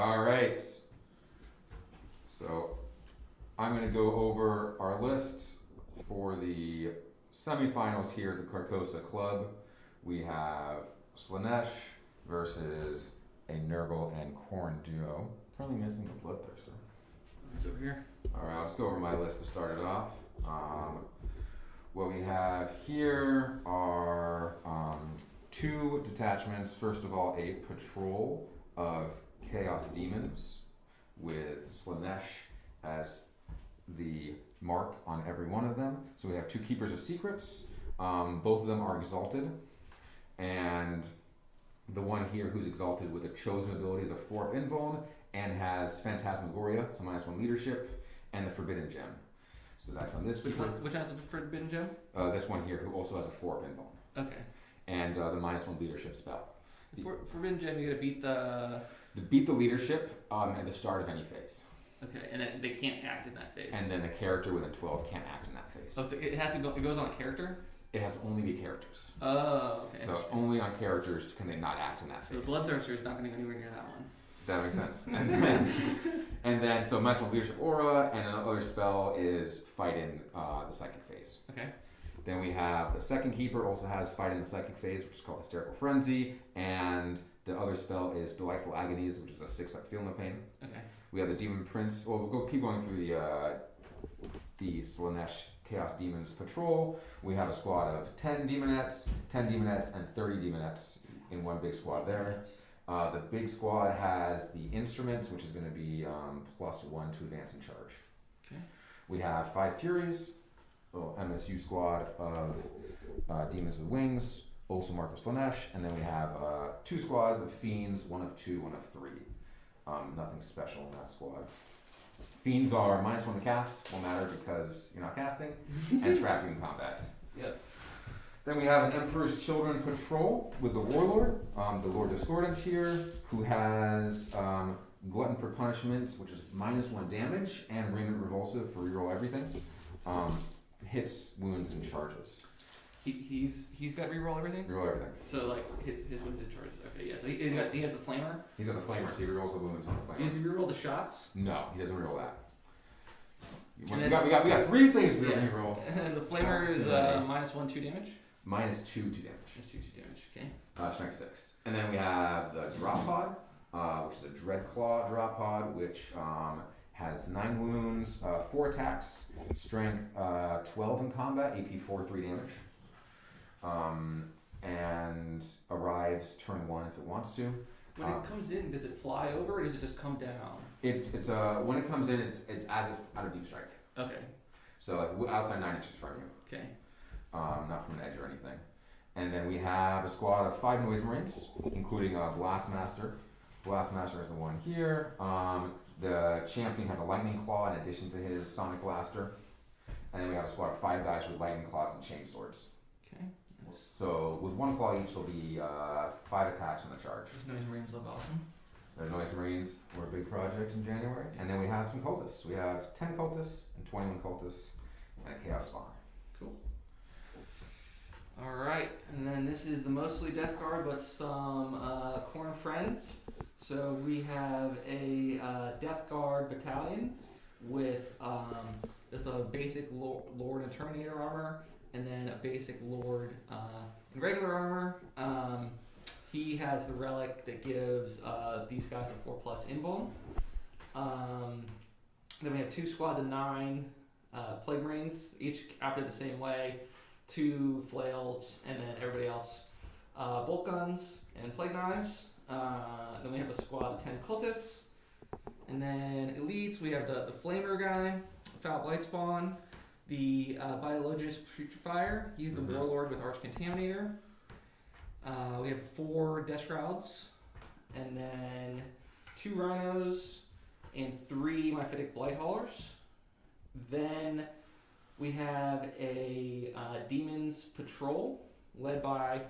All right. So I'm going to go over our lists for the semifinals here at the Carcosa Club. We have Slanesh versus a Nurgle and Khorne duo. Currently missing the Bloodthirster. It's over here. All right, I'll just go over my list to start it off. What we have here are two detachments. First of all, a patrol of Chaos Demons with Slanesh as the mark on every one of them. So we have two Keepers of Secrets. Both of them are exalted. And the one here who's exalted with a chosen ability is a 4-up invuln and has Phantasmagoria, so -1 leadership, and the Forbidden Gem. So that's on this keeper. Which one's the Forbidden Gem? This one here, who also has a 4-up invuln. Okay. And the -1 leadership spell. Forbidden Gem, you gotta beat the... Beat the leadership at the start of any phase. Okay, and then they can't act in that phase. And then the character within 12 can't act in that phase. So it has to go. It goes on a character. It has to only be characters. Oh, okay. So only on characters can they not act in that phase. So the Bloodthirster is not going to go anywhere near that one. That makes sense. And then so -1 leadership aura, and another spell is fight in the psychic phase. Okay. Then we have the second keeper also has fight in the psychic phase, which is called Hysterical Frenzy, and the other spell is Delightful Agonies, which is a 6-up Feel No Pain. Okay. We have the Demon Prince. Well, we'll keep going through the Slanesh Chaos Demons Patrol. We have a squad of 10 Demonettes, and 30 Demonettes in one big squad there. The big squad has the instruments, which is going to be +1 to advance and charge. Okay. We have 5 Furies, MSU squad of Demons with Wings, also Mark of Slanesh, and then we have 2 squads of Fiends, 1 of 2, 1 of 3. Nothing special in that squad. Fiends are -1 to cast, won't matter because you're not casting, and trapping in combat. Yep. Then we have an Emperor's Children Patrol with the Warlord, the Lord Discordant here, who has Glutton for Punishment, which is -1 damage, and Raiment Revulsive for reroll everything. Hits, wounds, and charges. He's got reroll everything. Reroll everything. So like his wounds and charges. Okay, yeah. So he has the flamer. He's got the flamer, so he rerolls the wounds on the flamer. Does he reroll the shots? No, he doesn't reroll that. We got 3 things we yeah. reroll. And the flamer is -1 2 damage. -2 to damage. -2 damage. Okay. Strength 6. And then we have the Drop Pod, which is a Dreadclaw Drop Pod, which has 9 wounds, 4 attacks, strength 12 in combat, AP 4, 3 damage. And arrives turn 1 if it wants to. When it comes in, does it fly over or does it just come down? It's when it comes in, it's as if out of deep strike. Okay. So like outside 9 inches from you. Okay. Not from an edge or anything. And then we have a squad of 5 Noise Marines, including Blastmaster. Blastmaster is the one here. The champion has a Lightning Claw in addition to his Sonic Blaster. And then we have a squad of 5 guys with Lightning Claws and Chain Swords. Okay. So with 1 claw each, there'll be 5 attacks on the charge. Those Noise Marines look awesome. The Noise Marines were a big project in January. And then we have some cultists. We have 10 cultists and 21 cultists and a Chaos Spawn. Cool. Alright, and then this is the mostly Death Guard, but some Khorne friends. So we have a Death Guard battalion with just a basic Lord and Terminator armor, and then a basic Lord in regular armor. He has the relic that gives these guys a 4+ invuln. Then we have 2 squads of 9 Plague Marines, each acted the same way. 2 flails, and then everybody else bolt guns and plague knives. Then we have a squad of 10 cultists. And then elites, we have the flamer guy, Foul Blightspawn, the biologist Putrefier. He's the warlord with Arch Contaminator. We have 4 Death Shrouds, and then 2 rhinos and 3 Myphitic Blighthaulers. Then we have a Demons Patrol led by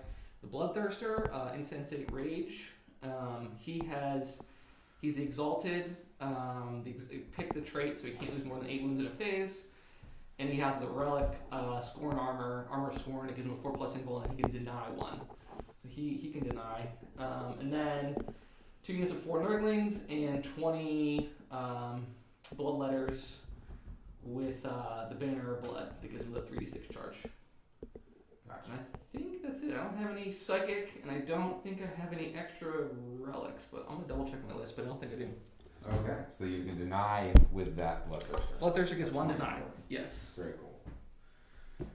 the Bloodthirster, Insensate Rage. He's exalted. Pick the trait so he can't lose more than 8 wounds in a phase. And he has the relic Scorn Armor of Scorn. It gives him a 4+ invuln, and he can deny 1. So he can deny. And then 2 units of 4 Nurglings and 20 blood letters with the banner of blood that gives them the 3d6 charge. Gotcha. And I think that's it. I don't have any psychic, and I don't think I have any extra relics, but I'm gonna double check my list, but I don't think I do. Okay, so you can deny with that bloodthirster. Bloodthirster gets 1 deny. Yes. Very cool.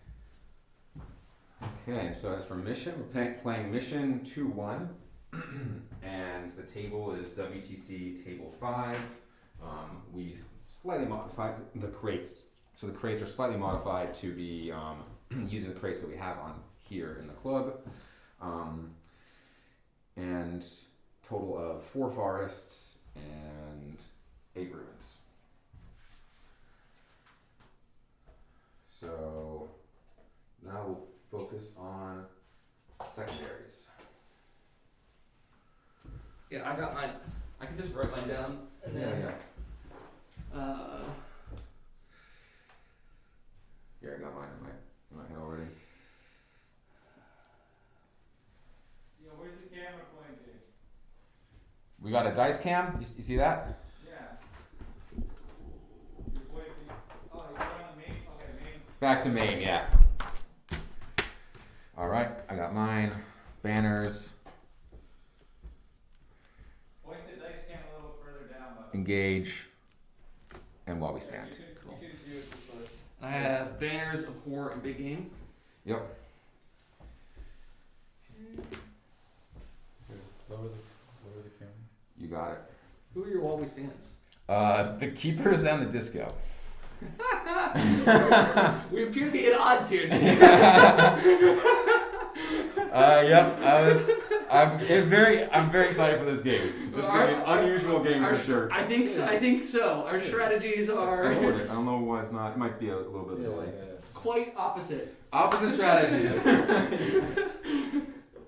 Okay, and so as for mission, we're playing mission 2-1, and the table is WTC table 5. We slightly modified the crates, so the crates are slightly modified to be using the crates that we have on here in the club, and total of 4 forests and 8 ruins. So now we'll focus on secondaries. Yeah, I got mine. I can just write mine down. And then, Here, I got mine in my head already. Yo, where's the camera pointing? We got a dice cam. You see that? Yeah. You're pointing. Oh, you're on main? Okay, main. Back to main, yeah. All right, I got mine. Banners, Point the dice cam a little further down, but. engage, and while we stand. You Cool. can do it this way. I have banners of horror and big game. Yep. Lower the camera. You got it. Who are your while we stands? The keepers and the disco. We appear to be at odds here. Yep. I'm very excited for this game. This is gonna be an unusual game for sure. I think so. I think so. Our strategies I are don't know why it's not. It might be a little bit delay. quite opposite. Opposite strategies.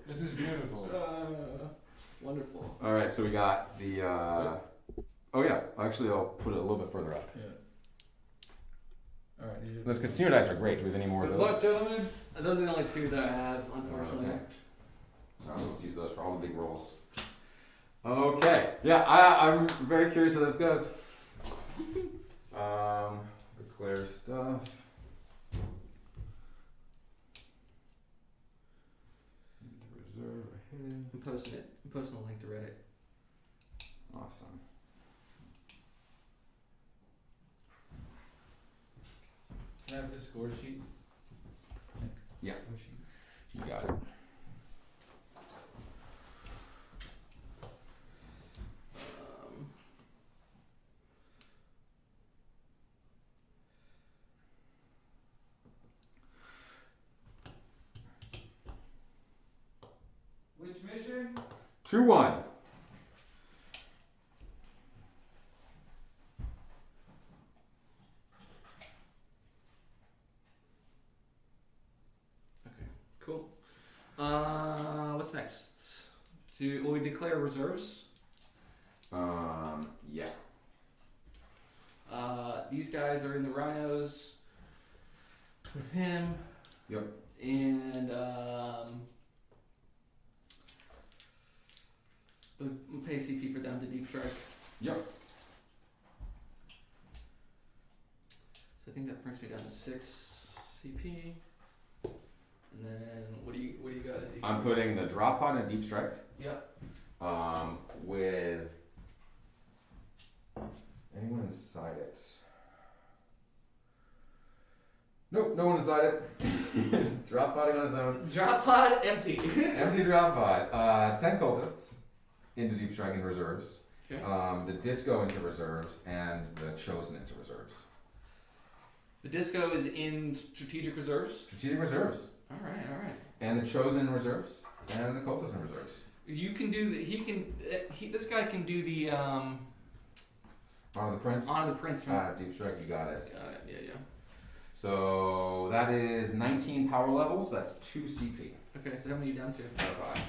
This is beautiful. Wonderful. All right, so we got the. Oh yeah, actually I'll put it a little bit further up. Yeah. All right. Those casino dice are great. Do we have any more of Good those? luck, gentlemen. Those are the only 2 that I have, unfortunately. Okay. Let's use those for all the big rolls. Okay. Yeah, I'm very curious how this goes. Declare stuff. Reserve a hidden. I'm posting it. I'm posting a link to Reddit. Awesome. Can I have the score sheet? Yeah. Score sheet. You got it. Which mission? 2-1. Cool. What's next? Will we declare reserves? Yeah. These guys are in the rhinos with him. Yep. And we'll pay CP for them to deep strike. Yep. So I think that brings me down to 6 CP. And then what do you guys think? I'm putting the drop pod in deep strike. Yep. With anyone inside it? Nope, no one inside it. Just drop podding on his own. Drop pod empty. Empty drop pod. 10 cultists into deep strike in reserves. Okay. The disco into reserves and the chosen into reserves. The disco is in strategic reserves. Strategic reserves. All right. And the chosen reserves. And the cultists in reserves. You can do the. He can. This guy can do the. Honor the Prince. Honor the Prince. Deep strike, you got it. Got it. Yeah. So that is 19 power levels. That's 2 CP. Okay. So how many are you down to? 5.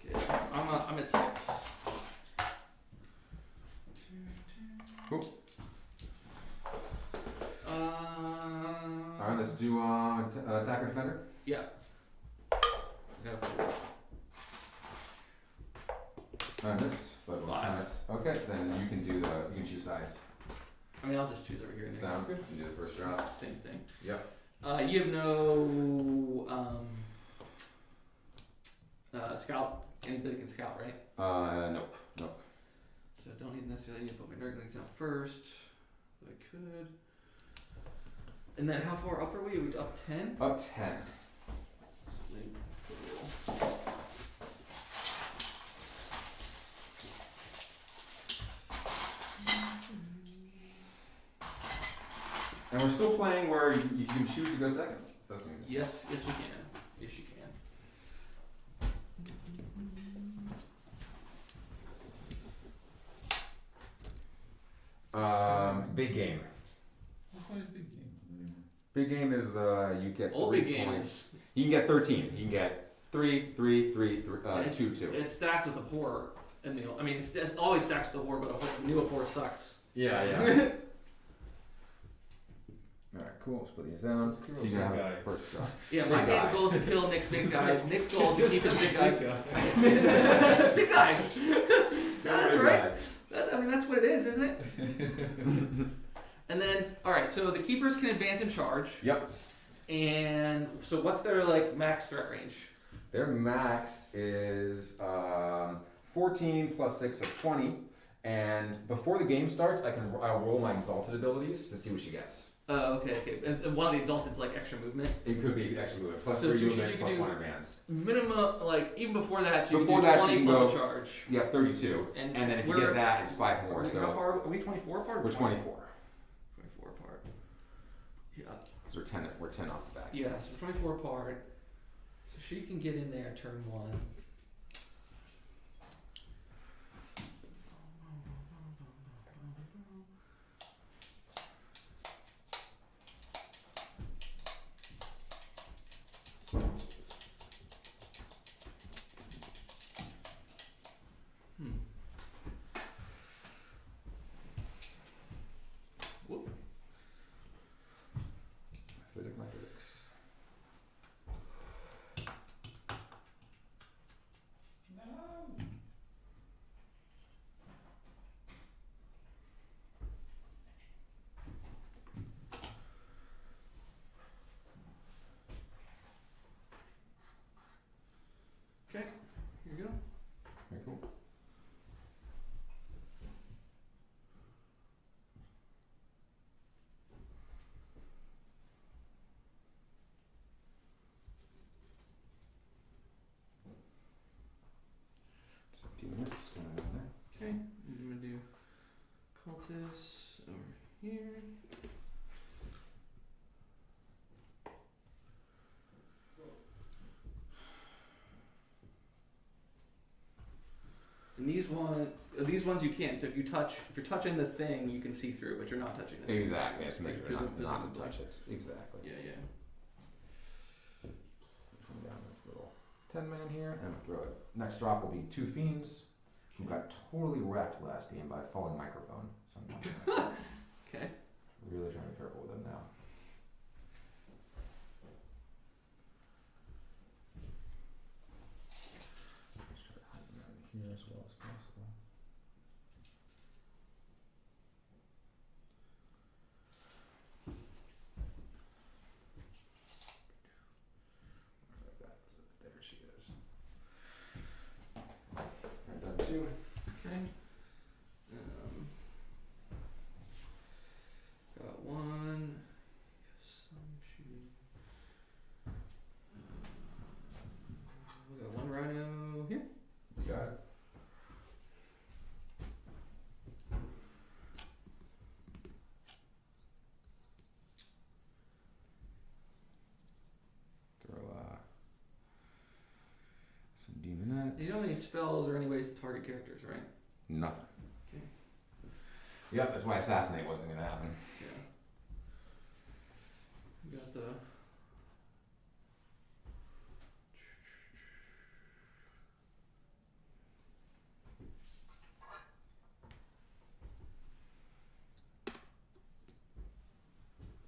Okay. I'm at 6. Cool. All Alright, let's do attacker defender. Yeah. Got a 4. I missed, but we'll 5. next. Okay, then you can choose size. I mean, I'll just choose over here. and there. Sounds good. You do the first drop. It's the same thing. Yep. You have no scout. Anybody can scout, right? Nope. So I don't need necessarily need to put my Nurglings out first. If I could. And then how far up are we? Are we up 10? Up 10. And we're still playing where you can choose to go seconds. So that's interesting. Yes, yes you can. Yes you can. Big game. Which one is big game? Big game is you get Old 3 big game points. is You can get 13. You can get 3, 3, 3, 3 it's, 2, 2. It stacks with the poor. And I mean, it's always stacks with the war, but a new poor sucks. Yeah. Alright, cool. Split these down. You're So a you big have guy. first shot. Yeah, Big my guy. main goal is to kill Nick's big guys. Nick's goal is to keep his big guys. Guys. Big guys. That's Big right. guys. That's what it is, isn't it? And then, all right. So the keepers can advance and charge. Yep. And so, what's their like max threat range? Their max is 14 plus 6 of 20. And before the game starts, I'll roll my exalted abilities to see what she gets. Oh, okay. And one of the exalted is like extra movement. It could be extra movement. Plus So 3 she movement, can plus do- 1 advance. Minimum, like even before that, she Before can do that, 20 she can plus go- a charge. Yep, 32. And And then if you we're- get that, it's 5 more. How So far are we? 24 apart. or we're 24. 24 apart. Yeah. Because we're 10 off the back. Yeah. So 24 apart. So she can get in there turn 1. Whoop. My physics. No. Okay. Here you go. Very cool. Just 15 minutes going on there. Okay. I'm gonna do cultists over here. And these ones you can't. So if you're touching the thing, you can see through, but you're not touching the thing. Exactly. Just make sure not to Presumably. touch it. Exactly. Yeah. Come down this little 10 man here and throw it. Next drop will be 2 fiends who got totally wrecked last game by a falling microphone. So I'm Okay. really trying to be careful with them now. Let's try to hide them out in here as well as possible. There she is. Alright, done 2. Okay. Got 1. Some shooting. We got 1 rhino here. You got it. Throw some demonettes. You don't have any spells or any ways to target characters, right? Nothing. Okay. Yep, that's why assassinate wasn't gonna happen. Yeah. You got the.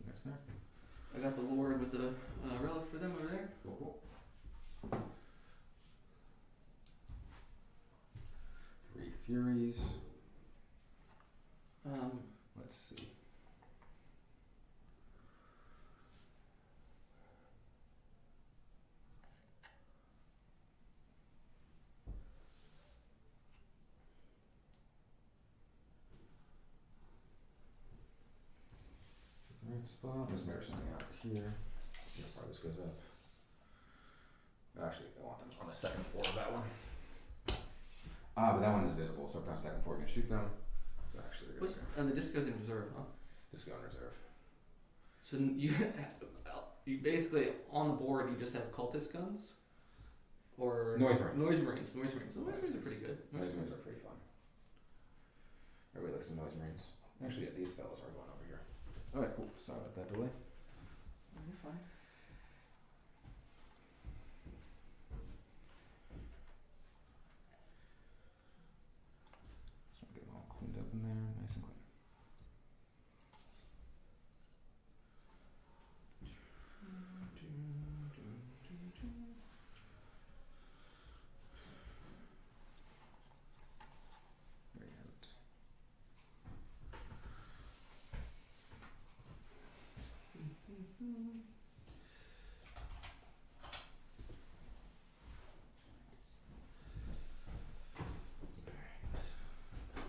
Next there. I got the Lord with the relic for them over there. Cool. Furies. Um, Let's see. Right spot. Let's measure something out here. See how far this goes up. Actually, I want them on the second floor of that one. But that one is visible, so if on the second floor, you can shoot them. So actually, they're what's, gonna and the disc goes in reserve, huh? just go in reserve. So you basically on the board you just have cultist guns, or Noise Marines. Noise Marines. Noise Marines. The Noise Marines are pretty good. Noise Marines are pretty fun. Everybody likes some Noise Marines. Actually, yeah, these fellas are going over here. Alright, cool. Sorry about that delay. You're fine. So get them all cleaned up in there, nice and clean. There you have it.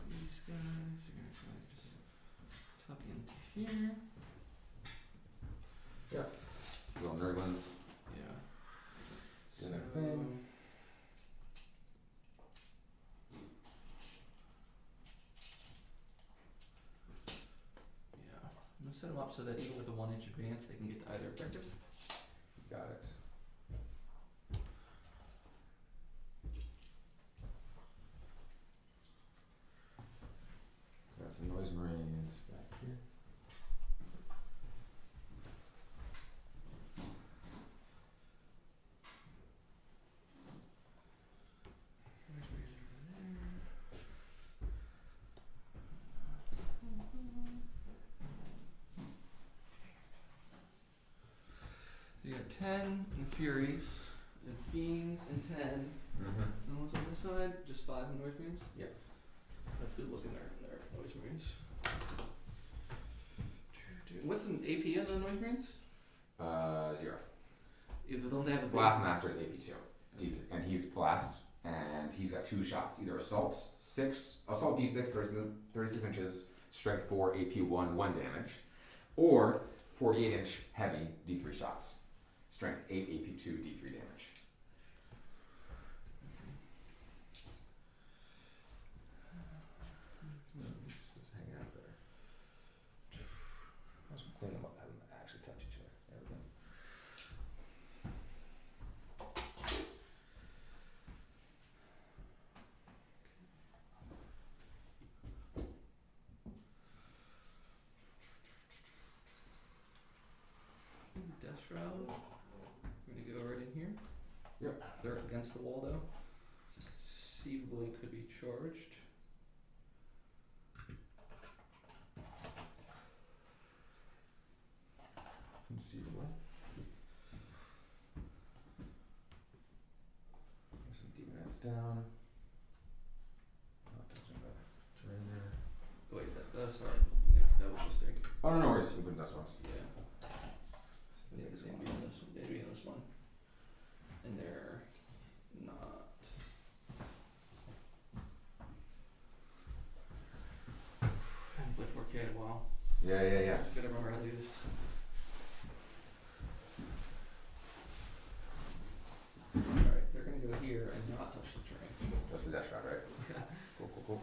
These guys are gonna try to just tuck into here. Little nerdlings. Yeah. Doing their thing. Yeah. I'm gonna set them up so that even with a 1 inch advance, they can get to either objective. Got it. Got some Noise Marines back here. Noise Marines over there. You got 10 and Furies and Fiends and 10. Mm-hmm. And what's on this side? Just 5 and Noise Marines? Yep. That's good looking there. Noise Marines. What's the AP on the Noise Marines? 0. Either don't they have a big- Blast Master is AP2. And he's blast, and he's got 2 shots. Either assault D6, 36 inches, strength 4, AP1, 1 damage, or 48-inch heavy D3 shots, strength 8, AP2, D3 damage. Just hanging out there. Let's clean them up, have them actually touch each other. There we go. Death Shroud. We're gonna go right in here. Yep. They're against the wall though. Conceivably could be charged. Conceivable. Some demons down. Not touching the terrain there. Wait, sorry, Nick, that was a mistake. Oh, no worries. You put dust ones. Yeah. Yeah, This they'd be on this one. They'd be on this one. And they're not. Haven't played 4K in a while. Yeah. I gotta remember how to do this. Alright, they're gonna go here and not touch the terrain. Just the dash shot, right? Yeah. Cool.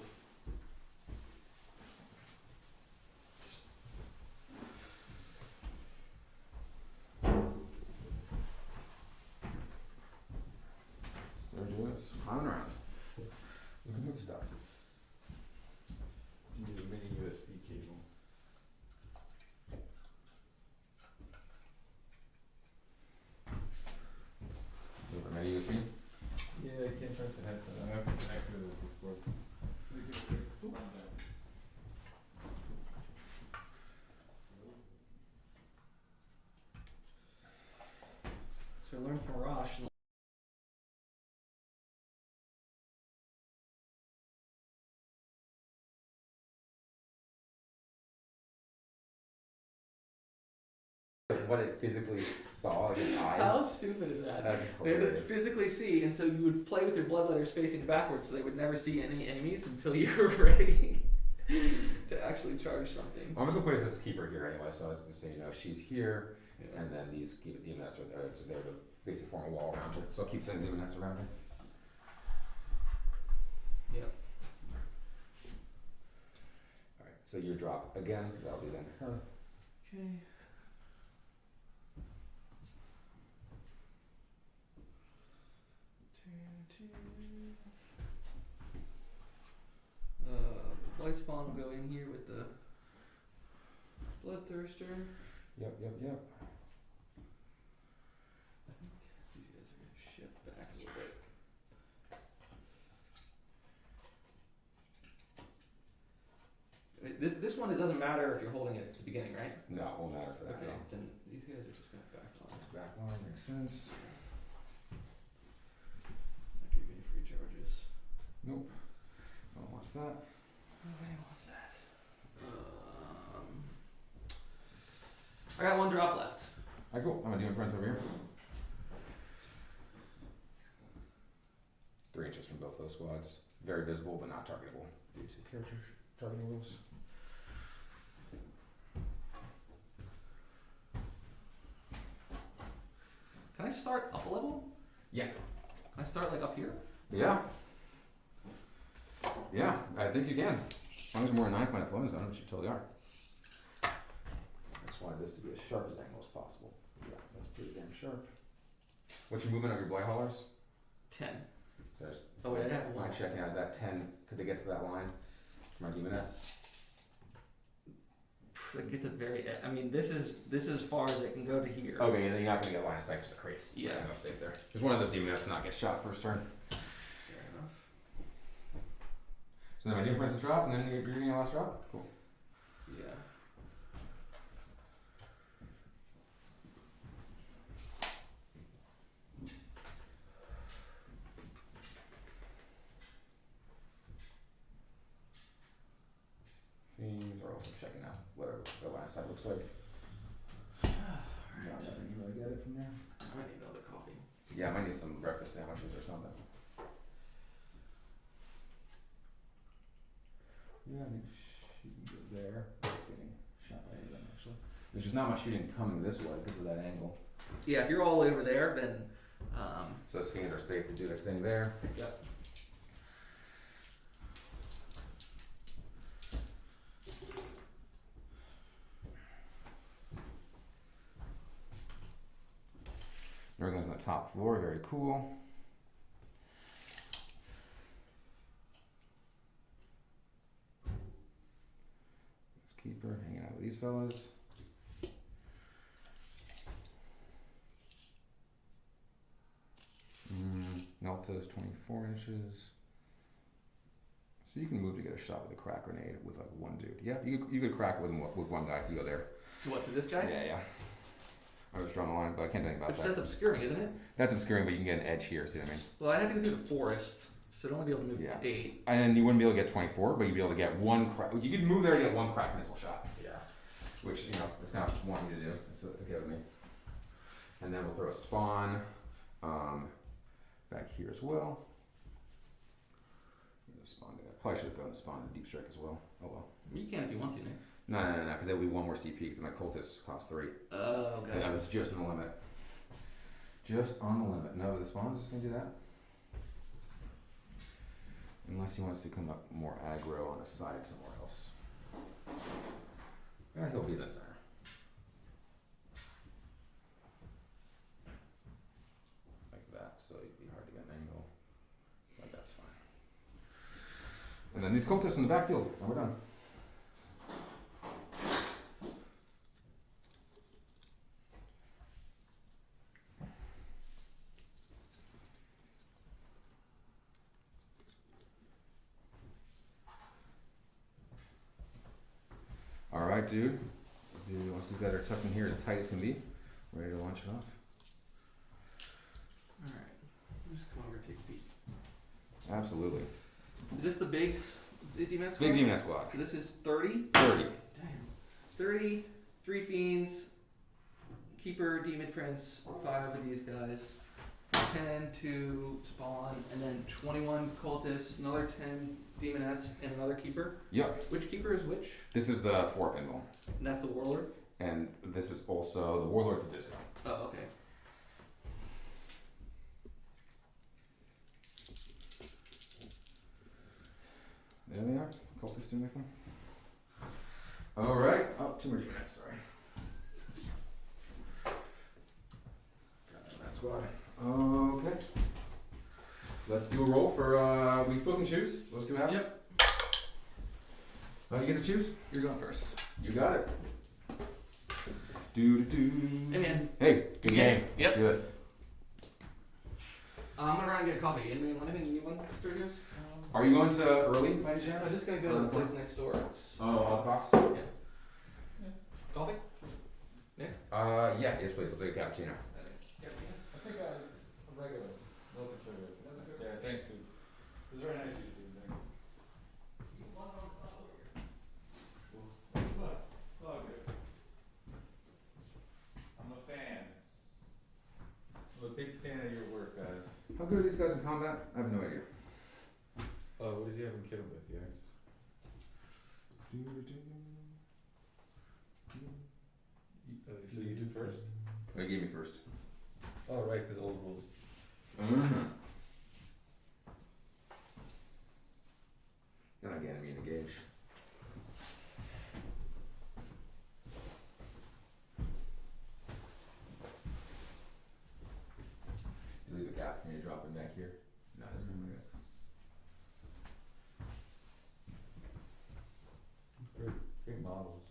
Sturgis, climbing around. Looking at stuff. You need a mini USB cable. Looking for many USB. Yeah, I can't charge the headset. I have to connect to the Discord. So learn from Rosh and What it physically saw, like its eyes. How stupid is that? That's They had to hilarious. physically see, and so you would play with your bloodletters facing backwards, so they would never see any enemies until you were ready to actually charge something. I'm just gonna place this keeper here anyway, so I was gonna say, she's here, Yeah. and then these demonettes are there, so they're to basically form a wall around her. So I'll keep sending demonettes around her. Yep. Alright, so your drop again, that'll be then her. Okay. Light spawn will go in here with the bloodthirster. Yep. I think these guys are gonna shift back a little bit. This one, it doesn't matter if you're holding it at the beginning, right? No, it won't matter for that. Okay, No. then these guys are just gonna back on. Backline makes sense. Not give you any free charges. Nope. No one wants that. Nobody wants that. I got one drop left. Alright, cool. I'm gonna do friends over here. 3 inches from both those squads. Very visible, but not targetable due to character targeting rules. Can I start up a level? Yeah. Can I start like up here? Yeah. Yeah, I think you can. As long as you're more than 9 point deployment zone, which you totally are. I just wanted this to be as sharp as angle as possible. Yeah, that's pretty damn sharp. What's your movement of your blight haulers? 10. So there's, Oh wait, I have one. am I checking out, is that 10? Could they get to that line? My demonettes? It gets it very. I mean, this is as far as it can go to here. Okay, and then you're not going to get line of sight because the crates. So Yeah. you're not safe there. There's one of those demonettes to not get shot first turn. Fair enough. So then my Doom Princess drop, and then you're getting your last drop? Cool. Yeah. Fiends are also checking out whatever the line of sight looks like. Not letting you really get it from there. I might need another coffee. Yeah, I might need some breakfast sandwiches or something. Yeah, I think she can go there. Getting shot by any of them actually. There's just not much shooting coming this way because of that angle. Yeah, if you're all over there, then. So those fiends are safe to do their thing there. Yep. Everything's on the top floor, very cool. Let's keep her hanging out with these fellas. Nelta's 24 inches. So you can move to get a shot with a crack grenade with like one dude. Yeah, you could crack with one guy if you go there. To what? To this guy? Yeah. I was drawing the line, but I can't do anything about Which that. that's obscuring, isn't it? That's obscuring, but you can get an edge here, see what I mean? Well, I have to go through the forest, so I'd only be able to move Yeah. to 8. And then you wouldn't be able to get 24, but you'd be able to get one crack. You could move there to get one crack missile shot, Yeah. which, is kind of want you to do, so it's okay with me. And then we'll throw a spawn back here as well. Spawn there. Probably should have thrown the spawn in Deep Strike as well. Oh well. You can if you want to, Nick. No, because there would be one more CP because my cultists cost 3. Oh, okay. And I was just on the limit. Just on the limit. No, the spawn's just gonna do that. Unless he wants to come up more aggro on a side somewhere else. Yeah, he'll be in the center. Like that, so it'd be hard to get an angle. But that's fine. And then these cultists in the backfield, and we're done. Alright, dude. Once these guys are tucked in here as tight as can be, ready to launch it off. Alright. Just come over and take a peek. Absolutely. Is this the big D-Man squad? Big D-Man squad. So this is 30? 30. Damn. 30, 3 fiends, Keeper, Demon Prince, 5 of these guys, 10 to spawn, and then 21 cultists, another 10 demonettes, and another keeper. Yep. Which keeper is which? This is the 4 pinball. And that's the warlord? And this is also the Warlord of Disco. Oh, okay. There they are. Cultists doing anything. Alright. Oh, 2 more units, sorry. Got that squad. Okay. Let's do a roll for, we still can choose. Let's see what happens. You get to choose? You're going first. You got it. Do. Hey, man. Hey, good game. Yep. Do this. I'm gonna run and get a coffee. Anybody want anything? You want Sturgis? Are you going to early by any chance? I'm just gonna go to the place next door. Oh, Odd Fox? Coffee? Yeah, yes please. I'll take a cappuccino. I think a regular, milk sugar. Yeah, thanks, dude. It was very nice of you, dude, thanks. All good. I'm a fan. I'm a big fan of your work, guys. How good are these guys in combat? I have no idea. Oh, what does he have him killed with, the axes? So you did first? Oh, you gave me first. Oh, right, because old rules. Mm-hmm. You're not getting me in a gauge. You leave a gap for me to drop it back here? No, that's not good. Great models.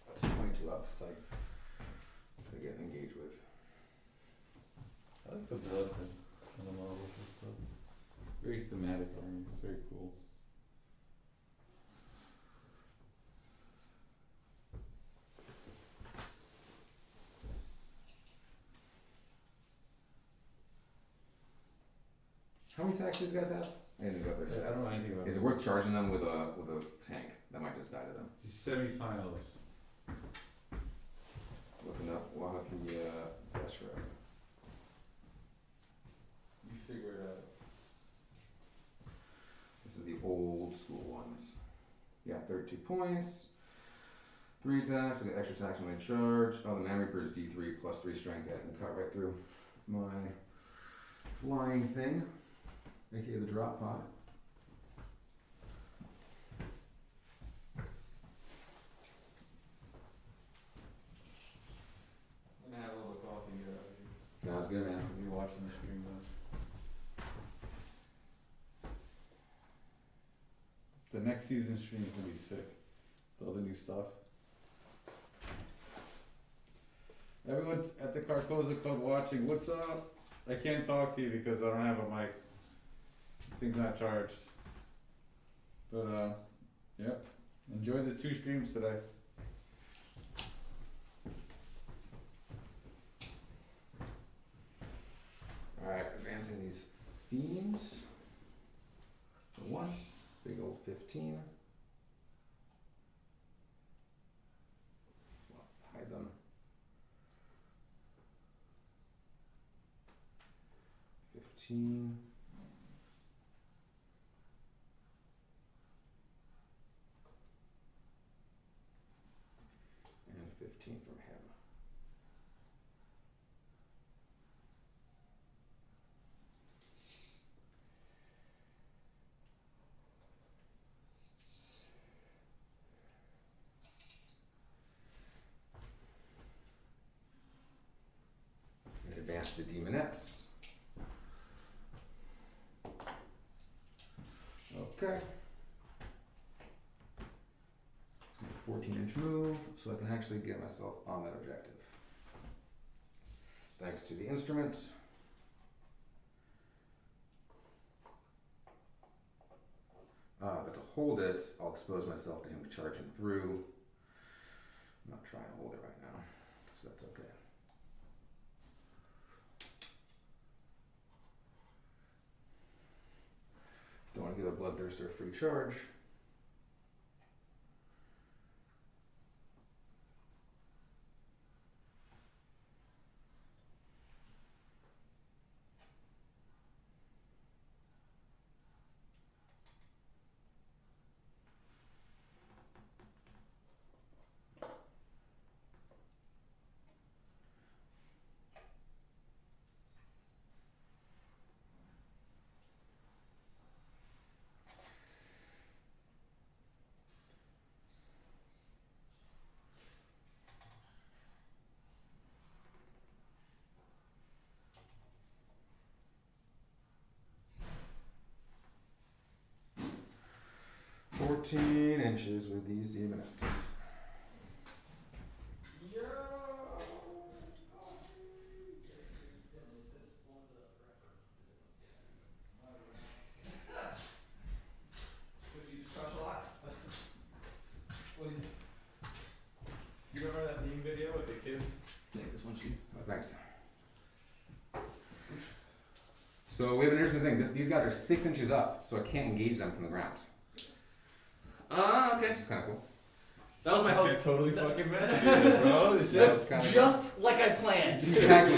That's 22 up sights. To get engaged with. I like the blood and the models and stuff. Very thematic armor, it's very cool. How many attacks do these guys have? I didn't go there. I don't know anything about Is it worth charging them with a tank? That might just die to them. These semi-finals. Looking up Wahaki Ashra. You figure it out. This is the old school ones. Yeah, 32 points. 3 attacks, I get extra attacks when I charge. Oh, the Man Reaper is D3 plus 3 strength. That can cut right through my flying thing, aka the drop pod. I'm gonna have a little coffee here. Sounds good, man. I'll be watching the stream though. The next season stream is gonna be sick. With all the new stuff. Everyone at the Carcosa Club watching, what's up? I can't talk to you because I don't have a mic. Thing's not charged. But yep. Enjoy the 2 streams today. Alright, advancing these fiends. For 1, big old 15. Hide them. 15. And 15 from him. And advance the demonettes. Okay. 14-inch move, so I can actually get myself on that objective. Thanks to the instrument. But to hold it, I'll expose myself to him charging through. I'm not trying to hold it right now, so that's okay. Don't want to give a bloodthirster a free charge. 14 inches with these demonettes. You just crush a lot. You remember that meme video with the kids? Take this one, Chief. Thanks. So we have an interesting thing. These guys are 6 inches up, so I can't engage them from the ground. Okay. Which is kind of cool. That was my hope. You're totally fucking mad, bro. It's just. Just like I planned. Exactly.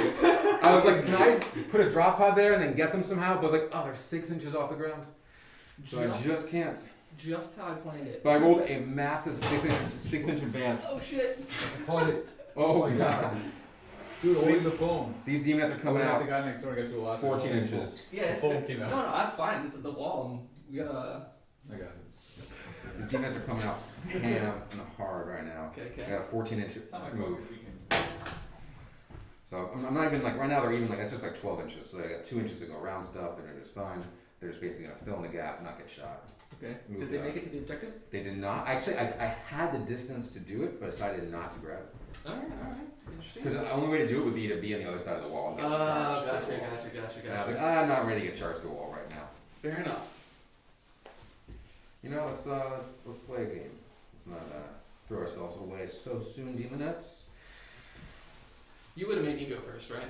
I was like, can I put a drop pod there and then get them somehow? But I was like, oh, they're 6 inches off the ground. So I just can't. Just how I planned it. But I rolled a massive 6 inch advance. Oh shit. Hold it. Oh my god. Dude, hold the phone. These demonettes are coming The out guy next door gets you a lot. 14 inches. Yeah, The it's phone came No, out. no, that's fine. It's at the wall. We gotta. I got it. These demonettes are coming out ham and hard right now. Okay, I okay. got a 14 inch It's not my move. focus weekend. So I'm not even like, right now they're even like, that's just like 12 inches. So I got 2 inches to go around stuff. They're just fine. They're just basically gonna fill in the gap, not get shot. Okay. Move Did they down. make it to the objective? They did not. Actually, I had the distance to do it, but decided not to grab it. Alright, alright. Interesting. Because the only way to do it would be to be on the other side of the wall and get charged to Gotcha, the wall. gotcha. And I was like, I'm not ready to get charged to a wall right now. Fair enough. You know, let's play a game. Let's not throw ourselves away so soon, demonettes. You would have made me go first, right?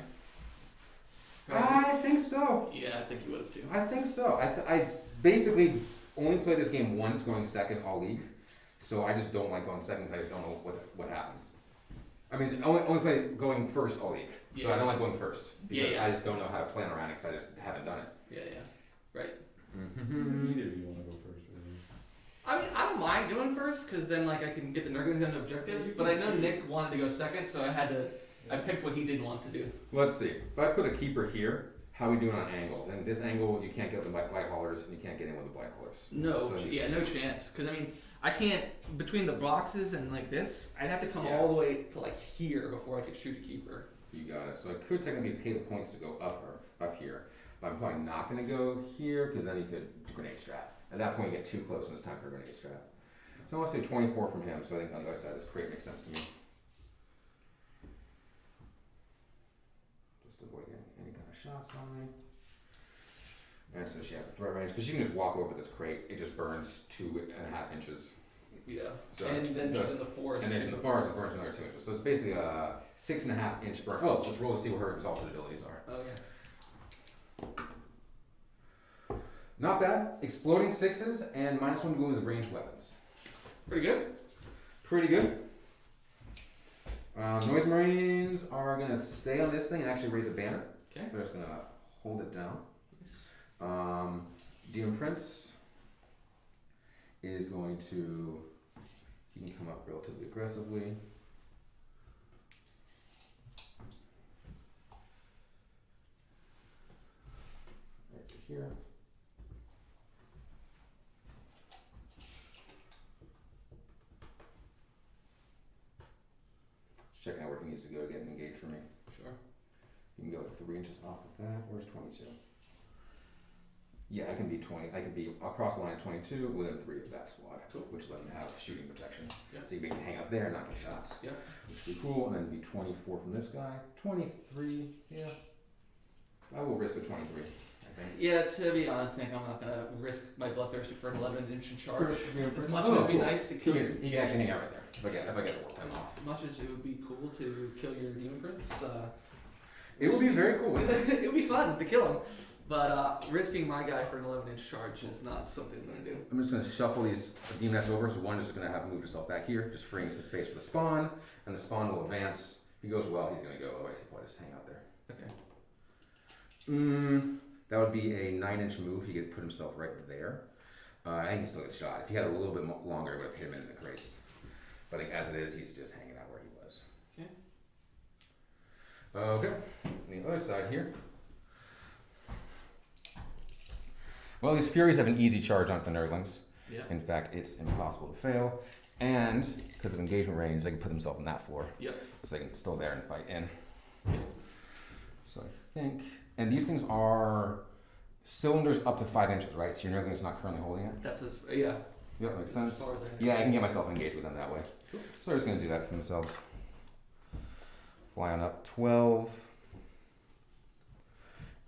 I think so. Yeah, I think you would have too. I think so. I basically only play this game once going second all league. So I just don't like going second because I just don't know what happens. I mean, only play going first all league. So I don't like going first. Because Yeah. I just don't know how to plan around it because I just haven't done it. Yeah. Right. Neither of you want to go first, really. I mean, I don't mind doing first because then like I can get the Nurglings into objectives. But I know Nick wanted to go second, so I picked what he didn't want to do. Let's see. If I put a keeper here, how are we doing on angles? And this angle, you can't get the white haulers, and you can't get in with the black haulers. No, So yeah, no chance. Because I mean, I can't between the boxes and like this. I'd have to come Yeah. all the way to like here before I could shoot a keeper. You got it. So I could technically pay the points to go up here, but I'm probably not going to go here because then you could grenade strap. At that point, you get too close, and it's time for a grenade strap. So I want to say 24 from him. So I think on the other side, this crate makes sense to me. Just avoid getting any kind of shots on me. And so she has a threat range because she can just walk over this crate. It just burns 2.5 inches. Yeah. So and then the- she's in the forest. And then in the forest, it burns another 2 inches. So it's basically a 6.5 inch burn. Oh, let's roll to see what her exalted abilities are. Oh yeah. Not bad. Exploding 6s and -1 to go with ranged weapons. Pretty good. Pretty good. Noise Marines are going to stay on this thing and actually raise a banner. Okay. So they're just going to hold it down. Demon Prince is going to, he can come up relatively aggressively. Right to here. Just checking out where he needs to go to get engaged for me. Sure. You can go 3 inches off of that. Where's 22? Yeah, I can be 20. I could be across the line at 22 within 3 of that squad. Cool. Which let them have shooting protection. Yeah. So you basically hang out there and not get shots. Yeah. Which would be cool. And then be 24 from this guy. 23. Yeah. I will risk a 23. I think. Yeah, to be honest, Nick, I'm not gonna risk my bloodthirsty for an 11-inch charge. As As much as it would be nice to kill your, He can actually hang out right there. If I get the work time off. as much as it would be cool to kill your demon prince, It would be very cool. it would be fun to kill him. But risking my guy for an 11-inch charge is not something I'm gonna do. I'm just going to shuffle these demonettes over. So one is going to have moved himself back here, just freeing some space for the spawn. And the spawn will advance. If he goes well, he's going to go. Otherwise, he'll probably just hang out there. Okay. That would be a 9-inch move. He could put himself right there. I think he still gets shot. If he had a little bit longer, it would have hit him in the crates. But like, as it is, he's just hanging out where he was. Okay. Okay. On the other side here. Well, these Furies have an easy charge onto the Nurglings. Yeah. In fact, it's impossible to fail. And because of engagement range, they can put themselves on that floor. Yep. So they can still there and fight in. So I think, and these things are cylinders up to 5 inches, right? So your Nurgling's not currently holding it. That's his. Yeah. Yep, makes As sense. far as I know. Yeah, I can get myself engaged with them that way. Cool. So they're just gonna do that for themselves. Fly on up 12.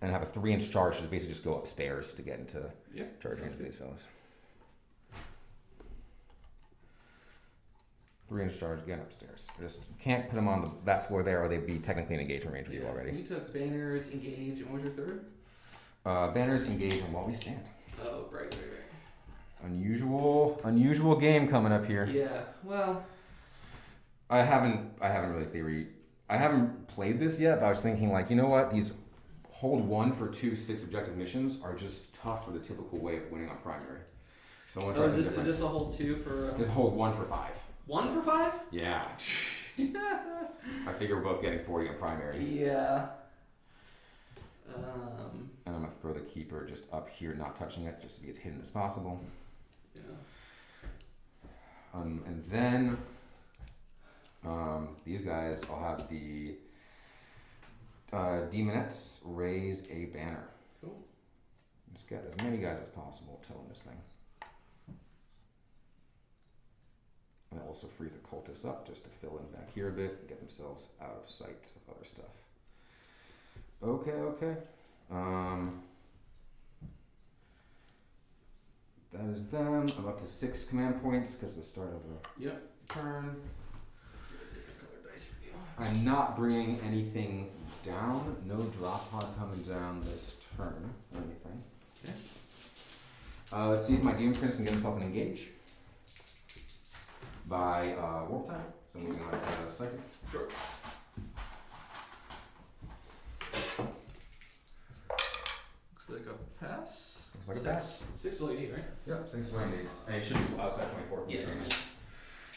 And have a 3-inch charge to basically just go upstairs to get into Yeah. charging sounds into good. these fellas. 3-inch charge again upstairs. Just can't put them on that floor there, or they'd be technically in engagement range with you Yeah. already. You took banners, engage, and what was your third? Banners engage and while we stand. Oh, right. Unusual game coming up here. Yeah. Well. I haven't played this yet, but I was thinking like, you know what? These hold 1 for 2 6 objective missions are just tough for the typical way of winning on primary. So I want to Oh, try is something this different. a whole 2 for? Just hold 1 for 5. 1 for 5? Yeah. I figure we're both getting 40 on primary. Yeah. And I'm gonna throw the keeper just up here, not touching it, just to be as hidden as possible. Yeah. And then these guys, I'll have the demonettes raise a banner. Cool. Just get as many guys as possible tilling this thing. And it also frees the cultists up just to fill in back here a bit and get themselves out of sight of other stuff. Okay. That is them. I'm up to 6 command points because the start of the Yep. turn. Different color dice for you. I'm not bringing anything down. No drop pod coming down this turn or anything. Okay. Let's see if my Demon Prince can get himself an engage by warp time. So moving on to psychic. Sure. Looks like a pass. Looks like a 6. pass. 6 is all you need, right? Yep, 6 is what he needs. And he should be outside 24. Yeah.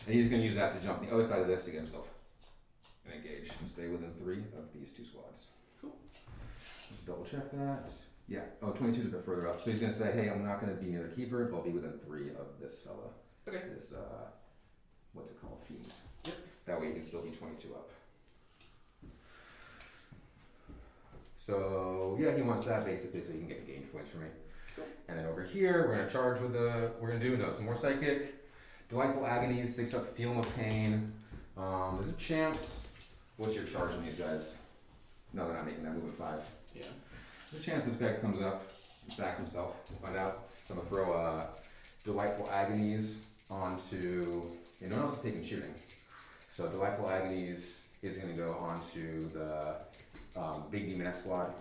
And he's going to use that to jump the other side of this to get himself an engage and stay within 3 of these 2 squads. Cool. Just double check that. Yeah. Oh, 22 is a bit further up. So he's going to say, hey, I'm not going to be near the keeper, but I'll be within 3 of this fella. Okay. This, what's it called? Fiend. Yep. That way you can still be 22 up. So, yeah, he wants that basically so he can get engage points for me. Cool. And then over here, we're going to charge with we're going to do some more psychic. Delightful Agonies, 6 up, Feeling of Pain. There's a chance. What's your charge on these guys? No, they're not making that move at 5. Yeah. There's a chance this guy comes up, backs himself. We'll find out. So I'm going to throw Delightful Agonies onto. No one else is taking shooting. So Delightful Agonies is going to go onto the Big Demon X Squad.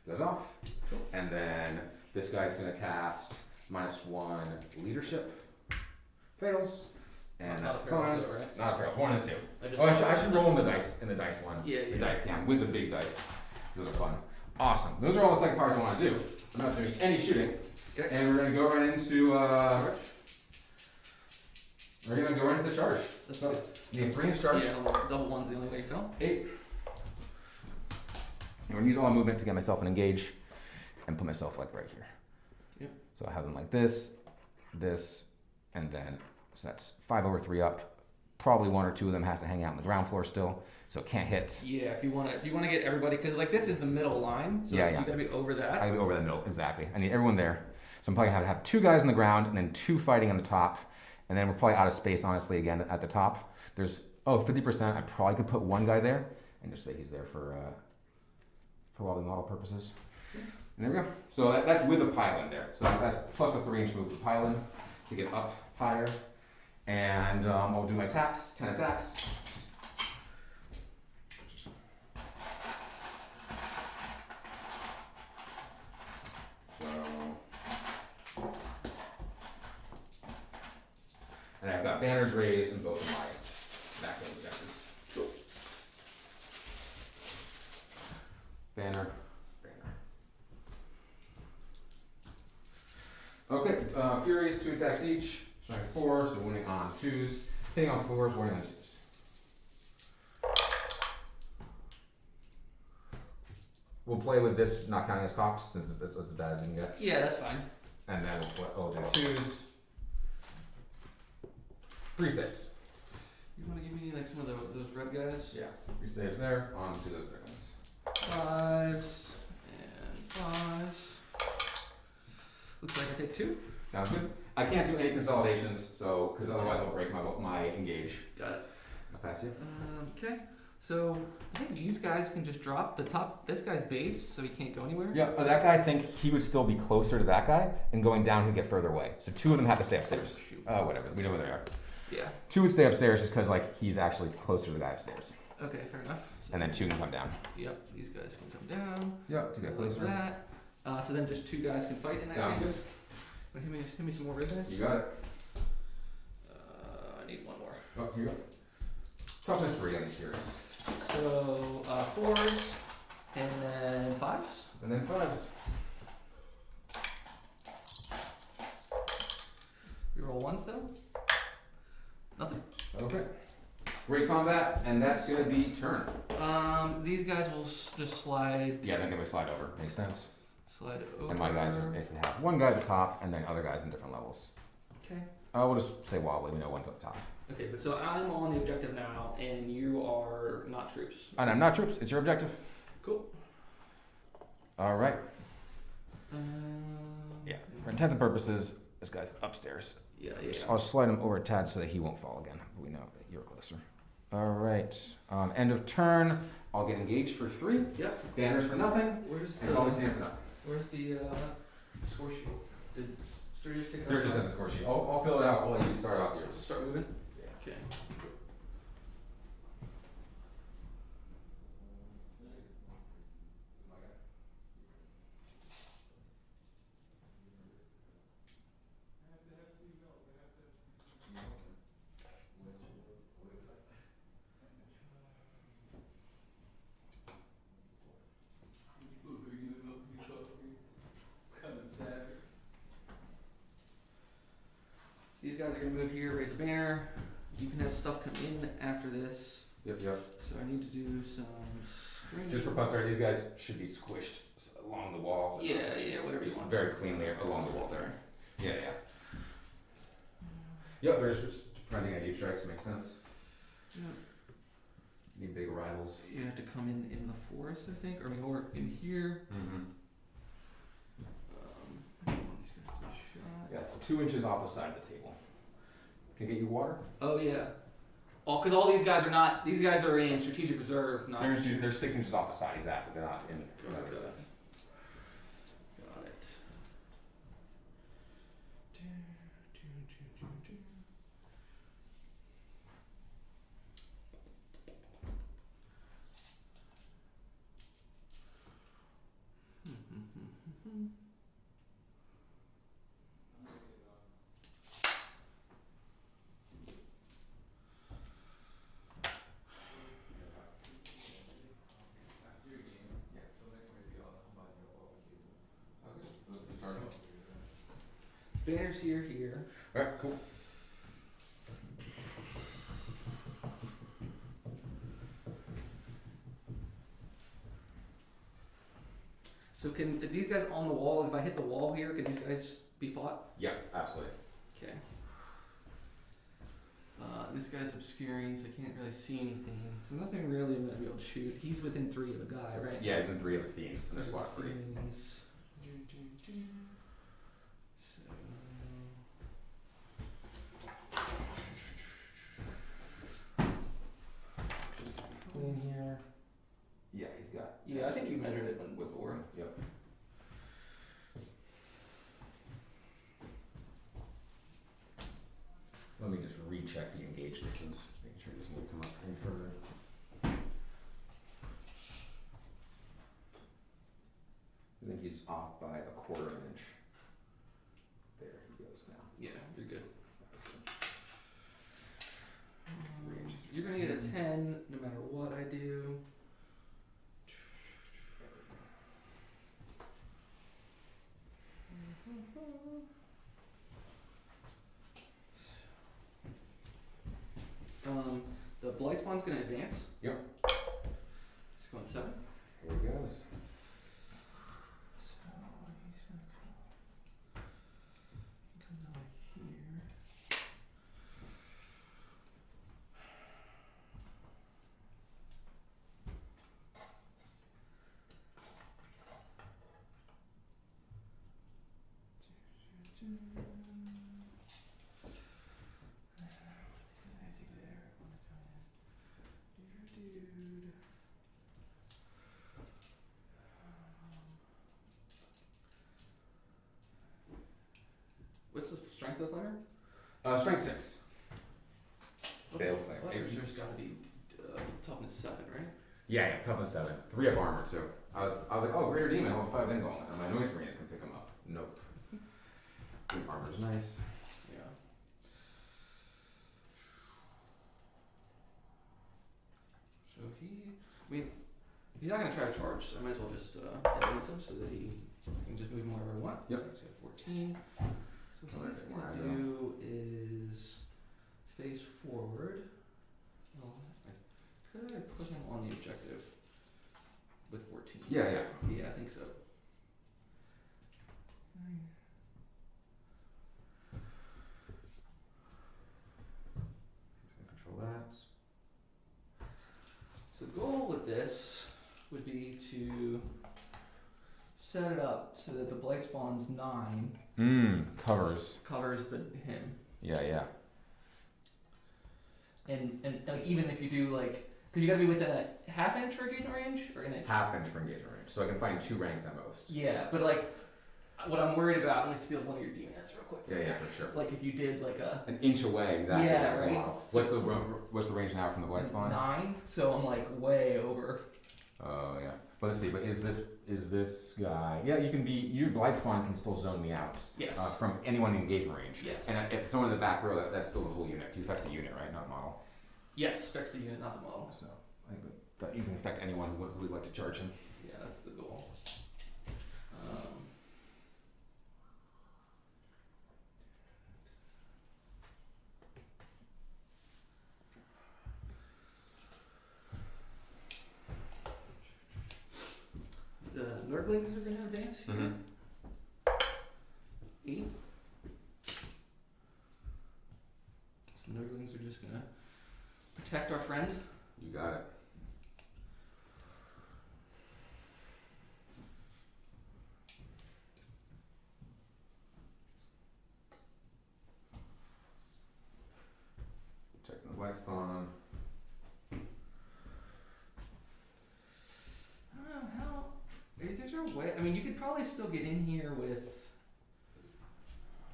Goes off. Cool. And then this guy's going to cast -1 Leadership. Fails. And Not that's a fail, fine. though, right? Not a fail. 1 and 2. I just- Oh, I should roll in the dice one. Yeah, The yeah. dice cam with the big dice. Those are fun. Awesome. Those are all the psychic powers I want to do. I'm not doing any shooting. Okay. And we're gonna go right into we're gonna go right into the charge. That's So, good. the 3-inch charge. Yeah, double 1's the only way you fail. 8. I'm gonna use all my movement to get myself an engage and put myself like right here. Yep. So I have them like this, and then so that's 5 over 3 up. Probably 1 or 2 of them has to hang out on the ground floor still, so it can't hit. Yeah, if you want to get everybody, because like this is the middle line, so Yeah, you yeah. gotta be over that. I gotta be over the middle, exactly. I need everyone there. So I'm probably gonna have 2 guys on the ground and then 2 fighting on the top. And then we're probably out of space, honestly, again, at the top. There's, 50%. I probably could put 1 guy there and just say he's there for all the model purposes. And there we go. So that's with the pylon there. So that's plus a 3-inch move with the pylon to get up higher. And I'll do my attacks, 10 attacks. And I've got banners raised in both of my backfield objectives. Banner. Okay, Furies, 2 attacks each. Strength 4, so winning on 2s. Hitting on 4s, winning on 2s. We'll play with this not counting as cocks, since it's as bad as you can get. Yeah, that's fine. And then we'll do 2s. 3 saves. You want to give me like some of those red guys? Yeah, 3 saves there. On to those other guys. 5s and 5s. Looks like I take 2. Sounds good. I can't do any consolidations, so because otherwise I'll break my engage. Got it. I'll pass you. Okay. So I think these guys can just drop the top. This guy's base, so he can't go anywhere. Yeah, that guy, I think he would still be closer to that guy, and going down he'd get further away. So 2 of them have to stay upstairs. Shoot. Whatever. We know where they are. Yeah. 2 would stay upstairs just because like he's actually closer to the guy upstairs, Okay, fair enough. So, and then 2 can come down. Yep, these guys can come down. Yeah, to get Like closer. that. So then just 2 guys can fight in that. Sounds game. good. But hit me some more business. You got it. I need one more. Oh, here you go. Toughness 3 on these heroes. So 4s and then 5s. And then 5s. We roll 1s though. Nothing. Okay. Great combat, and that's gonna be turn. These guys will just slide. Yeah, then give me a slide over. Makes sense. Slide over. And my guys are basically have one guy at the top, and then other guys in different levels. Okay. We'll just say wobbly. We know one's at the top. Okay, but so I'm on the objective now, and you are not troops. And I'm not troops. It's your objective. Cool. All right. Um, Yeah. For intents and purposes, this guy's upstairs. Yeah. I'll slide him over a tad so that he won't fall again. We know that you're closer. All right. End of turn. I'll get engaged for 3. Yep. Banners for nothing. Where's And always stand for nothing. Where's the score sheet? Did Sturgis take Sturgis has the score sheet. I'll fill it out while you start off yours. Start moving. Yeah. Okay. These guys are gonna move here, raise a banner. You can have stuff come in after this. Yep. So I need to do some screening. Just for posterity, these guys should be squished along the wall. Yeah, whatever you Just want. very cleanly along the wall there. Yeah. Yep, there's just preventing any deep strikes. Makes sense. Yeah. Need big rivals. You have to come in the forest, I think, or in here. Mm-hmm. I don't want these guys to be shot. Yeah, it's 2 inches off the side of the table. Can I get you water? Oh yeah. Because all these guys are not. These guys are in strategic reserve. Not. There's 6 inches off the side exactly. They're not in. Got it. Banners here. Alright, cool. So can these guys on the wall? If I hit the wall here, can these guys be fought? Yeah, absolutely. Okay. This guy's obscuring, so I can't really see anything. So nothing really I'm gonna be able to shoot. He's within 3 of the guy, right? Yeah, he's in 3 of the themes, and there's what, 3? Fiends. So, in here. Yeah, he's got. Yeah, I think you measured it before. Yep. Let me just recheck the engage distance, making sure it doesn't come up any further. I think he's off by a 1/4 inch. There he goes now. Yeah, you're good. That was good. You're gonna get a 10 no matter what I do. The blight spawn's gonna advance. Yep. It's going 7. Here he goes. So he's gonna come down here. What's the strength of the flamer? Strength 6. Bale flame. There's gotta be toughness 7, right? Yeah, toughness 7. 3 up armor too. I was like, oh, greater demon, I'll have 5 indole, and my noise marines can pick him up. Nope. 3 armor's nice. Yeah. So he's not gonna try to charge, so I might as well just advance him so that he can just move him wherever I want. Yep. So he's got 14. So what he's gonna do is face forward. Well, could I put him on the objective with 14? Yeah. Yeah, I think so. Control that. So the goal with this would be to set it up so that the blight spawns 9 Covers. covers him. Yeah. And like even if you do like, cause you gotta be within a half inch for engagement range or an inch. Half inch for engagement range, so I can find 2 ranks at most. Yeah, but like, what I'm worried about, let me steal one of your DNS real quick. Yeah, for sure. Like if you did like An inch away, exactly. Yeah, like, right. wow. What's the range now from the blight spawn? 9, so I'm like way over. Oh yeah. But let's see. But is this guy? Yeah, you can be. Your blight spawn can still zone me out. Yes. From anyone in engagement range. Yes. And if someone in the back row, that's still the whole unit. You affect the unit, right? Not model. Yes, affects the unit, not the model. So I think that you can affect anyone who would like to charge him. Yeah, that's the goal. The Nurglings are gonna advance here. Mm-hmm. 8. So Nurglings are just gonna protect our friend. You got it. Checking the blight spawn. I don't know how. Is there a way? I mean, you could probably still get in here with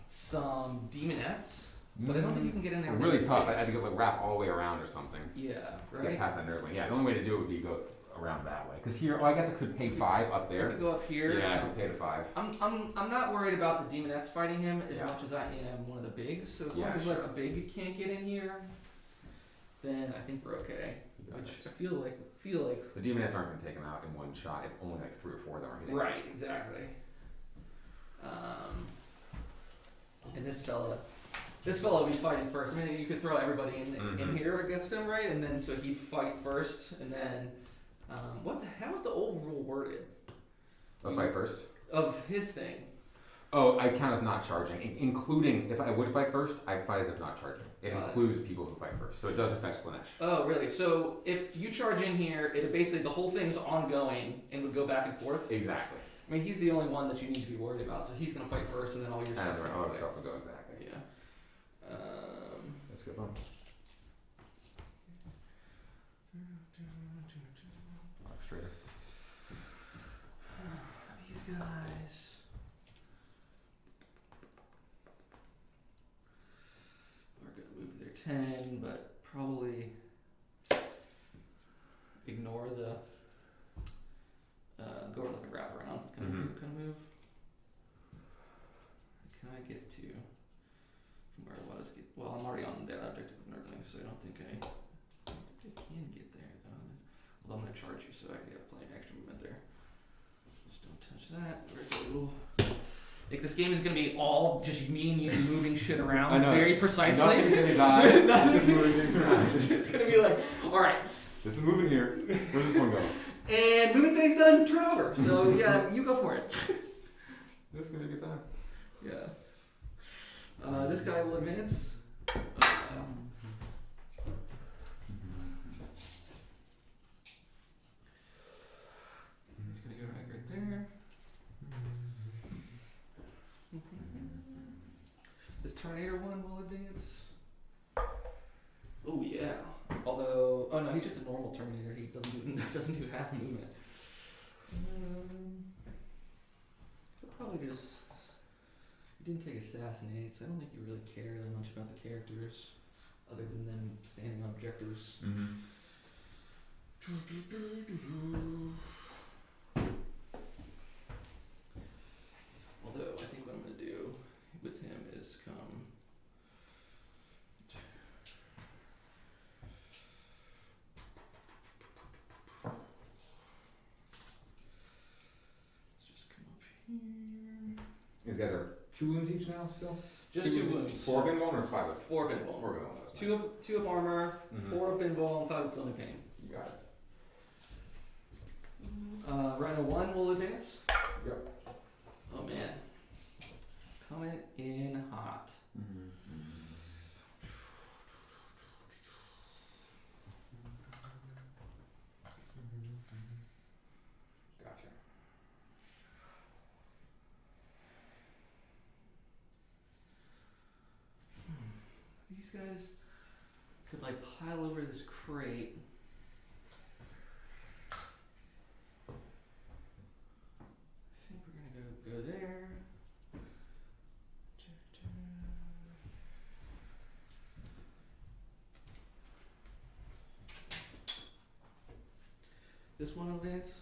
some demonettes, but I don't think you can get in there. with Really any tough. I blights. had to go like wrap all the way around or something. Yeah, To right. get past that nerdling. Yeah, the only way to do it would be go around that way. Because here, I guess I could pay 5 up You there. could go up here. Yeah, I could pay to 5. I'm not worried about the demonettes fighting him as Yeah. much as I am one of the bigs. So as Yeah, long as like sure. a big can't get in here, then I think we're okay. Which I feel like The demonettes aren't going to take him out in one shot. It's only like 3 or 4 that are hitting. right, exactly. And this fella will be fighting first. I mean, you could throw everybody in Mhm. here against him, right? And then so he'd fight first, and then what the hell is the old rule worded I'll fight first. of his thing? Oh, I count as not charging, including if I would fight first, I fight as if not charging. It Got it. includes people who fight first, so it does affect Slanesh. Oh, really? So if you charge in here, it basically the whole thing's ongoing and would go back and forth. Exactly. I mean, he's the only one that you need to be worried about. So he's gonna fight first, and then all your And stuff. the will other go stuff will go exactly. Yeah. That's a good one. Straighter. These guys. Are gonna move their 10, but probably ignore the go like a wraparound kind of move. Can I get to from where I was? Well, I'm already on the objective of Nurgling, so I don't think I can get there. Although I'm gonna charge you, so I can get plenty of extra movement there. Just don't touch that. Where's the rule? Like this game is gonna be all just me and you moving shit around I know. very precisely. Nothing's gonna die. Nothing- Just moving things around. It's gonna be like, all right, This is moving here. Where's this one going? and movement phase done, turn over. So yeah, you go for it. This is gonna be a good time. Yeah. This guy will advance. He's gonna go right there. Tornado one will advance. Oh yeah. Although, oh no, he's just a normal Terminator. He doesn't do half movement. He'll probably just. You didn't take assassinate, so I don't think you really care that much about the characters, other than them standing on objectives. Mm-hmm. Although I think what I'm gonna do with him is come. Let's just come up here. These guys are 2 wounds each now still? Just 2 wounds. 4 of invuln or 5 of? 4 of invuln. 4 of invuln. That's Two of armor, Mhm. 4 of invuln, 5 of feeling pain. You got it. Rhino 1 will advance. Yep. Oh man. Coming in hot. Mm-hmm. Gotcha. These guys could like pile over this crate. I think we're gonna go there. This one advance.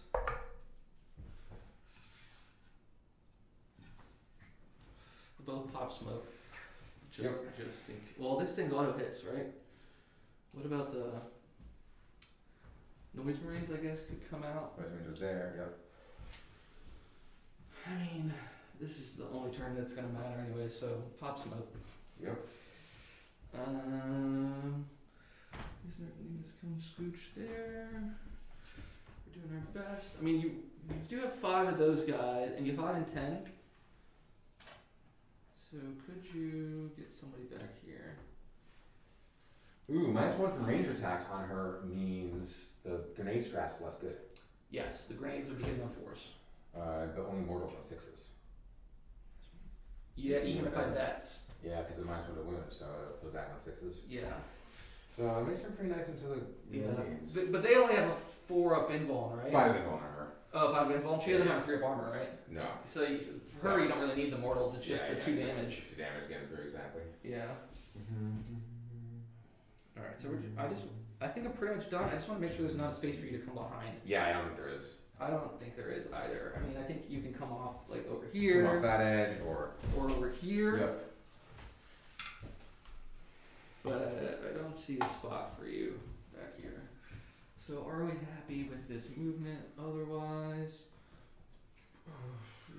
Both pop smoke. Just think. Well, this thing's auto hits, right? What about the noise marines? I guess could come out. Those means are there, yep. I mean, this is the only turn that's gonna matter anyway. So pop smoke. Yep. These just come scooch there. We're doing our best. I mean, you do have 5 of those guys, and you have 5 and 10. So could you get somebody back here? Ooh, -1 from range attacks on her means the grenade scrat's less good. Yes, the grenades would be hitting on 4s. But only mortals on 6s. Yeah, even if I vets. Yeah, because the -1 to wound, so it'll put back on 6s. Yeah. So it makes her pretty nice into the Yeah. grenades. But they only have a 4 up invuln, right? 5 invuln on her. Oh, 5 invuln. She doesn't have a 3 up armor, right? No. So for her, you don't really need the mortals. It's just the 2 damage. 2 damage getting through, exactly. Yeah. All right. So I think I'm pretty much done. I just want to make sure there's not a space for you to come behind. Yeah, I don't think there is. I don't think there is either. I mean, I think you can come off like over here. Come off that edge or Or over here. Yep. But I don't see a spot for you back here. So are we happy with this movement? Otherwise,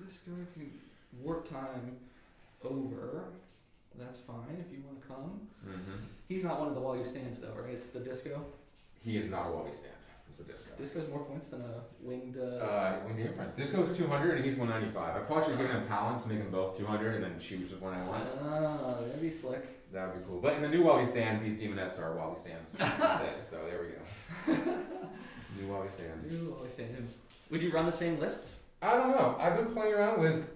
this guy can warp time over. That's fine if you want to come. Mm-hmm. He's not one of the while you stands though, right? It's the disco. He is not a Wally stand. It's the disco. Disco's more points than a winged. Winged Imprints. Disco's 200 and he's 195. I probably should give him talent to make them both 200 and then choose one at once. That'd be slick. That would be cool. But in the new Wally stand, these demonettes are Wally stands instead. So there we go. New Wally stand. You always stand. Would you run the same list? I don't know. I've been playing around with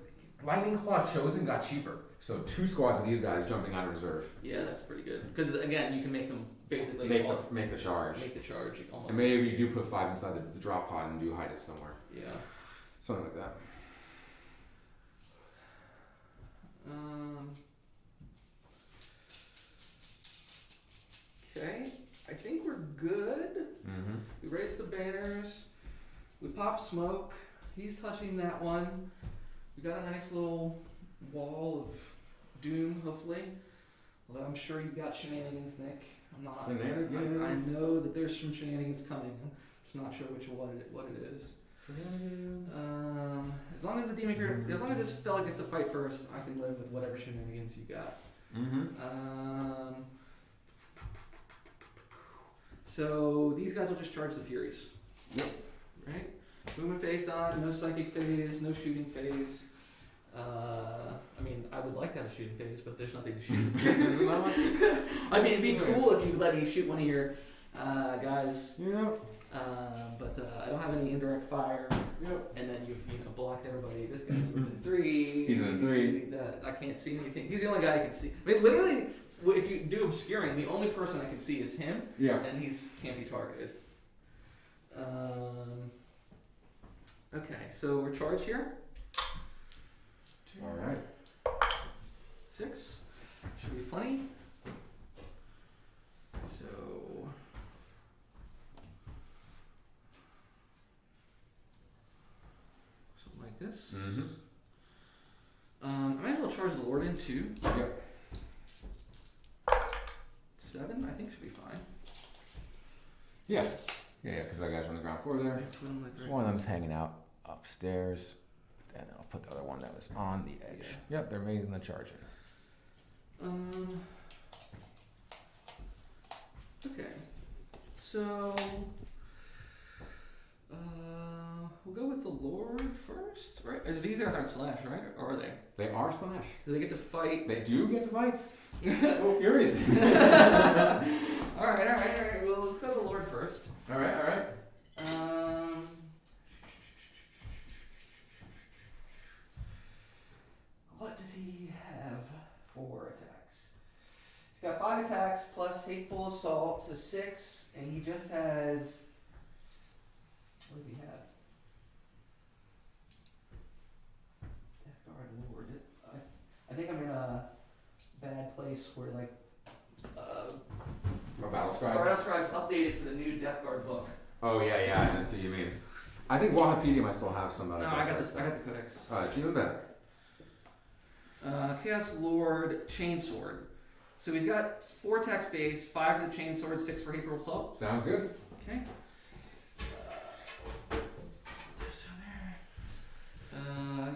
Lightning Claw Chosen got cheaper. So 2 squads of these guys jumping out of reserve. Yeah, that's pretty good. Because again, you can make them basically Make the charge. Make the charge almost. And maybe you do put 5 inside the drop pod and do hide it somewhere. Yeah. Something like that. Okay, I think we're good. Mm-hmm. We raised the banners. We popped smoke. He's touching that one. We got a nice little wall of doom, hopefully. Although I'm sure you've got shenanigans, Nick. I'm not. Shenanigans. I know that there's some shenanigans coming. I'm just not sure what it is. As long as the D-Maker, as long as this felt like it's a fight first, I can live with whatever shenanigans you got. Mm-hmm. So these guys will just charge the Furies. Yep. Right? Movement phase on, no psychic phase, no shooting phase. I mean, I would like to have a shooting phase, but there's nothing to shoot. I mean, it'd be cool if you let me shoot one of your guys. Yep. But I don't have any indirect fire. Yep. And then you've blocked everybody. This guy's within 3. He's in and 3. That I can't see anything. He's the only guy I can see. I mean, literally, if you do obscuring, the only person I can see is him, Yeah. and he's can't be targeted. Okay, so we're charged here. All right. 6 should be plenty. So something like this. Mm-hmm. I might as well charge the Lord in too. Yep. 7, I think should be fine. Yeah. Yeah, because that guy's on the ground floor there. Twin leg So right one of there. them's hanging out upstairs. And I'll put the other one that was on the edge. Yeah. Yep, they're making the charge in. Okay. So we'll go with the Lord first, right? These guys aren't slash, right? Or are they? They are slash. Do they get to fight? They do get to fight. Oh, furious. All right. Well, let's go to the Lord first. All right. What does he have for attacks? He's got 5 attacks plus hateful assault, so 6, and he just has. What does he have? Death Guard Lord. I think I'm in a bad place where like. A battle scribe. Battle Scribe's updated for the new Death Guard book. Oh yeah, that's what you mean. I think Wikipedia might still have some. No, I got this. I got the codex. It's even better. Chaos Lord Chainsword. So he's got 4 attacks base, 5 for the Chainsword, 6 for hateful assault. Sounds good. Okay.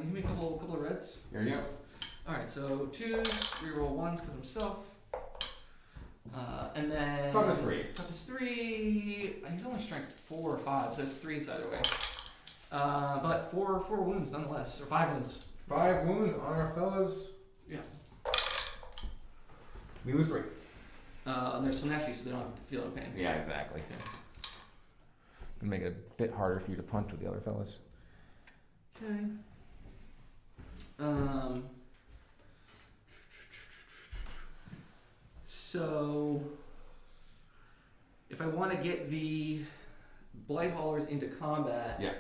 Give me a couple of reds. Here you go. All right, so 2s, reroll 1s because himself. And then Toughness 3. Toughness 3. He's only strength 4 or 5, so it's 3s either way. But four wounds nonetheless, or 5 wounds. 5 wounds on our fellas. Yeah. We lose 3. And they're slashy, so they don't have to feel any pain. Yeah, exactly. Okay. It'll make it a bit harder for you to punch with the other fellas. Okay. So if I want to get the Blight Haulers into combat, Yeah.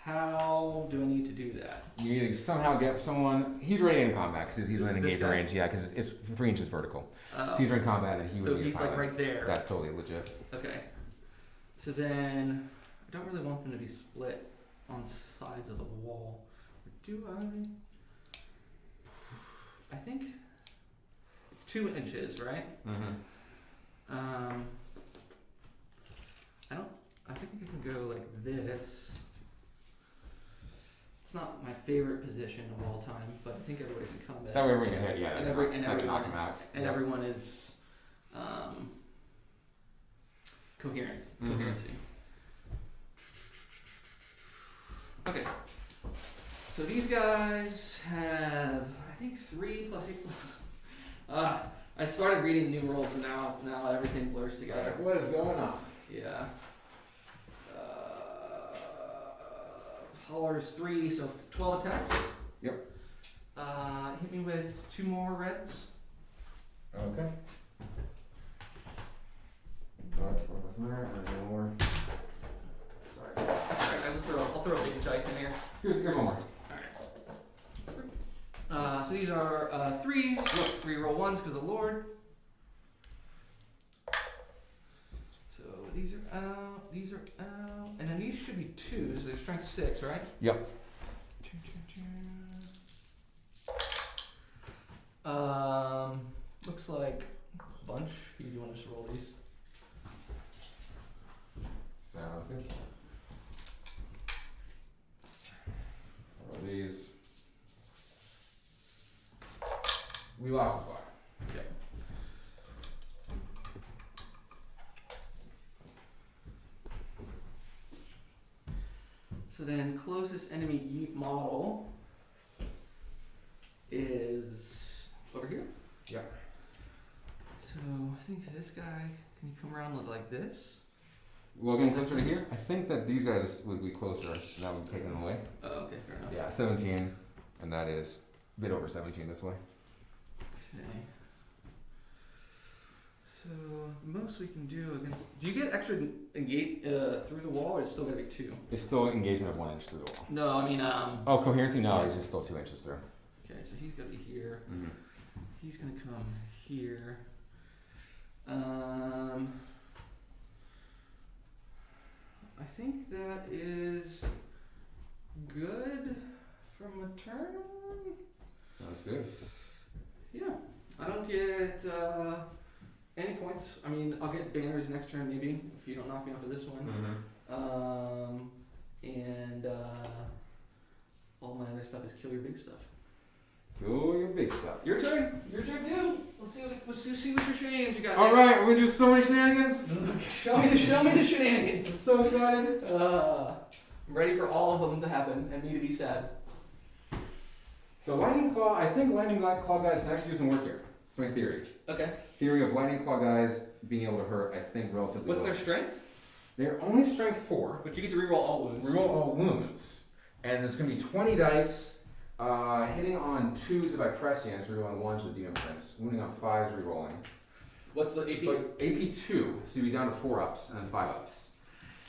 how do I need to do that? You need to somehow get someone. He's already in combat because he's within This engage guy? range. Yeah, because it's 3 inches vertical. Uh, So he's in combat and he would so be a he's like pilot. right there. That's totally legit. Okay. So then I don't really want them to be split on sides of the wall. Or do I? I think it's 2 inches, right? Mm-hmm. I think I can go like this. It's not my favorite position of all time, but I think everybody's in combat. That way we're gonna hit. Yeah, And that every- would and knock everyone- him out. And Yeah. everyone is coherent. Mhm. Coherency. Okay. So these guys have, I think, 3 plus 8 plus. I started reading new rules and now everything blurs together. What is going on? Yeah. Haulers 3, so 12 attacks. Yep. Hit me with 2 more reds. Okay. Alright, one there, and then one more. Sorry. Alright, I'll throw a big dice in here. Here's one more. Alright. So these are 3s, 3-roll 1s because of Lord. So these are out, and then these should be 2s, they're strength 6, right? Yep. Looks like a bunch. You want to just roll these? Sounds good. Roll these. We lost the spot. Okay. So then closest enemy model is over here. Yeah. So I think this guy, can you come around like this? Well, getting closer to here, I think that these guys would be closer. That would take them away. Oh, okay, fair enough. Yeah, 17, and that is a bit over 17 this way. Okay. So the most we can do against. Do you get extra engage through the wall, or it's still gonna be 2? It's still engagement of 1 inch through the wall. No, I mean Oh, coherency? No, he's just still 2 inches through. Okay, so he's gonna be here. Mm-hmm. He's gonna come here. I think that is good from a turn. Sounds good. Yeah, I don't get any points. I mean, I'll get banners next turn maybe if you don't knock me off of this one. Mm-hmm. And all my other stuff is kill your big stuff. Cool, your big stuff. Your turn. Your turn too. Let's see what your shenanigans you got. All right, we're gonna do so many shenanigans. Show me the shenanigans. So excited. I'm ready for all of them to happen and me to be sad. So lightning claw, I think lightning claw guys can actually do some work here. That's my theory. Okay. Theory of lightning claw guys being able to hurt, I think, relatively What's low. their strength? They're only strength 4. But you get to reroll all wounds. Reroll all wounds. And there's going to be 20 dice. Hitting on 2s if I press you, it's rerolling 1s with DM prints. Wounding on 5s, rerolling. What's the AP? But AP 2, so you'll be down to 4 ups and 5 ups.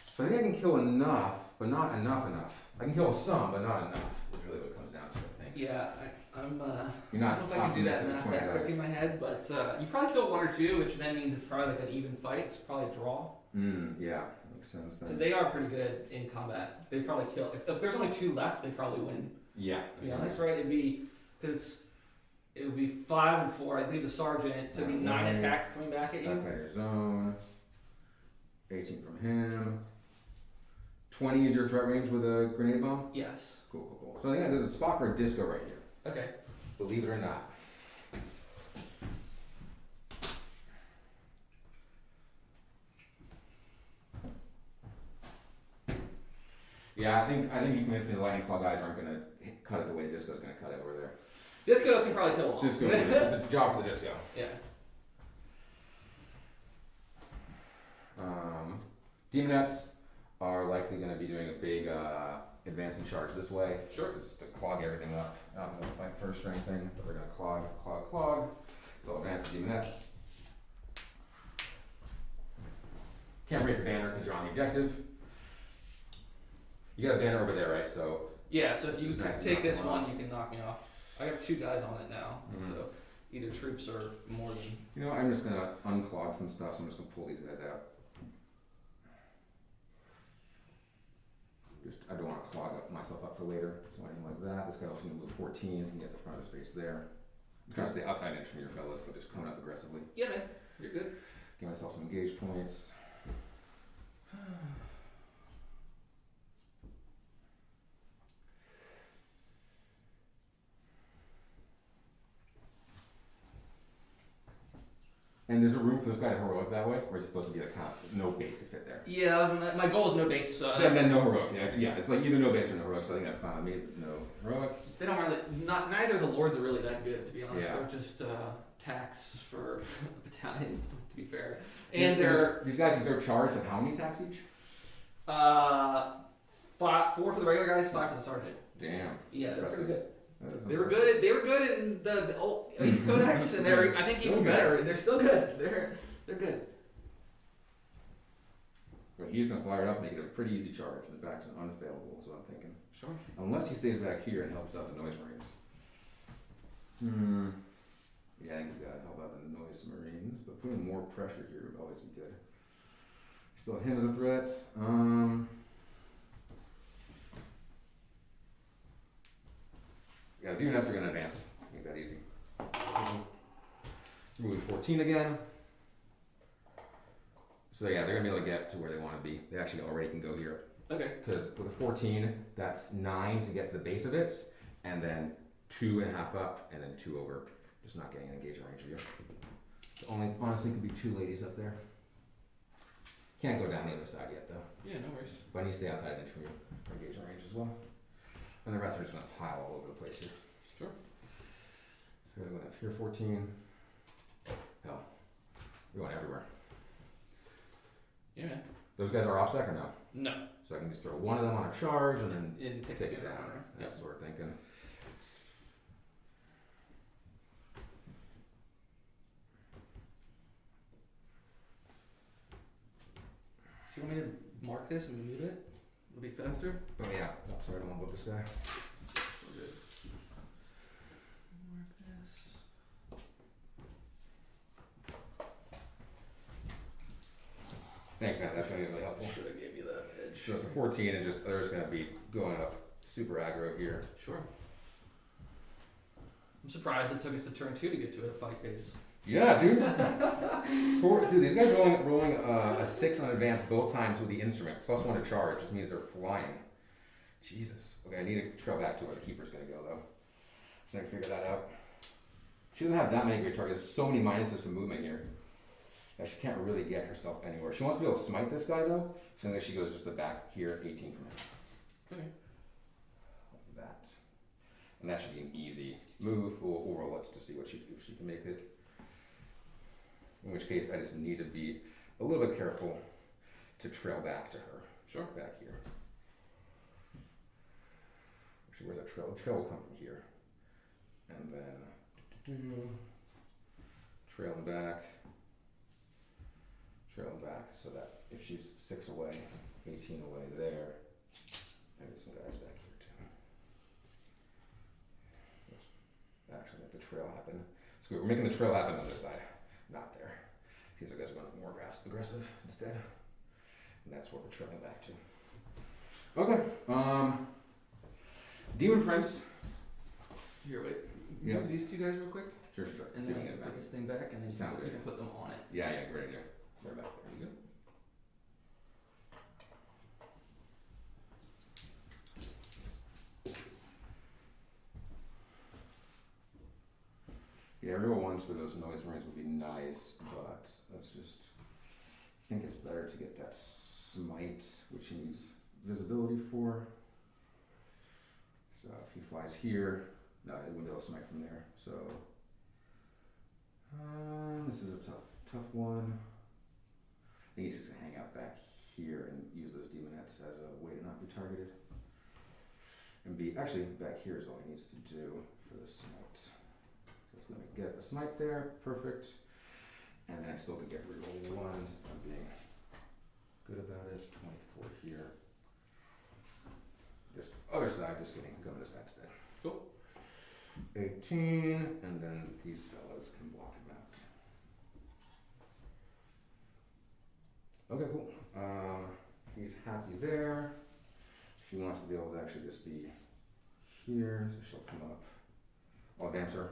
So I think I can kill enough, but not enough. I can kill some, but not enough, is really what it comes down to, I think. Yeah, I'm. You're not I don't know if I can do that optimistic with math 20 that quick in dice. my head, but you probably kill 1 or 2, which then means it's probably like an even fight. It's probably a draw. Yeah, makes sense then. Because they are pretty good in combat. They probably kill. If there's only 2 left, they probably win. Yeah. To be honest, right? It'd be because it would be 5 and 4. I'd leave the sergeant, so it'd be 9 attacks coming back at you. Outside your zone. 18 from him. 20 is your threat range with a grenade bomb? Yes. Cool. So I think there's a spot for a disco right here. Okay. Believe it or not. Yeah, I think you convinced me the lightning claw guys aren't gonna cut it the way disco's gonna cut it over there. Disco can probably kill them all. Disco, it's a job for the disco. Yeah. Demonettes are likely going to be doing a big advancing charge this way. Sure. Just to clog everything up. Not going to fight first or anything, but they're going to clog. So advance the demonettes. Can't raise a banner because you're on the objective. You got a banner over there, right? So Yeah, so if you Nice, take knock this them one, off. you can knock me off. I have 2 guys on it now, Mhm. so either troops or more than. you know, I'm just going to unclog some stuff. So I'm just going to pull these guys out. I don't want to clog myself up for later, so anything like that. This guy also going to move 14. You can get the front of the space there. I'm trying to stay outside inch from your fellas, but just coming up aggressively. Yeah, man, you're good. Give myself some engage points. And there's a room for this guy to heroic that way, or is it supposed to be like kind of no base could fit there? Yeah, my goal is no base. Then no heroic. Yeah, it's like either no base or no heroic. So I think that's fine with me. No heroic. They don't really. Neither of the lords are really that good, to be honest. Yeah. They're just tax for a battalion, to be fair. And they're these guys, they're charged of how many attacks each? 4 for the regular guys, 5 for the sergeant. Damn. Yeah, they're pretty good. That is They were impressive. good. They were good in the old Codex, and they're I think Still even good. better. They're still good. They're good. But he's gonna fire it up and make it a pretty easy charge. In fact, it's unfailable, is what I'm thinking. Sure. Unless he stays back here and helps out the noise marines. Yeah, I think he's gotta help out the noise marines, but putting more pressure here would always be good. Still have him as a threat. Yeah, the units are gonna advance. Make that easy. Moving 14 again. So yeah, they're gonna be able to get to where they want to be. They actually already can go here. Okay. Because with a 14, that's 9 to get to the base of it, and then 2.5 up, and then 2 over. Just not getting an engagement range of you. So only, honestly, could be 2 ladies up there. Can't go down the other side yet, though. Yeah, no worries. But I need to stay outside an inch from you for engagement range as well. And the rest are just going to pile all over the place here. Sure. So we're going to have here 14. Hell, we're going everywhere. Yeah, man. Those guys are OPSEC or no? No. So I can just throw one of them on a charge and then It takes take a it down. Yeah. That's what we're thinking. this and we mute it, it'll be faster. Oh yeah, oh, sorry, I don't want to this guy. We're good. Mark this. Thanks, Matt, that's gonna be really helpful. Should have gave you that edge. So it's a 14 and just, they're just gonna be going up super aggro here. Sure. I'm surprised it took us to turn 2 to get to it at fight phase. Yeah, dude. Dude, these guys rolling a 6 on advance both times with the instrument, +1 to charge, just means they're flying. Jesus. Okay, I need to trail back to where the keeper's gonna go though. So I can figure that out. She doesn't have that many great targets. There's so many minuses to movement here. Yeah, she can't really get herself anywhere. She wants to be able to smite this guy though, so then she goes just the back here, 18 from him. Okay. Like that. And that should be an easy move. We'll roll it to see what if she can make it. In which case, I just need to be a little bit careful to trail back to her. Sure. Back here. Actually, where's that trail? The trail will come from here. And then trailing back, so that if she's 6 away, 18 away there, and there's some guys back here too. Let's actually make the trail happen. So we're making the trail happen on this side, not there. These guys are going more aggressive instead, and that's what we're trailing back to. Okay, Demon Prince. Here, wait. Yeah. Move these two guys real quick, Sure. and See then if we can get it put back. this thing back, and then you Sounds can, good. you can put them on it. Yeah, great idea. They're back there. There you go. Yeah, real ones for those noise marines would be nice, but let's just, I think it's better to get that smite, which he needs visibility for. So if he flies here, no, he wouldn't be able to smite from there. So this is a tough one. I think he's just gonna hang out back here and use those demonettes as a way to not be targeted. And actually back here is all he needs to do for the smite. So it's gonna get a smite there, perfect. And then I still could get reroll 1s if I'm being good about it. 24 here. This other side, just kidding, go to this side instead. Cool. 18, and then these fellows can block him out. Okay, cool. He's happy there. She wants to be able to actually just be here, so she'll come up. I'll advance her.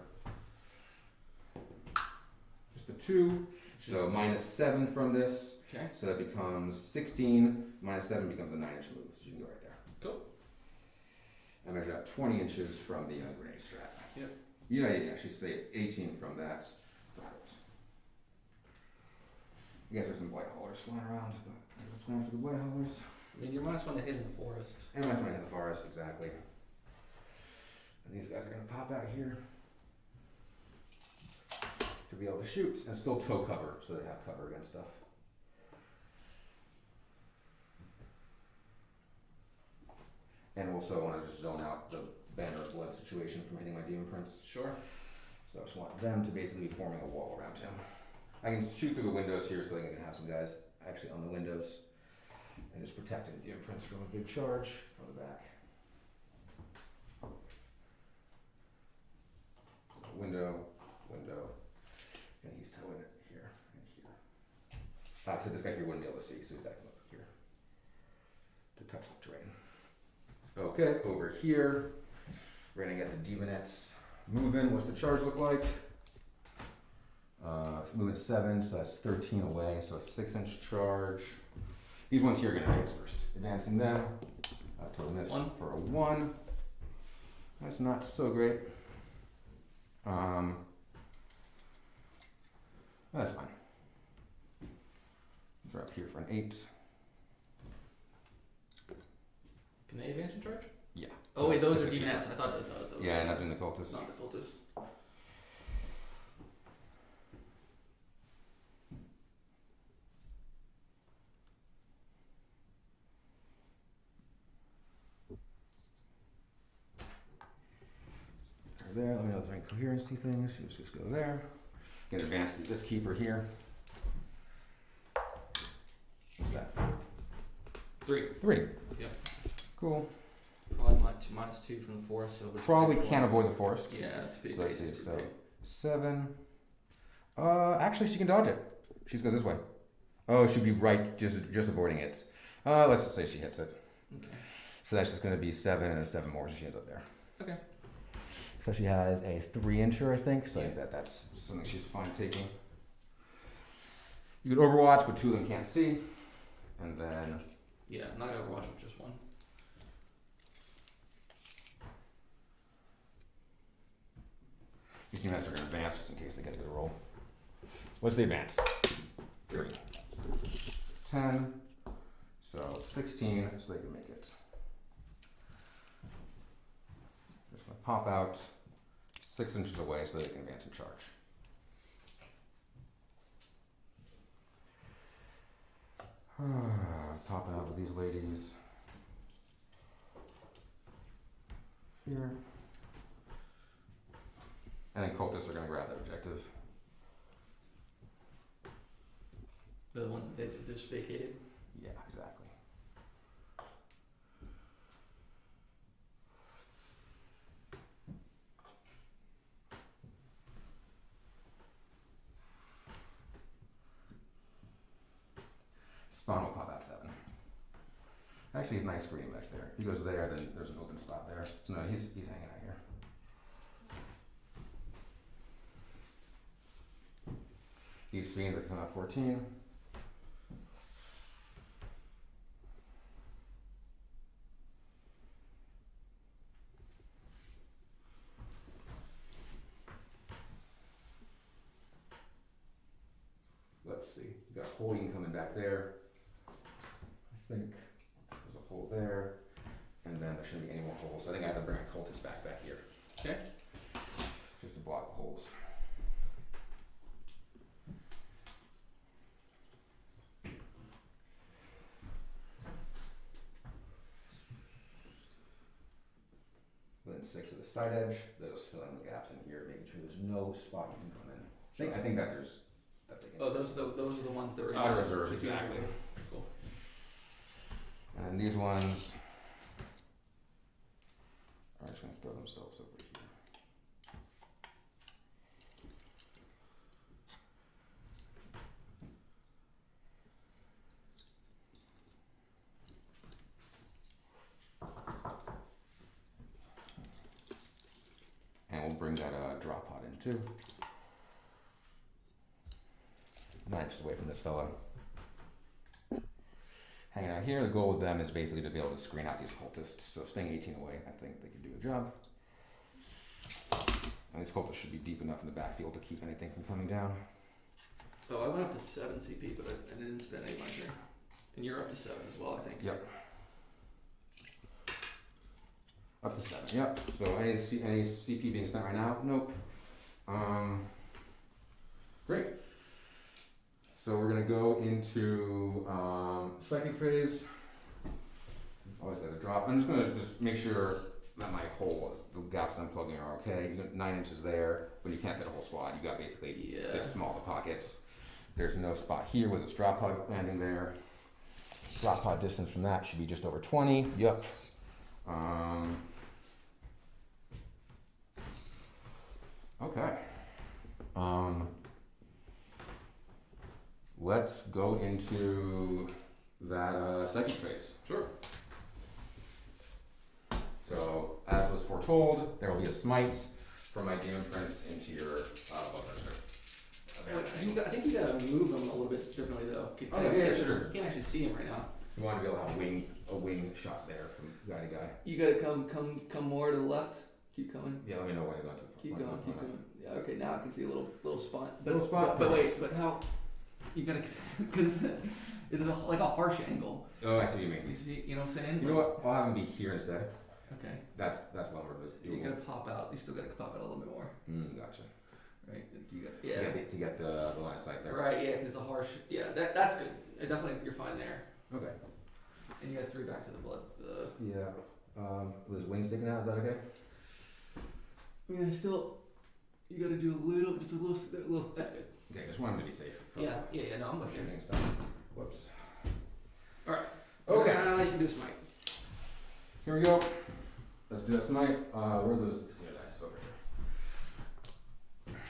Just the 2, so -7 from this. Okay. So that becomes 16, -7 becomes a 9-inch move, so you can go right there. Cool. I measured out 20 inches from the grenade strap. Yep. Yeah, she's 18 from that. Got it. I guess there's some blight haulers flying around, but I have a plan for the blight haulers. I mean, you're -1 to hit in the forest. And that's when I hit the forest, exactly. And these guys are gonna pop out here to be able to shoot and still toe cover, so they have cover against stuff. And also I want to just zone out the banner of blood situation from hitting my demon prince. Sure. So I just want them to basically be forming a wall around him. I can shoot through the windows here so I can have some guys actually on the windows and just protecting the demon prince from a big charge from the back. So window, and he's towing it here and here. So this guy here wouldn't be able to see, so he's backing up here to touch the terrain. Okay, over here, we're gonna get the demonettes moving. What's the charge look like? Moving 7, so that's 13 away, so a 6-inch charge. These ones here are gonna hit first. Advancing them, total miss 1 for a 1. That's not so great. That's fine. Throw up here for an 8. Can they advance and charge? Yeah. Oh wait, those are That's a demonettes. keeper. I thought those. Yeah, not doing the cultists. Not the cultists. There, let me know if there's any coherency things. You just go there. Get advanced with this keeper here. What's that? 3. 3. Yep. Cool. Probably -2 from the forest. So Probably can't avoid the forest. Yeah, it's big. So let's see. So 7. Actually, she can dodge it. She goes this way. Oh, she'd be right, just avoiding it. Let's just say she hits it. Okay. So that's just going to be 7 and 7 more, so she ends up there. Okay. So she has a 3-incher, I think. So I Yeah. think that's something she's fine taking. You could Overwatch, but 2 of them can't see. And then Yeah, I'm not gonna Overwatch with just 1. these units are going to advance just in case they get a good roll. What's the advance? 3. 10. So 16, so they can make it. Just going to pop out 6 inches away so they can advance and charge. Popping out with these ladies. Here. And then cultists are going to grab that objective. The ones that they just vacated. Yeah, exactly. Spawn will pop out 7. Actually, he's nice screen back there. If he goes there, then there's an open spot there. So no, he's hanging out here. These screens are coming out 14. Let's see. You got holding coming back there. I think there's a hole there, and then there shouldn't be any more holes. I think I have to bring a cultist back here. Okay. Just to block the holes. Then 6 of the side edge. Those fill in the gaps in here, making sure there's no spot you can come in. I think that there's that they can. Oh, those are the ones that were Auto reserve, exactly. Cool. And then these ones are just going to throw themselves over here. And we'll bring that drop pod in too. 9 inches away from this fella. Hanging out here, the goal with them is basically to be able to screen out these cultists. So staying 18 away, I think they can do a job. And these cultists should be deep enough in the backfield to keep anything from coming down. So I went up to 7 CP, but I didn't spend any money there. And you're up to 7 as well, I think. Yep. Up to 7, yep. So any CP being spent right now? Nope. Great. So we're gonna go into second phase. Always got to drop. I'm just gonna make sure that my hole, the gaps I'm plugging are okay. You got 9 inches there, but you can't fit a whole squad. You got basically this small of pockets. There's no spot here with this drop pod landing there. Drop pod distance from that should be just over 20. Yep. Okay. Let's go into that second phase. Sure. So, as was foretold, there will be a smite from my demon prince into your love register. I think you gotta move them a little bit differently though. Oh, yeah, sure. You can't actually see him right now. You want to be able to have a wing shot there from guy to guy. You gotta come more to the left. Keep coming. Yeah, let me know when you go to the Keep front. going. Yeah, okay, now I can see a little spot. Little spot? But wait, but how? You gotta, because it's like a harsh angle. Oh, I see what you mean. You see, you know what I'm saying? You know what? I'll have him be here instead. Okay. That's lumber, but You gotta pop out. You still gotta pop out a little bit more. Gotcha. Right. You got, To get the line of sight there. Right. Yeah, because the harsh. Yeah, that's good. Definitely, you're fine there. Okay. And you got 3 back to the blood. Yeah. With his wings sticking out, is that okay? I mean, you gotta do just a little. That's good. Okay, just want him to be safe. Yeah. No, I'm with you. Shooting stuff. Whoops. Alright. Okay. You can do smite. Here we go. Let's do that tonight. Where are those casino dice? Over here.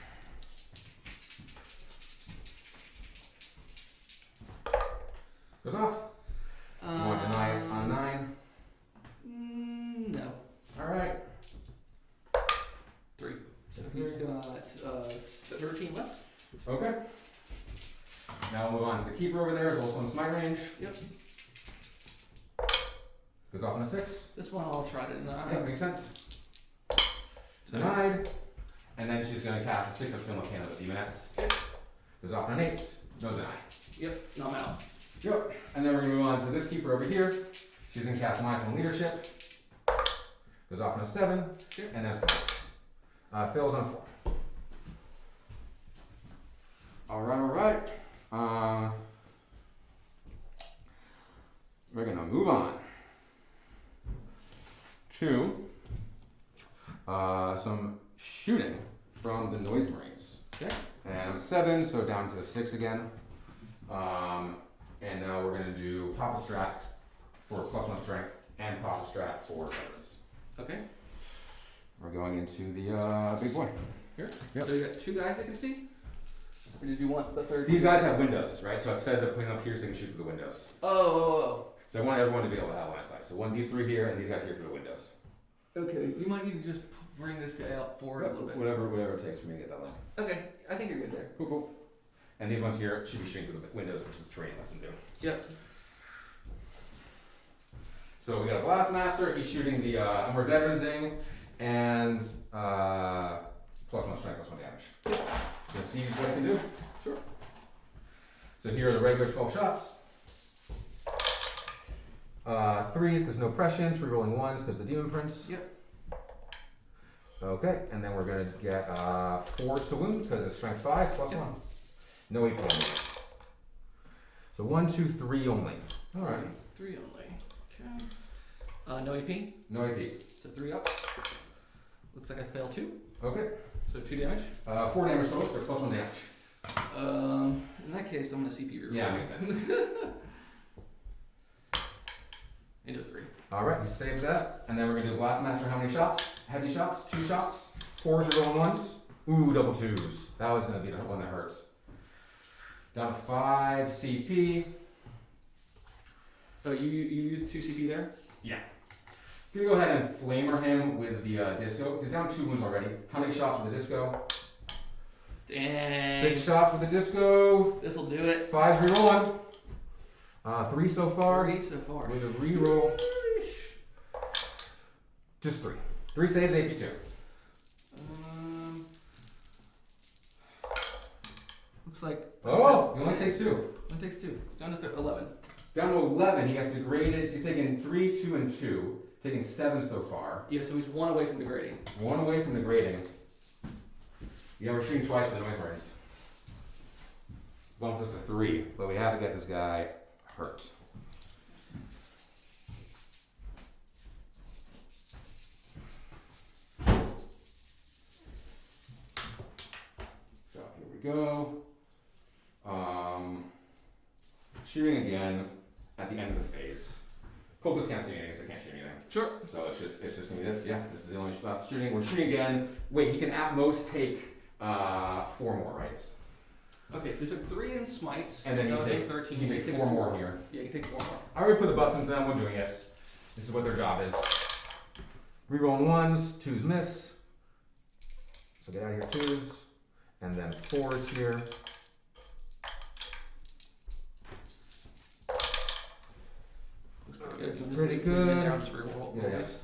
Goes off. You want to deny it on 9? No. Alright. 3. So he's got 13 left. Okay. Now we'll move on to the keeper over there. Is also in smite range. Yep. Goes off on a 6. This one I'll try to deny. Yeah, makes sense. Denied. And then she's going to cast a 6 of Film Volcano with Demoness. Okay. Goes off on an 8. No deny. Yep. No, I'm out. Yep. And then we're going to move on to this keeper over here. She's going to cast Minus on Leadership. Goes off on a 7. Sure. And then smites. Fails on 4. Alright. We're going to move on to some shooting from the Noise Marines. Okay. And I'm a 7, so down to a 6 again. And now we're going to do Papa Strat for +1 strength and Papa Strat for presence. Okay. We're going into the big boy. Here. Yep. So you got 2 guys I can see? Or did you want the third? These guys have windows, right? So I've said they're putting up here so they can shoot through the windows. Oh. So I want everyone to be able to have line of sight. So these 3 here and these guys here through the windows. Okay. You might need to just bring this guy out forward a little bit. Whatever it takes for me to get that line. Okay. I think you're good there. Cool. And these ones here should be shooting through the windows, which is terrain lets them do. Yep. So we got a Blastmaster. He's shooting the Umber Veteranzing and +1 strength, +1 damage. Let's see what I can do. Sure. So here are the regular 12 shots. 3s because no prescience, rerolling 1s because the demon prince. Yep. Okay, and then we're gonna get 4s to wound because it's strength 5 +1. No AP only. So 1, 2, 3 only. Alright. 3 only. Okay. No AP. No AP. So 3 up. Looks like I failed 2. Okay. So 2 damage. 4 damage total, so +1 damage. In that case, I'm gonna CP reroll. Yeah, makes sense. Into 3. Alright, he saves that. And then we're gonna do Blastmaster. How many shots? Heavy shots? 2 shots? 4s are going 1s? Ooh, double 2s. That was gonna be the one that hurts. Down to 5 CP. Oh, you used 2 CP there? Yeah. So you go ahead and flamer him with the disco. He's down 2 wounds already. How many shots with the disco? Dang. 6 shots with the disco. This'll do it. 5's rerolling. 3 so far. 3 so far. With a reroll. Just 3. 3 saves, AP 2. Looks like. Oh, he only takes 2. Only takes 2. Down to 11. Down to 11, he gets degraded. So he's taking 3, 2, and 2. Taking 7 so far. Yeah, so he's 1 away from degrading. 1 away from degrading. Yeah, we're shooting twice with the Noise Marines. Bumps us to 3, but we have to get this guy hurt. So here we go. Shooting again at the end of the phase. Cultists can't see anything, so they can't shoot anything. Sure. So it's just gonna be this. Yeah, this is the only shooting. We're shooting again. Wait, he can at most take 4 more, right? Okay, so he took 3 in smites. And then that you was take 13. You take 4 more here. Yeah, he takes 4 more. I already put the buffs into them. We're doing it. This is what their job is. Rerolling 1s, 2s miss. So get out of here 2s, and then 4s here. Looks Pretty good. There, I'll just reroll. Yeah, yes.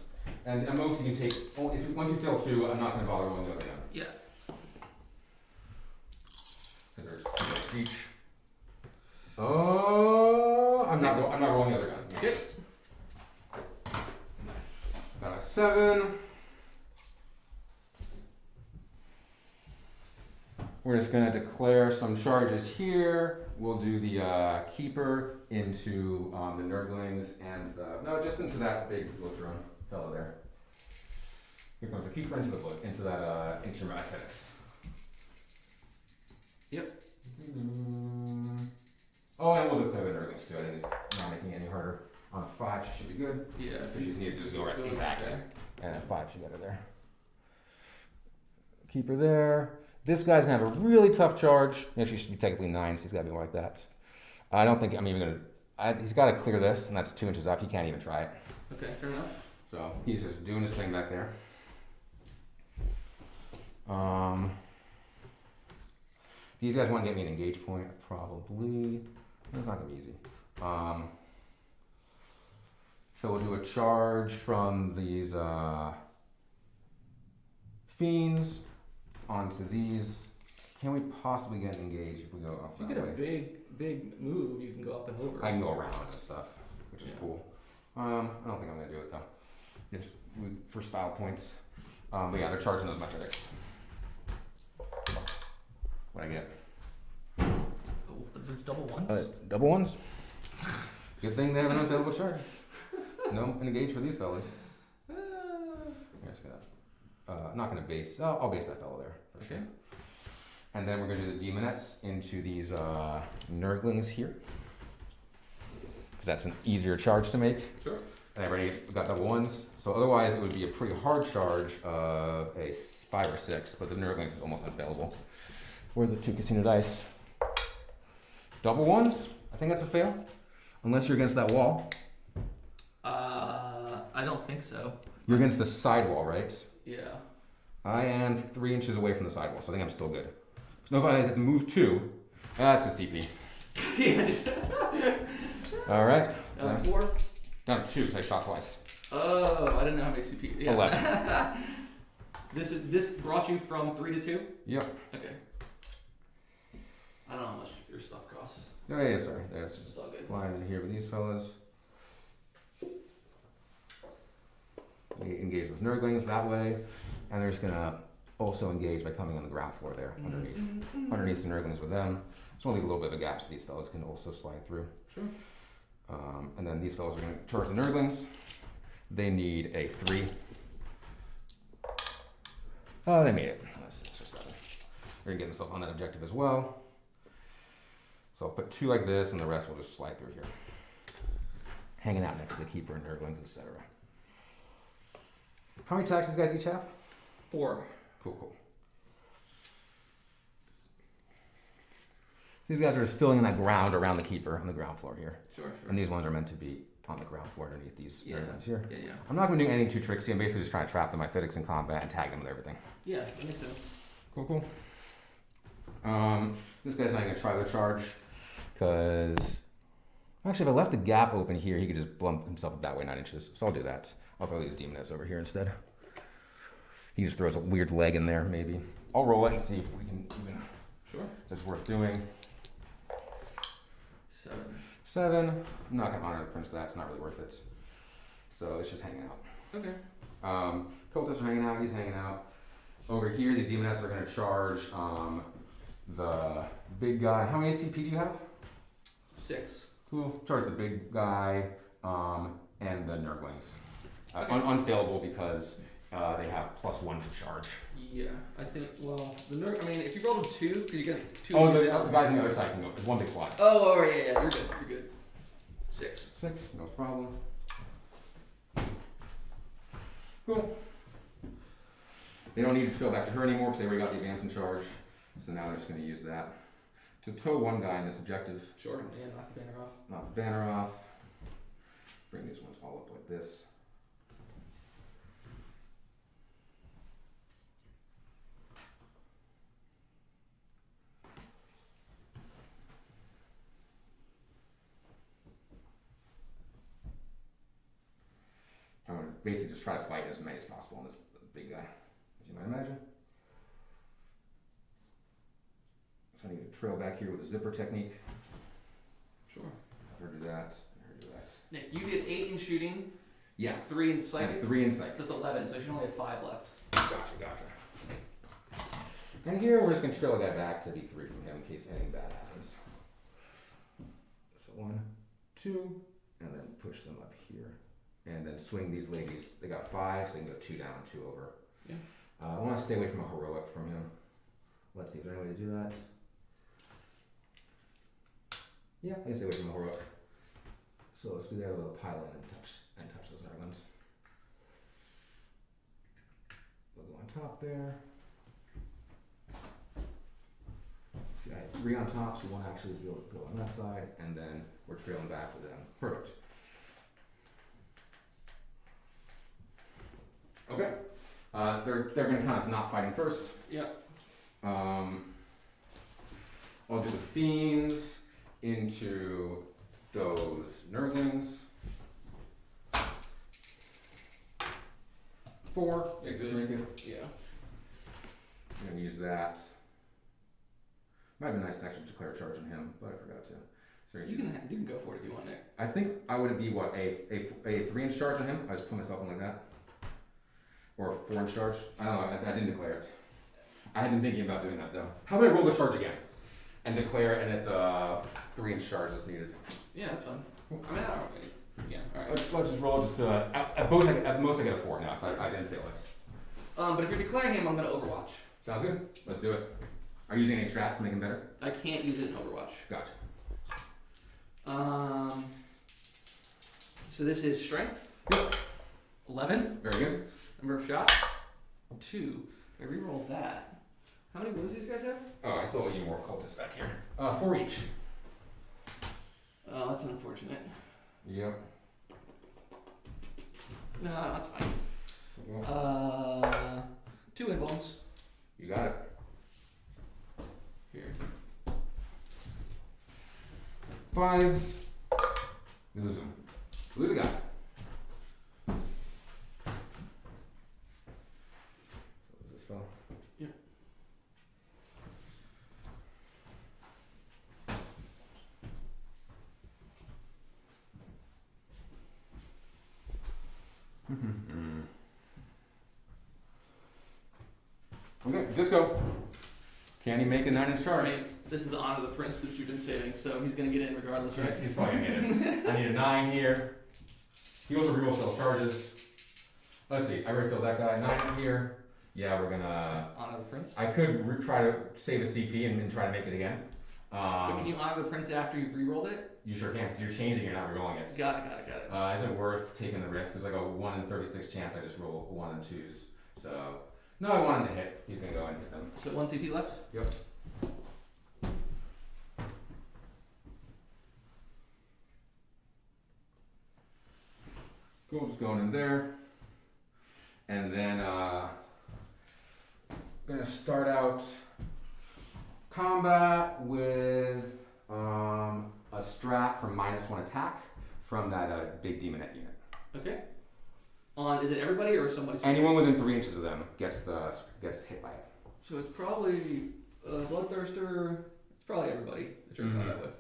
And at most you can take. Once you fail 2, I'm not going to bother rolling the other again. Yeah. Because there's 2 each. Oh, I'm not rolling the other gun. Okay. Got a 7. We're just gonna declare some charges here. We'll do the keeper into the nurglings and just into that big Lotron fellow there. Here comes the keeper into that ancient Mathetics. Yep. Oh, and we'll declare the nurglings too. I think it's not making it any harder. On a 5, she should be good. Yeah. Because she needs to just go right exactly. there. And a 5 should get her there. Keep her there. This guy's gonna have a really tough charge. Actually, she should be technically 9, so he's gotta be more like that. I don't think I'm even gonna. He's gotta clear this, and that's 2 inches up. He can't even try it. Okay, fair enough. So he's just doing his thing back there. These guys want to get me an engage point, probably. It's not gonna be easy. So we'll do a charge from these fiends onto these. Can we possibly get engaged if we go up If you that get a way? big move, you can go up and over. I can go around and stuff, which is Yeah. cool. I don't think I'm gonna do it though. Just for style points. But yeah, they're charging those metrics. What I get? Oh, is this double ones? Double ones. Good thing they have an available charge. No engage for these fellas. I'm just gonna, not gonna base. I'll base that fellow there for sure. And then we're gonna do the demonettes into these nurglings here, because that's an easier charge to make. Sure. And I already got double ones, so otherwise it would be a pretty hard charge of a 5 or 6, but the nurglings is almost unfailable. Where's the 2 casino dice? Double ones? I think that's a fail, unless you're against that wall. I don't think so. You're against the sidewall, right? Yeah. I am 3 inches away from the sidewall, so I think I'm still good. So if I had to move 2, that's a CP. Yeah. Just All right. 4. Down to 2 because I shot twice. Oh, I didn't know how many CP. Yeah. 11. This brought you from 3 to 2. Yep. Okay. I don't know how much your stuff costs. Oh yeah, sorry. There's It's all good. flying in here with these fellas. We engage with nurglings that way, and they're just gonna also engage by coming on the ground floor there underneath. Underneath the nurglings with them. Just want to leave a little bit of a gap so these fellas can also slide through. Sure. And then these fellas are gonna charge the nurglings. They need a 3. Oh, they made it. That's 6 or 7. They're gonna get themselves on that objective as well. So I'll put 2 like this, and the rest will just slide through here. Hanging out next to the keeper and nurglings, etc. How many attacks these guys each have? 4. Cool. These guys are just filling in that ground around the keeper on the ground floor here. Sure. And these ones are meant to be on the ground floor underneath these nurglings here. Yeah. I'm not going to do anything too tricksy. I'm basically just trying to trap them by physics in combat and tag them with everything. Yeah, that makes sense. Cool. This guy's not going to try the charge because actually, if I left the gap open here, he could just bump himself up that way 9 inches. So I'll do that. I'll throw these demonettes over here instead. He just throws a weird leg in there, maybe. I'll roll it and see if we can even. Sure. If it's worth doing. 7. 7. I'm not going to honor the prince that. It's not really worth it. So it's just hanging out. Okay. Cultists are hanging out. He's hanging out. Over here, these demonettes are going to charge the big guy. How many CP do you have? 6. Cool. Charge the big guy and the nurglings. Unfailable because they have +1 to charge. Yeah, I think. Well, I mean, if you rolled a 2, could you get 2? Oh, the guys on the other side can go. There's one big slot. Oh, yeah. You're good. 6. 6, no problem. Cool. They don't need to trail back to her anymore because they already got the advance in charge. So now they're just going to use that to tow one guy in this objective. Sure. Yeah, knock the banner off. Knock the banner off. Bring these ones all up like this. I'm going to basically just try to fight as many as possible on this big guy, as you might imagine. So I need to trail back here with a zipper technique. Sure. Have her do that, and her do that. Nick, you did 8 in shooting. Yeah. 3 in sight. And 3 in sight. So it's 11. So you should only have 5 left. Gotcha. And here we're just going to trail a guy back to be 3 from him in case anything bad happens. So 1, 2, and then push them up here. And then swing these ladies. They got 5, so they can go 2 down, 2 over. Yeah. I want to stay away from a heroic from him. Let's see if there's any way to do that. Yeah, I can stay away from a heroic. So let's do that little pile in and touch those islands. We'll go on top there. See, I had 3 on top, so 1 actually is able to go on that side, and then we're trailing back with them. Perfect. Okay. They're gonna count as not fighting first. Yep. I'll do the fiends into those nerdlings. 4. Yeah, just make it. Yeah. I'm gonna use that. Might be nice to actually declare a charge on him, but I forgot to. So You can go for it if you want, Nick. I think I would be what a 3-inch charge on him. I just put myself in like that, or a 4-inch charge. I don't know. I didn't declare it. I had been thinking about doing that though. How about I roll the charge again and declare it, and it's a 3-inch charge that's needed. Yeah, that's fine. I mean, I don't really. Yeah, alright. Let's just roll. Just at most I get a 4 now, so I didn't fail it. But if you're declaring him, I'm gonna Overwatch. Sounds good. Let's do it. Are you using any strats to make him better? I can't use it in Overwatch. Gotcha. So this is strength. Yep. 11. Very good. Number of shots. 2. If I reroll that. How many wounds do these guys have? Oh, I still owe you more cultists back here. 4 each. Oh, that's unfortunate. Yep. No, that's fine. Well, 2 wind bones. you got it. Here. 5s. We lose him. Lose a guy. So this fell. Yep. Okay, disco. Can he make a 9-inch charge? This is the honor of the prince that you've been saving, so he's gonna get in regardless, right? He's probably gonna get it. I need a 9 here. He also reroll spell charges. Let's see, I already filled that guy. 9 here. Yeah, we're gonna. Honor the prince. I could try to save a CP and try to make it again. But can you honor the prince after you've re-rolled it? You sure can, because you're changing, you're not rerolling it. Got it. Is it worth taking the risk? It's like a 1 in 36 chance I just roll 1 and 2s. So, no, I want him to hit. He's gonna go and hit them. So 1 CP left? Yep. Cool, just going in there. And then, gonna start out combat with a strat for -1 attack from that big demonette unit. Okay. Is it everybody or somebody? Anyone within 3 inches of them gets hit by it. So it's probably Bloodthirster. It's probably everybody that you're combat with.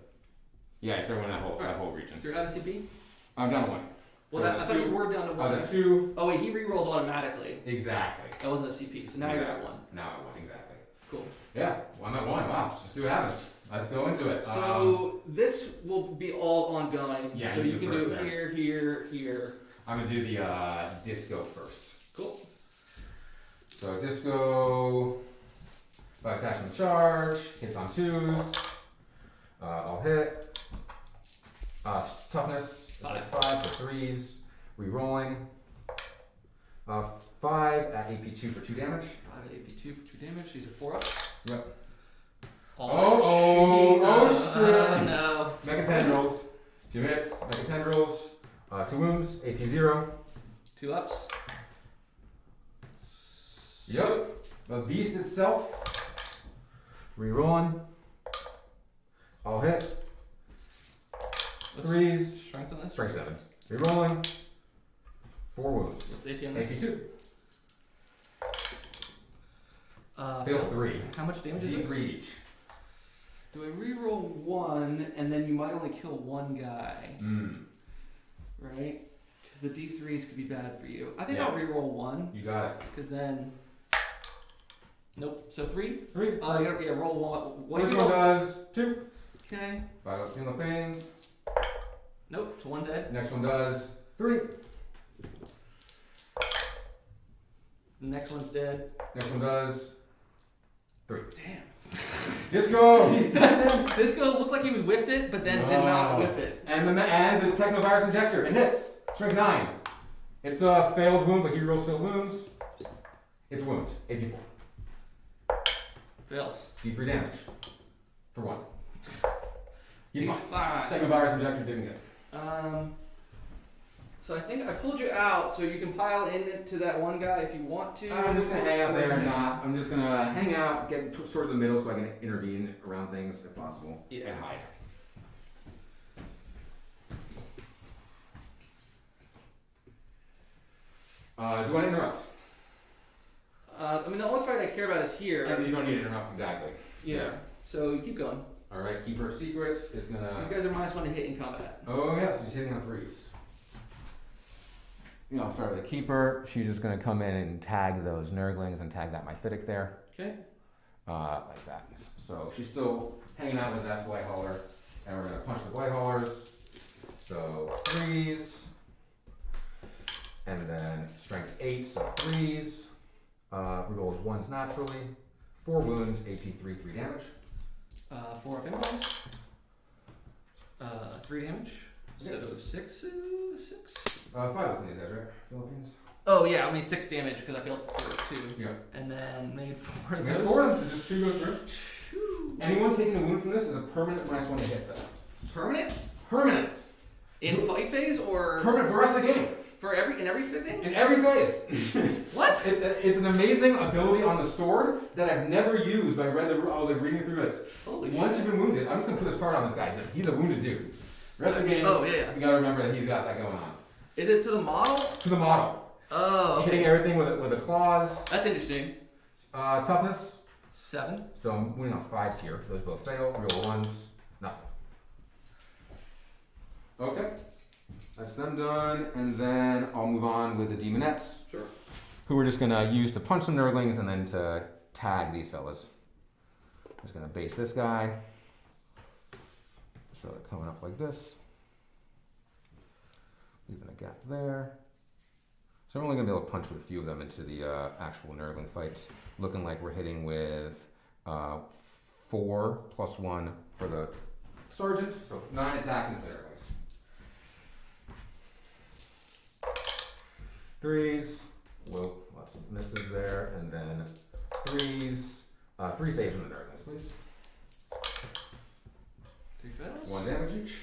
Yeah, if everyone that whole region. So you're out of CP? I'm down to 1. Well, So I thought you were down to 1. I was at 2. Oh wait, he re-rolls automatically. Exactly. That wasn't a CP, so now you're at 1. Now at 1, exactly. Cool. Yeah, well, I'm at 1. Wow, let's see what happens. Let's go into it. So this will be all ongoing. Yeah, so you can do first it then. here. I'm gonna do the disco first. Cool. So disco, 5 attacks on charge, hits on 2s. I'll hit. Toughness, 5 for 3s. Rerolling. 5 at AP2 for 2 damage. 5 at AP2 for 2 damage. These are 4 up. Yep. Oh shit. No. Mega tendrils, 2 hits. Mega tendrils, 2 wounds. AP0. 2 ups. Yep. The beast itself. Rerolling. I'll hit. What's 3s. strength on this? Strength 7. Rerolling. 4 wounds. What's the AP on this? AP2. Fail Fail. 3. How much damage is D3 this? each. Do I reroll 1 and then you might only kill 1 guy, right? Because the D3s could be bad for you. I think Yeah. I'll reroll 1 You got it. because then. Nope. So 3. 3. You gotta roll 1. What do First you one roll? does 2. Okay. 5 up healing pains. Nope. So 1 dead. Next one does 3. The next one's dead. Next one does 3. Damn. Disco, he's dead. Disco looked like he was whiffed it, but then did not whiff it. And the Technovirus Injector, it hits. Strength 9. It's a failed wound, but he rolls failed wounds. It's a wound. AP4. Fails. D3 damage. For 1. He's fine. fine. Technovirus Injector didn't get. So I think I pulled you out so you can pile into that one guy if you want to. I'm just gonna hang out there and not. I'm just gonna hang out, get towards the middle so I can intervene around things if possible. Yeah. And hide. Do you want to interrupt? I mean, the only fight I care about is here. Yeah, you don't need to interrupt exactly. Yeah. So you keep going. All right, Keeper of Secrets is gonna. These guys are -1 to hit in combat. Oh yeah, so she's hitting on 3s. I'll start with the Keeper. She's just gonna come in and tag those Nurglings and tag that Myphitic there. Okay. Like that. So she's still hanging out with that Blight Hauler, and we're gonna punch the Blight Haulers. So 3s, and then Strength 8, so 3s. Rerolls 1s naturally. 4 wounds, AP3, 3 damage. 4 impulse. 3 damage. So 6. 5 is in these guys, right? Philippines. Oh yeah, I mean 6 damage because I failed for 2. Yeah. And then made 4 of We have those. 4 of them, so just 2 goes through. Anyone taking a wound from this is a permanent -1 to hit though. Permanent? Permanent! In fight phase or Permanent for the rest of the game. for every thing? In every phase. What? It's an amazing ability on the sword that I've never used, but I was like reading through it. Holy Once shit. you've been wounded, I'm just gonna put this card on this guy. He's a wounded dude. Rest of the game, Oh yeah. you gotta remember that he's got that going on. Is it to the model? To the model. Oh. Hitting Okay. everything with the claws. That's interesting. Toughness. 7. So I'm winning on 5s here. Those both fail. Real 1s. Nothing. Okay. That's them done. And then I'll move on with the Demonettes. Sure. Who we're just gonna use to punch some Nurglings and then to tag these fellas. Just gonna base this guy. So they're coming up like this. Leaving a gap there. So I'm only gonna be able to punch with a few of them into the actual Nurgling fight. Looking like we're hitting with 4 + 1 for the sergeants, so 9 attacks into the Nurglings. 3s, whoa, lots of misses there, and then 3s, 3 saves from the Nurglings, please. 3 fails. 1 damage each.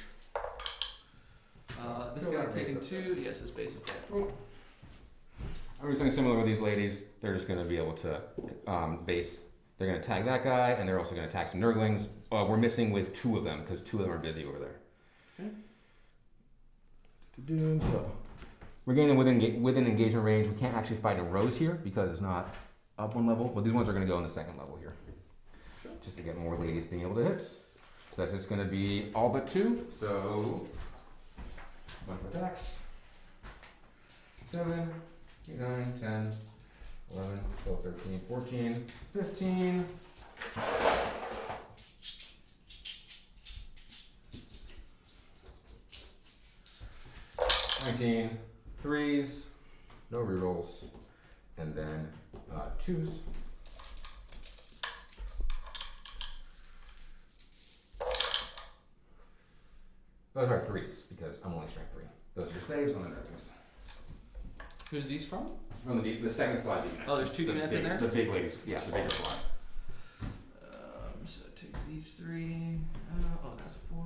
This Feel guy like taking base 2. Yes, his base is dead. I'm doing something similar with these ladies. They're just going to be able to base. They're going to tag that guy, and they're also going to tag some Nurglings. We're missing with 2 of them because 2 of them are busy over there. Okay. So we're getting within engagement range. We can't actually fight in rows here because it's not up 1 level. But these ones are going to go in the 2nd level here, just to get more ladies being able to hit. So that's just going to be all but 2. So bunch of attacks. 7, 8, 9, 10, 11, 12, 13, 14, 15. 19, 3s, no rerolls, and then 2s. Those are 3s because I'm only strength 3. Those are your saves on the Nurglings. Who's these from? From the second squad demons. Oh, there's 2 demons in there? The big ladies, yeah, the bigger squad. So take these 3. Oh, that's a 4.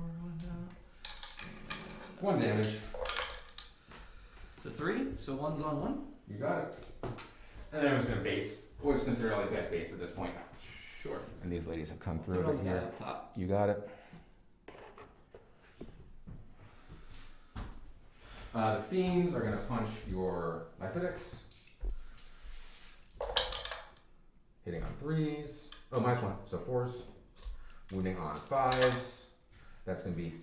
1 damage. So 3. So 1's on 1. You got it. And then I'm just gonna base. We'll just consider all these guys base at this point. Sure. And these ladies have come Put through on it the guy here. up top. You got it. The fiends are gonna punch your Myphidics. Hitting on 3s. Oh, -1. So 4s. Wounding on 5s. That's gonna be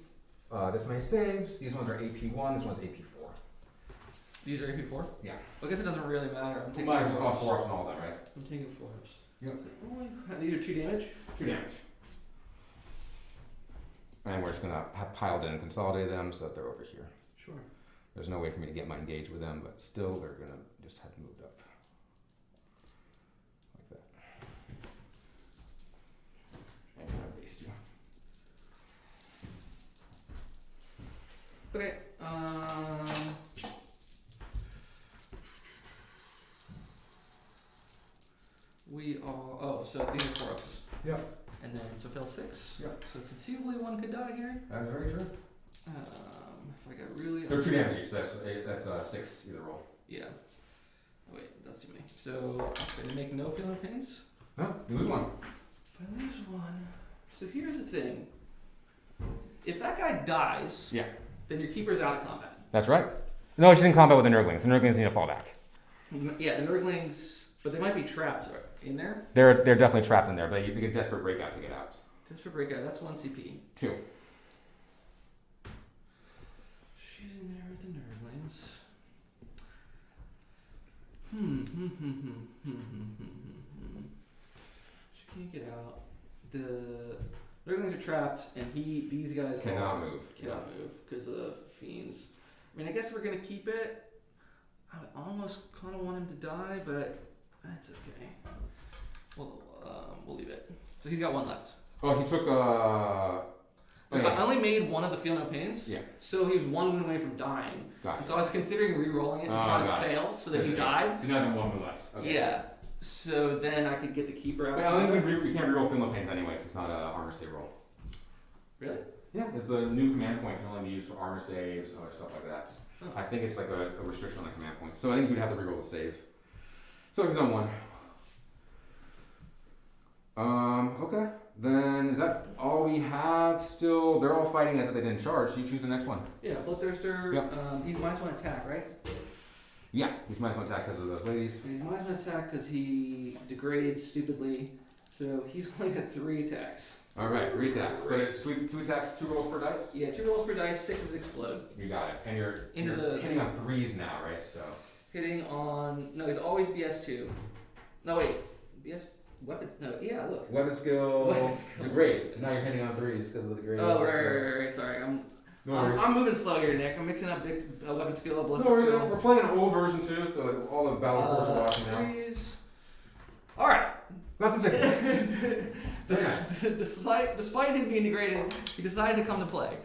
this many saves. These ones are AP1. This one's AP4. These are AP4? Yeah. I guess it doesn't really matter. I'm taking Might as well 4s. call 4s and all that, right? I'm taking 4s. Yep. These are 2 damage? 2 damage. And we're just gonna have piled in and consolidate them so that they're over here. Sure. There's no way for me to get my engage with them, but still they're gonna just have moved up. Like that. Okay. We are. Oh, so these are 4-ups. Yep. And then so fail 6. Yep. So conceivably one could die here. That's very true. If I got really. There are 2 damage each, so that's 6 either roll. Yeah. Oh, wait, that's too many. So okay, they make no feeling pains. No, you lose 1. If I lose 1. So here's the thing. If that guy dies, Yeah. then your keeper's out of combat. That's right. No, she's in combat with the Nurglings. The Nurglings need to fall back. Yeah, the Nurglings, but they might be trapped in there. They're definitely trapped in there, but you get desperate breakout to get out. Desperate breakout, that's 1 CP. 2. She's in there with the Nurglings. She can't get out. The Nurglings are trapped, and these guys Cannot move. Cannot move because of the fiends. I mean, I guess we're gonna keep it. I would almost kind of want him to die, but that's okay. We'll leave it. So he's got 1 left. Oh, he took I only made 1 of the feel no pains. Yeah. So he was 1 wound away from dying. Got it. So I was considering re-rolling it to try got to it. fail so that he died. So he doesn't have 1 move left. Okay. Yeah. So then I could get the keeper out. But I think you can't reroll Feel No Pains anyway, 'cause it's not an armor save roll. Really? Yeah, it's the new command point can only be used for armor saves, other stuff like that. Oh. I think it's like a restriction on the command point. So I think you'd have to reroll the save. So he's on 1. Okay. Then is that all we have still? They're all fighting as if they didn't charge, so you choose the next one. Yeah, Bloodthirster, Yep. he's -1 attack, right? Yeah, he's minus 1 attack because of those ladies. He's -1 attack because he degrades stupidly, so he's only got 3 attacks. Alright, 3 attacks. But it's 2 attacks, 2 rolls per dice? Yeah, 2 rolls per dice, 6 explode. You got it. And you're the- hitting on 3s now, right? So Hitting on, no, he's always BS2. No, wait, BS, weapons, no, yeah, look. weapon skill Weapon skill. degrades. Now you're hitting on 3s because of the degrade. Oh, right, sorry, No worries. I'm moving slow here, Nick. I'm mixing up big weapon skill, No ballistic worries. skill. We're playing an old version too, so all the battle cores are watching now. Alright. That's some 6s. Very nice. Despite him being degraded, he decided to come to play.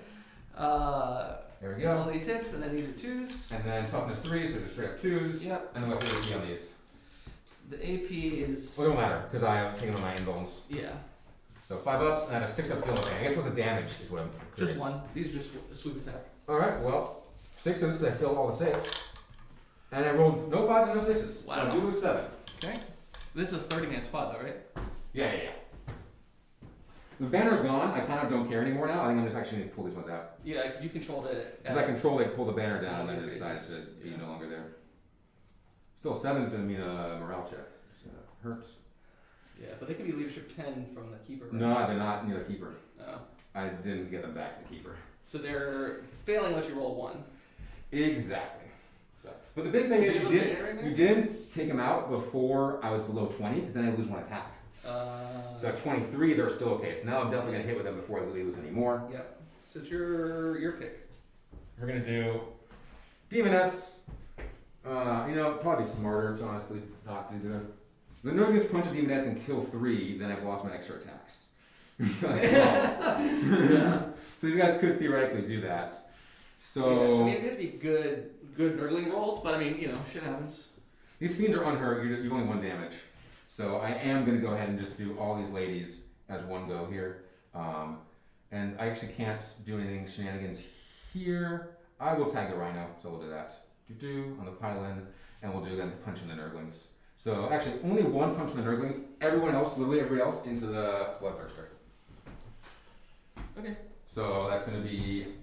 There we So all go. these hits, and then these are 2s. And then toughness 3s, so just straight up 2s. Yep. And then what's the AP on these? The AP is. Well, it don't matter because I have taken on my indulgence. Yeah. So 5 ups and a 6 up kill. I guess what the damage is what I'm curious. Just 1. These are just a sweep attack. Alright, well, 6s because I killed all the 6. And I rolled no 5s and no 6s. Wow. So I do lose 7. Okay. This is a 30-man spot, though, right? Yeah. The banner's gone. I kind of don't care anymore now. I think I'm just actually going to pull these ones out. Yeah, you controlled it. Because I controlled it, pulled the banner down, and then Yeah, it decided to be yeah. no longer there. Still, 7's going to mean a morale check. So it hurts. Yeah, but they can be leadership 10 from the keeper. Right? No, they're not near the keeper. Oh. I didn't get them back to the keeper. So they're failing unless you roll 1. Exactly. So, but the big thing is Did you you look at it right you there? didn't take them out before I was below 20, because then I lose 1 attack. So at 23, they're still okay. So now I'm definitely going to hit with them before I really lose any more. Yep. So it's your pick. We're going to do Demonettes. Probably smarter to honestly not do the Nurglings punch a Demonettes and kill 3, then I've lost my extra attacks. Yeah. So these guys could theoretically do that. So Yeah, I mean, it'd be good Nurgling rolls, but I mean, shit happens. these fiends are unhurt. You've only 1 damage. So I am going to go ahead and just do all these ladies as one go here. And I actually can't do anything shenanigans here. I will tag the Rhino, so we'll do that. On the pylon, and we'll do then punching the Nurglings. So actually, only 1 punch in the Nurglings. Everyone else, literally everybody else, into the Bloodthirster. Okay. So that's going to be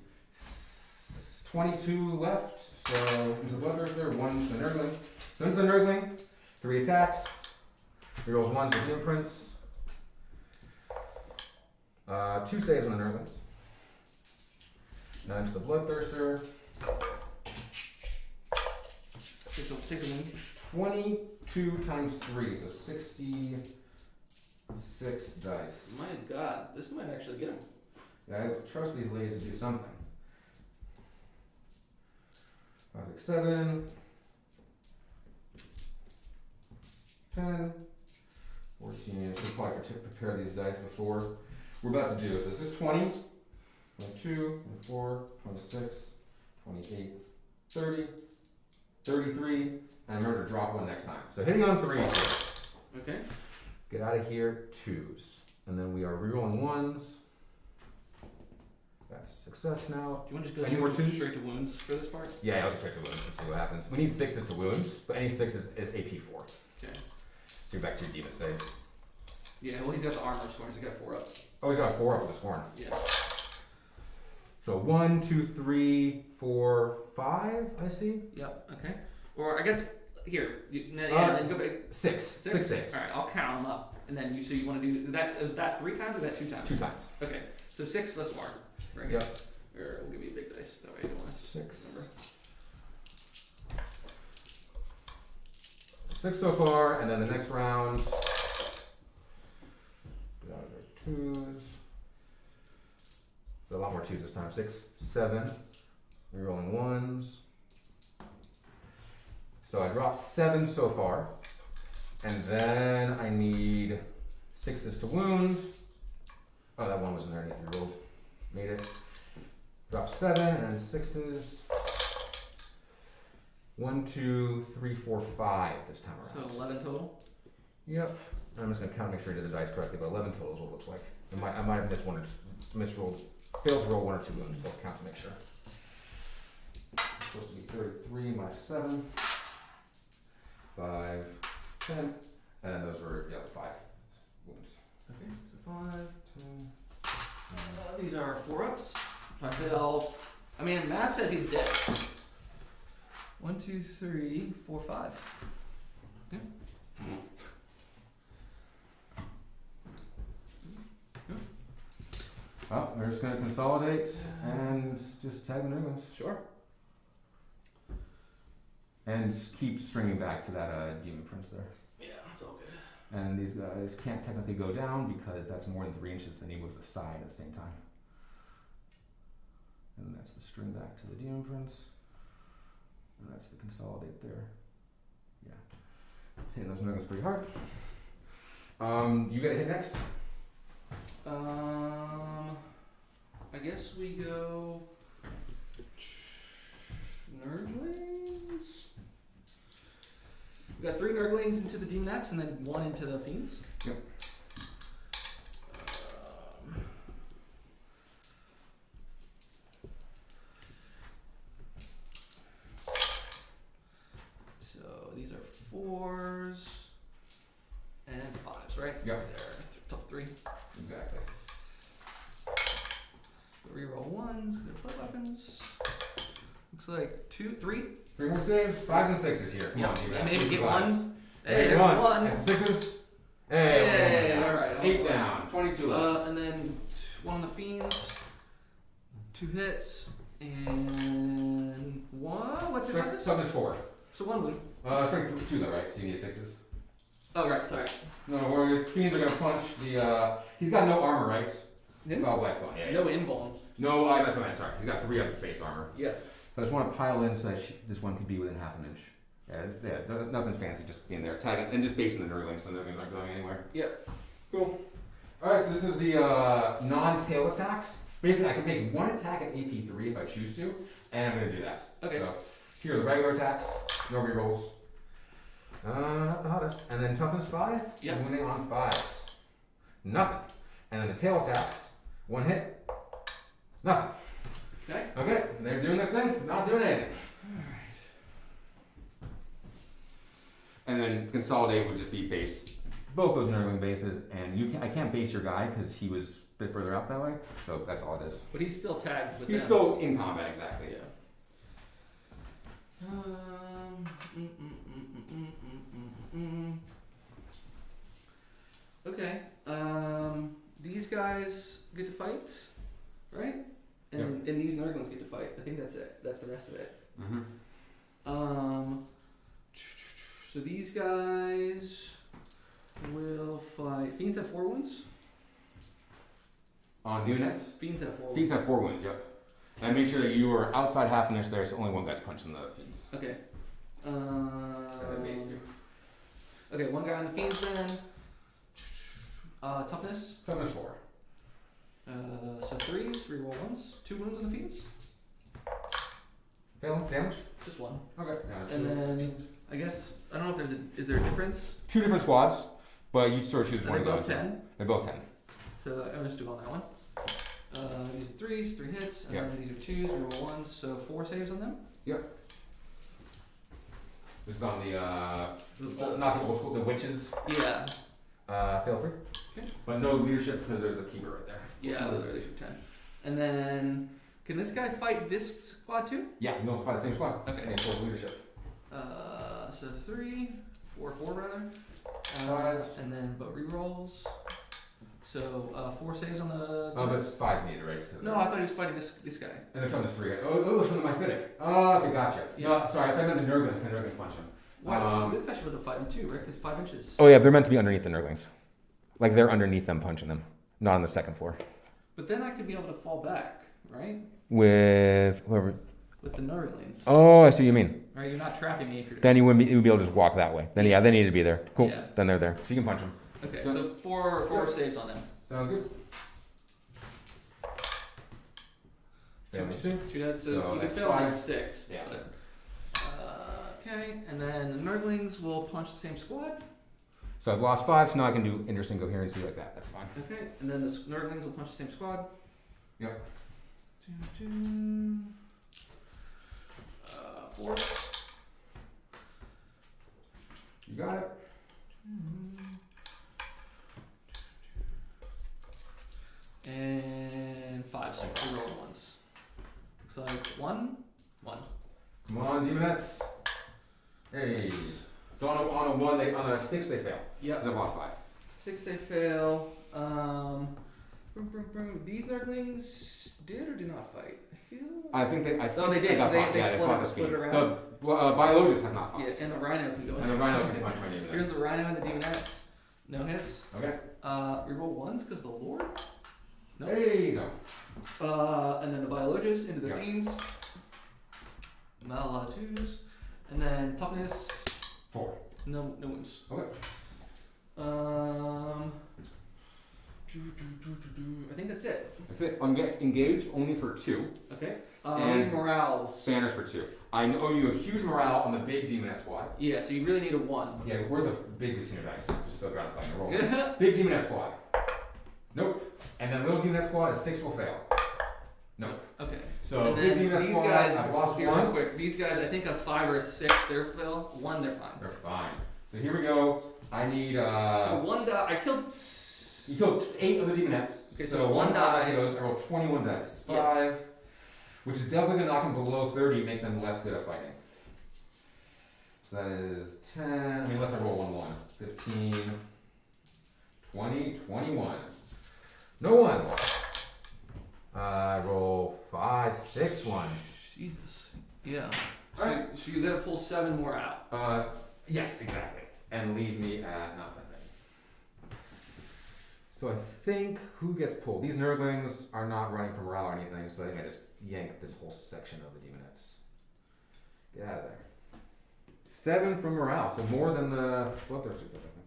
22 left. So into the Bloodthirster, 1 to the Nurgling. So into the Nurgling, 3 attacks. He rolls 1 to the imprints. 2 saves on the Nurglings. 9 to the Bloodthirster. Take a win. 22 times 3, so 66 dice. My God, this might actually get him. Yeah, I trust these ladies to do something. 5, 6, 7. 10. 14. I should probably prepare these dice before. We're about to do, so this is 20, 22, 24, 26, 28, 30, 33, and remember to drop one next time. So hitting on 3s. Okay. Get out of here, 2s. And then we are rerolling 1s. That's a success now. Do you want to just go Any more twos? straight to wounds for this part? Yeah, I'll just pick the wounds and see what happens. We need 6s to wounds, but any 6s is AP 4. Okay. So you're back to your demon save. Yeah, well, he's got the armor sworn, he's got 4 up. Oh, he's got 4 up with his horn. Yeah. So 1, 2, 3, 4, 5, I see. Yep, okay. Or I guess, here, then go back. 6. 6 saves. Alright, I'll count them up. And then so you want to do that, is that 3 times or that 2 times? 2 times. Okay, so 6 thus far. Right Yep. here. Or we'll give you a big dice, that way you don't want to 6. remember. 6 so far, and then the next round. Get out of there, 2s. A lot more 2s this time. 6, 7. Rerolling 1s. So I dropped 7 so far. And then I need 6s to wounds. Oh, that 1 was in there. I need to be rolled. Made it. Drop 7 and 6s. 1, 2, 3, 4, 5 this time around. So 11 total? Yep. I'm just gonna count, make sure I did the dice correctly, but 11 total is what it looks like. I might have missed one or misrolled, failed to roll 1 or 2 wounds, so I'll count to make sure. It's supposed to be 33 minus 7. 5, 10, and then those were, yeah, 5 wounds. Okay, so 5, 10. These are 4 ups. If I fail, I mean, math says he's dead. 1, 2, 3, 4, 5. Okay. Well, we're just gonna consolidate and just tag the new ones. Sure. And keep stringing back to that demon prince there. Yeah, it's all good. And these guys can't technically go down because that's more than 3 inches, and he moves aside at the same time. And that's the string back to the demon prince. And that's the consolidate there. Yeah. Hitting those nuggets pretty hard. You gotta hit next. I guess we go Nurglings. We got 3 Nurglings into the Demonettes and then 1 into the Fiends. Yep. So these are 4s and 5s, right? Yep. They're tough 3. Exactly. Reroll 1s, they're flip weapons. Looks like 2, 3. 3 more saves. 5s and 6s here. Come Yep. on, And maybe get 5s. 1. Hey, Hey, there's 1. And some 6s. Hey, Hey, almost alright, 8 almost down. 22 left. And then 1 on the Fiends. 2 hits. And 1. What's the hardest? Toughness 4. So 1 wound. Strength 2 though, right? So you need 6s. Oh, right, sorry. No, Warriors. Fiends are gonna punch the. He's got no armor, right? Him? Oh, blast bone. Yeah. No invuln. No, that's what I meant. Sorry. He's got 3 of the face armor. Yeah. So I just want to pile in so that this one could be within half an inch. Yeah, nothing's fancy, just being there, tagging, and just basing the Nurglings so the Nurglings aren't going anywhere. Yep. Cool. Alright, so this is the non-tail attacks. Basically, I can make 1 attack at AP3 if I choose to, and I'm going to do that. Okay. So, here are the regular attacks, no rerolls. Not the hottest. And then toughness 5, Yep. winning on 5s. Nothing. And then the tail attacks, 1 hit, nothing. Okay. Okay, they're doing their thing, not doing anything. And then consolidate would just be base both those Nurgling bases, and I can't base your guy because he was a bit further out that way, so that's all it is. But he's still tagged with He's them. still in combat, exactly. Yeah. Okay. These guys get to fight, right? And these Nurglings get to fight. I think that's it. That's the rest of it. Mm-hmm. So these guys will fight. Fiends have 4 wounds. On units, Fiends have 4 wounds. Fiends have 4 wounds, yep. And make sure that you are outside half an inch there, so only 1 guy's punching the Fiends. Okay. As I based you. Okay, 1 guy on the Fiends then. Toughness. Toughness 4. So 3s, reroll 1s. 2 wounds on the Fiends. Fail damage? Just one. Okay. And then I guess I don't know if is there a difference? Two different squads, but you sort of choose So one they're of both those. 10. They're both 10. So I'm just doing on that one. These are threes, 3 hits, and Yeah. then these are twos, we roll ones, so 4 saves on them. This is on the not the old school, the witches. Yeah. Fail free. Okay. But no leadership because there's a keeper right there. Yeah, those are really 10. And then can this guy fight this squad too? Yeah, you can also fight the same squad. Okay. And full leadership. So 3, 4 rather. Fives. And then but rerolls. So 4 saves on the. Oh, but it's 5's needed, right? 'Cause No, I thought he was fighting this guy. and they're coming to 3. Oh, it's from the Mythic. Oh, okay, gotcha. Yeah. No, sorry, I thought I meant the Nurglings. The Nurglings punch him. Why? This guy should be able to fight him too, right? Because 5 inches. Oh yeah, they're meant to be underneath the Nurglings. Like they're underneath them punching them, not on the second floor. But then I could be able to fall back, right? With whoever. With the Nurglings. Oh, I see what you mean. Right, you're not trapping me if you're. Then you wouldn't be, you would be able to just walk that way. Then yeah, they need to be there. Cool. Yeah. Then they're there. So you can punch them. Okay, So- so four saves on them. Sounds good. Damage 2. Shoot out, so So you can that's fail on 5. 6. Yeah. But, okay, and then the Nurglings will punch the same squad. So I've lost 5, so now I can do interesting coherency like that. That's fine. Okay, and then the Nurglings will punch the same squad. Yep. 4. You got it. And 5, so we roll ones. Looks like 1. Come on, demonettes. Hey. So on a 1, on a 6 they fail. Yep. Because I've lost 5. 6 they fail. These Nurglings did or did not fight? I feel. I think they. Oh, they did. got They fought. Yeah, split fought it- the split speed. it around. The biologists have not fought. Yeah, and the Rhino can go. And the rhino can punch my demonettes. Here's the Rhino and the Demonettes. No hits. Okay. We roll ones because the Lord. Nope. Hey, no. And then the Biologists into the Yeah. Fiends. Not a lot of twos. And then toughness. 4. No wounds. Okay. I think that's it. That's it. I'm engaged only for 2. Okay. And Morales. Banners for 2. I owe you a huge morale on the big demoness squad. Yeah, so you really need a 1. Yeah, where's the big casino dice? Just so gratifying to roll. Big demoness squad. Nope. And then little demoness squad, a 6 will fail. Nope. Okay. So And big then demoness these squad, guys, I've lost here, real 1. quick. These guys, I think a 5 or a 6, they're fail. 1, they're fine. They're fine. So here we go. I need So 1 die. I killed. you killed 8 of the demonettes. Okay, so so 1 one die dies. goes, I roll 21 dice. 5. Yes. Which is definitely gonna knock them below 30, make them less good at fighting. So that is 10. I mean, unless I roll 1 15, 20, 21. No ones. I roll 5, 6 ones. Jesus. Yeah. Alright. So you gotta pull 7 more out. Yes, exactly. And leave me at not that many. So I think who gets pulled? These Nurglings are not running for morale or anything, so I think I just yank this whole section of the demonettes. Get out of there. 7 from morale, so more than the bloodthirster did, I think.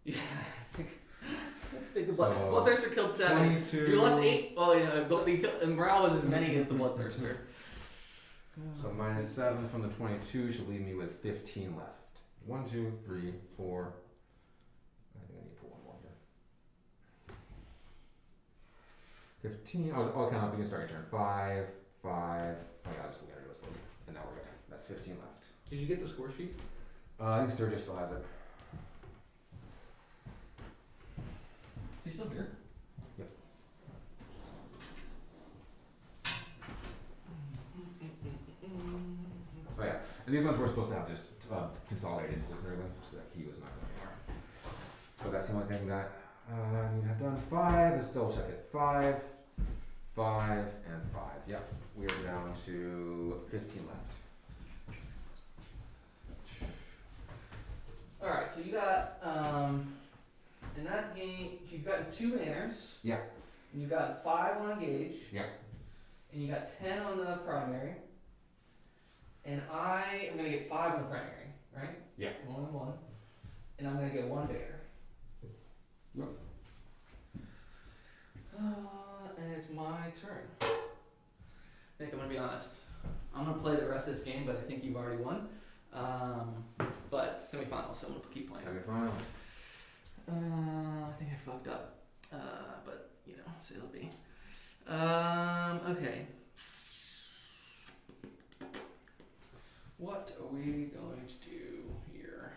Yeah. I think the So, Bloodthirster killed 7. 22. You lost 8. Well, yeah, and morale was as many as the Bloodthirster. So minus 7 from the 22 should leave me with 15 left. 1, 2, 3, 4. I think I need to pull 1 more here. 15. I'll count up. You can start your turn. 5, 5. Oh yeah, I'll just look at it list. And now we're good. That's 15 left. Did you get the score sheet? I think Sturgis still has it. Is he still here? Yep. Oh yeah. And these ones we're supposed to have just consolidated into this Nurgling, so that he was not going anywhere. So that's the only thing that I need to have done. 5. Let's double check it. 5, 5, and 5. Yep. We are down to 15 left. Alright, so you got, in that game, you've gotten 2 manners. Yeah. And you got 5 on engage. Yeah. And you got 10 on the primary. And I am going to get 5 on the primary, right? Yeah. 1 and 1. And I'm going to get 1 bear. Yep. And it's my turn. gonna be honest. I'm gonna play the rest of this game, but I think you've already won. But semifinals, so I'm gonna keep playing. Semifinals. I think I fucked up. But you know, so it'll be. Okay. What are we going to do here?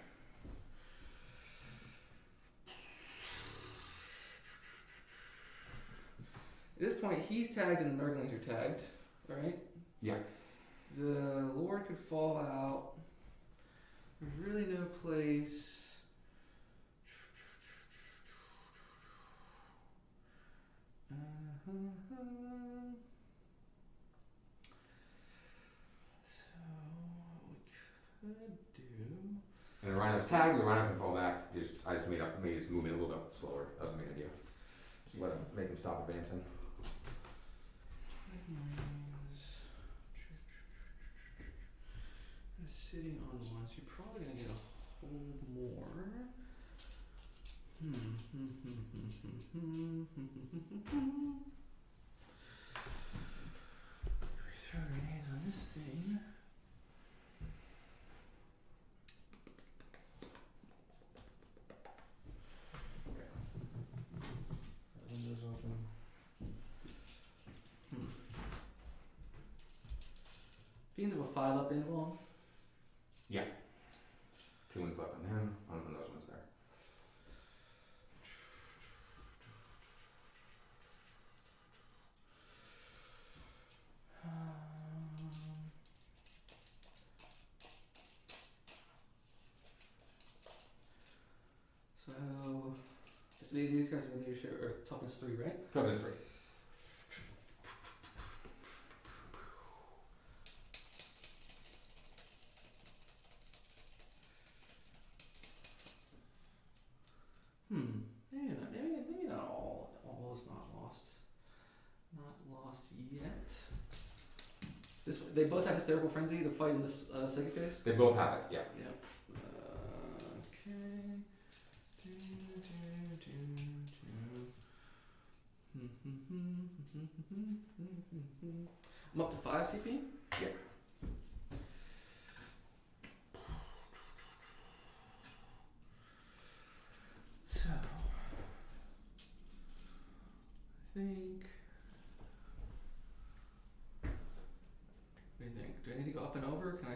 At this point, he's tagged and the Nurglings are tagged, right? Yeah. The Lord could fall out. There's really no place. So what we could do. And the Rhino's tagged, the Rhino can fall back. I just made his movement a little bit slower. That was the main idea. Just make him stop advancing. Sitting on one, so you're probably gonna get a whole more. Throw grenades on this thing. Windows open. Fiends have a 5-up invuln. Yeah. 2 wins left on him. On those ones there. So these guys are leadership or toughness 3, right? Toughness 3. Maybe not all. All is not lost. Not lost yet. They both have hysterical frenzy to fight in this second phase. They both have it, yeah. Yeah. Okay. I'm up to 5 CP. Yeah. So, I think. What do you think? Do I need to go up and over? Can I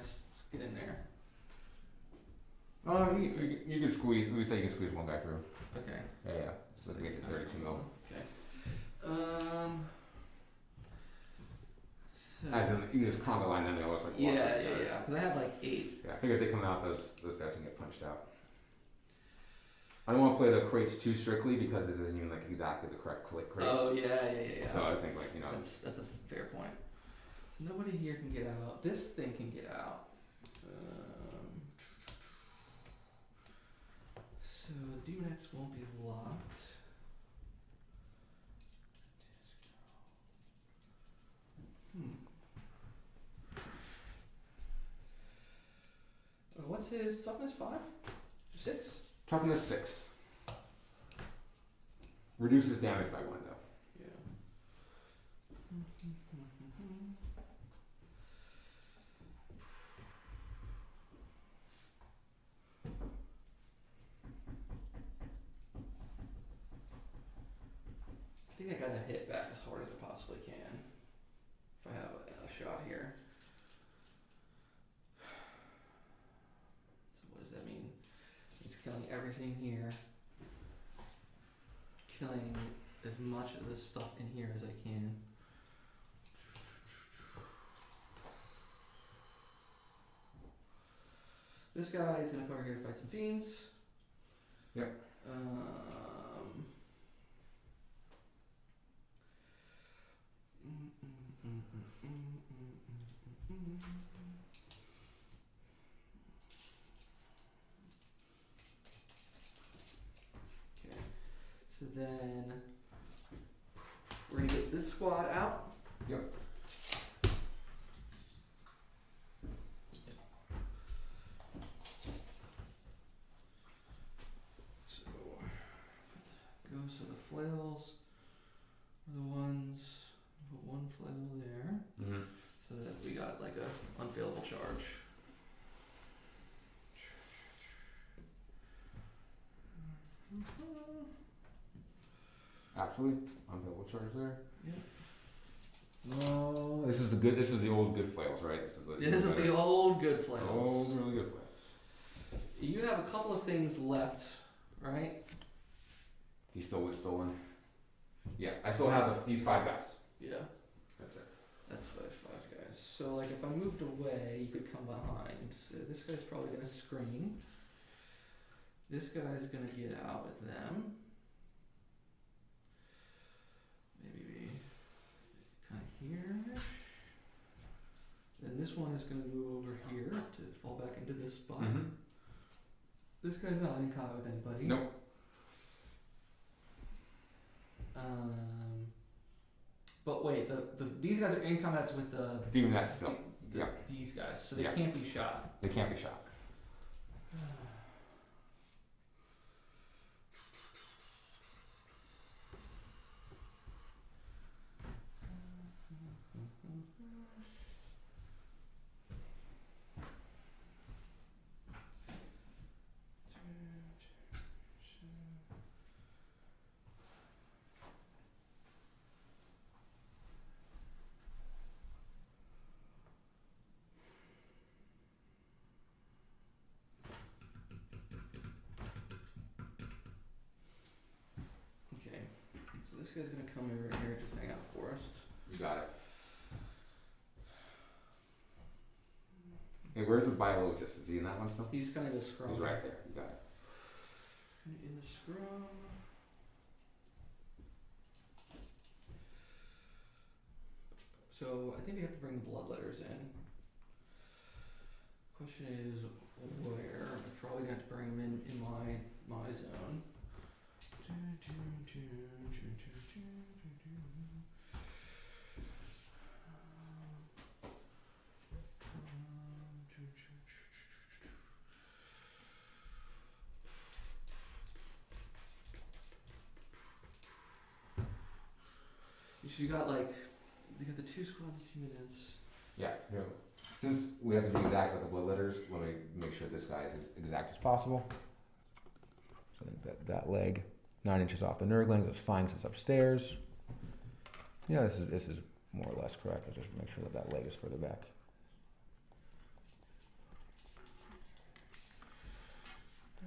get in there? You can squeeze. We say you can squeeze one guy through. Okay. Yeah. So it makes it 32 mil. Okay. So, As in, you just conga line them. They always like. yeah. Because I have like 8. Yeah, I figure if they come out, those guys can get punched out. I don't want to play the crates too strictly because this isn't even like exactly the correct crates. Oh yeah. So I think That's a fair point. So nobody here can get out. This thing can get out. So Demonettes won't be locked. What's his toughness? 5? 6? Toughness 6. Reduces damage by 1 though. Yeah. I think I gotta hit back as hard as I possibly can. If I have a shot here. So what does that mean? It's killing everything here. Killing as much of this stuff in here as I can. This guy is gonna come over here to fight some fiends. Yep. Okay, so then we're gonna get this squad out. Yep. So the flails are the ones, put 1 flail there. Mm-hmm. So Absolutely. On double charge there. Yeah. No, this is the old good flails, right? This is The old good flails. Old really good flails. You have a couple of things left, right? He still was stolen. Yeah, I still have these 5 guys. Yeah. That's it. That's five guys. So like if I moved away, you could come behind. So this guy's probably gonna screen. This guy's gonna get out with them. Maybe be kind of here. Then this one is gonna move over here to fall back into this spot. Mm-hmm. This guy's not in combat with anybody. Nope. But wait, these guys are in combat with the Doing that still. Yeah. these guys, so they Yeah. can't be shot. They can't be shot. Okay, so this guy's gonna come over here, just hang out forest. You got it. Hey, where's the biologist? Is he in that one still? He's kind of the scrum. He's right there. You got it. In the scrum. So I think we have to bring the bloodletters in. Question is where? I'm probably gonna have to bring them in my zone. You got you got the 2 squads of 2 minutes. Yeah. Yeah. Since we have to be exact with the blood letters, let me make sure this guy is as exact as possible. So I think that leg, 9 inches off the nurglings, it's fine 'cause it's upstairs. Yeah, this is more or less correct. I'll just make sure that leg is further back.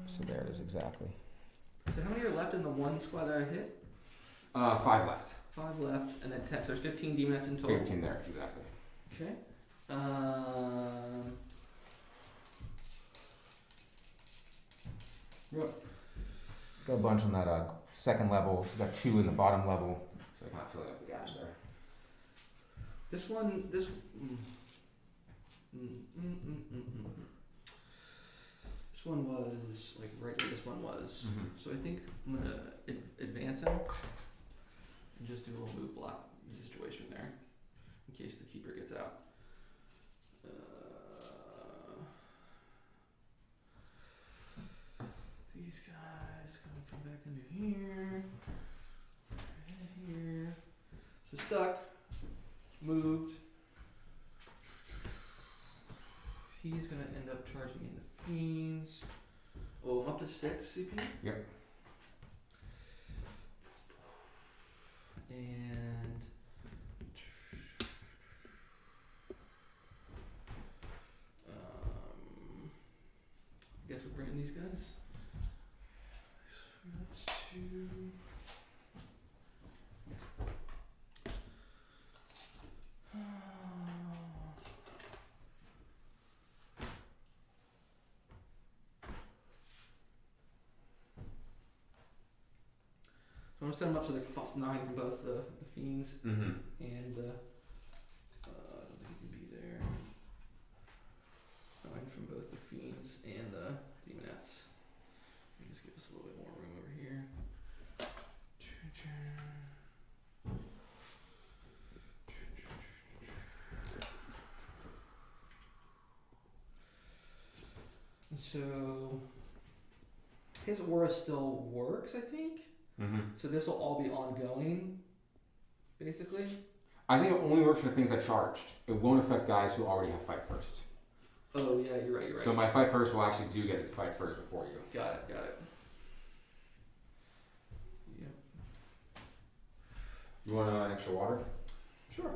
So there it is exactly. So how many are left in the 1 squad that I hit? 5 left. 5 left, and then 10. So there's 15 demons in total. 15 there, exactly. Okay. Yep. Got a bunch on that second level. So got 2 in the bottom level. So I kind of fill up the gaps there. This one, this one was like right where this one was. Mm-hmm. So I think I'm gonna advance him and just do a little move block situation there, in case the keeper gets out. These guys gonna come back into here, here. So stuck, moved. He's gonna end up charging in the fiends. Oh, I'm up to 6 CP. Yep. And I guess we're bringing these guys. So that's 2. So I'm gonna set them up so they're +9 from both the fiends Mm-hmm. and I don't think he can be there. 9 from both the fiends and the demonettes. Let me just give us a little bit more room over here. So his aura still works, I think. Mm-hmm. So this will all be ongoing, basically. I think it only works for things that charged. It won't affect guys who already have fight first. Oh yeah, you're right. So my fight first will actually do get to fight first before you. Got it. Yep. You want an extra water? Sure.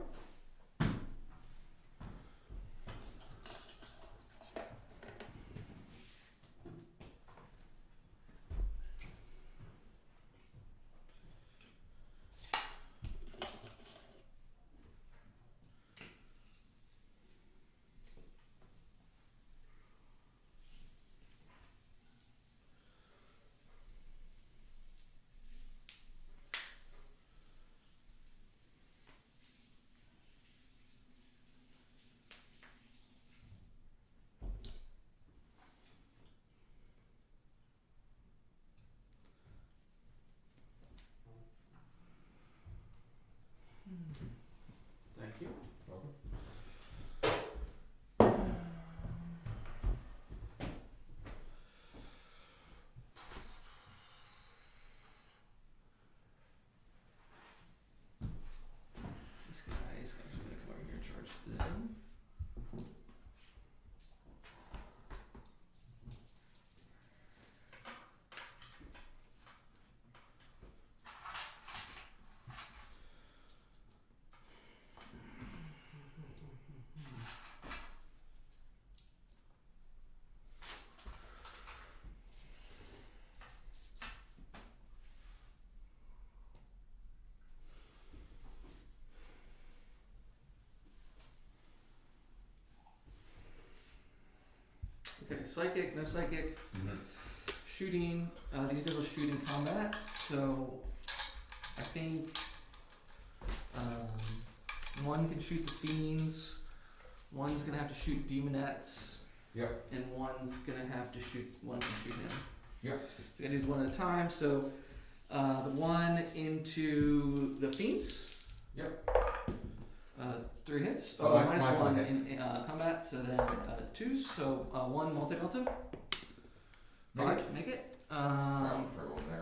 Thank you. This guy's actually gonna come over here and charge them. Okay, psychic, no psychic. Shooting, these guys will shoot in combat, so I think one can shoot the fiends, one's gonna have to shoot demonettes, Yep. and one's gonna have to shoot, one can shoot him. Yep. So we're gonna do one at a time, so the one into the fiends. Yep. 3 hits. Oh, Minus minus one one hit. in combat, so then 2s, so 1 multi-melta. Make it.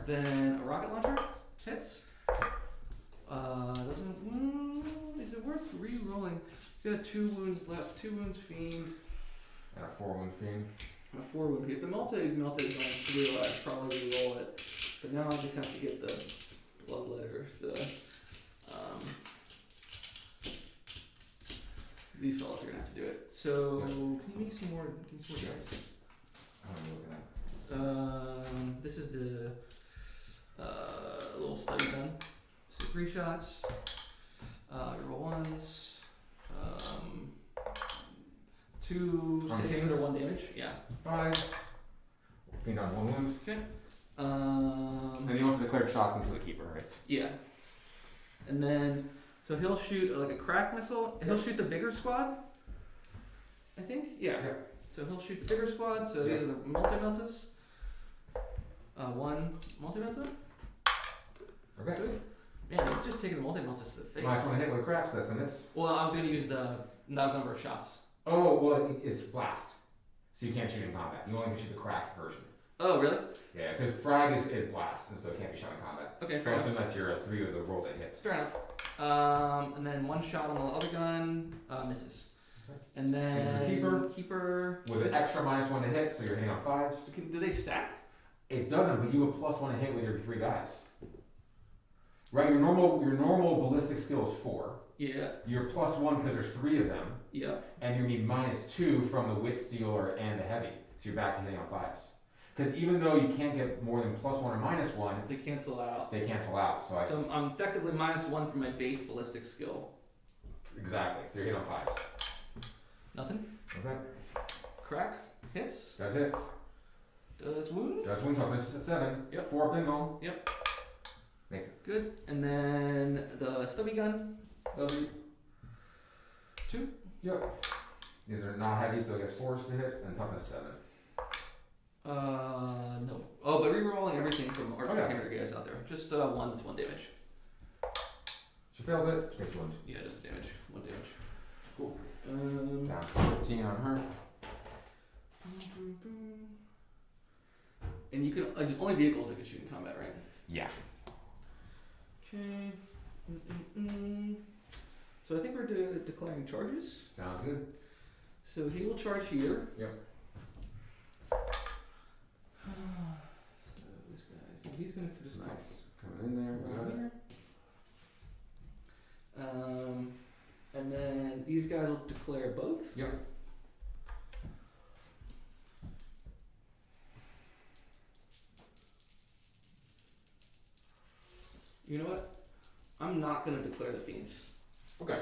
Then a rocket launcher hits. Is it worth re-rolling? He's got 2 wounds left. 2 wounds fiend. And a 4-wound fiend. And a 4 wound. If the multi-melta is on 3, I'd probably re-roll it. But now I just have to get the bloodletter. These fellas are gonna have to do it. So can you make some more? Give me some more dice. I don't know what looking This is the little study gun. So 3 shots. Roll 1s. 2 On saves fiends? under 1 damage. Yeah. at. 5s. Fiend on 1 wound. Okay. And you also declared shots into the keeper, right? Yeah. And then, so he'll shoot like a crack missile. He'll shoot the bigger squad. I think. Yeah. Yeah. So he'll shoot the bigger squad. So Yeah. these are the multi-meltas. 1 multi-melta. Okay. Man, he's just taking the multi-meltas to the face. Minus 1 hit with cracks, that's gonna miss. Well, I was gonna use the number of shots. Oh, well, it's blast. So you can't shoot in combat. You only can shoot the crack version. Oh, really? Yeah, because frag is blast, and so it can't be shot in combat. Okay, So fair enough. unless you're a 3 with a roll that hits. Fair enough. And then 1 shot on the other gun misses. And then keeper With an extra minus 1 to hit, so you're hitting on 5s. Do they stack? It doesn't, but you have +1 to hit with your 3 guys. Right, your normal ballistic skill is 4. Yeah. You're +1 because there's 3 of them, Yeah. and you need -2 from the wit stealer and the heavy, so you're back to hitting on 5s. Because even though you can't get more than +1 or -1, They cancel out. they cancel out. So So I'm effectively -1 for my base ballistic skill. exactly. So you're hitting on 5s. Nothing. Okay, Crack hits. that's it. Does wound. That's win toughness is 7. Yep. 4 bingo. Yep. Makes it. Good. And then the stubby gun. 2. Yep. These are not heavy, so it gets 4s to hit and toughness 7. No. Oh, but re-rolling everything from our Okay. camera guys out there. Just 1. That's 1 damage. She fails it. She takes 1. Yeah, just damage. 1 damage. Cool. Um. Down to 15 on her. And you can only vehicles that can shoot in combat, right? Yeah. Okay. So I think we're declaring charges. Sounds good. So he will charge here. Yep. So this guy. So he's gonna put his Nice. Coming in there. Got it. to declare both. Yep. You know what? I'm not gonna declare the fiends. Okay.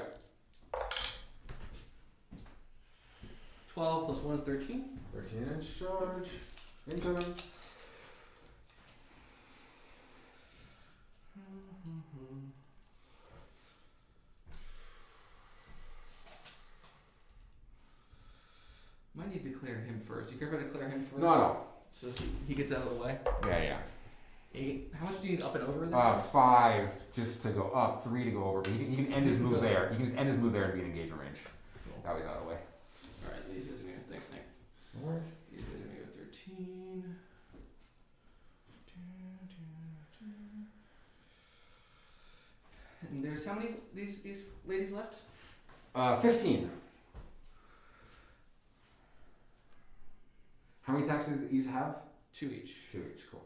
12 plus 1 is 13. 13-inch charge. Incoming. Might need to declare him first. You care if I declare him first? No. So he gets out of the way. Yeah. 8. How much do you need up and over this? 5 just to go up, 3 to go over. But he can end his move there. He can just end his move there and be in engagement range. Cool. That way he's out of the way. Alright, these guys are gonna. Thanks, Nick. No worries. These guys are gonna go 13. And there's how many these ladies left? 15. How many taxes do you have? 2 each. 2 each. Cool.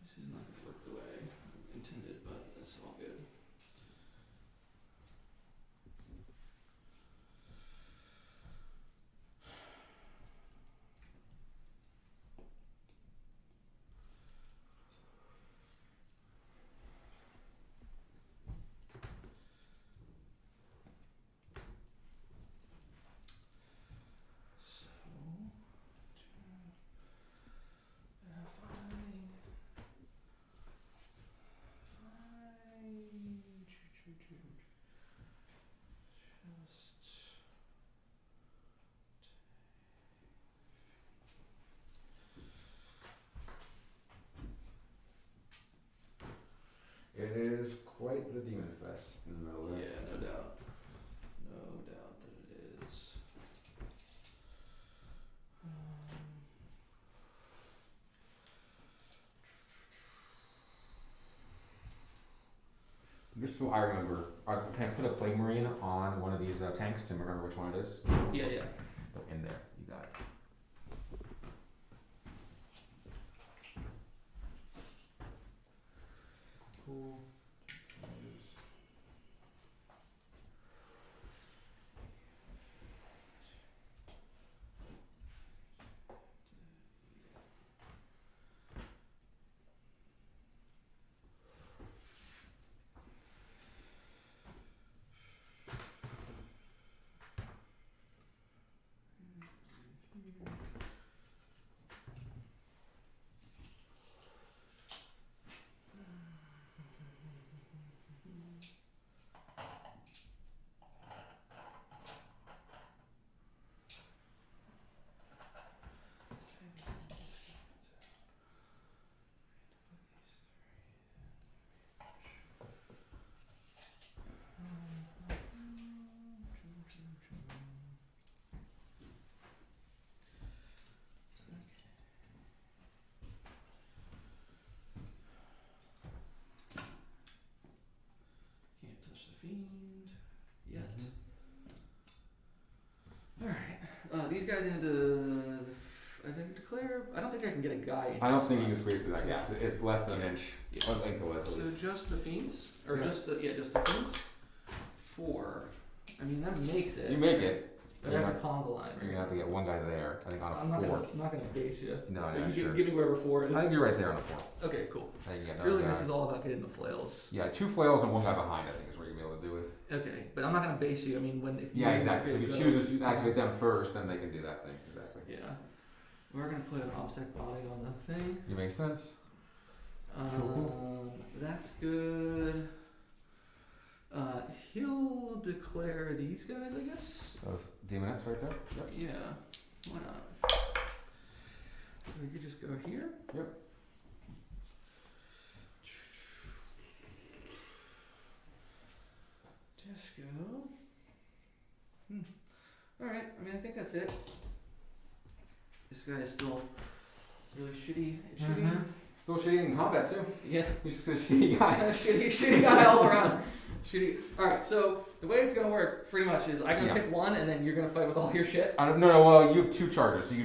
This is not gonna work the way I intended, but that's all good. It is quite the demon fest in the middle there. Yeah, no doubt. No doubt that it is. Just so I remember, can I put a plague marine on one of these tanks to remember which one it is? Yeah. Put in there. You got it. Cool. Fiend. Yes. Alright. These guys into. I think declare. I don't think I can get a guy. I don't think you can squeeze through that gap. It's less than an inch. Yeah. I think it was at So least. just the fiends? Or Yeah. just the fiends? 4. I mean, that makes it. You make it. But I have a conga line, You're right? gonna have to get one guy there. I think on a I'm not 4. gonna base you. No, But yeah, you sure. give me wherever 4 is. I think you're right there on a 4. Okay, cool. I think you get Really, another this guy. is all about getting the flails. Yeah, 2 flails and one guy behind. I think is what you'll be able to do with. Okay, but I'm not gonna base you. I mean, when if you Yeah, exactly. So if you go- choose to activate them first, then they can do that thing. Exactly. Yeah. We're gonna put an obstacle body on the thing. You make sense. That's good. He'll declare these guys, I guess. Those demonettes right there. Yep. Yeah. Why not? So we could just go here. Yep. Just go. Alright, I mean, I think that's it. This guy is still really shitty. Still shitty in combat too. Yeah. He's just a shitty guy. Shitty guy all around. Shooting. All right. So the way it's gonna work, pretty much, is I'm gonna Yeah. pick one, and then you're gonna fight with all your shit. No. Well, you have two charges, so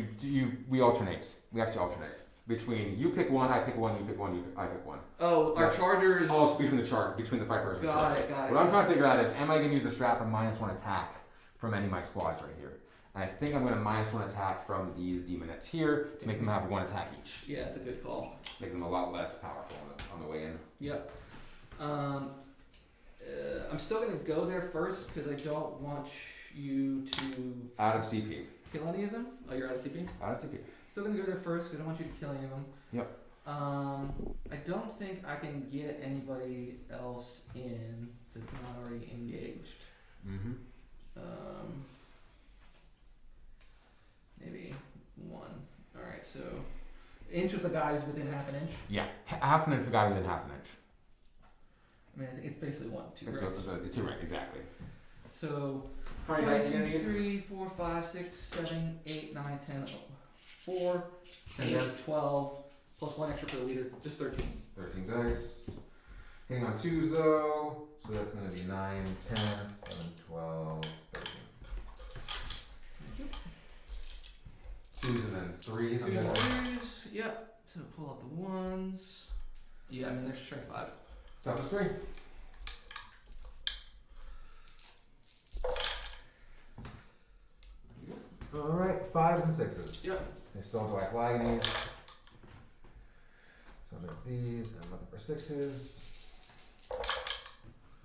we alternate. We actually alternate between you pick one, I pick one, you pick one, I pick one. Oh, our Yeah. chargers. Oh, it's between the 5 person. Got it. Got it. What I'm trying to figure out is, am I going to use the strap for -1 attack from any of my squads right here? And I think I'm going to -1 attack from these demonettes here to make them have 1 attack each. Yeah, it's a good call. Make them a lot less powerful on the way in. Yep. I'm still gonna go there first because I don't want you to Out of CP. kill any of them. Oh, you're out of CP. Out of CP. Still gonna go there first because I don't want you to kill any of them. Yep. I don't think I can get anybody else in that's not already engaged. Mm-hmm. Maybe one. All right, so inch of the guy is within half an inch. Yeah. Half an inch for guy within half an inch. I mean, I think it's basically 1, 2, That's right? what, 2 right, exactly. So How many dice are you going to 1, need? 2, 3, 4, 5, 6, 7, 8, 9, 10, 4, And 8, that's 12, plus 1 extra for the leader, just 13. 13 dice. Hitting on 2s though, so that's going to be 9, 10, 11, 12, 13. 2s and then 3s. Two I'm gonna- twos, yep. So pull out the 1s. Yeah, I mean, there's strength 5. Toughest 3. Alright, 5s and 6s. Yep. They still have black Lagonies. So I'll take these, and I'm looking for 6s.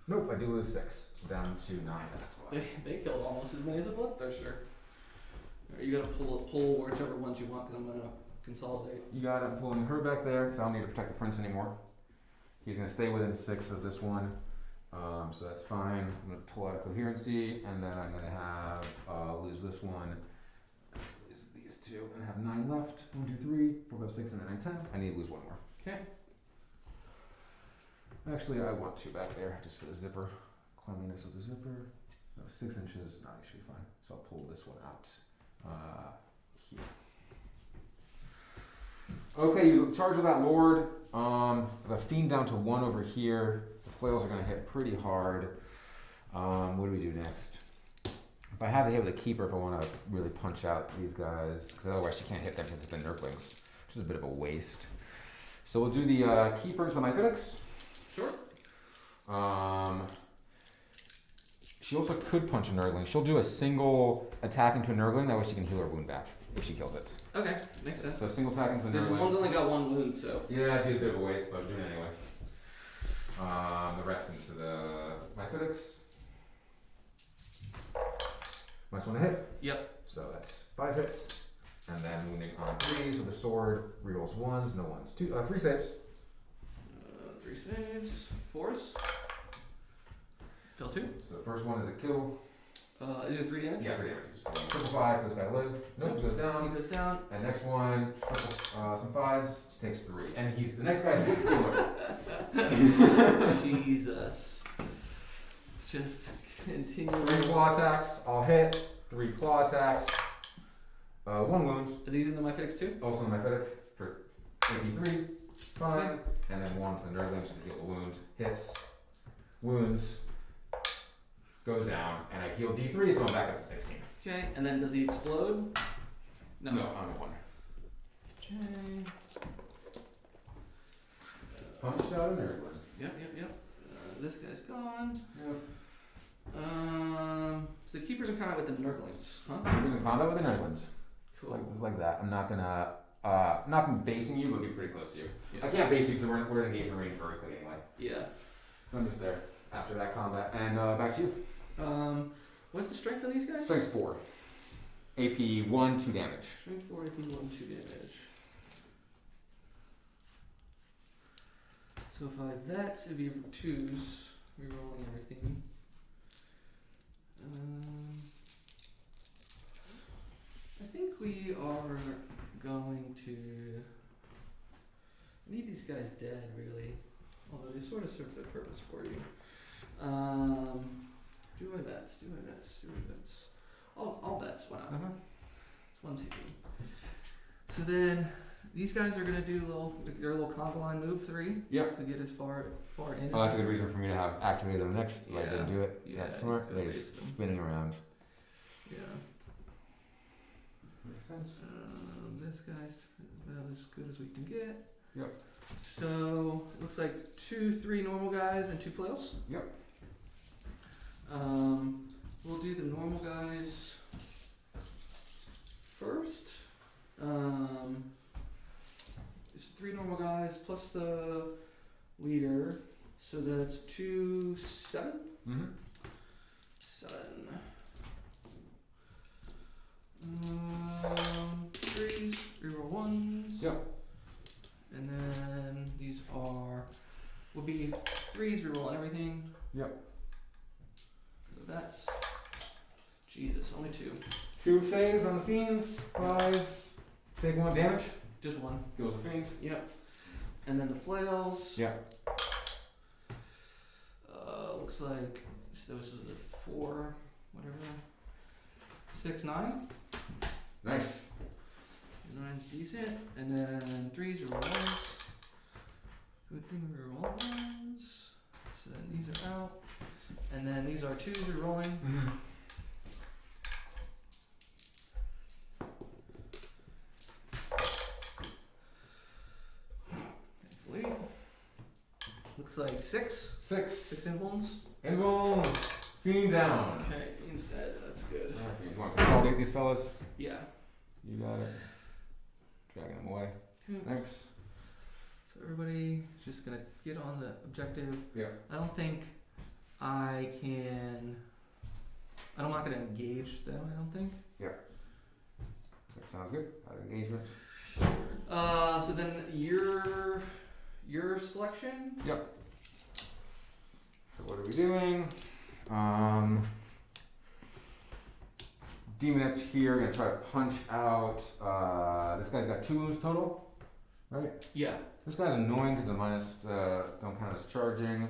Nope, I do lose 6. So down to 9, that's why. They killed almost as many as a bloodthirster. Alright, you gotta pull whichever ones you want because I'm gonna consolidate. You got it, I'm pulling her back there, because I don't need to protect the prince anymore. He's going to stay within 6 of this one, so that's fine. I'm going to pull out a coherency, and then I'm going to have lose this one, lose these 2, and have 9 left. 1, 2, 3, 4, 5, 6, and 9, 10. I need to lose 1 more. Okay. Actually, I want 2 back there, just for the zipper. Cleanliness of the zipper. No, 6 inches, no, it should be fine. So I'll pull this one out here. Okay, you charge with that lord. The fiend down to 1 over here. The flails are going to hit pretty hard. What do we do next? If I have to hit with a keeper, if I want to really punch out these guys, because otherwise you can't hit them because it's been nerflings, which is a bit of a waste. So we'll do the keeper into my Phoenix. Sure. She also could punch a nurgling. She'll do a single attack into a nurgling. That way she can heal her wound back if she kills it. Okay, makes sense. So single attack into a This nurgling. one's only got 1 wound, so. Yeah, it's a bit of a waste, but I'm doing it anyway. The rest into my Phoenix. Nice one to hit. Yep. So that's 5 hits. And then wounding on 3s with the sword. Rerolls 1s, no 1s. 3 saves. 3 saves. 4s. Fail 2. So the first one is a kill. Is it 3 damage? Yeah, 3 damage. So triple 5 for this guy to live. Nope, he goes He down. goes down. And next one, triple, some 5s. Takes 3. And he's the next guy's good stealer. Jesus. It's just continuing. 3 claw attacks. I'll hit. 3 claw attacks. 1 wound. Are these into my fix too? Also in my Fedic for 83. Fine. And then 1 for the nurgling just to heal the wound. Hits. Wounds. Goes down. And I heal D3, so I'm back up to 16. Okay, and then does he explode? No. No, I'm at 1. Okay. Punch out a nurgling. Yep. This guy's gone. Yep. So the keepers are kind of with the nurglings, huh? He's in combat with the nurglings. Cool. Like that. I'm not gonna basing you, but be pretty close to you. Yeah. I can't base you because we're engaged in range vertically anyway. Yeah. So I'm just there after that combat. And back to you. What's the strength of these guys? Strength 4. AP 1, 2 damage. Strength 4, AP 1, 2 damage. So if I vet, it'd be 2s, rerolling everything. I think we are going to. I need these guys dead, really. Although they sort of serve their purpose for you. Do I vets? All vets went out. It's 1 CP. So then, these guys are gonna do their little conga line move 3. Yep. To get as far in. Oh, that's a good reason for me to have activated them next. I didn't do it. Yeah, That's smart. you They're gotta just base them. spinning around. Yeah. Makes sense. This guy's about as good as we can get. Yep. So it looks like 2, 3 normal guys and 2 flails. Yep. We'll do the normal guys first. It's 3 normal guys plus the leader, so that's 2, 7. Mm-hmm. 7. 3s, reroll 1s. Yep. And then these will be 3s, reroll and everything. Yep. So that's Jesus, only 2. 2 saves on the fiends. 5s. Take 1 damage. Just 1. Goes the fiend. Yep. And then the flails. Yep. Looks like so this is a 4, whatever. 6, 9. Nice. 9's decent. And then 3s are 1s. Good thing we roll 1s. So then these are out. And then these are 2s are rolling. Mm-hmm. Thankfully. Looks like 6. 6 invulns. Invulns. Fiend down. Okay, Fiend's dead. That's good. Alright, Fiend. You want to consolidate these fellas? Yeah. You got it. Dragging them away. Thanks. So everybody just gonna get on the objective. Yeah. I don't think I can. I'm not gonna engage them. I don't think. That sounds good. Out of engagement. So then your selection. So what are we doing? Demonettes here. Gonna try to punch out. This guy's got 2 wounds total, right? Yeah. This guy's annoying because the minus don't count as charging.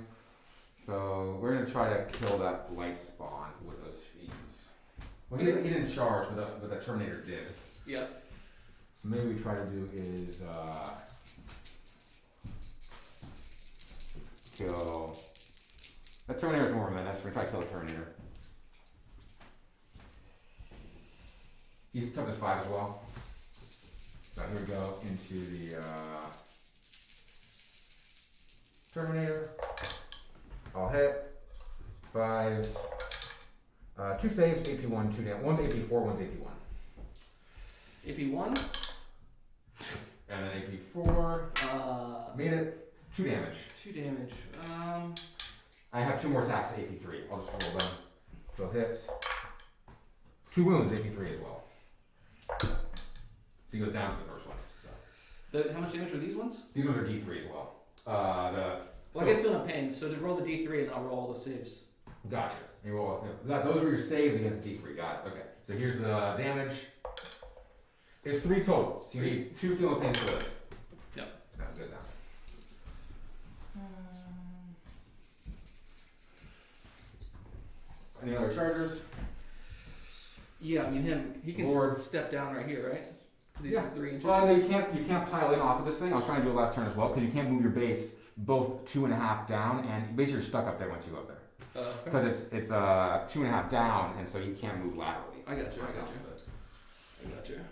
So we're gonna try to kill that light spawn with those fiends. Well, he didn't charge, but the Terminator did. Yeah. So maybe we try to do is kill. That Terminator's more menace. We try to kill the Terminator. He's toughness 5 as well. So here we go into the Terminator. I'll hit. 5s. 2 saves, AP 1, 2 damage. 1's AP 4, 1's AP 1. AP 1. And then AP 4. Made it. 2 damage. 2 damage. I have 2 more attacks at AP 3. I'll just roll them. So hit. 2 wounds, AP 3 as well. So he goes down to the first one. So. How much damage were these ones? These ones are D3 as well. Well, I get feeling pain, so just roll the D3 and I'll roll all the saves. Gotcha. You roll. Those were your saves against D3. Got it. Okay. So here's the damage. It's 3 total. So you need 2 feeling pain to live. Yep. That goes down. Any other chargers? Yeah, I mean he can Lord. step down right here, right? 'Cause he's Yeah. 3 inches. Well, you can't pile in off of this thing. I was trying to do it last turn as well because you can't move your base both 2.5 down and basically you're stuck up there once you go up there Okay. because it's 2.5 down and so you can't move laterally. I got you. I got you.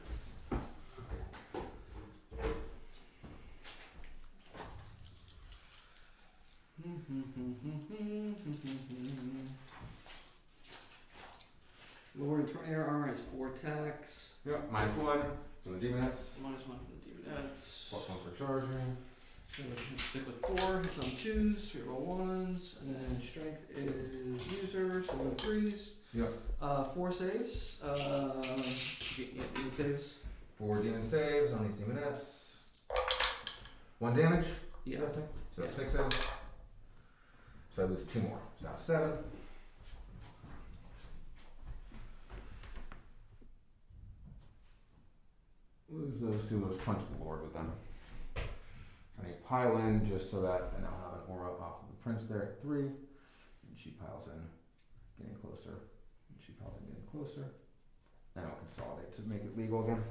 Lord Tornado armor has 4 attacks. Yep. -1. So the demonettes. -1 from the demonettes. +1 for charging. So we can stick with 4. Hits on 2s. We roll 1s, and then strength is user. So no 3s. Yep. 4 saves. Demon saves. 4 demon saves on these demonettes. 1 damage. Yeah. Guessing. So Yeah. 6s. So I lose 2 more. So now 7. Lose those 2. Let's punch the Lord with them. So I need to pile in just so that I now have an aura off of the prince there at 3. And she piles in, getting closer. And she piles in, getting closer. And I'll consolidate to make it legal again.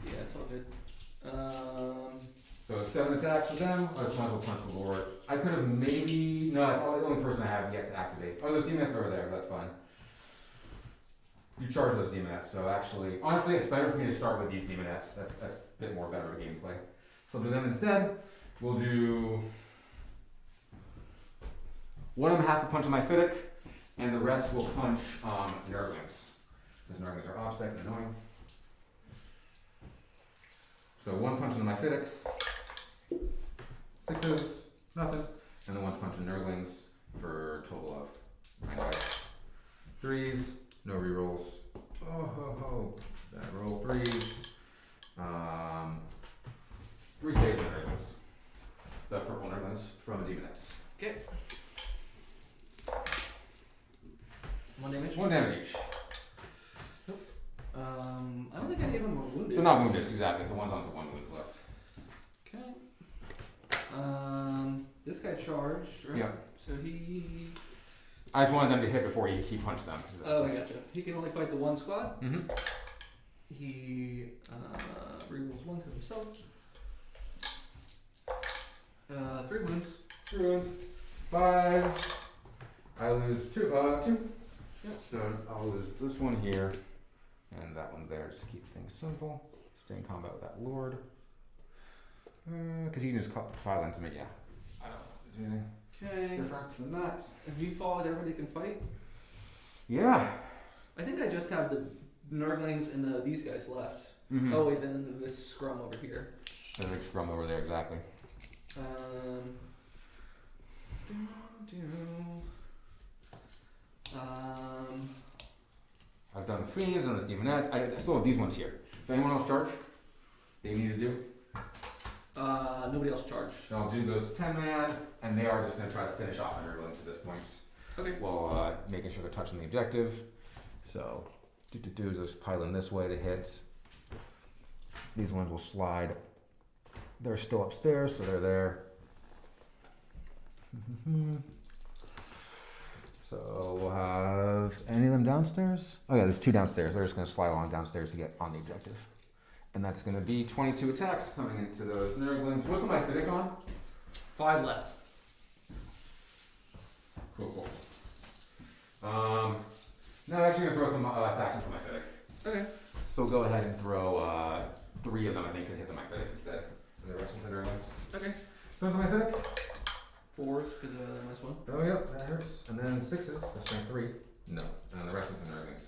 Yeah, it's all good. So 7 attacks with them. I just might as well punch the Lord. I could have maybe. No, that's the only person I have yet to activate. Oh, those demonettes are over there. That's fine. You charge those demonettes, so actually, honestly, it's better for me to start with these demonettes. That's a bit more better gameplay. So I'll do them instead. We'll do. One of them has to punch a Myphitic, and the rest will punch Nurglings. Because Nurglings are offset and annoying. So one punch on the Myphitic. 6s, nothing. And then one punch on Nurglings for a total of 9 dice. 3s, no rerolls. Oh ho ho. Bad roll 3s. 3 saves on Nurglings. The purple Nurglings from the Demonettes. Okay. 1 damage. 1 damage each. I don't think any of them were wounded. They're not wounded, exactly. So one's onto 1 wound left. Okay. This guy charged, right? Yeah. So he. I just wanted them to hit before he punched them. Oh, I gotcha. He can only fight the one squad. Mm-hmm. He rerolls 1 to himself. 3 wounds. 3 wounds. 5. I lose 2. 2. Yep. So I'll lose this one here and that one there just to keep things simple. Stay in combat with that Lord. Because he can just file into me, yeah. I don't know. Okay. Different than that. If we fall, everybody can fight. Yeah. I think I just have the Nurglings and these guys left. Mm-hmm. Oh wait, then this scrum over here. There's a big scrum over there, exactly. I've done the Fiends and the Demonettes. I still have these ones here. Does anyone else charge? That you need to do? Nobody else charged. So I'll do those 10-man, and they are just going to try to finish off the Nurglings at this point. Okay. While making sure they're touching the objective. So, just piling this way to hit. These ones will slide. They're still upstairs, so they're there. So we'll have any of them downstairs? Oh yeah, there's 2 downstairs. They're just going to slide along downstairs to get on the objective. And that's going to be 22 attacks coming into those Nurglings. What's the Myphitic on? 5 left. Cool. No, actually going to throw some attacks into Myphitic. Okay. So we'll go ahead and throw 3 of them, I think, to hit the Myphitic instead. And the rest of the Nurglings. Okay. So the Myphitic. 4s because minus 1. Oh, yep, that hurts. And then 6s, that's strength 3. No. And then the rest of the Nurglings.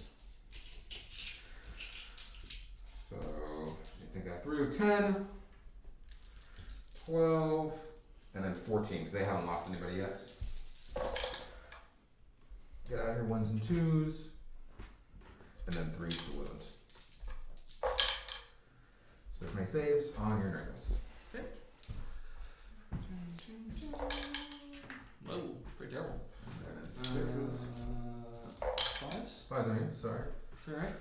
So, I think I threw 10, 12, and then 14, because they haven't lost anybody yet. Get out of here, 1s and 2s, and then 3s to wound. So there's my saves on your Nurglings. Okay. Whoa, pretty terrible. And then 6s. 5s? 5s on you, sorry. It's alright.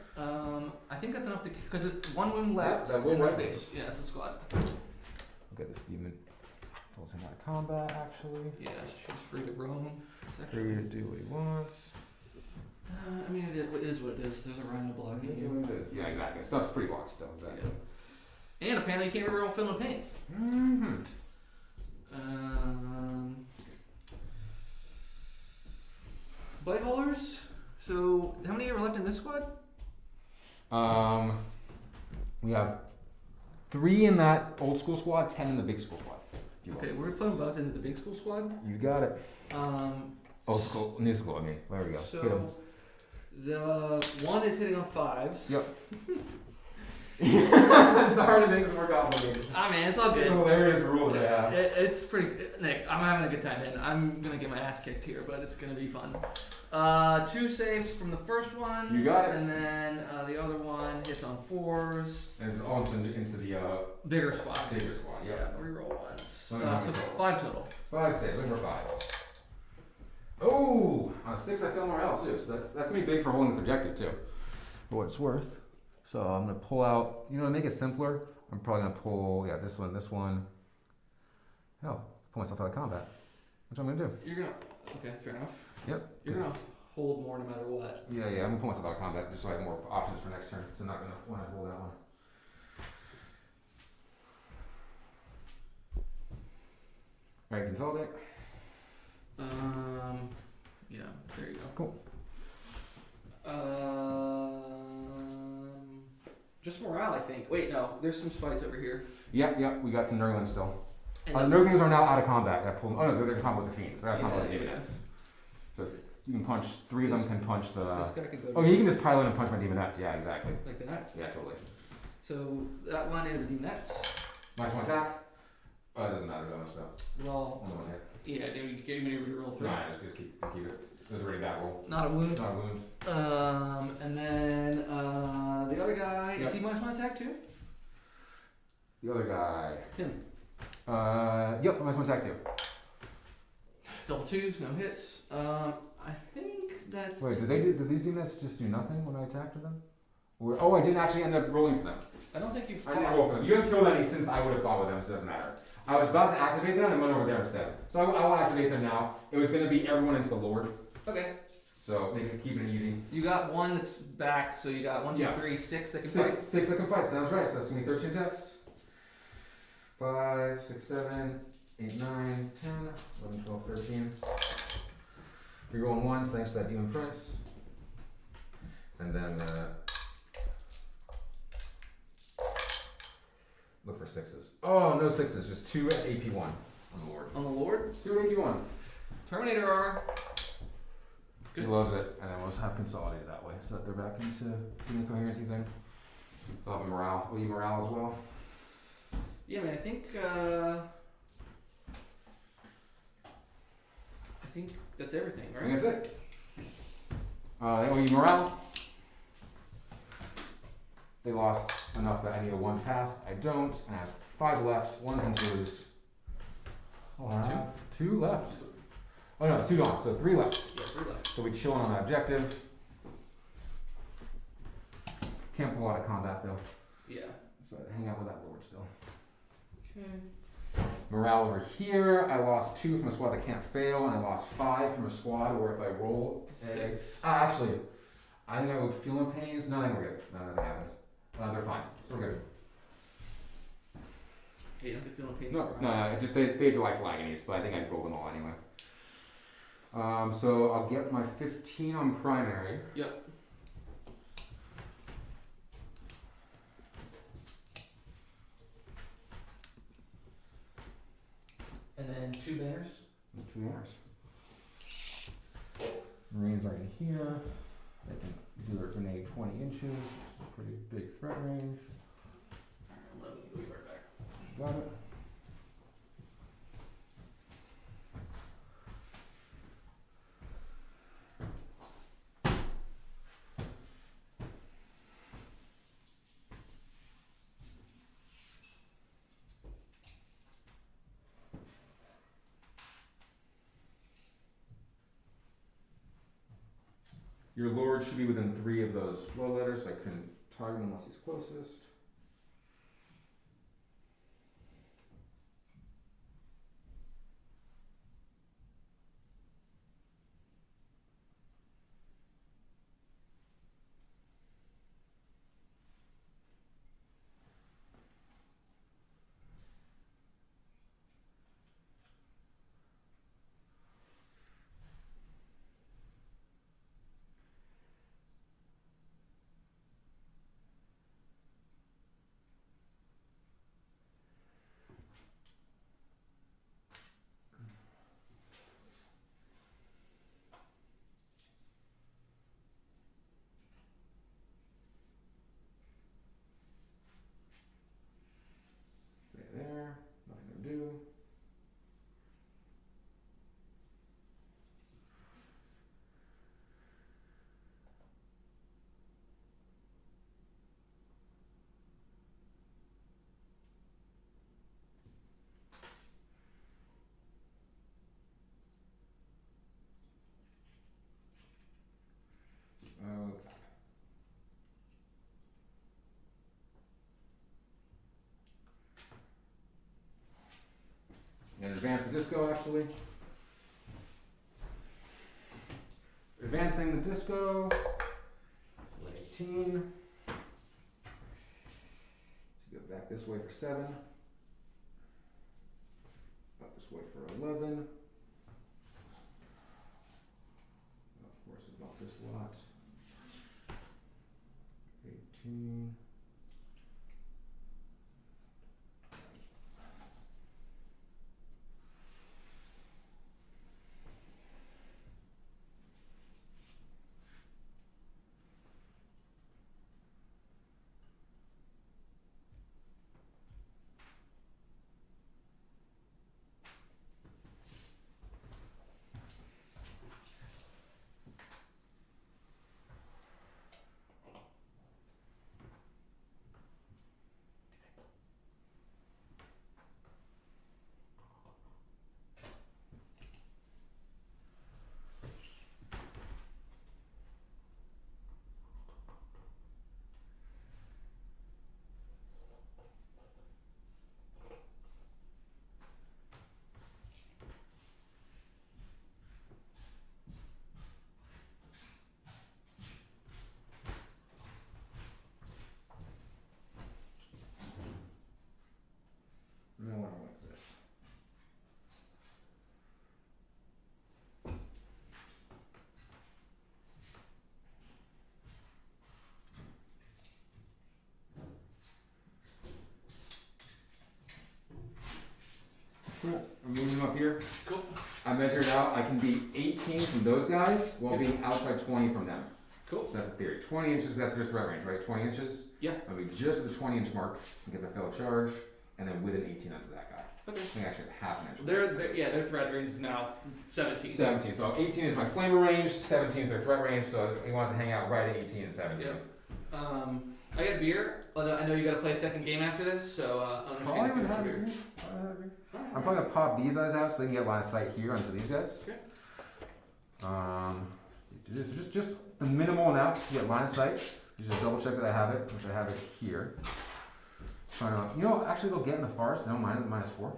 I think that's enough to, because it's 1 wound left. Yeah, that will and wipe base. those. Yeah, it's a squad. Look at this demon. Pulls him out of combat, actually. Yeah, she's free to roam. It's Free to do what he wants. I mean, it is what it is. There's a rhino blocking you. Yeah, exactly. Stuff's pretty blocked still, exactly. Yeah. And apparently you can't reroll Film of Paints. Mm-hmm. Blight Haulers. So, how many are left in this squad? We have 3 in that old school squad, 10 in the big school squad. If you will. Okay, we're gonna put them both into the big school squad. You got it. Old So school, new school, I mean. There we go. Hit 'em. the one is hitting on 5s. Yep. Sorry to make this more complicated. Ah man, it's all It's a good. hilarious rule to have. It's pretty. Nick, I'm having a good time, man. I'm gonna get my ass kicked here, but it's gonna be fun. 2 saves from the first one. You got it. And then the other one hits on 4s. And it's all into the Bigger squad. bigger squad, Yeah, yeah. reroll once. Let me know So total. 5 total. 5 saves, looking for 5s. Oh, on a 6 I feel morale too, so that's gonna be big for holding this objective too. For what it's worth. So I'm gonna pull out, to make it simpler, I'm probably gonna pull, this one. Hell, pull myself out of combat. Which I'm gonna do. You're gonna. Okay, fair enough. Yep. You're gonna hold more no matter what. Yeah, I'm gonna pull myself out of combat just so I have more options for next turn. So I'm not gonna want to hold that one. Right, consolidate. Yeah, there you go. Cool. Just morale, I think. Wait, no, there's some fights over here. Yep, we got some Nurglings still. And Nurglings are now out of combat. I pulled, oh no, they're in combat with the Fiends. They're out of combat with the yeah. Demonettes. So you can punch, 3 of them can punch the... This guy could go Oh, yeah, you can just pile in and punch my Demonettes. Yeah, exactly. like that. Yeah, totally. So that line is the Demonettes. Nice one attack. Oh, it doesn't matter though, so. Well, Only one hit. yeah, dude, you can't even roll through. Nah, just keep it. It was a really bad roll. Not a wound. Not a wound. And then the other guy, Yep. is he minus 1 attack too? The other guy. Him. Yep, nice one attack too. Double 2s, no hits. I think that's. Wait, did these Demonettes just do nothing when I attacked them? Oh, I didn't actually end up rolling for them. I don't think you've. I didn't roll for them. You haven't killed any since I would have fought with them, so it doesn't matter. I was about to activate them and went over there instead. So I will activate them now. It was going to be everyone into the Lord, Okay. so they can keep it easy. You got one that's back, so you got 1, 2, Yeah. 3, 6 that can fight. Six that can fight, sounds right. So that's going to be 13 attacks. 5, 6, 7, 8, 9, 10, 11, 12, 13. Rerolling ones thanks to that Demon Prince. And then look for 6s. Oh, no 6s, just 2 at AP1 on the Lord. On the Lord. 2 at AP1. Terminator armor. He Good. loves it, and then we'll just have consolidated that way so that they're back into doing the coherency thing. They'll have a morale. Will you morale as well? Yeah, man, I think that's everything, I right? think that's it. They owe you morale. They lost enough that I need a 1 pass. I don't, and I have 5 left. 1s and 2s. I'll have 2 left. Oh no, 2 gone, so 3 left. Yeah, 3 left. So we chill on that objective. Can't pull out of combat though, Yeah. so I hang out with that Lord still. Okay. Morale over here, I lost 2 from a squad that can't fail, and I lost 5 from a squad where if I roll a... 6. actually, I think I would feel no pains. No, I think we're good. No, nothing happened. They're fine. So we're good. Hey, you don't get feeling pain. No, it just they do like flagginies, but I think I'd roll them all anyway. So I'll get my 15 on primary. Yep. And then 2 banners. 2 hours. Marines right in here. They can 0 to -20 inches. Which is a pretty big threat range. Let me be right back. Got it. Your Lord should be within 3 of those blow letters, so I couldn't target him unless he's closest. There, nothing to do. Okay. And advance the disco actually. Advancing the disco. 18. So go back this way for 7. Up this wood for 11. Of course, about this lot. 18. No, I don't like this. Cool. I'm moving them up here. Cool. I measured out. I can be 18 from those guys while being outside 20 from them. Cool. So that's the theory. 20 inches. That's their threat range, right? 20 inches. Yeah. I'll be just at the 20-inch mark because I failed charge, and then with an 18 onto that guy. Okay. I think actually half an inch. Their threat range is now 17. 17. So 18 is my flamer range. 17 is their threat range. So he wants to hang out right at 18 and 17. Yep. I got beer. Although I know you got to play a second game after this, so I don't know if you Probably can would have beer. beer. I'm probably gonna pop these eyes out so they can get line of sight here onto these guys. Okay. Just the minimal enough to get line of sight. Just double check that I have it, which I have it here. Actually they'll get in the forest. No, mine is the -4.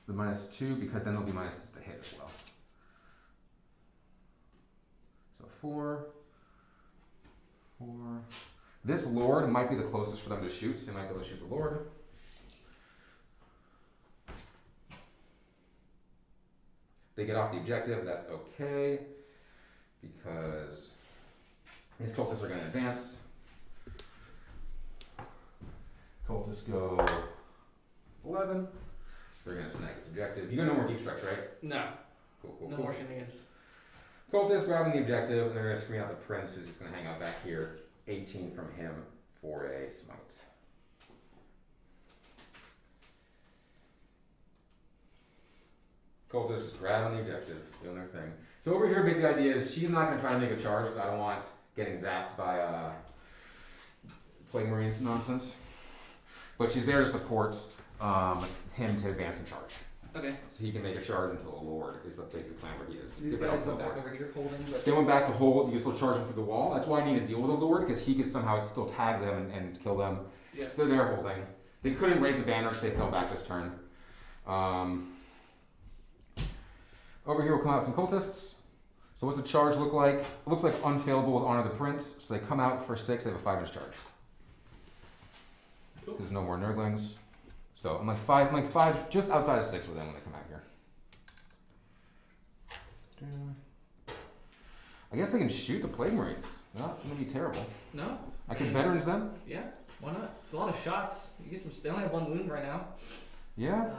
The -2 because then they'll be minuses to hit as well. So 4. This Lord might be the closest for them to shoot, so they might be able to shoot the Lord. They get off the objective, that's okay, because these cultists are going to advance. Cultists go 11. They're going to snag this objective. You got no more deep strikes, right? No. Cool. No more shenanigans. Cultists grabbing the objective, and they're going to screen out the prince, who's just going to hang out back here. 18 from him for a smite. Cultists just grabbing the objective, doing their thing. So over here, basically the idea is she's not going to try to make a charge because I don't want getting zapped by Plague Marines nonsense. But she's there to support him to advance and charge. Okay. So he can make a charge until the Lord is the basic plan where he is. These guys go back over here holding. But They went back to hold, you still charge them through the wall. That's why I need to deal with the Lord, because he could somehow still tag them and kill them. yes. So they're there holding. They couldn't raise the banner because they fell back this turn. Over here we'll come out some cultists. So what's the charge look like? It looks like unfailable with Honor the Prince. So they come out for 6, they have a 5-inch charge. Cool. There's no more nurglings. So I'm like 5, just outside of 6 with them when they come out here. I guess they can shoot the Plague Marines. Not gonna be terrible. No. I can veterans them. Yeah. Why not? It's a lot of shots. You get some. They only have 1 wound right now. Yeah.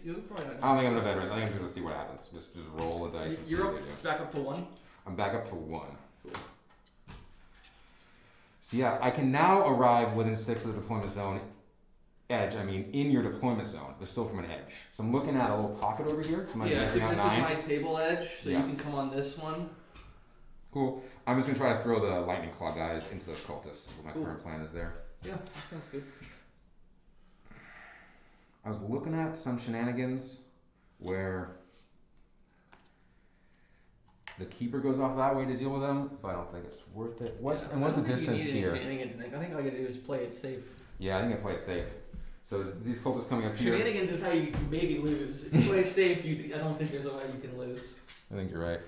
You'll probably. I don't think I'm gonna veterans. I think I'm just gonna see what happens. Just roll the dice and see You're what up, they do. back up to 1. I'm back up to 1. Cool. So yeah, I can now arrive within 6 of the deployment zone edge. I mean, in your deployment zone, but still from an edge. So I'm looking at a little pocket over here. So Yeah. So this on is 9. my table edge, so Yeah. you can come on this one. Cool. I'm just gonna try to throw the lightning claw guys into those cultists. What my Cool. current plan is there. Yeah, that sounds good. I was looking at some shenanigans where the keeper goes off that way to deal with them, but I don't think it's worth it. What's the distance here? Shenanigans, Nick. I think all you gotta do is play it safe. Yeah, I think I play it safe. So these cultists coming up here. Shenanigans is how you maybe lose. If you play it safe, I don't think there's a way you can lose. I think you're right.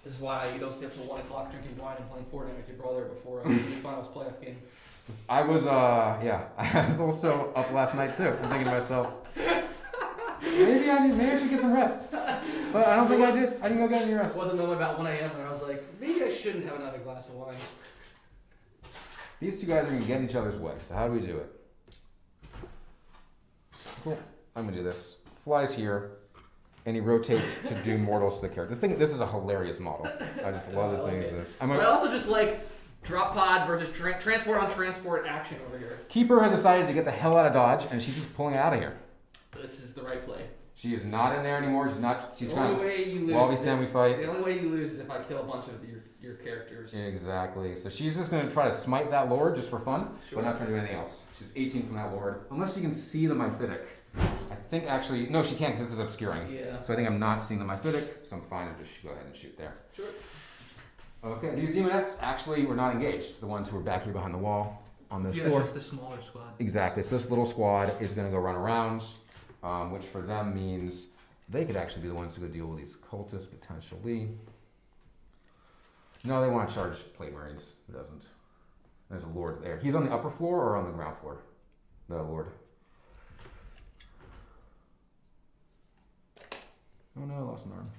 This is why you don't stay up till 1 o'clock drinking wine and playing Fortnite with your brother before the finals playoff game. I was I was also up last night too. I'm thinking to myself, maybe I should get some rest. But I don't think I did. I didn't go get any It rest. wasn't only about 1 a.m. and I was like, maybe I shouldn't have another glass of wine. These two guys are gonna get in each other's way. So how do we do it? Cool. I'm gonna do this. Flies here, and he rotates to do mortals to the character. This is a hilarious model. I just love this I thing. like it. This. I also just like drop pod versus transport on transport action over here. Keeper has decided to get the hell out of Dodge, and she's just pulling out of here. This is the right play. She is not in there anymore. She's not. She's The kind only of. way you lose. While we is stand, we if- fight. The only way you lose is if I kill a bunch of your characters. Exactly. So she's just gonna try to smite that lord just for fun, Sure. but not trying to do anything else. She's 18 from that lord, unless you can see the mythic. I think actually no, she can't because this is obscuring. Yeah. So I think I'm not seeing the mythic, so I'm fine to just go ahead and shoot there. Sure. Okay, these demonettes actually were not engaged. The ones who were back here behind the wall on this Yeah, floor. it's just a smaller squad. Exactly. So this little squad is going to go run around, which for them means they could actually be the ones who could deal with these cultists potentially. No, they want to charge plate marines. Who doesn't? There's a lord there. He's on the upper floor or on the ground floor? The lord. Oh no, I lost an arm.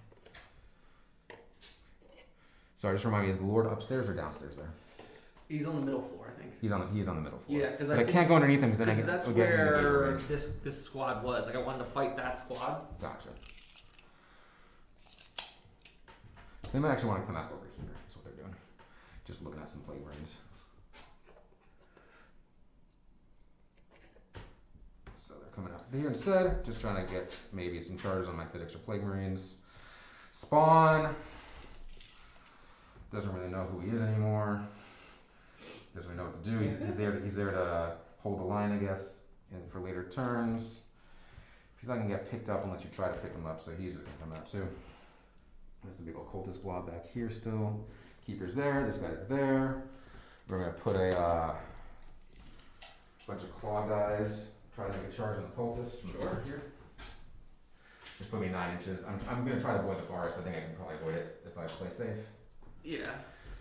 Sorry, just remind me, is the lord upstairs or downstairs there? He's on the middle floor, I think. He's on the middle floor. Yeah, because But I can't go underneath him because then I Because get. that's I'll get into where range. this squad was. Like I wanted to fight that squad. Gotcha. So they might actually want to come out over here. That's what they're doing. Just looking at some plate marines. So they're coming out here instead. Just trying to get maybe some charges on my FedEx or plate marines. Spawn. Doesn't really know who he is anymore. Doesn't really know what to do. He's there to hold the line, I guess, and for later turns. He's not gonna get picked up unless you try to pick him up, so he's just gonna come out too. There's a big old cultist blob back here still. Keeper's there, this guy's there. We're gonna put a bunch of claw guys, try to make a charge on the cultist from over here. Just put me 9 inches. I'm gonna try to avoid the forest. I think I can probably avoid it if I play safe. Yeah,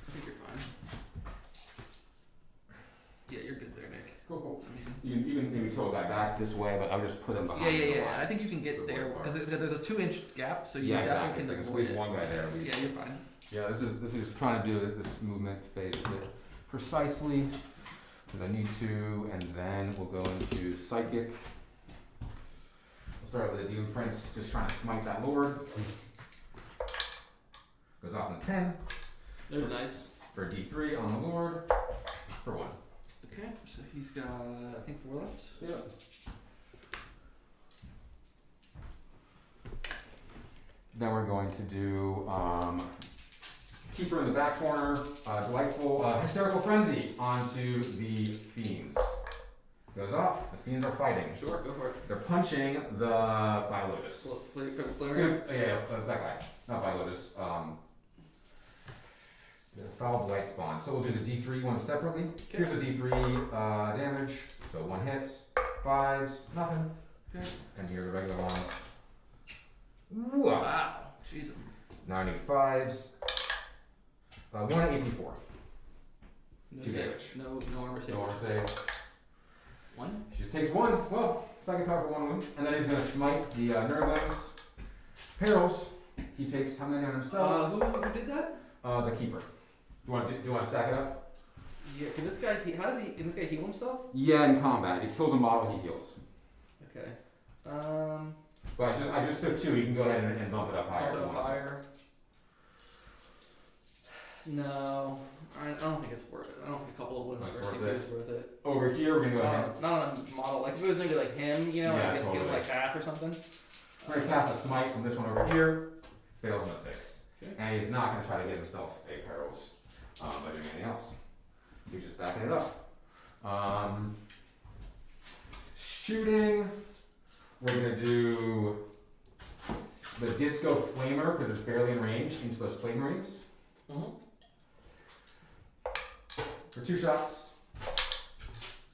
I think you're fine. Yeah, you're good there, Nick. Cool. I mean, You can maybe throw a guy back this way, but I'll just put him behind the yeah. line. I think you can get Avoid there the because forest. there's a 2-inch gap, so you Yeah, definitely exactly. So I can can avoid squeeze it. one guy there at least. Yeah, you're fine. Yeah, this is trying to do this movement phase a bit precisely because I need to, and then we'll go into psychic. We'll start with the Demon Prince, just trying to smite that lord. Goes off in a 10 They're nice. for a D3 on the lord for 1. Okay, so he's got I think 4 left. Yeah. Then we're going to do Keeper in the back corner, delightful hysterical frenzy onto the fiends. Goes off. The fiends are fighting. Sure, go for it. They're punching the Bilotus. So flare. Yeah, that guy. Not Bilotus. The foul blight spawn. So we'll do the D3 one separately. Okay. Here's the D3 damage. So 1 hit, 5s, nothing. Okay. And here are the regular ones. Whoa. Wow, Jesus. Now I need 5s. 1 at 84. No 2 save. damage. No armor save. No armor save. 1. She just takes 1. Well, second power for 1 wound. And then he's going to smite the Nurglings. Perils. He takes how many on himself? Who did that? The Keeper. Do you want to stack it up? Yeah. Can this guy? Can this guy heal himself? Yeah, in combat. If he kills a model, he heals. Okay. But I just took 2. You can go ahead and bump it up higher. if you Also want. fire. No, I don't think it's worth it. I don't think a couple of wounds Not for worth CPU it. is worth it. Over here, we're going to go ahead. Not on a model. Like if it was maybe like him, you know, Yeah, like just give him totally. like half or something. We're going to cast a smite from this one over here. Fails on a 6. Okay. And he's not going to try to get himself a Perils by doing anything else. He's just backing it up. Shooting. We're going to do the Disco Flamer because it's barely in range into those Plague Marines. Mm-hmm. For 2 shots.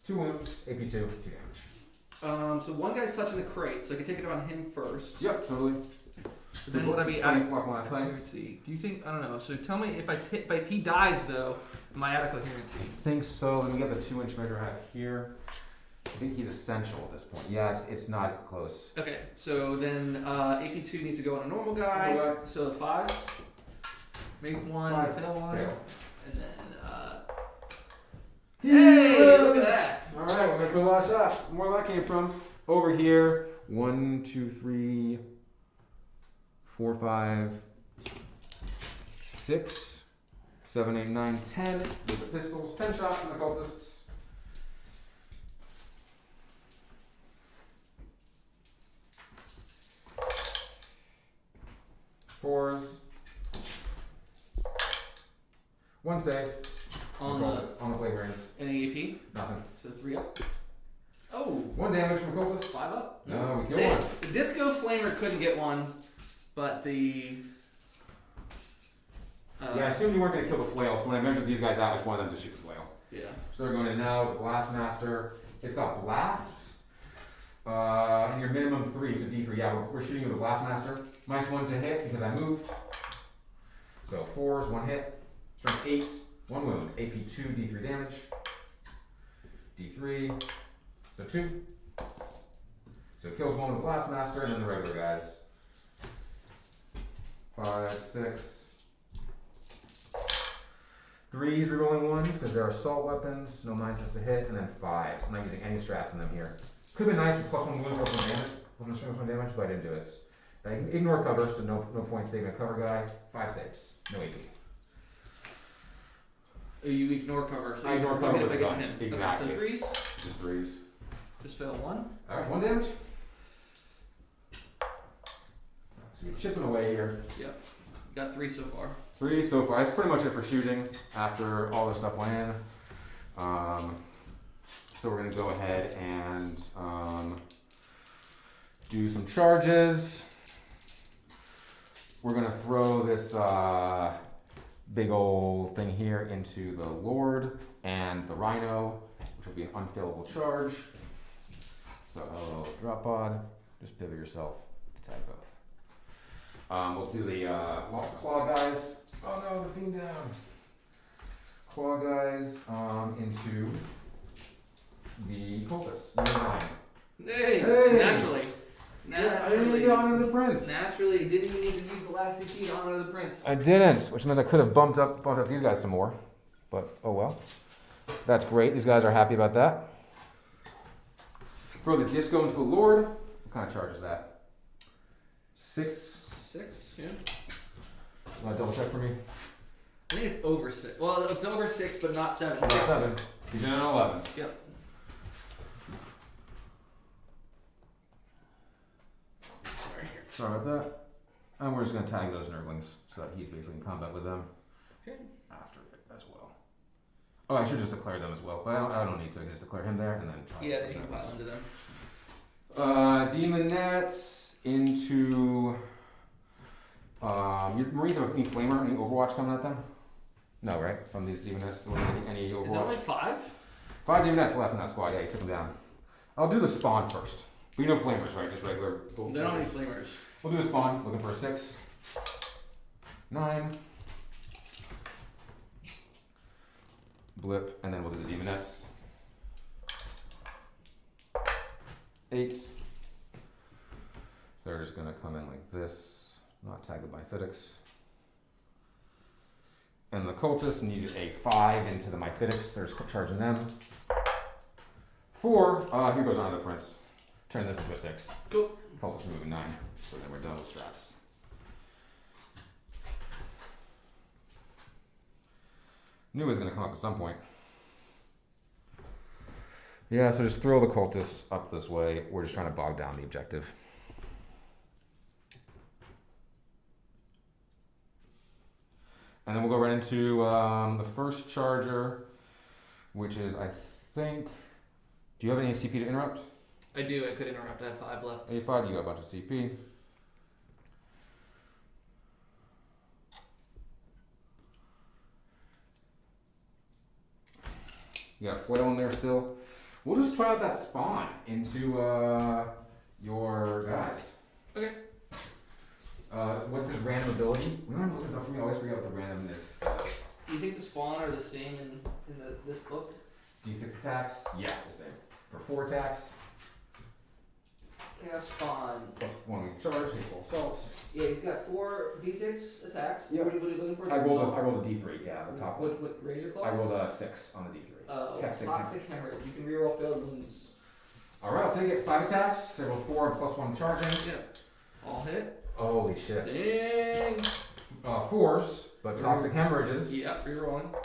2 wounds. AP2. 2 damage. So one guy's touching the crate, so I can take it on him first. Yep, totally. But then would I be out of last night. coherency? Do you think? I don't know. So tell me if he dies though, am I out of coherency? I think so. Let me get the 2-inch measure I have here. I think he's essential at this point. Yeah, it's not close. Okay, so then AP2 needs to go on a normal guy. Normal guy. So 5. Make 1, 5, fail 1. fail. And then, hey, Yeah. look at that. All right, we're gonna put a lot of shots. Where that came from? Over here. 1, 2, 3, 4, 5, 6, 7, 8, 9, 10. With the pistols. 10 shots from the cultists. Fours. 1 save. On the flavorings. any AP. Nothing. So 3 up. Oh, 1 damage from cultist. 5 up. No, we kill Damn. one. The Disco Flamer couldn't get 1, but the. Yeah, I assumed you weren't going to kill the flail, so when I measured these guys out, I just wanted them to shoot the flail. Yeah. So they're going in now, the Blast Master. It's got Blast, and your minimum 3, so D3. Yeah, we're shooting with the Blast Master. -1 to hit because I moved. So 4s, 1 hit. Strength 8, 1 wound. AP 2, D3 damage. D3, so 2. So it kills 1 with the Blast Master, and then the regular guys. 5, 6. 3s rerolling 1s because they're assault weapons, no minuses to hit, and then 5s. I'm not using any straps in them here. Could have been nice with +1 wound, +1 damage, +1 damage, but I didn't do it. I ignore cover, so no points saving a cover guy. 5 saves, no AP. Oh, you ignore cover. So I ignore cover if I with get gun. him. Exactly. Okay, so 3s. Just 3s. Just fail 1. Alright, 1 damage. So you're chipping away here. Yep. Got 3 so far. 3 so far. That's pretty much it for shooting after all this stuff went in. So we're going to go ahead and do some charges. We're going to throw this big old thing here into the Lord and the Rhino, which will be an unfailable charge. So drop pod, just pivot yourself to tag both. We'll do the claw guys. Oh no, the fiend down. Claw guys into the cultists. Number 9. Hey, Hey! naturally. Yeah, I didn't even get Honor the Prince. Naturally, you didn't even need to use the last CP to honor the prince. I didn't, which meant I could have bumped up these guys some more. But oh well. That's great. These guys are happy about that. Throw the disco into the Lord. What kind of charge is that? 6. 6, yeah. Want to double check for me? I think it's over 6. Well, it's over 6, but not 7. About 7. He's in an 11. Yep. Sorry about that. And we're just going to tag those nerdlings so that he's basically in combat with them. Okay. After it as well. Oh, I should just declare them as well, but I don't need to. I can just declare him there and then. Yeah, then you can pile into them. Demonettes into. Your Marines have any flamer, any Overwatch coming at them? No, right? From these demonettes, any Overwatch? Is that only 5? 5 demonettes left in that squad. Yeah, you took them down. I'll do the spawn first. We know flamers, right? Just regular. They don't need flamers. We'll do the spawn. Looking for a 6. 9. Blip, and then we'll do the demonettes. 8. So they're just gonna come in like this, not tagged by Mythics. And the cultists need a 5 into the Mythics. They're just charging them. 4. Here goes Honor the Prince. Turn this into a 6. Cool. Cultists are moving 9. So then we're done with strats. Knew it was going to come up at some point. Yeah, so just throw the cultists up this way. We're just trying to bog down the objective. And then we'll go right into the first charger, which is, I think... Do you have any CP to interrupt? I do. I could interrupt. I have 5 left. A5, you got a bunch of CP. You got a flail in there still. We'll just try out that spawn into your guys. Okay. ability. We don't look this up for me. I always forget what the randomness is. Do you think the spawn are the same in this book? D6 attacks. Yeah, the same. For 4 attacks. Chaos spawn. Plus 1 weak charge. Equal assault. Yeah, he's got 4 d6 attacks. Yeah. What are you looking for? I rolled a D3. Yeah, the top one. What razor claws? I rolled a 6 on the D3. Toxic hemorrhage. You can reroll failed wounds. Alright, I'll take it. 5 attacks. So I roll 4 plus 1 charging. Yeah. All hit. Holy shit. Dang. 4s, but toxic hemorrhages. Yeah, rerolling.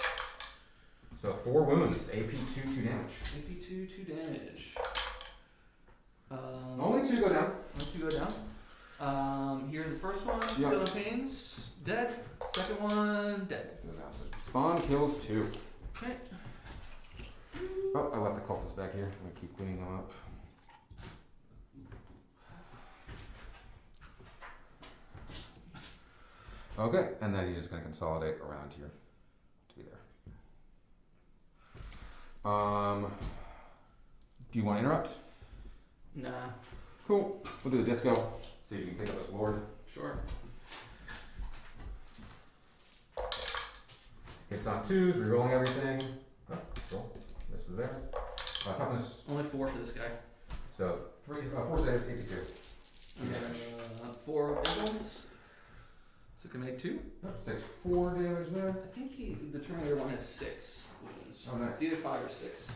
So 4 wounds. AP 2 damage. AP 2 damage. Only 2 go down. Only 2 go down. Here's the first one. Yeah. Still in pains. Dead. Second one. Dead. Spawn kills 2. Okay. Oh, I left the cultists back here. I'm gonna keep cleaning them up. Okay, and then he's just gonna consolidate around here to be there. Do you want to interrupt? Nah. Cool. We'll do the disco so you can pick up this lord. Sure. Hits on 2s, rerolling everything. Oh, cool. This is there. Toughness. Only 4 for this guy. So 4 saves, AP 2. Okay. 4 big ones. So can make 2. That takes 4 damage there. I think the Terminator one has 6 wounds. Oh, nice. It's either 5 or 6.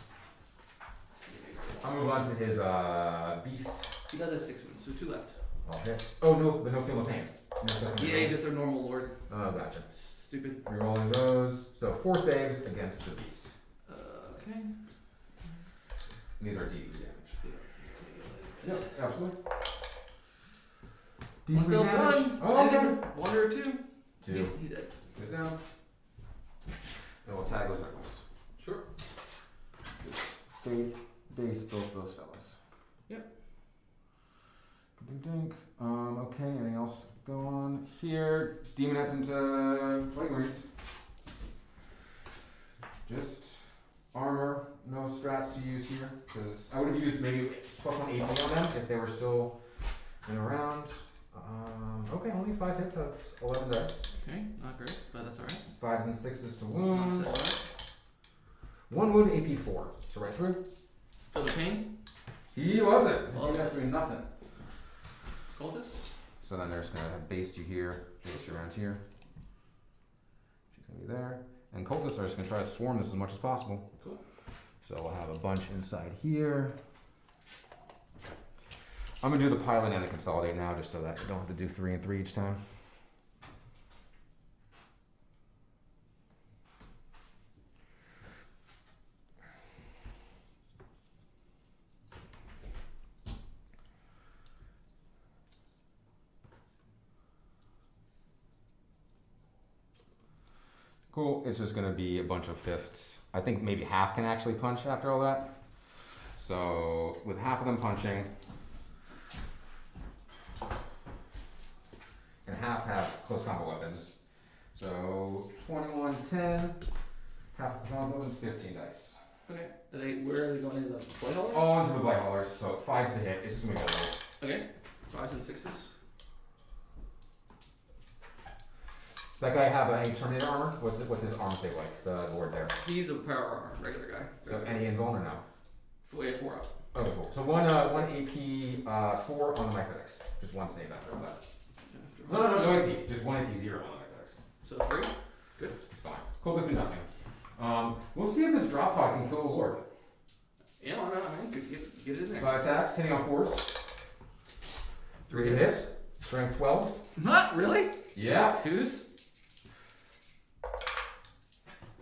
I'll move on to his beast. He does have 6 wounds, so 2 left. Okay. Oh no, but no feel of pain. Yeah, just their normal lord. Oh, gotcha. Stupid. Rerolling those. So 4 saves against the beast. Okay. And these are D3 damage. Yep, absolutely. One failed one. Oh, okay. 1 or 2. 2. He dead. Goes down. And we'll tag those knuckles. Sure. Base both of those fellas. Yep. Dink dink. Okay, anything else go on here? Demoness into Plague Marines. Just armor, no strats to use here. Because I would have used maybe plus 1 AP on them if they were still in a round. Okay, only 5 hits out of 11 dice. Okay, not great, but that's alright. 5s and 6s to wound. That's alright. 1 wound, AP 4. So right through. Feel the pain? He loves it. Loves He has doing nothing. Cultist? So then they're just gonna have based you here, based you around here. She's gonna be there. And cultists are just gonna try to swarm this as much as possible. Cool. So we'll have a bunch inside here. I'm gonna do the pilot and the consolidate now, just so that you don't have to do 3 and 3 each time. Cool, it's just gonna be a bunch of fists. I think maybe half can actually punch after all that. So with half of them punching, and half have close combat weapons. So 21, 10, half of the combat weapons, 15 dice. Okay. Where are they going into the play hole? All into the blight haulers, so 5s to hit. It's just gonna be a roll. Okay. 5s and 6s. Does that guy have any Terminator armor? What's his arm say like? The lord there. He's a power armor, regular guy. So any invuln or no? 4 up. Okay, cool. So one AP 4 on the Mythetics. Just 1 save after all that. No AP. Just 1 AP 0 on the Mythetics. So 3. Good. It's fine. Cool, let's do nothing. We'll see if this drop pod can kill the lord. Yeah, why not? I mean, get it in there. 5 attacks, hitting on 4s. 3 to hit. Strength 12. Not really? Yeah. 2s?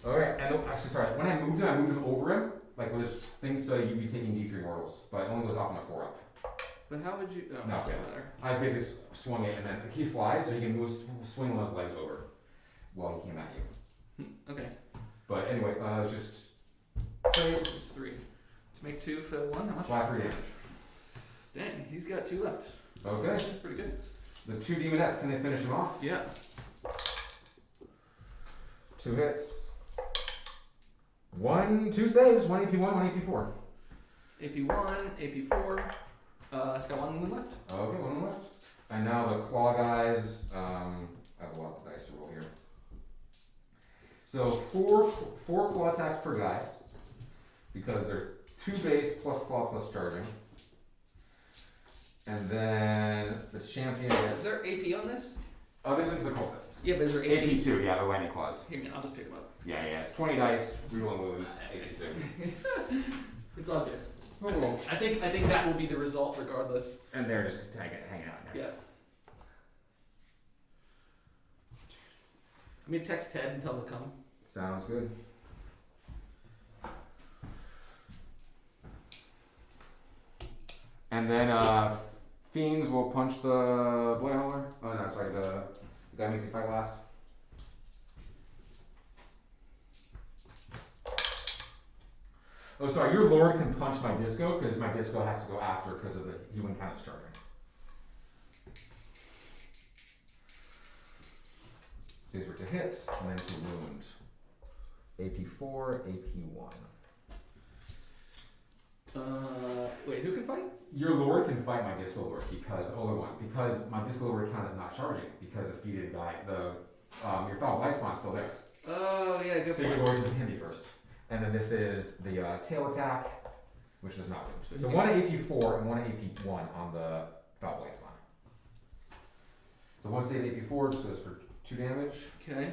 Okay, and actually, sorry. When I moved him over him, like with this thing, so you'd be taking D3 mortals, but it only goes off on a 4 up. But how would you? Oh, No, doesn't yeah. matter. I basically swung it, and then he flies, so he can swing one of his legs over while he came at you. Okay. But anyway, it's just saves. It's 3. To make 2, fail 1. How much? Flat 3 damage. Dang, he's got 2 left. Okay. That's pretty good. The 2 demonettes, can they finish him off? Yeah. 2 hits. 2 saves. 1 AP 1, 1 AP 4. AP 1, AP 4. It's got 1 wound left. Okay, 1 left. And now the claw guys. I I have a lot of dice to roll here. So four claw attacks per guy, because there's 2 base plus claw plus charging. And then the champion Is gets. there AP on this? Oh, this is the cultists. Yeah, but is there AP? AP2, yeah, the lightning claws. Here, I'll just pick them up. Yeah, it's 20 dice, reroll and lose, AP2. It's all good. Oh. I think that will be the result regardless. And they're just hanging out in there. Yeah. I'm gonna text Ted and tell him to come. Sounds good. And then fiends will punch the blood howler. Oh no, sorry, the guy makes you fight last. Oh, sorry, your lord can punch my disco because my disco has to go after because of the healing count it's charging. These were to hit and then to wound. AP4, AP1. Wait, who can fight? Your lord can fight my disco lord because because my disco lord count is not charging because the defeated guy, your foul life spawn's still there. Oh yeah, good So point. your lord can hit me first. And then this is the tail attack, which does not wound. So Okay. one AP4 and one AP1 on the foul blade spawn. So one save AP4 just goes for 2 damage. Okay.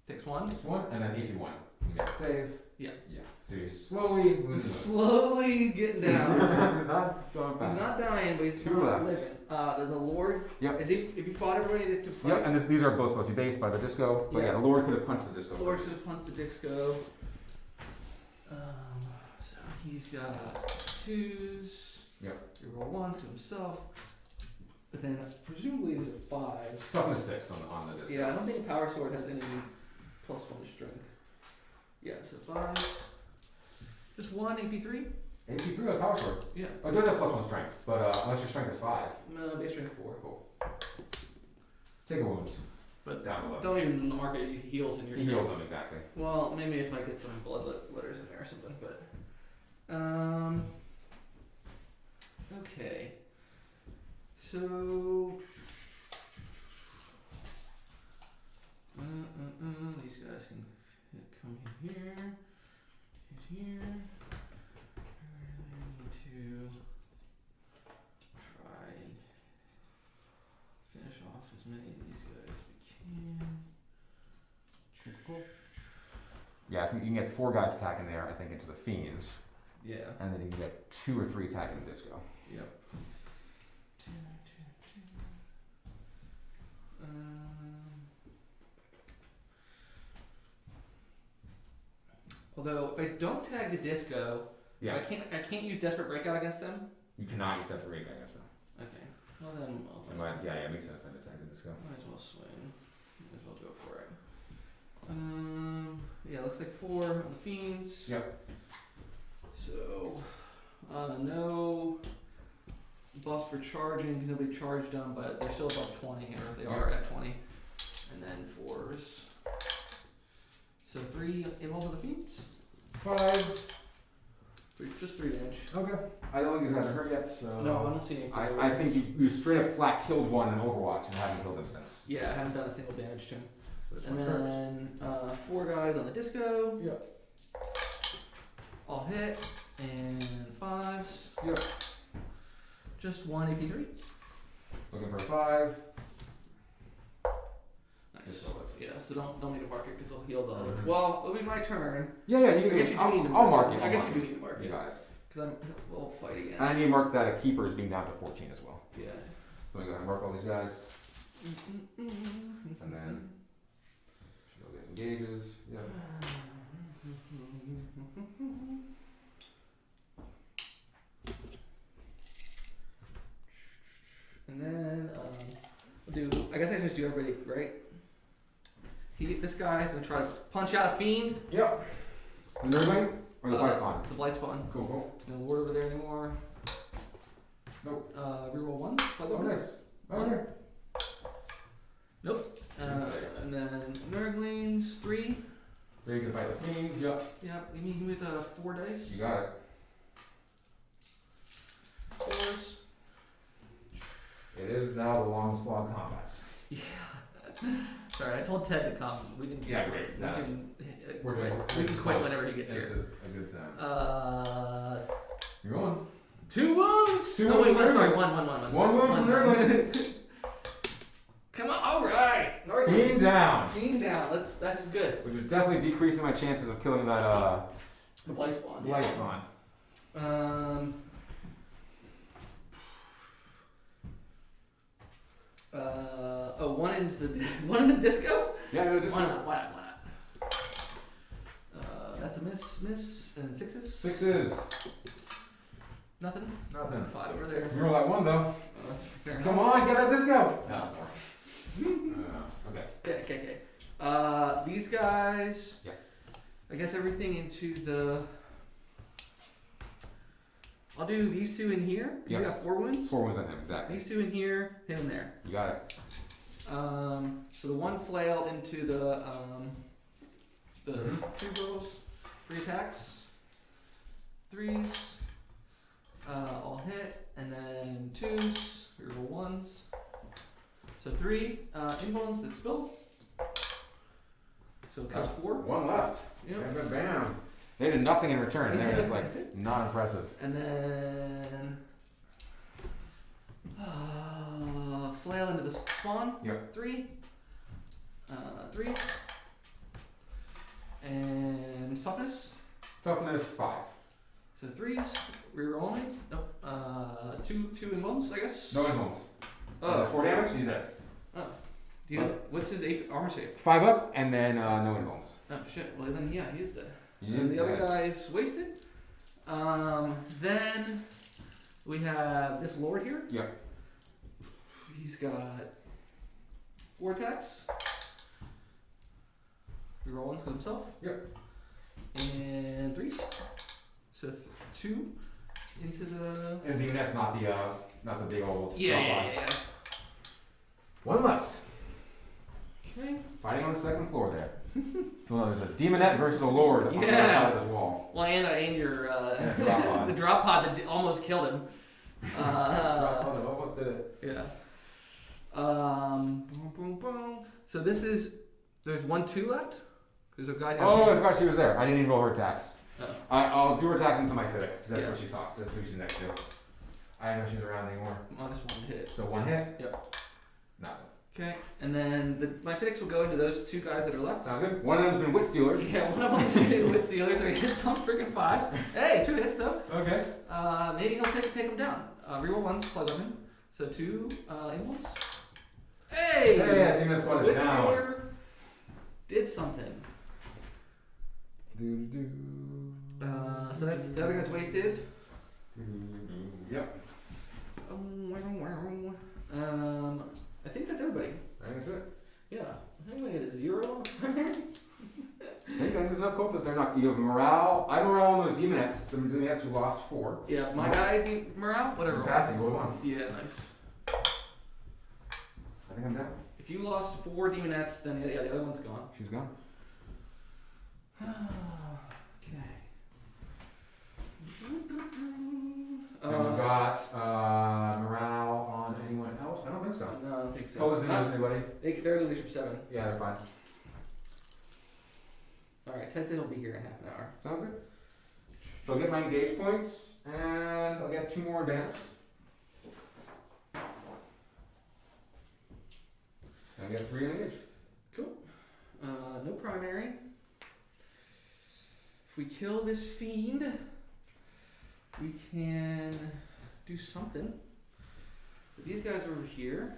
Takes 1. This one, and then AP1. You get a save. Yeah. Yeah. So he's slowly losing it. Slowly getting down. He's not going fast. He's not dying, but he's 2 not left. living. Then the Lord. Yep. Is he? If you fought everybody that could fight. Yep, and these are both supposed to be based by the disco, but yeah, Yeah. the Lord could have punched the disco. Lord first. should have punched the disco. So he's got 2s. Yep. You roll 1 to himself. But then presumably these are 5s. Toughness 6 on the disco. Yeah, I don't think Power Sword has any +1 strength. Yeah, so 5. Just 1 AP3? AP3 with power sword. Yeah. Oh, it does have +1 strength, but unless your strength is 5. Base strength 4. Cool. Take a wound. But Down below. don't even mark it as he heals in your He turn. heals them exactly. Well, maybe if I get some blood letters in there or something, but okay. So these guys can come in here, hit here. I need to try and finish off as many of these guys as we can. Yeah, I think you can get 4 guys attacking there, I think, into the fiends, Yeah. and then you can get 2 or 3 attacking the disco. Yep. Although if I don't tag the disco, Yeah. I can't use desperate breakout against them. You cannot use that for raid against them. Okay. Well then, Yeah, it makes sense then to attack the disco. might as well swing. Might as well go for it. Yeah, looks like 4 on the fiends. Yep. So, no buffs for charging because nobody charged them, but they're still above 20, or they are at 20. And then 4s. So 3 involved on the fiends. 5s. Just 3 damage. Okay. I don't think he's haven't hurt yet, so. No, I'm not seeing any. I think you straight up flat killed one in Overwatch and haven't killed him since. Yeah, I haven't done a single damage to him. So this And one's hurt. then 4 guys on the disco. Yep. All hit. And 5s. Yep. Just 1 AP3. Looking for a 5. Nice. Yeah, so don't need to mark it because I'll heal the other. Well, it'll be my turn. Yeah, you I can. guess you do I'll, need to I'll mark mark it. I I'll guess mark you do need to mark You it. got it. Because we'll fight again. And I need to mark that a keeper is being down to 14 as well. Yeah. So I'm going to mark all these guys. And then she'll get engages. Yeah. And then we'll do. I guess I just do everybody right. This guy's gonna try to punch out a fiend. Yep. The nerdling or the fire spawn? The blight spawn. Cool, cool. There's no ward over there anymore. Nope. Reroll 1. Oh, nice. Okay. Nope. And then Nurglings 3. There you can fight the fiend. Yep. Yep. You mean with 4 dice? You got it. 4s. It is now the long slog. log combats. Sorry, I told Ted to come. We can. Yeah, great. We No. can. We're doing- We this can is quit fun. whenever he gets This here. is a good time. You're going. 2 wounds. Two No, wait, wounds one. from Sorry, Nerlens. one. One wound from Nerlens. Come on. All right. Northern. Clean down. Clean down. That's good. Which is definitely decreasing my chances of killing that The blight spawn. blight spawn. One into the one in the disco. Yeah, no, just Why not? That's a miss, and 6s. 6s. Nothing. Nothing. 5 over there. You roll that one though. Oh, that's fair Come enough. on, get that disco. No. Okay. Okay. These guys. Yeah. I guess everything into the. I'll do these 2 in here. Yeah. You got 4 wounds. 4 wounds on him, exactly. These 2 in here, him in there. You got it. So the one flail into the Mhm. 2 rolls, 3 attacks, 3s, all hit, and then 2s, reroll 1s. So 3 involts that spill. So it comes 4. One left. Yep. Bam, bam, bam. They did nothing in return. They're just like not impressive. And then flail into the spawn. Yep. 3. 3s. And toughness. Toughness 5. So 3s. Reroll only. Nope. 2 in bones, I guess. No influence. That's 4 damage. He's dead. Do you what's his armor save? 5 up and then no influence. Oh shit. Well then yeah, he is dead. He And is the other dead. guy is wasted. Then we have this lord here. Yep. He's got 4 attacks. Reroll 1s with himself. Yep. And 3s. So 2 into the. And the that's not the big old. Yeah. One left. Okay. Fighting on the second floor there. Well, there's a demonette versus a lord on the other side of this wall. Well, and your Yeah, drop pod. the drop pod that almost killed him. Almost did it. Yeah. Boom. So this is there's 1 2 left. There's a guy down Oh, I here. forgot she was there. I didn't even roll her attacks. Oh. I'll do her attacks into my Civic. 'Cause that's Yeah. what she thought. That's who she's next to. I don't know if she's around anymore. I just wanted to hit it. So 1 hit. Yep. Nothing. Okay, and then my Phoenix will go into those 2 guys that are left. Sounds good. One of them's been Wit Stealer. Yeah, one of them's hitting with the others are hits on freaking 5s. Hey, 2 hits though. Okay. Maybe he'll take him down. Reroll 1s, plug on him. So 2 involves. Hey! Hey, I think that's what is Wit down. Stealer did something. So that's the other guy's wasted. Yep. I think that's everybody. I think that's it. Yeah. I think we get a 0. I think there's enough cultists there. Not you have morale. I have morale on those demonettes. The demonettes who lost 4. Yeah, my guy beat morale. Whatever. Passing, roll 1. Yeah, nice. I think I'm down. If you lost 4 demonettes, then yeah, the other one's gone. She's gone. Okay. And we've got morale on anyone else? I don't think so. No, I don't think so. Cultists didn't lose anybody. They're the leadership 7. Yeah, they're fine. Alright, Ted said he'll be here in half an hour. Sounds good. So I'll get my engage points, and I'll get 2 more advance. I get 3 engage. No primary. If we kill this fiend, we can do something. But these guys are over here.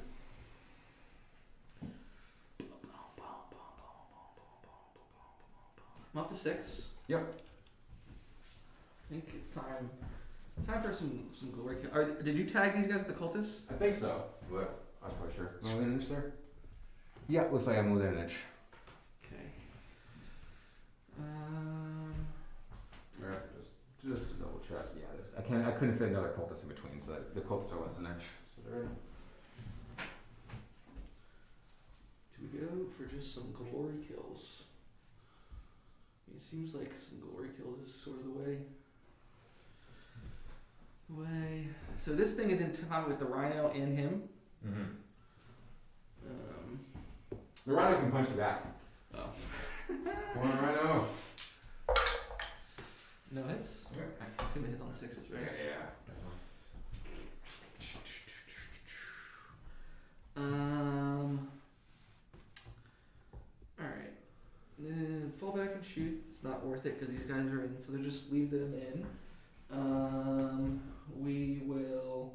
I'm up to 6. Yep. I think it's time. It's time for some glory kill. Did you tag these guys with the cultists? I think so, but I'm not quite sure. Am I within an inch there? Yeah, looks like I'm within an inch. Okay. Alright, just to double check. Yeah, I couldn't fit another cultist in between, so the cultists are less than an inch. So they're in. Do we go for just some glory kills? It seems like some glory kills is sort of the way. So this thing is in time with the rhino and him. Mm-hmm. The rhino can punch you back. Oh. Come on, rhino. No hits? Yeah. I assume it hits on sixes, right? Yeah. Alright. Then fall back and shoot. It's not worth it because these guys are in, so they'll just leave them in. We will.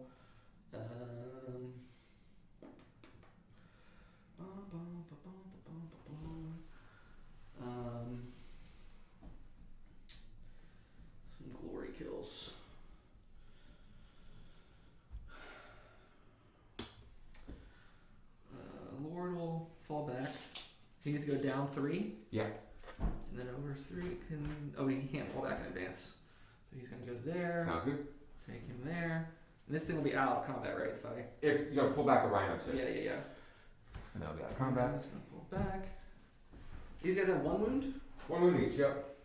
Some glory kills. Lord will fall back. He needs to go down 3. Yeah. And then over 3 can. Oh, he can't fall back in advance. So he's gonna go there. Sounds good. Take him there. And this thing will be out of combat, right? If I. If you gotta pull back the rhino too. Yeah. And that'll be out of combat. He's gonna pull back. These guys have 1 wound. 1 wound each, yep.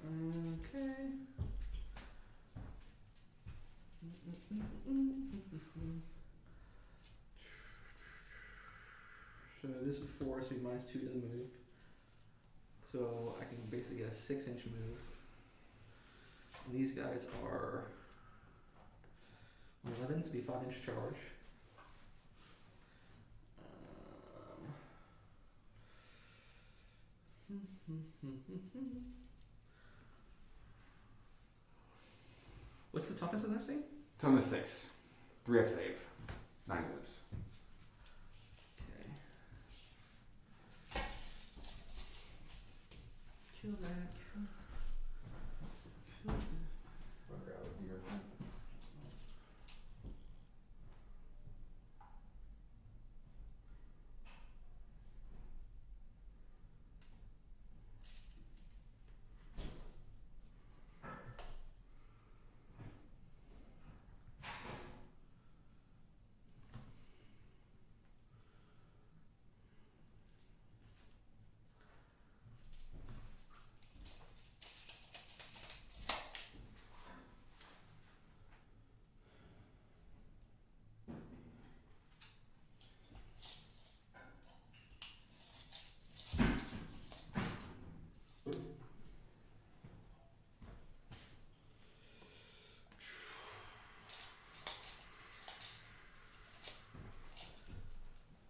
Okay. So this is 4, so he minus 2 to the move. So I can basically get a 6-inch move. And these guys are 11, so it'd be a 5-inch charge. What's the toughness of this thing? Toughness 6. 3F save. 9 wounds. Okay. Kill that. Kill that.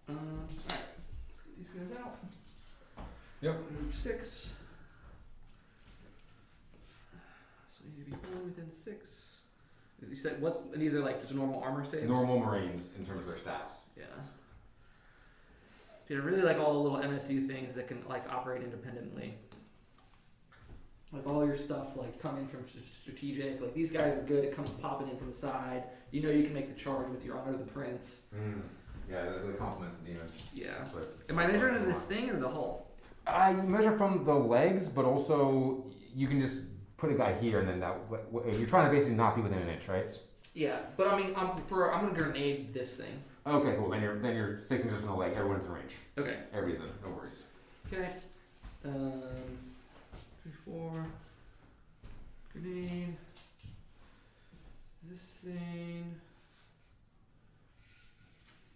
Alright, let's get these guys out. Yep. Move 6. So you need to be 4 within 6. You said what's and these are like just normal armor saves? Normal Marines in terms of their stats. Yeah. Dude, I really like all the little MSU things that can like operate independently. Like all your stuff like coming from strategic. Like these guys are good at coming popping in from the side. You know you can make the charge with your Honor of the Prince. Yeah, that really complements the demons. Yeah. But Am I measuring of this thing or the hull? You measure from the legs, but also you can just put a guy here, and then that. You're trying to basically not be within an inch, right? Yeah, but I mean, I'm gonna grenade this thing. Okay, cool. Then you're 6 inches from the leg. Everyone's in range. Okay. Everybody's in. No worries. Okay. 3, 4. Grenade. This thing.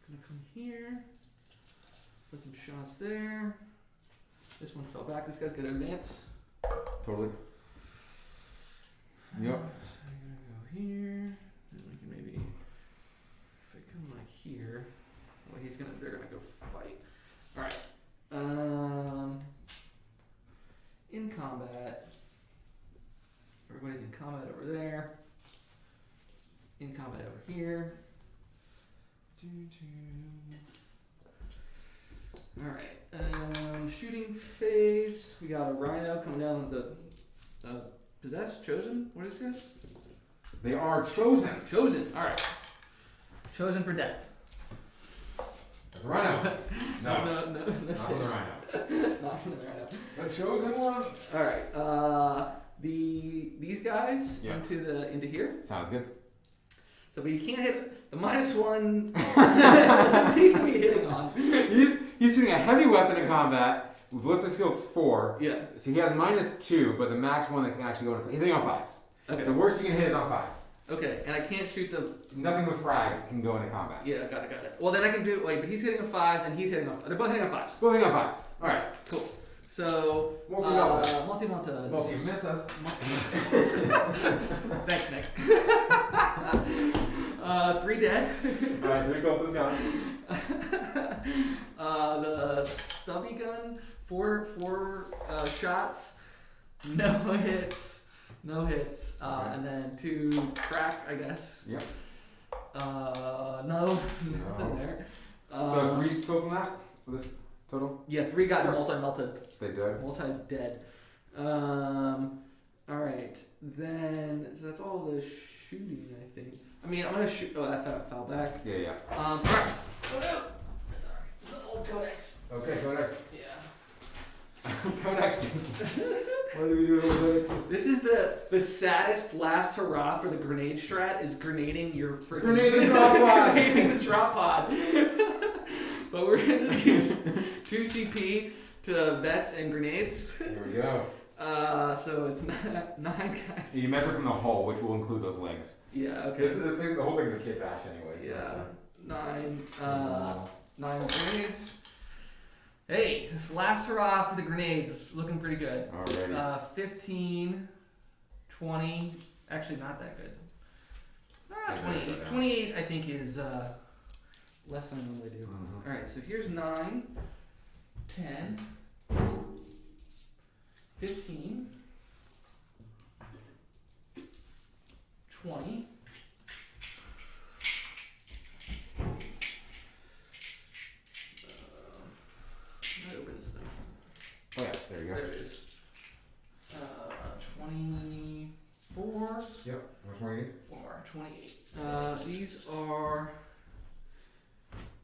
Gonna come here. Put some shots there. This one fell back. This guy's gonna advance. Totally. Yep. So I'm gonna go here. And we can maybe, if I come like here, well, they're gonna go fight. All right. In combat. Everybody's in combat over there. In combat over here. All right. Shooting phase. We got a rhino coming down with the possessed, chosen. What is this? They are chosen. Chosen. All right. Chosen for death. That's a rhino. No. No Not from the saves. rhino. Not from the rhino. The chosen one. All right. These guys Yeah. into here. Sounds good. So, but you can't hit the -1. What's he gonna be hitting on? He's shooting a heavy weapon in combat with ballistic skill 4. Yeah. So he has -2, but the max one that can actually go into. He's hitting on 5s. Okay. The worst you can hit is on 5s. Okay, and I can't shoot the. Nothing with frag can go into combat. Yeah, got it. Well, then I can do. Wait, but he's hitting on 5s and he's hitting on. They're both hitting on 5s. Going on 5s. Alright. Cool. So. Multi-melta. Multi-melta. Well, if you miss us. Thanks, Nick. 3 dead. Alright, we go with this guy. The stubby gun, four shots, no hits, and then 2 crack, I guess. Yep. Nothing there. So 3 total from that for this total? Yeah, 3 got multi-melted. They did. Multi-dead. Alright, then, so that's all the shooting, I think. I mean, I'm gonna shoot, oh, that fell back. Yeah. Alright. Oh no! That's alright. It's an old codex. Okay, Codex. Yeah. Codex. What do we do with Codex? This is the saddest last hurrah for the grenade strat is grenading your freaking Grenade the drop pod. grenading the drop pod. But we're gonna use 2 CP to vets and grenades. Here we go. So it's 9 guys. You measure from the hull, which will include those legs. Yeah. Okay. This is the thing. The whole thing's a kit bash, anyways. Yeah. 9 grenades. Hey, this last hurrah for the grenades is looking pretty good. Alrighty. 15, 20, actually not that good. Yeah, 28. yeah. 28 I think is less than I normally do. Mhm. Alright, so here's 9, 10, 15, 20. Open this thing. Oh yeah, there you go. There it is. 24. Yep. Which one do you need? 4, 28. These are.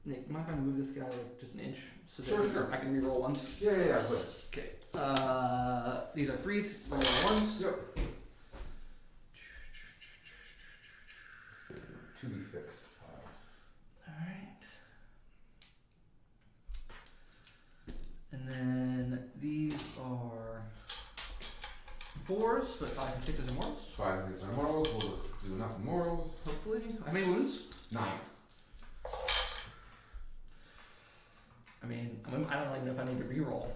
Nick, mind if I move this guy like just an inch so that Sure. I can reroll ones? Yeah. Please. Okay. These are 3s, reroll ones. Yep. To be fixed. Alright. And then these are 4s, so 5 and 6 are mortals. 5 and 6 are mortals. We'll just do enough mortals. Hopefully. How many wounds? 9. I mean, I don't really know if I need to reroll.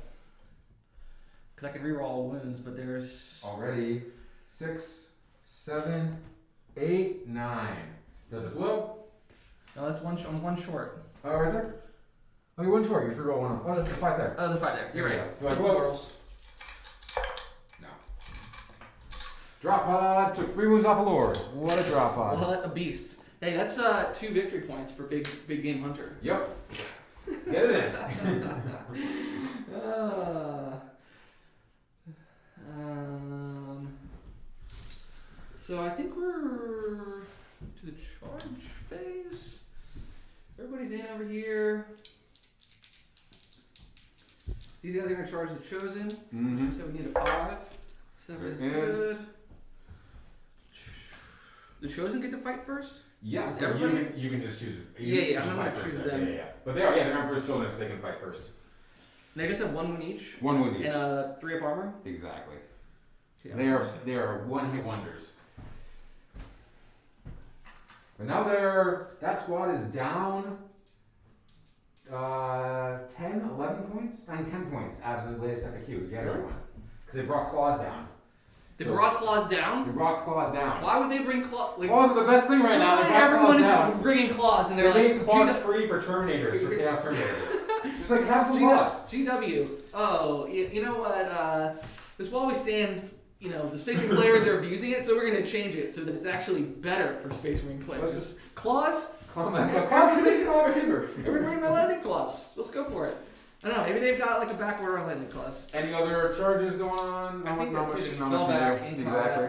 Because I can reroll wounds, but there's. Already 6, 7, 8, 9. Does it blow? No, that's one. I'm 1 short. Oh, right there. Oh, you 1 short. You should roll 1 on. Oh, that's a 5 there. Oh, there's a 5 there. You're There you right. go. Do I Just the blow? mortals. No. Drop pod took 3 wounds off a lord. What a drop pod. What a beast. Hey, that's 2 victory points for big game hunter. Yep. Let's get it in. So I think we're to the charge phase. Everybody's in over here. These guys are gonna charge the chosen. Mm-hmm. So we need a 5. 7 is Yeah. good. The chosen get to fight first? Yeah, Is so everybody- you can just choose. Yeah, I'm just gonna fight choose first. them. Yeah. But they are, they're Emperor's children, so they can fight first. They just have 1 wound each. 1 wound each. And 3 up armor. Exactly. Yeah. They are one-hit wonders. But now that squad is down 10, 11 points? I mean 10 points after the latest FAQ. You get Really? everyone. Because they brought claws down. They So- brought claws down? They brought claws down. Why would they bring claws? Like, Claws are the best thing right now. They brought everyone claws is down. bringing claws, and They're they're making like, claws free for Terminators, for Chaos Terminators. Just like, have some claws. GW. Oh, you know what? This while we stand, the Space Marine players are abusing it, so we're going to change it so that it's actually better for Space Marine players. Let's Claws? Let's go. Claws are making all the timber. We're bringing the lightning claws. Let's go for it. I don't know, maybe they've got like a back order on lightning claws. Any other charges going on? I think Not that's much- it. not Fell much to back do. in Exactly.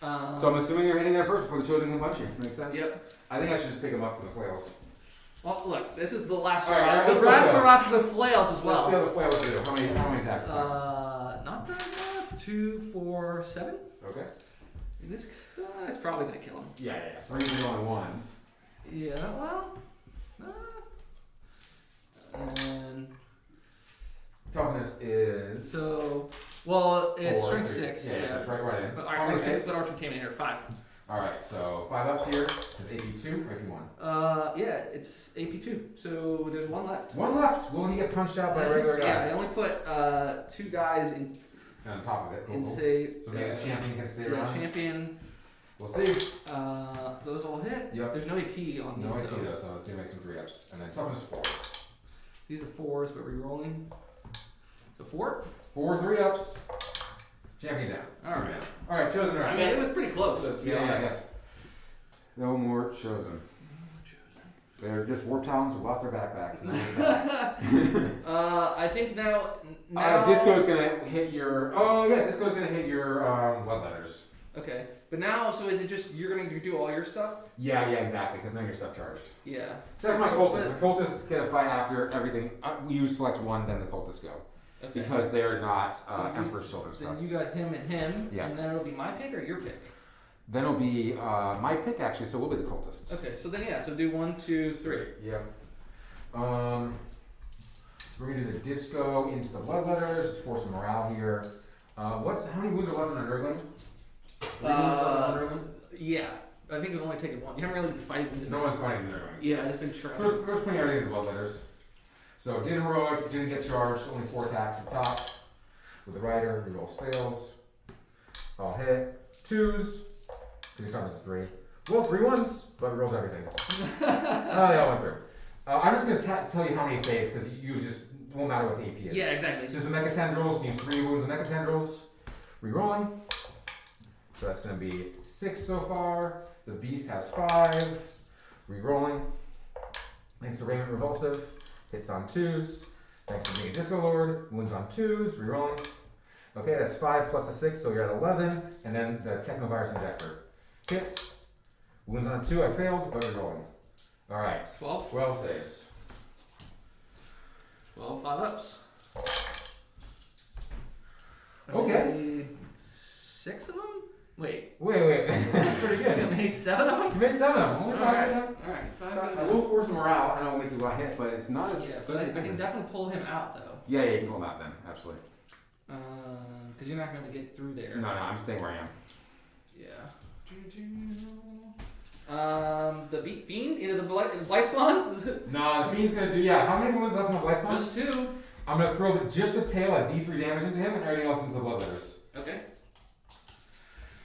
combat. So I'm assuming you're hitting there first before the chosen can punch you. Makes sense? Yep. I think I should just pick him up for the flails. Well, look, this is the last All right, hurrah. let's The go last for it. hurrah for the flails as Let's see how well. the flails do. How many attacks? Not bad enough. 2, 4, 7. Okay. And this, it's probably gonna kill him. Yeah. We're using only ones. Yeah, well. And Toughness is. so, well, it's 4, strength so 6. Yeah, so it's right in. But How many our hits? Archer came in here 5. Alright, so 5 ups here. Is AP2 or AP1? Yeah, it's AP2. So there's one left. One left. Will he get punched out by a regular guy? Yeah, I only put 2 guys in. On top of it. Cool. In Cool. say. So maybe the champion can stay Yeah, around. champion. We'll see. Those all hit. Yep. There's no AP on No these AP though. though, so let's see if I make some 3 ups. And then toughness 4. These are 4s, but re-rolling. So 4. 4 3 ups. Champion down. Alright. Alright, chosen I round. mean, it was pretty close, to be honest. yes. No more chosen. They're just warp talons who lost their backpacks. I think now. Disco's gonna hit your. Oh yeah, Disco's gonna hit your blood letters. Okay, but now, so is it just you're gonna do all your stuff? Yeah, exactly. Because now you're stuff charged. Yeah. Except for my cultists. My cultists get a fight after everything. You select one, then the cultists go. Okay. Because they are not So Emperor's Children stuff. Then you got him and him, Yeah. and then it'll be my pick or your pick. Then it'll be my pick actually, so we'll be the cultists. Okay, so then so do 1, 2, 3. Yep. We're gonna do the disco into the blood letters, just for some morale here. How many wounds are left on an Erling? 3 wounds left on an Erling? Yeah, I think we've only taken 1. You haven't really been fighting. No one's fighting the Erling. Yeah, it's been trash. First putting everything in the blood letters. So did heroic, didn't get charged, only 4 attacks up top. With the rider, he rolls fails. All hit. 2s. Because your toughness is 3. Well, 3 1s, but it rolls everything. They all went through. I'm just going to tell you how many saves, because you just, it won't matter what the AP is. Yeah, exactly. This is the Mecha Tendrils, needs 3 wounds of Mecha Tendrils. Rerolling. So that's going to be 6 so far. The Beast has 5. Rerolling. Thanks to Raymond Revulsive. Hits on 2s. Thanks to being a Disco Lord. Wounds on 2s. Rerolling. Okay, that's 5 plus the 6, so you're at 11. And then the Technovirus Injector. Hits. Wounds on 2, I failed, but rerolling. Alright. 12. 12 saves. 12, 5 ups. Okay. 6 of them? Wait. Wait. That's pretty I good. made 7 of them? You made 7 of them. Only 5 of them. Alright, 5 I of them. will force morale. I don't make you a hit, but it's not as Yeah, good but I as can definitely pull him out though. Yeah, you can pull him out then. Absolutely. Because you're not going to get through there. No, I'm staying where I am. Yeah. The Beat Fiend into the Blight Spawn? No, the Fiend's gonna do. Yeah, how many wounds left on the Blight Spawn? Just 2. I'm gonna throw just the tail at D3 damage into him and everything else into the blood letters. Okay.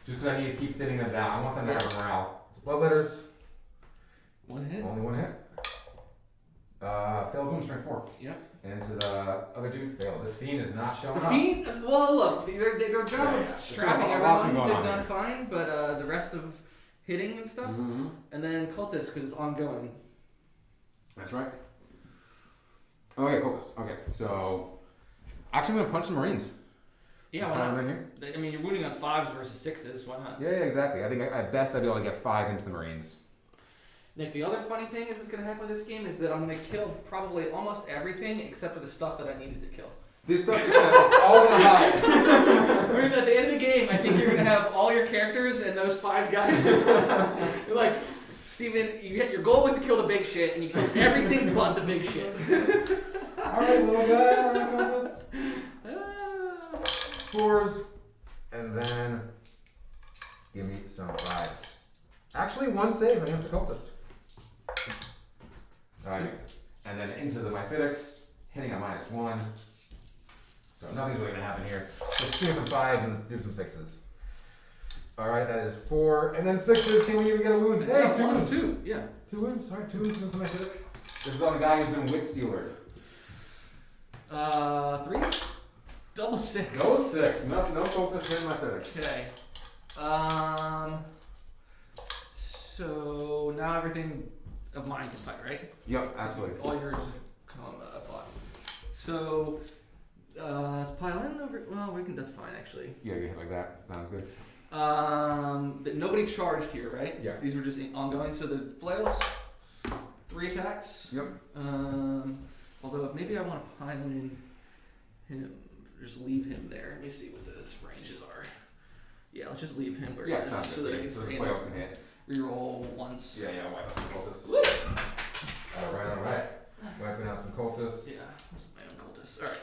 Just because I need to keep thinning them down. I want them to have morale. So blood letters. 1 hit. Only 1 hit. Failed wound, strength 4. Yep. And to the other dude, failed. This Fiend is not showing The up. Fiend? Well, look, their job Yeah. of strapping There's lots everyone, going they've on done here. fine, but the rest of hitting and stuff. Mm-hmm. And then Cultist, because it's ongoing. That's right. Okay, cultist. Okay, so actually, I'm gonna punch the Marines. Yeah, why Right not? here. I mean, you're wounding on 5s versus 6s, why not? Yeah, exactly. I think at best I'd be able to get 5 into the Marines. Nick, the other funny thing that's going to happen with this game is that I'm going to kill probably almost everything except for the stuff that I needed to kill. This stuff is all gonna hide. At the end of the game, I think you're going to have all your characters and those 5 guys. You're like, Steven, your goal was to kill the big shit, and you killed everything but the big shit. Alright, little guy, alright, cultist. 4s, and then give me some 5s. Actually, 1 save against the cultist. Alright, and then into the Mythics, hitting a -1. So nothing's really gonna happen here. Let's do some 5s and do some 6s. Alright, that is 4, and then 6s. Can we even get a wound? Hey, 2 wounds. 2, yeah. 2 wounds, alright, 2 wounds into Mythic. This is on the guy who's been Wit Stealer. 3s? Double 6. No 6, no cultist in Mythic. Okay. So now everything of mine can fight, right? Yep, absolutely. All yours come apply. So let's pile in over. Well, that's fine actually. Yeah, you hit like that. Sounds good. Nobody charged here, right? Yeah. These were just ongoing. So the flails, 3 attacks. Yep. Although maybe I want to pile in him. Just leave him there. Let me see what his ranges are. Yeah, let's just leave him where he Yeah, is, sounds so good. that I So can the stay flails can hit. reroll once. Yeah, wipe out some cultists. Alright. Wiping out some cultists. Yeah, this is my own cultist. Alright.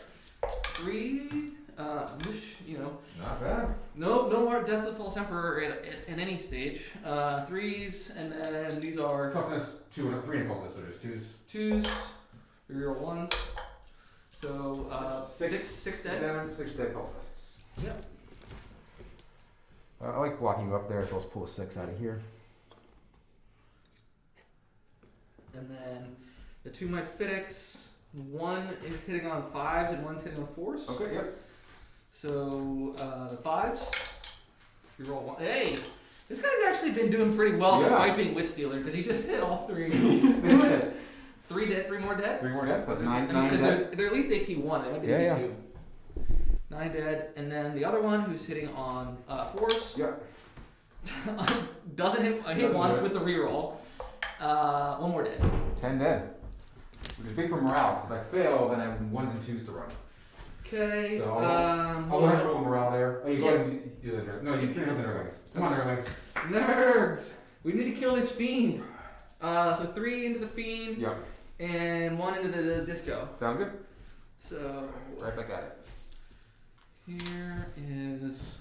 3 You know, Not bad. no more Deaths of False Emperor at any stage. 3s, and then these are Toughness 2 and 3 and cultist, so there's 2s. 2s, reroll 1s. So, six dead. Down, 6 dead cultists. Yep. I like blocking you up there, so let's pull a 6 out of here. And then the 2 Myphitic, 1 is hitting on 5s and 1's hitting on 4s. Okay, yep. So, the 5s, you roll 1. Hey! This guy's actually been doing pretty well despite being Wit Stealer, because he just hit all 3. 3 dead, 3 more dead? 3 more deads, that's 9 Because dead. they're at least AP 1, they might be AP 2. 9 dead, and then the other one who's hitting on 4s. Yep. Doesn't hit, hit once with the reroll. 1 more dead. 10 dead. Which is big for morale, because if I fail, then I have 1s and 2s to run. Okay, So I'll go ahead and roll morale there. Oh, you go Yeah. ahead and do the nerd. No, you finish up the nerdlings. Come on, nerdlings. Nerds! We need to kill this fiend. So 3 into the fiend, Yep. and 1 into the disco. Sounds good? So Right back at it. here is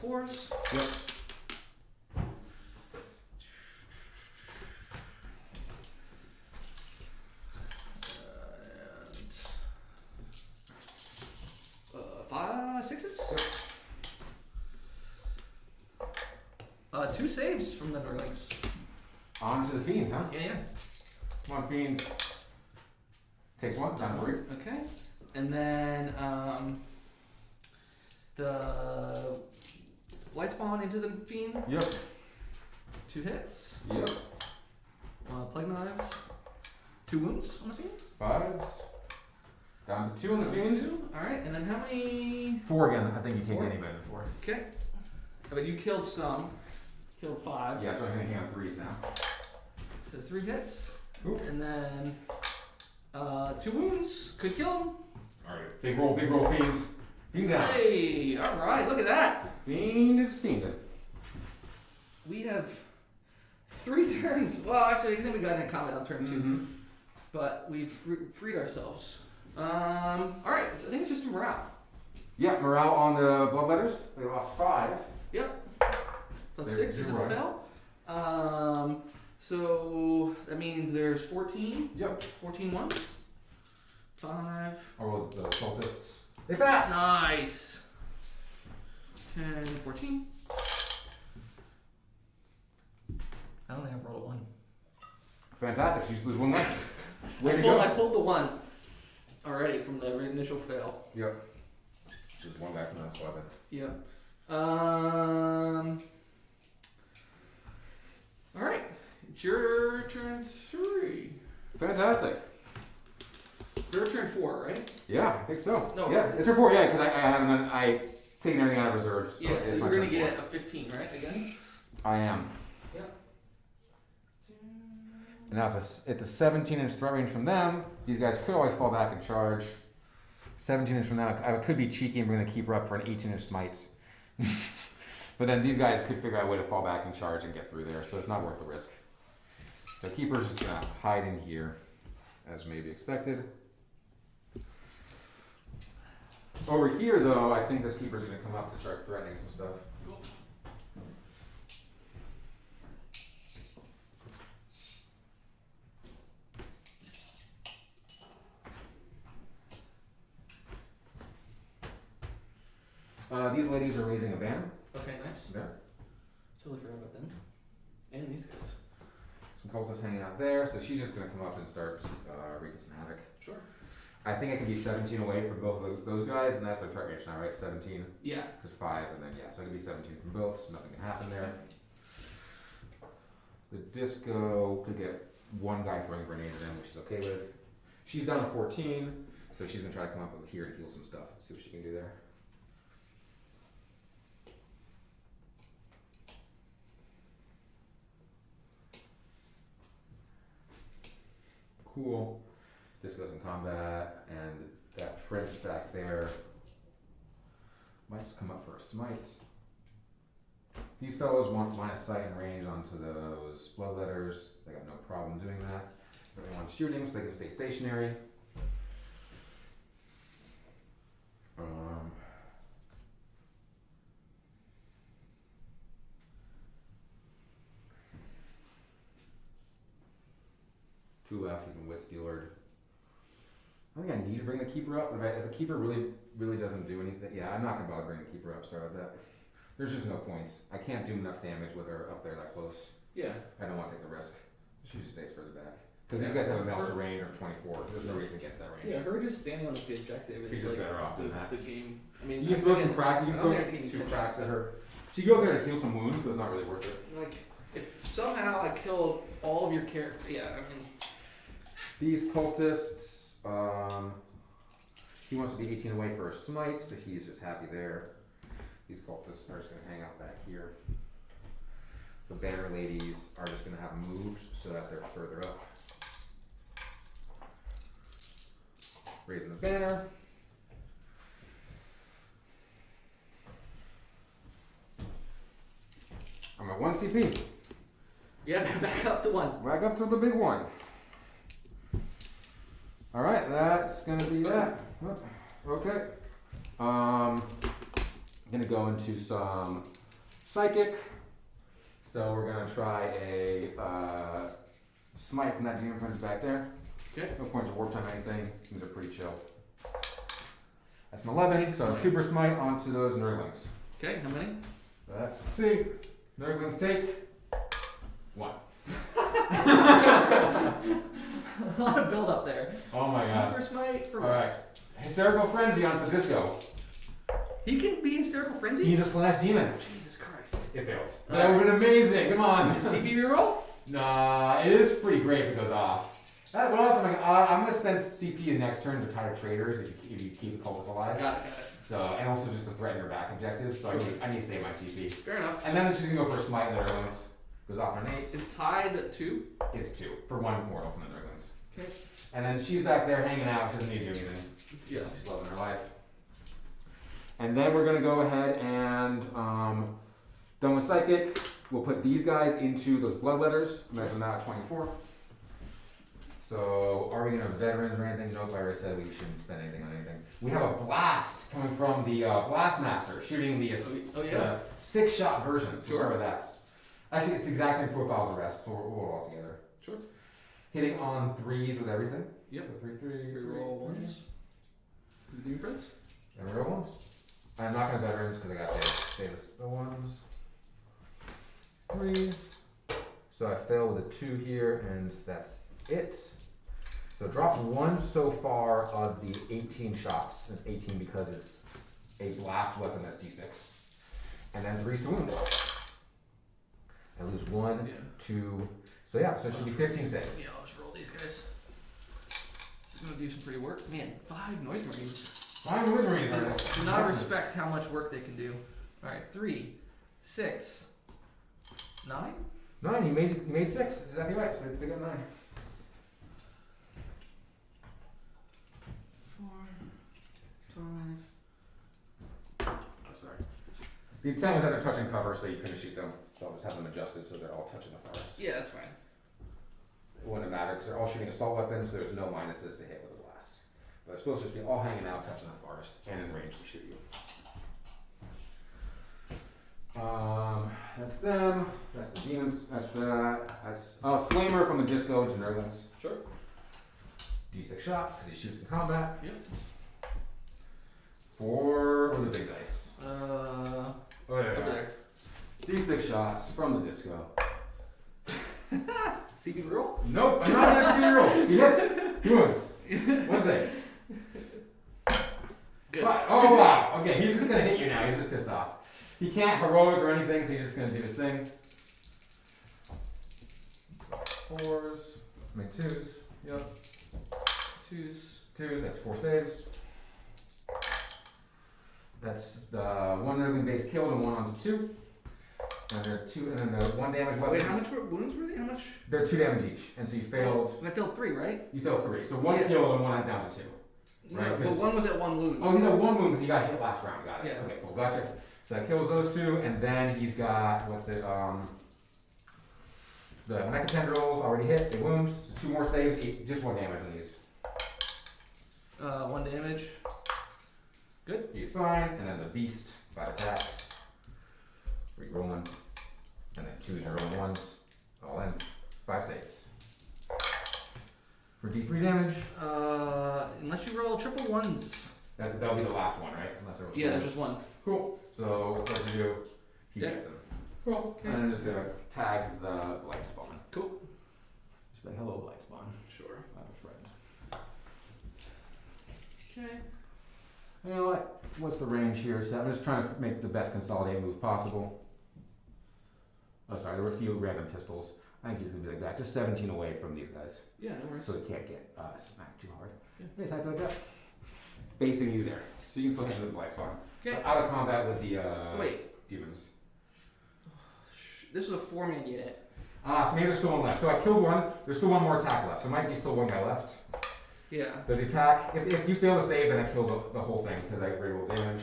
4s. Yep. And 6s. 2 saves from the Nerdlings. On to the fiend, huh? Yeah. Come on, fiend. Takes 1, down 3. Okay. And then the light spawn into the fiend. Yep. 2 hits. Yep. Plague knives. 2 wounds on the fiend. 5s. Down to 2 on the fiend. 2. All right. And then how many? 4 again. I think you can't 4. get any better than 4. Okay. But you killed some. Killed 5. Yeah, so I'm hitting on 3s now. So 3 hits. Ooh. And then 2 wounds. Could kill him. Alright. Big roll, fiends. Fiend down. Hey, all right, look at that. Fiend is fiended. We have 3 turns. Well, actually, I think we got in combat on turn 2, Mm-hmm. but we've freed ourselves. All right, so I think it's just a morale. Yeah, morale on the bloodletters. They lost 5. Yep. Plus They're 6 is a right. fail. So that means there's 14. Yep. 14 1. 5. Or well, the cultists. They pass! Nice. 10, 14. I don't think I've rolled a 1. Fantastic. You just lose 1 left. Way to I go. pulled the 1 already from the initial fail. Yep. Just 1 back from that swap. Yep. All right. It's your turn 3. Fantastic. Your turn 4, right? Yeah, I think so. No. Yeah, it's your 4, yeah, because I taken everything out of reserves. Yeah, it's so my you're going to turn get a 15, right, again? 4. I am. Yep. And now it's a 17-inch threat range from them. These guys could always fall back and charge. 17-inch from them, I could be cheeky and bring the keeper up for an 18-inch smite. But then these guys could figure out a way to fall back and charge and get through there, so it's not worth the risk. So keeper's just gonna hide in here, as may be expected. Over here, though, I think this keeper's gonna come up to start threatening some stuff. Cool. These ladies are raising a banner. Okay, nice. There. Totally forgot about them. And these guys. Some cultists hanging out there, so she's just gonna come up and start wreaking some havoc. Sure. I think I can be 17 away from both of those guys, and that's their threat range now, right? 17, Yeah. because 5, and then, yeah, so I can be 17 from both, so nothing can happen there. The disco could get 1 guy throwing grenades at him, which is okay with. She's down to 14, so she's gonna try to come up over here to heal some stuff, see what she can do there. Cool. Disco's in combat, and that prince back there might just come up for a smite. These fellows want line of sight and range onto those bloodletters. They got no problem doing that. Everyone's shooting, so they can stay stationary. 2 left, you can Wit Steelard. I think I need to bring the keeper up, but if the keeper really doesn't do anything, yeah, I'm not gonna bother bringing the keeper up, sorry about that. There's just no points. I can't do enough damage with her up there that close. Yeah. I don't want to take the risk. She just stays further back. Because these guys have a Melter range of 24. There's no reason to get to that range. Yeah, her just standing on the objective She's is just like better off than that. the game. I mean, You can throw some crack. You I can don't throw think I can even 2 catch cracks her. at her. She can go up there to heal some wounds, but it's not really worth it. Like, if somehow I kill all of your characters, yeah, I mean, These cultists, he wants to be 18 away for a smite, so he's just happy there. These cultists are just going to hang out back here. The banner ladies are just going to have moved so that they're further up. Raising the banner. I'm at 1 CP. yeah, back up to 1. Back up to the big one. All right, that's gonna be that. Okay. Gonna go into some psychic. So we're gonna try a smite from that demon prince back there. Okay. No point to warp time or anything. These are pretty chill. That's an 11. So super smite onto those nerdlings. Okay, how many? Let's see. Nerdlings take 1. A lot of build up there. Oh my god. Super smite for All right. Hysterical frenzy onto disco. He can be hysterical frenzy? He's a slash demon. Jesus Christ. It fails. All That would have been amazing. Come on. CP reroll? Nah, it is pretty great if it goes off. What else am I'm gonna spend CP the next turn to tire traders if you keep the cultists alive. Got it. So and also just to threaten your back objectives. So I need to save my CP. Fair enough. And then she's gonna go for a smite in the Nurglings. Goes off on an 8. Is tied 2? It's 2 for 1 mortal from the Nurglings. Okay. And then she's back there hanging out. She doesn't need to do anything. Yeah. She's loving her life. And then we're gonna go ahead and done with psychic. We'll put these guys into those bloodletters. Imagine that at 24. So are we gonna have veterans or anything? Nope, I already said we shouldn't spend anything on anything. We have a blast coming from the blast master shooting the Oh yeah. 6-shot version. So Sure. start with that. Actually, it's the exact same profile as the rest, so we'll roll it all together. Sure. Hitting on 3s with everything. Yep. So 3, 3, Reroll 3. ones. The Doom Prince? And reroll 1s. I'm not gonna veterans because I got save the 1s. 3s. So I fail with a 2 here, and that's it. So drop 1 so far of the 18 shots. It's 18 because it's a blast weapon that's d6. And then 3 to wound. I lose 1, Yeah. 2. So yeah, so it should be 15 saves. Yeah, I'll just roll these guys. This is gonna do some pretty work. Man, 5 noise marines. 5 noise marines. Do not respect how much work they can do. Alright, 3, 6, 9? 9, you made 6. That's exactly right. So pick up 9. 4, 5. Oh, sorry. The intent was that they're touching cover, so you couldn't shoot them. So I'll just have them adjusted so they're all touching the forest. Yeah, that's fine. It wouldn't matter because they're all shooting assault weapons, so there's no minuses to hit with a blast. But it's supposed to just be all hanging out, touching the forest, and in range to shoot you. That's them. That's the demon. That's flamer from the disco into Nurglings. Sure. D6 shots because he shoots in combat. Yep. 4 with the big dice. Oh, yeah, over there. D6 shots from the disco. CP roll? Nope, I'm not an XP roll. He hits. He wounds. One save. Good. Oh wow. Okay, he's just gonna hit you now. He's just pissed off. He can't heroic or anything, so he's just gonna do his thing. 4s. Make 2s. Yep. 2s. That's 4 saves. That's the 1 Nurgling base killed and 1 onto 2. And they're 2, and then the 1 damage weapons. Wait, how much wounds were they? How much? They're 2 damage each, and so you failed. I failed 3, right? You failed 3, so 1 Yeah. killed and 1 down to 2. Right, No, but 'cause- 1 was at 1 wound. Oh, he's at 1 wound because he got hit last round. Got it. Yeah. Okay, cool. Gotcha. So that kills those 2, and then he's got the mecha tendrils already hit. They wound. So 2 more saves. 8, just 1 damage on these. 1 damage. Good. He's fine. And then the beast by attacks. Rerolling. And then 2s are rolling 1s. All in. 5 saves. D3 damage. Unless you roll triple ones. That'll be the last one, right? Unless there was Yeah, there's just one. Cool. So what does he do? He Yeah. gets him. Cool. Okay. And I'm just gonna tag the light spawn. Cool. Just like hello, light spawn. Sure. I'm a friend. Okay. You know what? What's the range here? So I'm just trying to make the best consolidate move possible. Oh, sorry, there were a few random pistols. I think he's gonna be like that. Just 17 away from these guys, Yeah, no worries. so he can't get smacked too hard. Yeah. Yes, I like that. Basing you there, so you can still hit the light spawn. Okay. Out of combat with the Wait, demons. this was a 4-man unit. So maybe there's still one left. So I killed one. There's still one more attack left. So might be still one guy left. Yeah. Does he attack? If you fail to save, then I kill the whole thing because I reroll damage.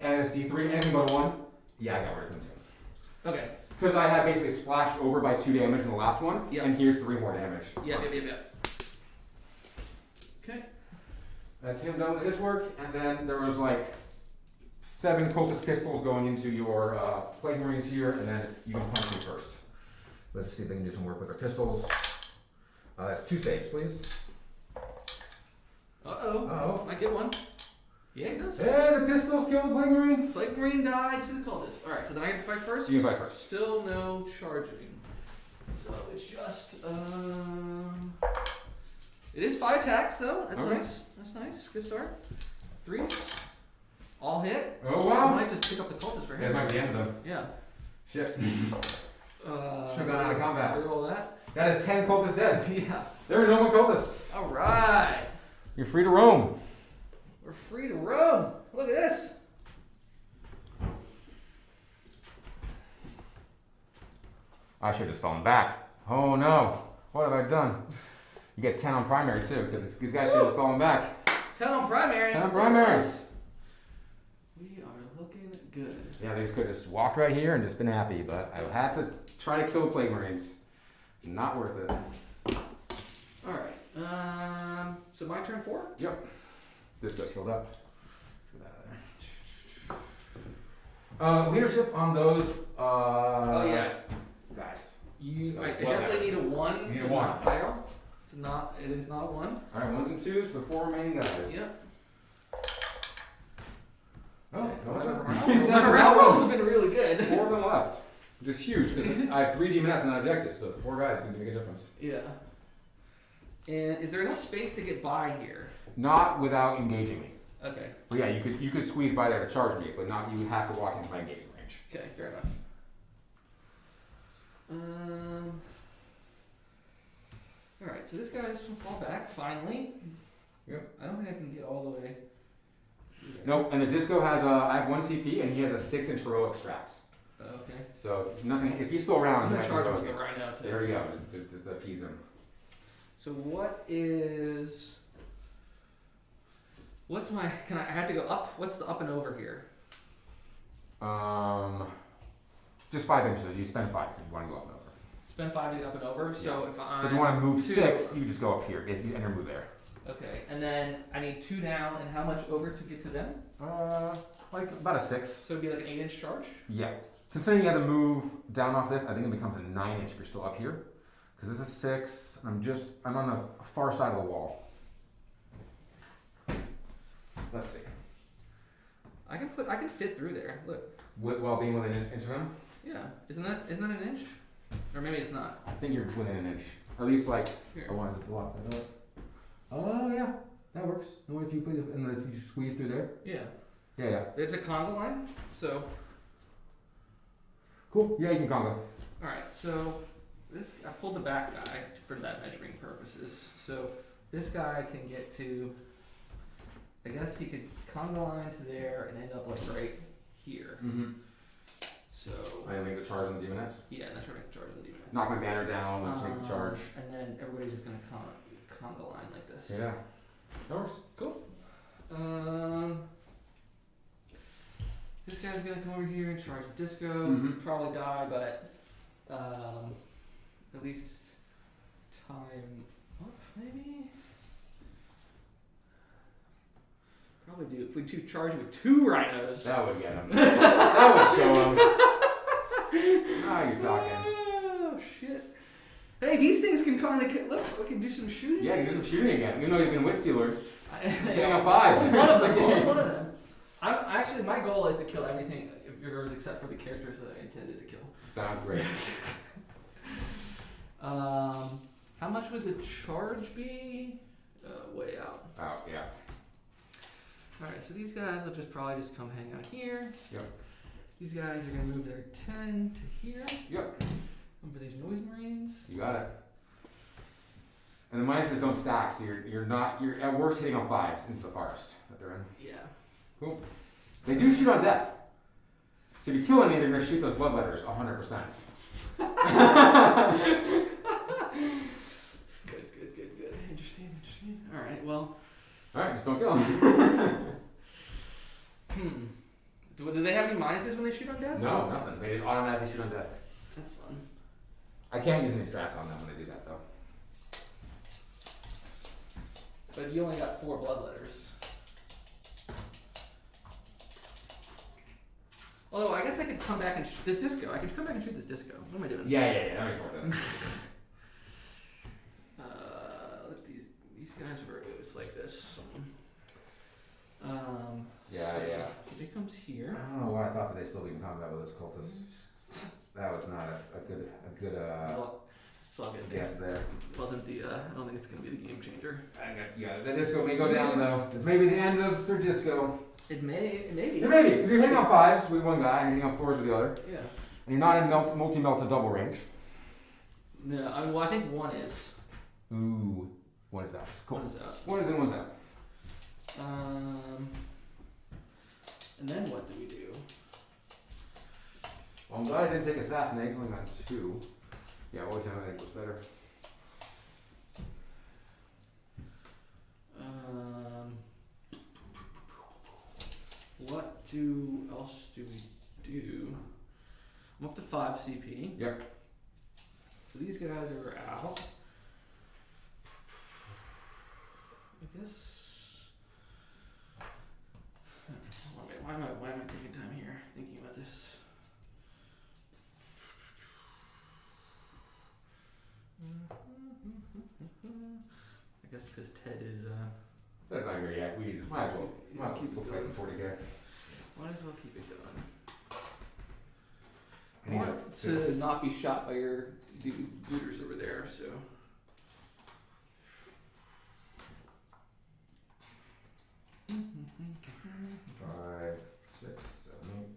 And it's D3. Anything but 1? Yeah, I got rid of him too. Okay. Because I had basically splashed over by 2 damage in the last one. Yep. And here's 3 more damage. Yeah. Okay. That's him done with his work. And then there was like 7 cultist pistols going into your Plague Marines here. And then you can punch me first. Let's see if they can do some work with their pistols. That's 2 saves, please. Uh-oh. Uh-oh. I get one. Yeah, he does. Hey, the pistols kill the Plague Marine. Plague Marine died to the cultist. Alright, so then I get to fight first? You can fight first. Still no charging. So it's just, it is 5 attacks though. That's Okay. nice. That's nice. Good start. 3s. All hit. Oh, I wow. might just pick up the cultist for Yeah, it him. might be the end of them. Yeah. Shit. Should've gone out of combat. Reroll that. That is 10 cultists dead. Yeah. There are no more cultists. Alright. You're free to roam. We're free to roam. Look at this. I should have just fallen back. Oh no. What have I done? You get 10 on primary too, because these guys should have just fallen back. 10 on primary. 10 on primaries. We are looking good. Yeah, they could have just walked right here and just been happy, but I had to try to kill the Plague Marines. Not worth it. Alright. So my turn 4? Yep. This guy's healed up. Let's get that out of there. Leadership on those Oh yeah. guys. I What definitely happens? need a 1 You need to a 1. not fail. It is not a 1. Alright, 1s and 2s, the 4 remaining guys. Yep. Oh, My round rolls have been really good. 4 of them left. Which is huge, because I have 3 Demoness and an objective, so 4 guys can make a difference. Yeah. And is there enough space to get by here? Not without engaging me. Okay. Well, yeah, you could squeeze by there to charge me, but not you have to walk into my engaging range. Okay, fair enough. Alright, so this guy's gonna fall back, finally. Yep. I don't think I can get all the way. through there. Nope, and the disco has I have 1 CP and he has a 6-inch heroic strat. Okay. So if he's still around, I'm then gonna I charge can him go with the again. rhino too. There we go, just appease him. So what's my, I have to go up? What's the up and over here? Just 5 inches. You spend 5 if you want to go up and over. Spend 5 to get up and over, so if I'm So if you want to move 2, 6, you just go up here, basically, and move there. Okay, and then I need 2 down, and how much over to get to them? Like about a 6. So it'd be like an 8-inch charge? Yeah. Considering you have to move down off this, I think it becomes a 9-inch if you're still up here. Because this is 6. I'm on the far side of the wall. Let's see. I can fit through there. Look. While being within an inch of him? Yeah. Isn't that an inch? Or maybe it's not. I think you're within an inch. At least like Here. I wanted to block that up. Oh yeah, that works. And what if you put it, and if you squeeze through there? Yeah. Yeah. There's a conga line, so Cool. Yeah, you can combo. alright, so I pulled the back guy for that measuring purposes. So this guy can get to, I guess he could conga line to there and end up like right here. Mm-hmm. So I make the charge on the Demoness. yeah, that's where I can charge the demons. Knock my banner down. Let's make the charge. And then everybody's just gonna conga line like this. Yeah. That works. Cool. This guy's gonna come over here and charge disco. Mhm. Probably die, but at least time up maybe. Probably do if we charge with 2 rhinos. That would get him. That would show him. Now you're talking. Oh shit. Hey, these things can kind of look. We can do some shooting. Yeah, you do some shooting again. You know you've been with Steeler. Getting Getting a 5. Only one of them. Only one of them. Actually, my goal is to kill everything of yours except for the characters that I intended to kill. Sounds great. How much would the charge be? Way out. Oh, yeah. Alright, so these guys will probably just come hang out here. Yep. These guys are going to move their 10 to here. Yep. And for these noise marines. You got it. And the minuses don't stack, so you're at worst hitting on 5s into the forest that they're in. Yeah. Cool. They do shoot on death. So if you kill any, they're going to shoot those bloodletters 100%. Good. Interesting. Alright, well. Alright, just don't kill them. Do they have any minuses when they shoot on death? No, nothing. They just automatically shoot on death. That's fun. I can't use any strats on them when I do that, though. But you only got 4 bloodletters. Although I guess I could come back and this disco. I could come back and shoot this disco. What am I doing? Yeah, that makes more sense. Look, these guys were it's like this. Yeah. It comes here. I don't know why I thought that they still be in combat with those cultists. That was not a good It's all good. guess there. Wasn't the? I don't think it's gonna be the game changer. Yeah, the disco may go down though. This may be the end of Sir Disco. It may. It may be. It may be, because you're hitting on 5s with one guy and you're hitting on 4s with the other. Yeah. And you're not in multi-melt to double range. No. Well, I think one is. Ooh. One is out. Cool. One is out. One is in, one's out. And then what do we do? Well, I'm glad I didn't take assassinate. It's only got 2. Yeah, always have I think was better. What else do we do? I'm up to 5 CP. Yep. So these guys are out. I guess. Why am I taking time here thinking about this? I guess because Ted is. That's not here yet. We might as well Keep play going. some 40k. Might as well keep it going. I I need want to not be shot by your looters over there, so. Five, 6, 7, 8,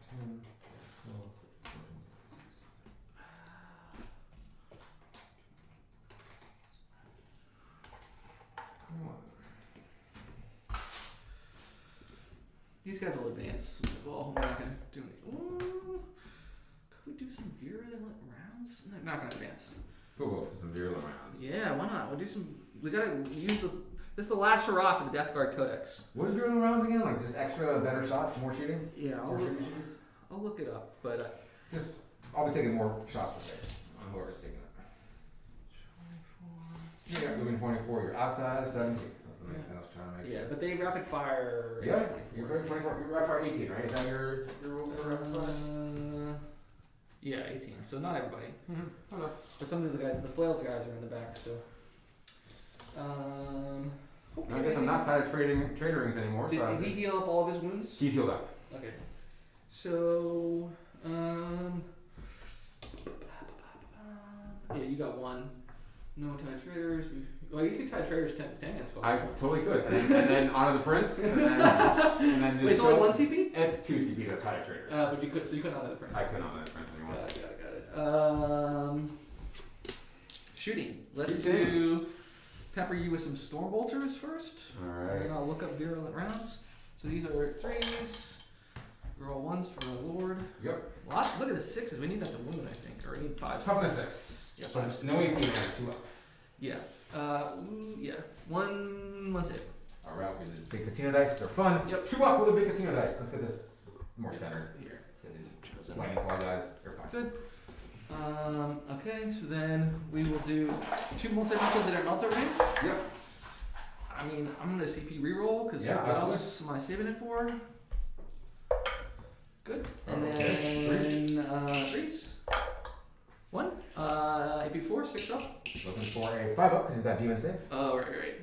10, 12, 14, These guys will advance. Well, we're not gonna do any. Ooh, could we do some virulent rounds? No, not gonna advance. Cool, some virulent rounds. Yeah, why not? We'll do some. We gotta use the. This is the last hurrah for the Death Guard Codex. What is virulent rounds again? Like just extra better shots, more shooting? Yeah, More shooting? I'll look it up, but. I'll be taking more shots for face. I'm whoever's taking it. Yeah, moving 24. You're outside of 17. That's the main thing I was trying to make Yeah, but they rapid fire. Yeah, you're 24. You're rapid fire 18, right? Is that your rapid fire? Yeah, 18. So not everybody. Mm-hmm. Okay. But some of the guys, the flails guys are in the back, so. Okay. I guess I'm not tied to trader rings anymore. Did So he heal up all of his wounds? he's healed up. Okay. So, yeah, you got 1. No tie traders. Well, you could tie traders 10 against I totally could. And then honor the prince. And then just Wait, it's only 1 CP? It's 2 CP to tie traders. But you couldn't honor the prince. I couldn't honor the prince anymore. Got it. Shooting. Let's do pepper you with some storm bolters first. Alright. And I'll look up virulent rounds. So these are 3s. Roll 1s for my lord. Yep. Look at the 6s. We need that to wound, I think. Or we need 5s. Toughness 6. Yeah, But no AP and 2 up. Yeah. Yeah. One save. Alright, we did big casino dice. They're fun. Yep. 2 up with a big casino dice. Let's get this more centered. Here. Get these lightning claw guys. They're fine. Good. Okay, so then we will do 2 multi-metals that are multi-ring. Yep. I mean, I'm gonna CP reroll because Yeah, what absolutely. else am I saving it for? Good. And Okay. then 3s. 1. AP force. 6 up. Looking for a 5 up because he's got demon save. Oh, right.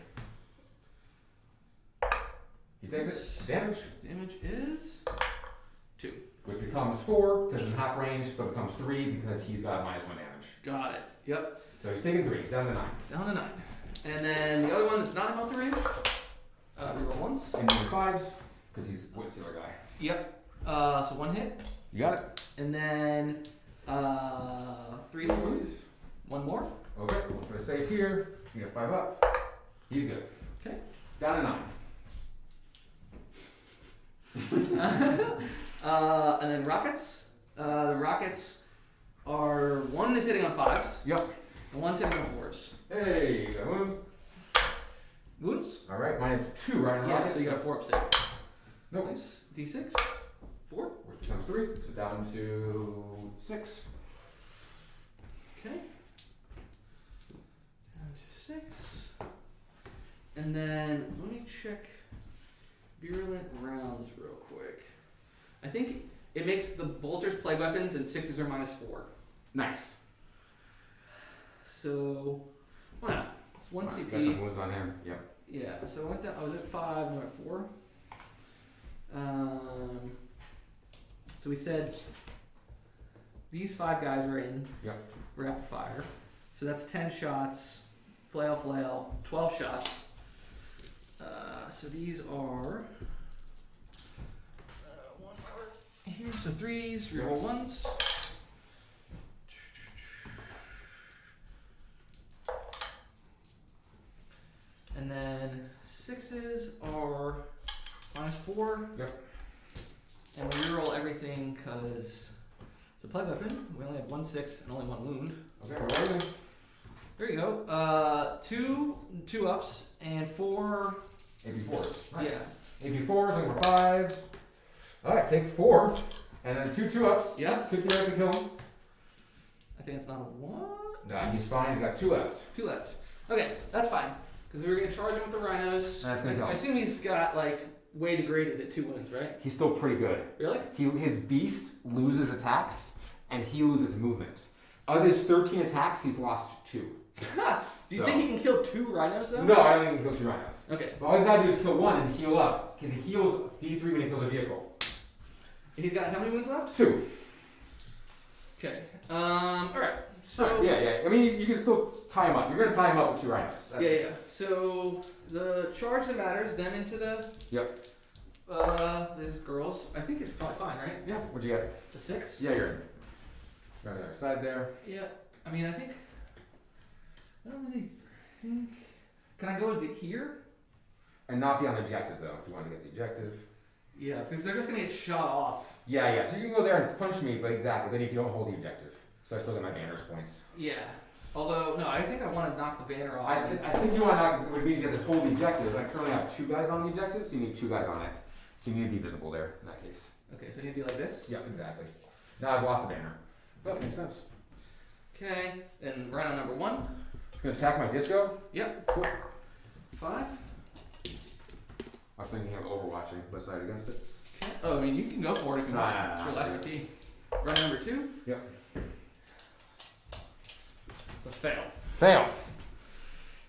He takes it. Damage. Damage is 2. Which becomes 4 because it's half range, but becomes 3 because he's got -1 damage. Got it. Yep. So he's taking 3. He's down to 9. Down to 9. And then the other one that's not in health range. Reroll once. And then 5s because he's a Stealer guy. Yep. So 1 hit. You got it. And then 3 threes. 1 more. Okay. Look for a save here. You get 5 up. He's good. Okay. Down to 9. And then rockets. The rockets are 1 is hitting on 5s. Yep. And 1's hitting on 4s. Hey, you got a wound. Wounds? All right, -2 right on Yeah, rockets. so you got a 4 up save. Nope. Nice. D6. 4. Which becomes 3. So down to 6. Okay. Down to 6. And then let me check virulent rounds real quick. I think it makes the bolters plague weapons and 6s are -4. Nice. So, why not? It's 1 Got some CP. wounds on him. Yep. Yeah, so I went down, I was at 5, now at 4. So we said these 5 guys are in Yep. rapid fire. So that's 10 shots, flail, 12 shots. So these are 1 more here, so 3s, reroll 1s. And then 6s are -4. Yep. And we reroll everything because it's a plague weapon. We only have 1 6 and only 1 wound. Okay, we're rolling. There you go. 2 ups and 4. AP4s. Nice. Yeah. AP4s, looking for 5s. Alright, take 4. And then 2 ups. Yep. 50 right to kill him. I think it's not a 1. Nah, he's fine. He's got 2 left. 2 left. Okay, that's fine. Because we were going to charge him with the rhinos. That's gonna kill I him. assume he's got, like, way degraded at 2 wounds, right? He's still pretty good. Really? His beast loses attacks, and he loses movement. Of his 13 attacks, he's lost 2. Do you think he can kill 2 rhinos, though? No, I don't think he can kill 2 rhinos. Okay. But all he's got to do is kill 1 and heal up. Because he heals D3 when he kills a vehicle. And he's got how many wounds left? 2. Okay. Alright. So. Yeah. I mean, you can still tie him up. You're going to tie him up with 2 rhinos. That's Yeah. So the charge that matters, then into the. Yep. There's girls. I think it's probably fine, right? Yeah, what'd you get? The 6? Yeah, you're in. You're on the other side there. Yeah. I mean, I don't really think. Can I go with it here? And not be on the objective, though, if you want to get the objective. Yeah, because they're just gonna get shot off. Yeah. So you can go there and punch me, but exactly. Then you don't hold the objective. So I still get my banner's points. Yeah. Although, no, I think I want to knock the banner off. I think you want to knock, which means you have to hold the objective. I currently have 2 guys on the objective, so you need 2 guys on it. So you need to be visible there in that case. Okay, so I need to be like this? Yeah, exactly. Now I've lost the banner. That makes sense. Okay, and rhino number 1. It's going to attack my disco. Yep. Cool. 5. I was thinking of overwatching, but decided against it. Okay. Oh, I mean, you can go for it if you want. Nah, It's your nah, last CP. Rhino number 2. Yep. A fail. Fail.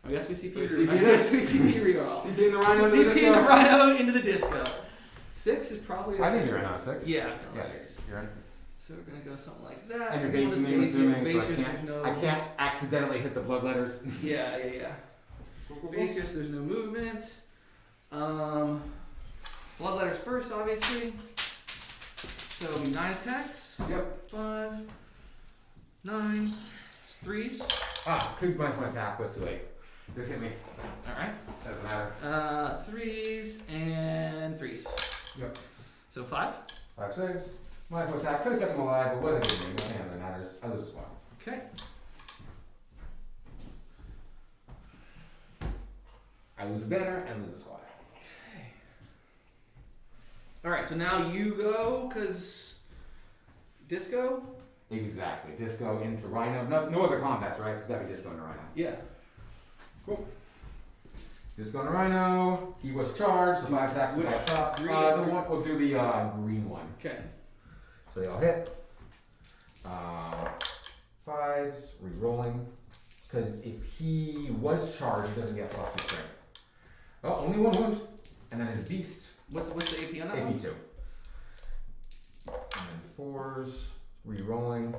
I guess we CP We re- CP I guess we CP reroll. CP in the rhino. CP the rhino into the disco. 6 is probably. I think you're in on 6. Yeah, Yeah, 6. you're in. So we're gonna go something like that. And you're One is basing me, base, assuming, so basis, there's no. I can't accidentally hit the blood letters. Yeah. Basis, there's no movement. Blood letters first, obviously. So it'll be 9 attacks. Yep. 5, 9, 3s. Ah, could minus 1 attack, but it's too late. Just hit me. Alright. Doesn't matter. 3s and 3s. Yep. So 5. 5 saves. Minus 1 attack. Could have kept him alive, but wasn't good to me. Nothing really matters. I lose this one. Okay. I lose a banner and lose a squad. Okay. Alright, so now you go, because disco? Exactly. Disco into Rhino. No other combats, right? So it's gotta be Disco into Rhino. Yeah. Cool. Disco into Rhino. He was charged. The 5 attacks Which back top. green? The one, we'll do the green one. Okay. So they all hit. 5s, re-rolling. Because if he was charged, he doesn't get plus 2 strength. Oh, only 1 wound. And then his beast, What's the AP on that one? AP 2. And then 4s, re-rolling.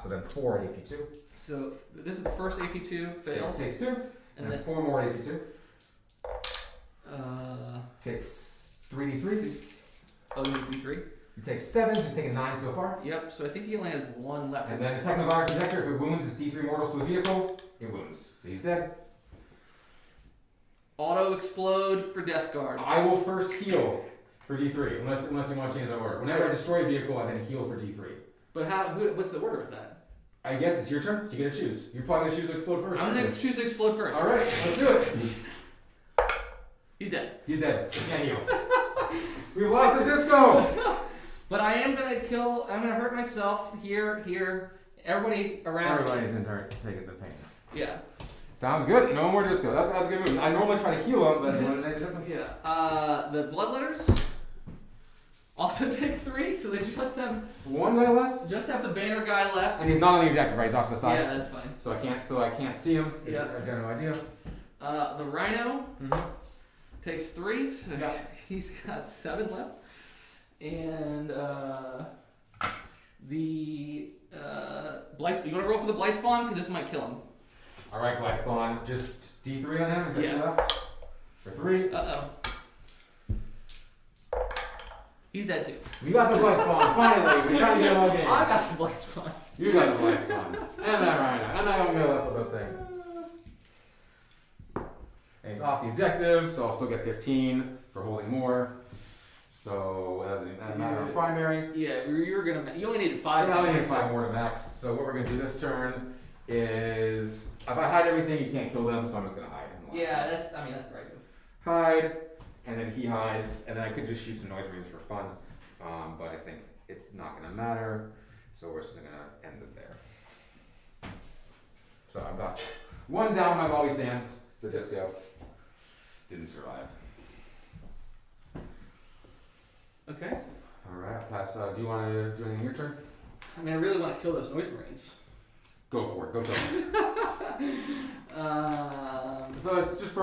So then 4 at AP 2. So this is the first AP2 fail. Takes 2. And And then then 4 more at AP 2. Takes 3d3. oh, you need B3. He takes 7, so he's taken 9 so far. Yep. So I think he only has 1 left. And then Technovirus Detector, if it wounds his D3 mortals to the vehicle, it wounds. So he's dead. Auto explode for Death Guard. I will first heal for D3, unless you want to change that order. Whenever I destroy a vehicle, I then heal for D3. But what's the order of that? I guess it's your turn, so you get to choose. You're probably going to choose to explode first. I'm gonna choose to explode first. Alright, let's do it. He's dead. He's dead. He can't heal. We've lost the disco! But I am gonna kill. I'm gonna hurt myself here. Everybody around. Everybody's in turn taking the pain. Yeah. Sounds good. No more disco. That's a good move. I normally try to heal him, but it wouldn't make a difference. Yeah. The bloodletters also take 3, so they just have 1 guy left, the banner guy left. and he's not on the objective, right? He's off to the side. Yeah, that's fine. So I can't see him. Yeah. I've got no idea. The rhino Mm-hmm. takes 3, so Yeah. he's got 7 left. And the blight. You want to roll for the blight spawn because this might kill him. All right, Black Spawn. Just D3 on him. Is that Yeah. 2 left? For 3. He's dead too. We got the Black Spawn. Finally, we trying to get him all game. I got the blight spawn. You got the Black Spawn. And that Rhino. And I got me left with the thing. And he's off the objective, so I'll still get 15 for holding more. So as a matter of primary. Yeah, you're gonna. You only needed I 5. only need 5 more to max. So what we're gonna do this turn is, if I hide everything, you can't kill them. So I'm just gonna hide him. Yeah, that's the right move. Hide, and then he hides, and then I could just shoot some noise rings for fun. But I think it's not gonna matter. So we're just gonna end it there. So I've got 1 down. My volley stands. It's a disco. Didn't survive. Okay. All right, pass. Do you want to do anything your turn? I mean, I really want to kill those noise marines. Go for it. Go kill them. So it's just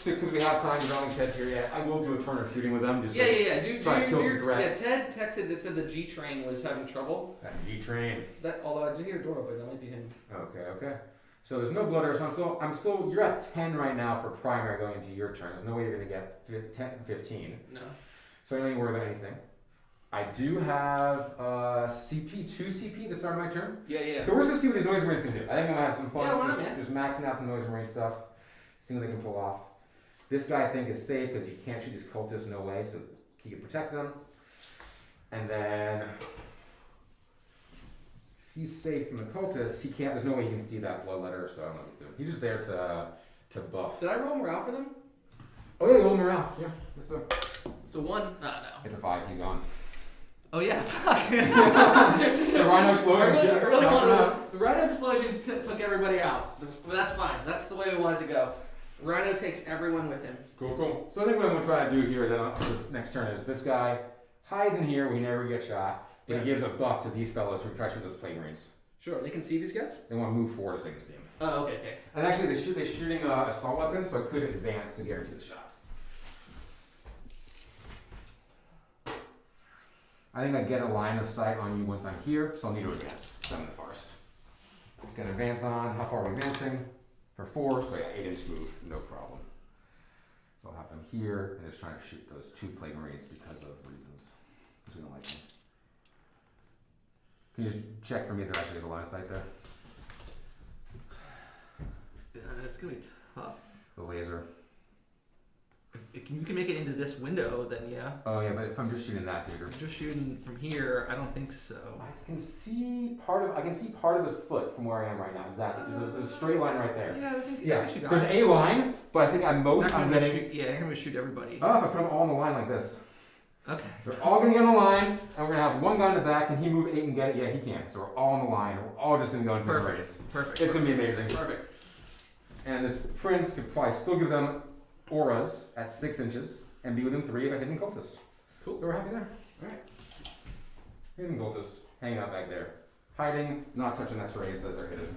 because we have time. We don't think Ted's here yet. I will do a turn of shooting with them. Just Yeah. try to kill some threats. Yeah, Ted texted that said the G train was having trouble. That G train. Although I did hear a door open, that might be him. Okay. So there's no blood, so I'm still. You're at 10 right now for primary going into your turn. There's no way you're gonna get 15. No. So I don't need to worry about anything. I do have CP, 2 CP at the start of my turn. Yeah. So we're just gonna see what these noise marines can do. I think I'm gonna have some fun. Yeah, why not, man? Just maxing out some noise marine stuff, seeing what they can pull off. This guy I think is safe because you can't shoot these cultists, no way, so he can protect them. And then if he's safe from the cultists, he can't. There's no way he can see that blood letter, so I don't know what he's doing. He's just there to buff. Did I roll morale for them? Oh yeah, roll him around. Yeah, it's It's a 1. No. it's a 5. He's gone. Oh yeah, fuck. The rhino explosion. I really knocked him wanted out. the rhino explosion took everybody out. But that's fine. That's the way we wanted to go. Rhino takes everyone with him. Cool. So I think what I'm gonna try to do here then on the next turn is this guy hides in here. We never get shot. But Yeah. he gives a buff to these fellows who try to shoot those plague marines. Sure, they can see these guys? They want to move forward so they can see him. Oh, okay. And actually, they're shooting assault weapons, so I could advance to guarantee the shots. I think I get a line of sight on you once I'm here, so I'll need to advance. So I'm in the forest. Just gonna advance on. How far are we advancing? For 4, so yeah, 8-inch move, no problem. So I'll have them here, and just trying to shoot those 2 plague marines because of reasons. Because we don't like them. Can you just check for me that actually there's a line of sight there? It's gonna be tough. The laser. If you can make it into this window, then yeah. Oh yeah, but if I'm just shooting that dude, If you're just shooting from here, I don't think so. I can see part of his foot from where I am right now. Exactly. There's a straight line right there. Yeah, I think Yeah. you got There's it. a line, but I think I'm Not gonna getting. shoot, yeah, you're gonna shoot everybody. Oh, if I put them all on the line like this. Okay. They're all gonna get on the line, and we're gonna have one guy in the back. Can he move 8 and get it? Yeah, he can. So we're all on the line. We're all just gonna go into the race. Perfect. It's gonna be amazing. Perfect. And this prince could probably still give them auras at 6 inches and be within 3 of a hidden cultist. Cool. So we're happy there. Alright. Hidden cultist hanging out back there, hiding, not touching that terrain so that they're hidden.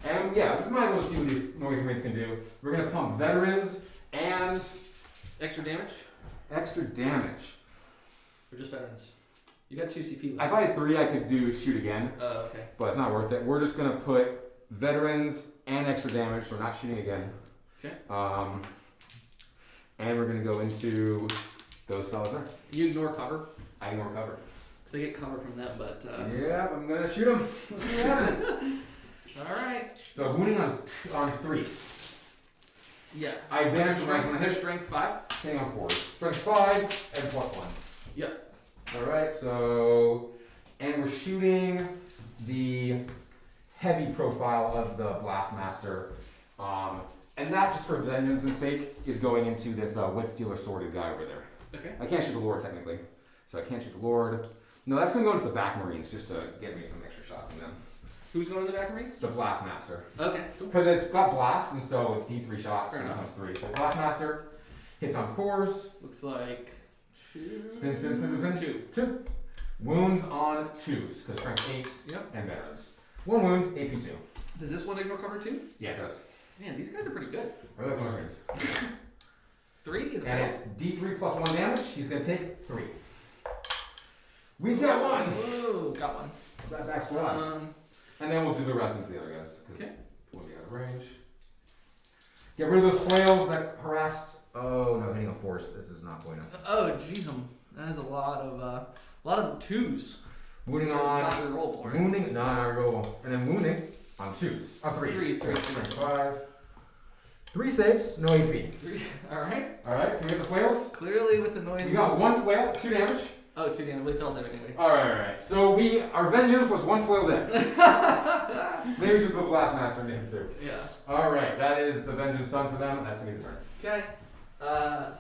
And yeah, we might as well see what these noise marines can do. We're gonna pump veterans and Extra damage extra damage. or just veterans? You got 2 CP If left. I had 3, I could do shoot again, Oh, okay. but it's not worth it. We're just gonna put veterans and extra damage, so we're not shooting again. Okay. And we're gonna go into those fellas there. You ignore cover. I need more cover. Because they get cover from them, but. Yeah, I'm gonna shoot them. Alright. So wounding on 3. Yeah. I advantage from rank when I Their hit. strength 5. Hitting on 4. Strength 5 and +1. Yep. Alright, so. And we're shooting the heavy profile of the Blastmaster. And that, just for vengeance's sake, is going into this Wood Stealer Sworded guy over there. Okay. I can't shoot the Lord, technically. So I can't shoot the Lord. No, that's gonna go into the back Marines just to get me some extra shots on them. Who's going to the back Marines? The Blastmaster. Okay. Cool. Because it's got blast, and so it's D3 shots, Fair and it enough. comes 3. So Blastmaster hits on 4s. Looks like 2. Spin, spin, spin, spin. 2. 2. Wounds on 2s, because strength 8s Yep. and veterans. 1 wound, AP 2. Does this one ignore cover too? Yeah, it does. Man, these guys are pretty good. I like those rings. 3 is a And fail. it's D3 plus 1 damage. He's going to take 3. We got 1! Whoa, got one. That back squad. And then we'll do the rest of the other guys. Because Okay. we'll be out of range. Get rid of those flails that harassed. Oh no, hitting a force. This is not going to. Oh, jeez, that is a lot of 2s. Wounding Not on. rerollable, right? Wounding. No, not roll. And then wounding on 2s. On 3s. Three. 5. 3 saves, no AP. 3. Alright. Alright, can we get the flails? Clearly with the noise. You got 1 flail, 2 damage. Oh, 2 damage. We fails anyway. Alright. So our vengeance was 1 flail dead. Maybe we should put Blastmaster into him too. Yeah. Alright, that is the vengeance done for them, and that's gonna be the turn. Okay.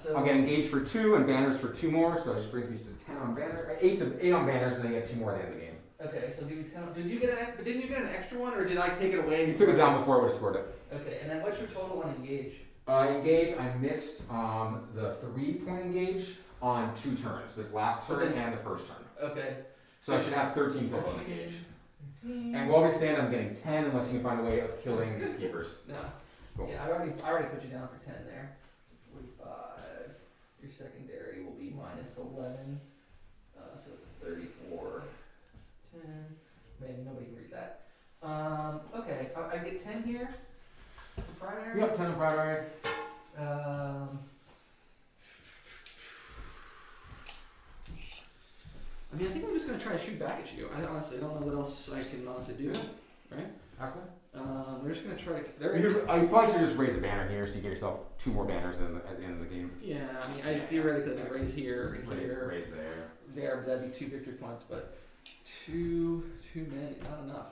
So. I'll get engaged for 2 and banners for 2 more, so it just brings me to 10 on banner, 8 on banners, and then you get 2 more at the end of the game. Okay, so give me 10. Didn't you get an extra one, or did I take it away? You took it down before I would have scored it. Okay, and then what's your total on engage? Engage, I missed the 3-point engage on 2 turns, this last turn Okay. and the first turn. Okay. So I should have 13 total engage. And while we stand, I'm getting 10 unless you can find a way of killing these keepers. No. Cool. Yeah, I already put you down for 10 there. 45. Your secondary will be minus 11. So 34. 10. Man, nobody can read that. Okay, I get 10 here. For primary. Yep, 10 in primary. I mean, I think I'm just gonna try to shoot back at you. I honestly don't know what else I can honestly do. Right? Excellent. We're just gonna try to. You probably should just raise a banner here so you get yourself 2 more banners at the end of the game. Yeah, I mean, I theoretically could raise here and here. Raise there. There, but that'd be 2 victory points, but too many, not enough.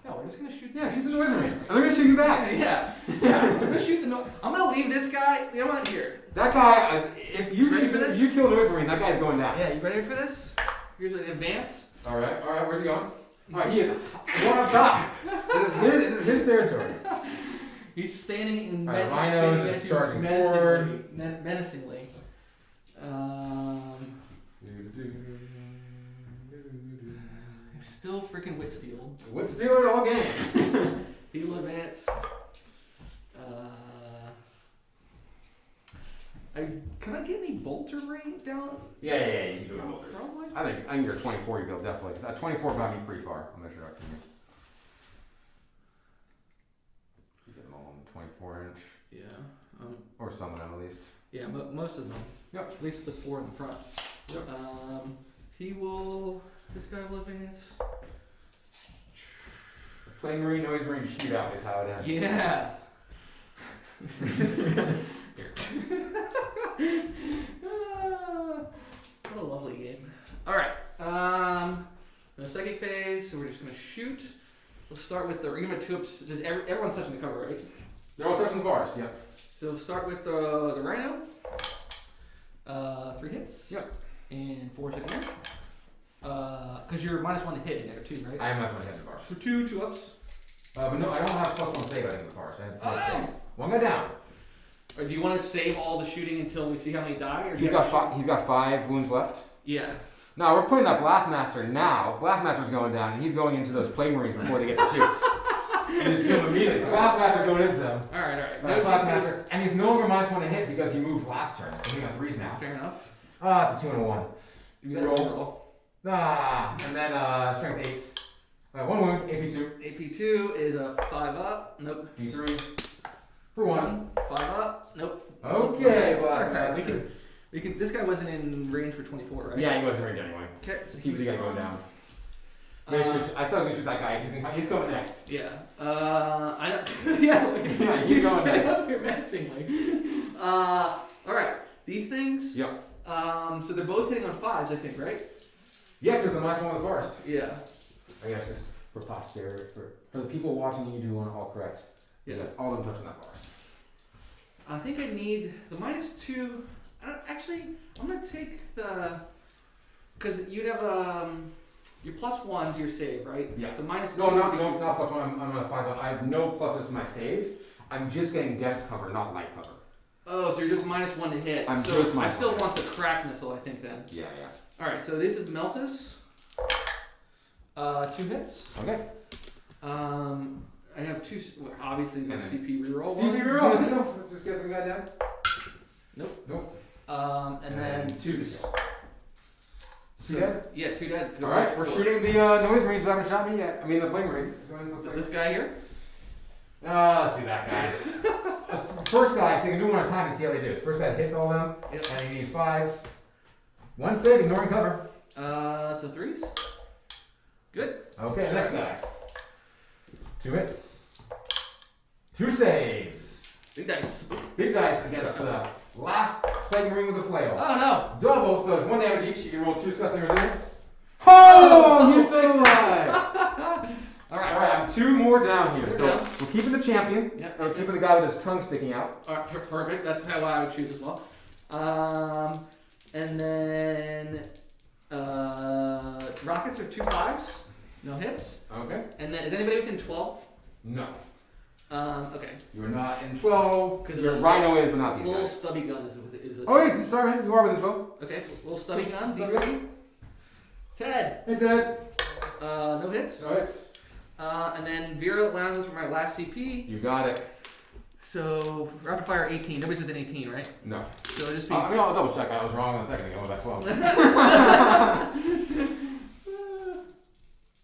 No, we're just gonna shoot. Yeah, shoot the noise marine. And they're gonna shoot you back. Yeah. I'm gonna shoot the noise. I'm gonna leave this guy. You know what? Here. That guy, if you Ready for this? you kill a noise marine, that guy's going down. Yeah, you ready for this? Here's an advance. Alright, where's he going? Alright, he is one up top. This is his territory. He's standing in Alright, Rhino's just charging forward. menacingly. Still freaking wit steal. Let's do it all game. He'll advance. Can I get any bolter range down? Yeah, you can do it bolters. I think you're 24, you go definitely. 'Cause 24 got me pretty far. I'll measure out to you. You get them all on the 24 inch. Yeah. Or some of them at least. Yeah, most of them. Yep. At least the 4 in the front. Yep. This guy will advance. Plain marine, noise marine shootout is how it ends. Yeah. What a lovely game. Alright. The second phase, so we're just gonna shoot. We'll start with we're gonna 2-ups. Everyone's touching the cover, right? They're all touching the bars, yep. So we'll start with the Rhino. 3 hits. Yep. And 4 to ignore. Because you're -1 to hit in there too, right? I am messing with head the bars. So 2-ups. But no, I don't have +1 save, I think, the bars. I have Oh! one guy down. Or do you want to save all the shooting until we see how many die? Or do He's you have got 5 wounds left. Yeah. No, we're putting that Blastmaster now. Blastmaster's going down, and he's going into those Plague Marines before they get to shoot. And he's doing immediately. So Blast Master's going into them. Alright. Blast Master, and he's no longer -1 to hit because he moved last turn. So he got 3s now. Fair enough. Ah, it's a 2 and a 1. You gotta roll. Ah, and then strength 8. 1 wound, AP2. AP2 is a 5 up. Nope. D3. For 1. 5 up. Nope. Okay, well, It's that's okay. We can. This guy wasn't in range for 24, right? Yeah, he wasn't ready anyway. Okay. So Keep the guy going down. I still gonna shoot that guy. He's going next. Yeah. I don't. Yeah. Like, Yeah, he's going set next. up here menacingly. All right. These things. Yep. So they're both hitting on 5s, I think, right? Yeah, because the -1 was first. Yeah. I guess just for posterity, for the people watching you doing all correct. Yeah. All of them touching that forest. I think I need the -2. Actually, I'm gonna take the, because you'd have your +1 to your save, right? Yeah. So -2. No, not +1. I'm gonna 5 up. I have no pluses to my save. I'm just getting dense cover, not light cover. Oh, so you're just -1 to hit. I'm so just I still -1. want the crack missile, I think then. Yeah. All right. So this is Meltus. 2 hits. Okay. I have 2. Well, obviously, the And then CP reroll. CP reroll. Let's just get some guy down. Nope. And then 2s. 2 dead? Yeah, 2 dead. All right, we're shooting the noise marines who haven't shot me yet. I mean, the flame marines. This guy here. Let's do that guy. First guy, so you can do one at a time and see how they do. First guy hits all of them, and he needs 5s. 1 save, ignoring cover. So 3s. Good. Okay, next guy. 2 hits. 2 saves. Big dice. Big dice against the last flame marine with a flail. Oh no. Double, so it's 1 damage each. You can roll 2 disgusting resilience. Oh, he's still alive! Alright. Alright, I'm 2 more down here. So Down. we're keeping the champion. Yep. We're keeping the guy with his tongue sticking out. Alright, perfect. That's how I would choose as well. And then rockets are 2 5s. No hits. Okay. And then is anybody within 12? No. Okay. You're not in 12. 'Cause Your the- rhyno is, but not these Little guys. stubby gun is a Oh, wait, sorry, man. You are within 12. Okay, little stubby gun, Stubby D3. Ted. Hey, Ted. No hits. No hits. And then virulent lands for my last CP. You got it. So rapid fire 18. Nobody's within 18, right? No. So it'll just be. I mean, I'll double check. I was wrong a second ago about 12.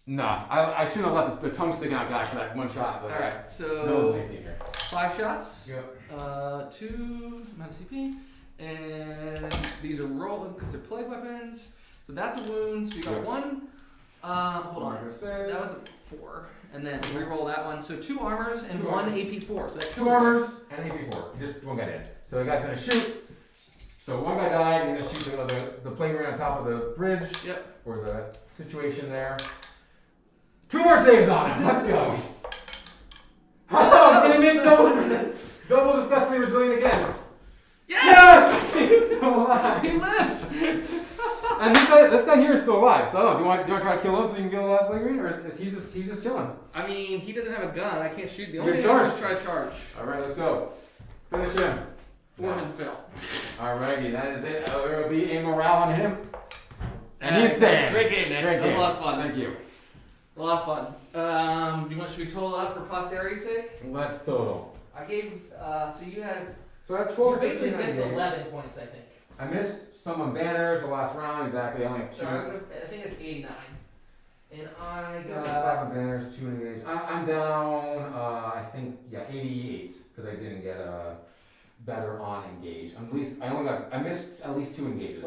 No, I shouldn't have let the tongue sticking out guy for that 1 shot. But Alright, no, so it's an 18 here. 5 shots. Yep. 2 amount of CP. And these are rolling because they're plague weapons. So that's a wound. So you got Yep. 1. Hold on. Marcus save. That was a 4. And then reroll that one. So 2 armors and 2 1 armors. AP4. So that's 2 armors and AP4. Just 1 guy dead. So the guy's gonna shoot. So 1 guy died. He's gonna shoot the plane marine on top of the bridge. Yep. Or the situation there. 2 more saves on him. Let's go. Oh, can he make double disgustingly resilient again? Yes! He's still alive. He lives! And this guy here is still alive. So I don't know. Do you want to try to kill him so you can kill the last plane marine, or is he's just chilling? I mean, he doesn't have a gun. I can't shoot. The You're only thing I charged. can is try to charge. All right, let's go. Finish him. Foreman's fail. Alrighty, that is it. There will be a morale on him. And he's that's staying. a great game, Nick. Great That was game. a lot of fun. Thank you. A lot of fun. Should we total up for posterity's sake? Let's total. I gave, so you had, So that's you 12 basically 15, missed 19. 11 points, I think. I missed some on banners the last round, exactly. I only have 2. So I think it's 89. And I Got got, 5 on banners, 2 engaged. I'm down, I think, 88, because I didn't get better on engage. I missed at least 2 engages.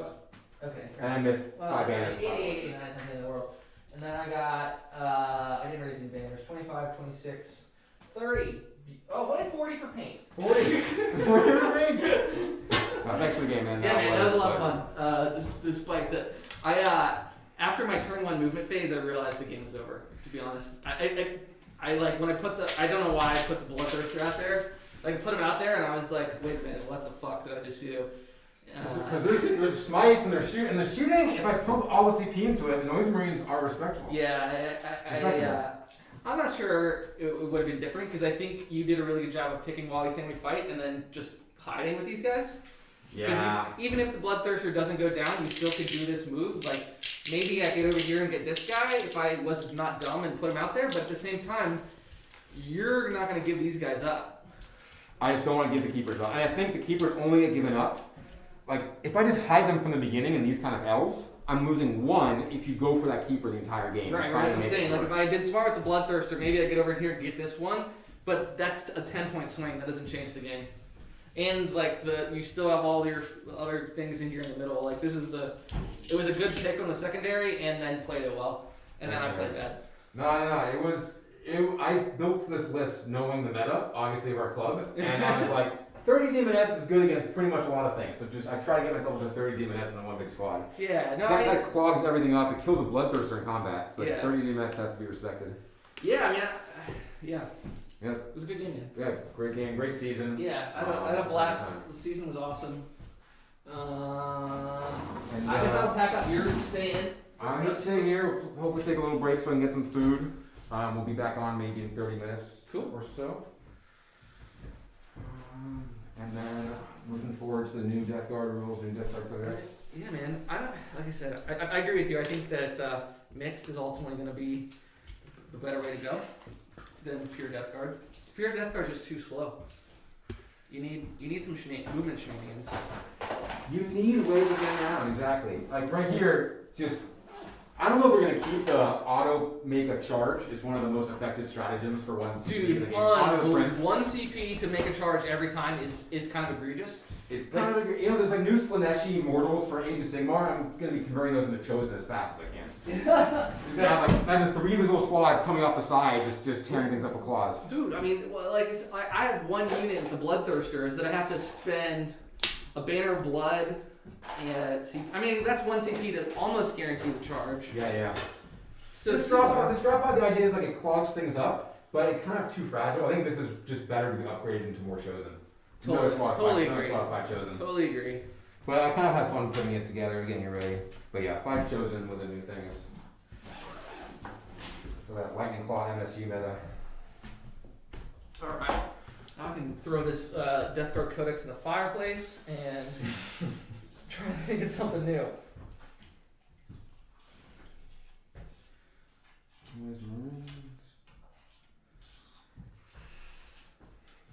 okay. And I missed 5 banners. 88, 89, something in the world. And then I got, I didn't raise these banners, 25, 26, 30. Oh, what 40 for paint? 40. 40 range. Thanks for the game, man. Yeah, man, that was a lot of fun. Despite that, after my turn 1 movement phase, I realized the game was over. To be honest, I like when I put I don't know why I put the Bloodthirster out there. Like put him out there, and I was like, wait a minute, what the fuck did I just do? Because there's smites and there's shooting. And the shooting, if I pump all the CP into it, the noise marines are respectful. Yeah, I'm not sure it would have been different because I think you did a really good job of picking while he's saying we fight and then just hiding with these guys. Yeah. Even if the Bloodthirster doesn't go down, you still could do this move. Like, maybe I get over here and get this guy if I was not dumb and put him out there, but at the same time, you're not gonna give these guys up. I just don't want to give the keepers up. And I think the keepers only get given up. Like, if I just hide them from the beginning in these kind of L's, I'm losing 1 if you go for that keeper the entire game. Right, Trying right. to That's what I'm make it saying. Like work. if I did smart with the Bloodthirster, maybe I get over here and get this one, but that's a 10-point swing. That doesn't change the game. And like you still have all your other things in here in the middle. Like it was a good pick on the secondary, and then played it well, and then I played bad. No. I built this list knowing the meta, obviously, of our club, and I was like, 30 demonettes is good against pretty much a lot of things. So I try to get myself to 30 demonettes in one big squad. Yeah, no, That clogs everything up. It kills a bloodthirster in combat. So Yeah. 30 demonettes has to be respected. Yeah, I mean, yeah. Yes. It was a good game, man. Yeah, great game, great season. Yeah, I had a blast. Time. The season was awesome. And, I guess I'll pack up yours and stay in. I'm gonna stay here. Hope we take a little break so I can get some food. We'll be back on maybe in 30 minutes or so. And then looking forward to the new Death Guard rules, new Death Guard codex. Yeah, man. Like I said, I agree with you. I think that mixed is ultimately going to be the better way to go than pure Death Guard. Pure Death Guard is just too slow. You need some movement shenanigans. You need ways of getting around, exactly. Like right here, I don't know if we're gonna keep the auto make a charge. It's one of the most effective stratagems for one CP in the Dude, game. Auto the Prince. one CP to make a charge every time is kind of egregious. It's kind of, there's like new Slaneshi mortals for Age of Sigmar. I'm gonna be converting those into Chosen as fast as I can. Just gonna have like 3 visual squads coming off the side, just tearing things up with claws. Dude, I mean, I have one unit with the Bloodthirsters that I have to spend a Banner of Blood. Yeah, I mean that's one CP to almost guarantee the charge. Yeah. So This drop pod, the idea is like it clogs things up, but it's kind of too fragile. I think this is just better to be upgraded into more Chosen. Totally agree. Squad of 5 Chosen. Totally agree. But I kind of had fun putting it together, getting it ready. But yeah, 5 Chosen with the new things. For that Lightning Claw MSU meta. Alright. Now I can throw this Death Guard Codex in the fireplace and try to think of something new.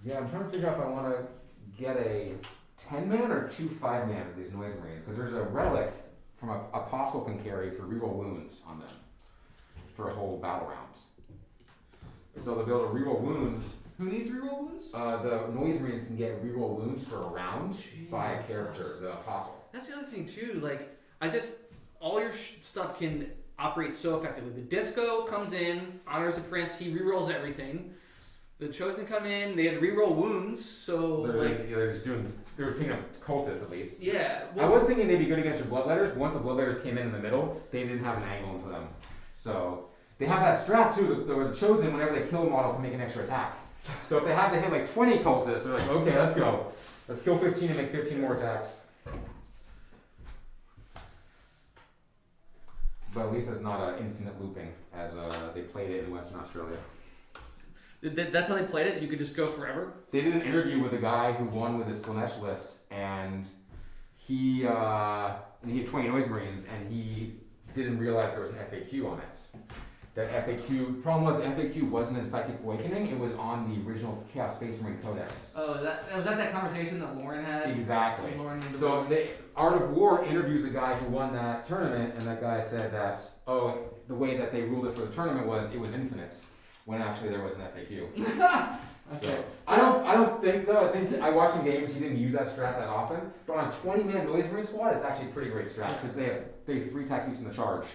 Yeah, I'm trying to figure out if I want to get a 10-man or 2 5-man for these Noise Marines, because there's a relic from a Apostle can carry for reroll wounds on them for a whole battle round. So they'll be able to reroll wounds. Who needs reroll wounds? The Noise Marines can get reroll wounds for a round by a character, the Apostle. That's the other thing too. Like, all your stuff can operate so effectively. The Disco comes in, honors the Prince, he rerolls everything. The Chosen come in, they have reroll wounds, so They're picking up cultists at least. Yeah. I was thinking they'd be good against your bloodletters. Once the bloodletters came in the middle, they didn't have an angle into them. So they have that strat too. The Chosen, whenever they kill a model, can make an extra attack. So if they have to hit like 20 cultists, they're like, okay, let's go. Let's kill 15 and make 15 more attacks. But at least it's not infinite looping as they played it in Western Australia. That's how they played it? You could just go forever? They did an interview with a guy who won with his Slanesh list, and he had 20 Noise Marines, and he didn't realize there was an FAQ on it. That FAQ, problem was the FAQ wasn't in Psychic Awakening, it was on the original Chaos Space Marine Codex. Oh, was that conversation that Lauren had? Exactly. Lauren So Art of War interviews the guy who won that tournament, and that guy said that, the way that they ruled it for the tournament was it was infinite, when actually there was an FAQ. Okay. So, I don't think though, I think I watched some games, he didn't use that strat that often, but on a 20-man Noise Marine squad, it's actually a pretty great strat, because they have 3 attacks each in the charge.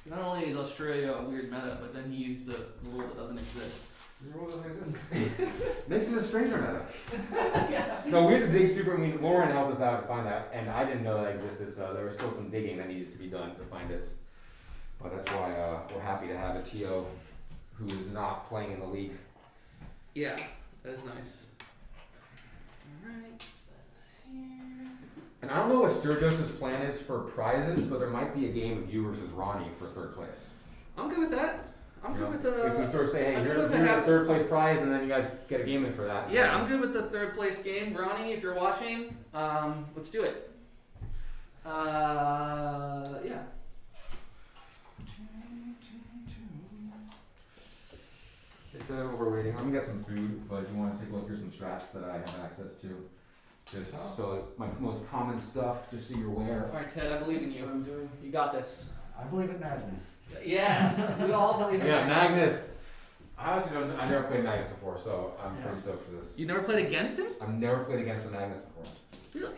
Not only is Australia a weird meta, but then he used the rule that doesn't exist. The rule doesn't exist. Makes it a stranger meta. Yeah. No, we had to dig Lauren helped us out to find that, and I didn't know that existed, so there was still some digging that needed to be done to find it. But that's why we're happy to have a TO who is not playing in the league. Yeah, that is nice. Alright, that's here. And I don't know what Sturgis' plan is for prizes, but there might be a game of you versus Ronnie for 3rd place. I'm good with that. I'm good with the... If we sort of say, hey, I'm good here's with a the 3rd place prize, and then you guys get a game in for that. Yeah, I'm good with the 3rd place game. Ronnie, if you're watching, let's do it. Yeah. instead of overweighting, I'm gonna get some food, but if you wanna take a look, here's some straps that I have access to. Just so my most common stuff, just so you're aware. Alright, Ted, I believe in you. I'm doing. You got this. I believe in Magnus. Yes, we all believe in Yeah, Magnus. Magnus. I honestly don't. I never played Magnus before, so I'm pretty stoked for this. You never played against him? I've never played against a Magnus before. Really?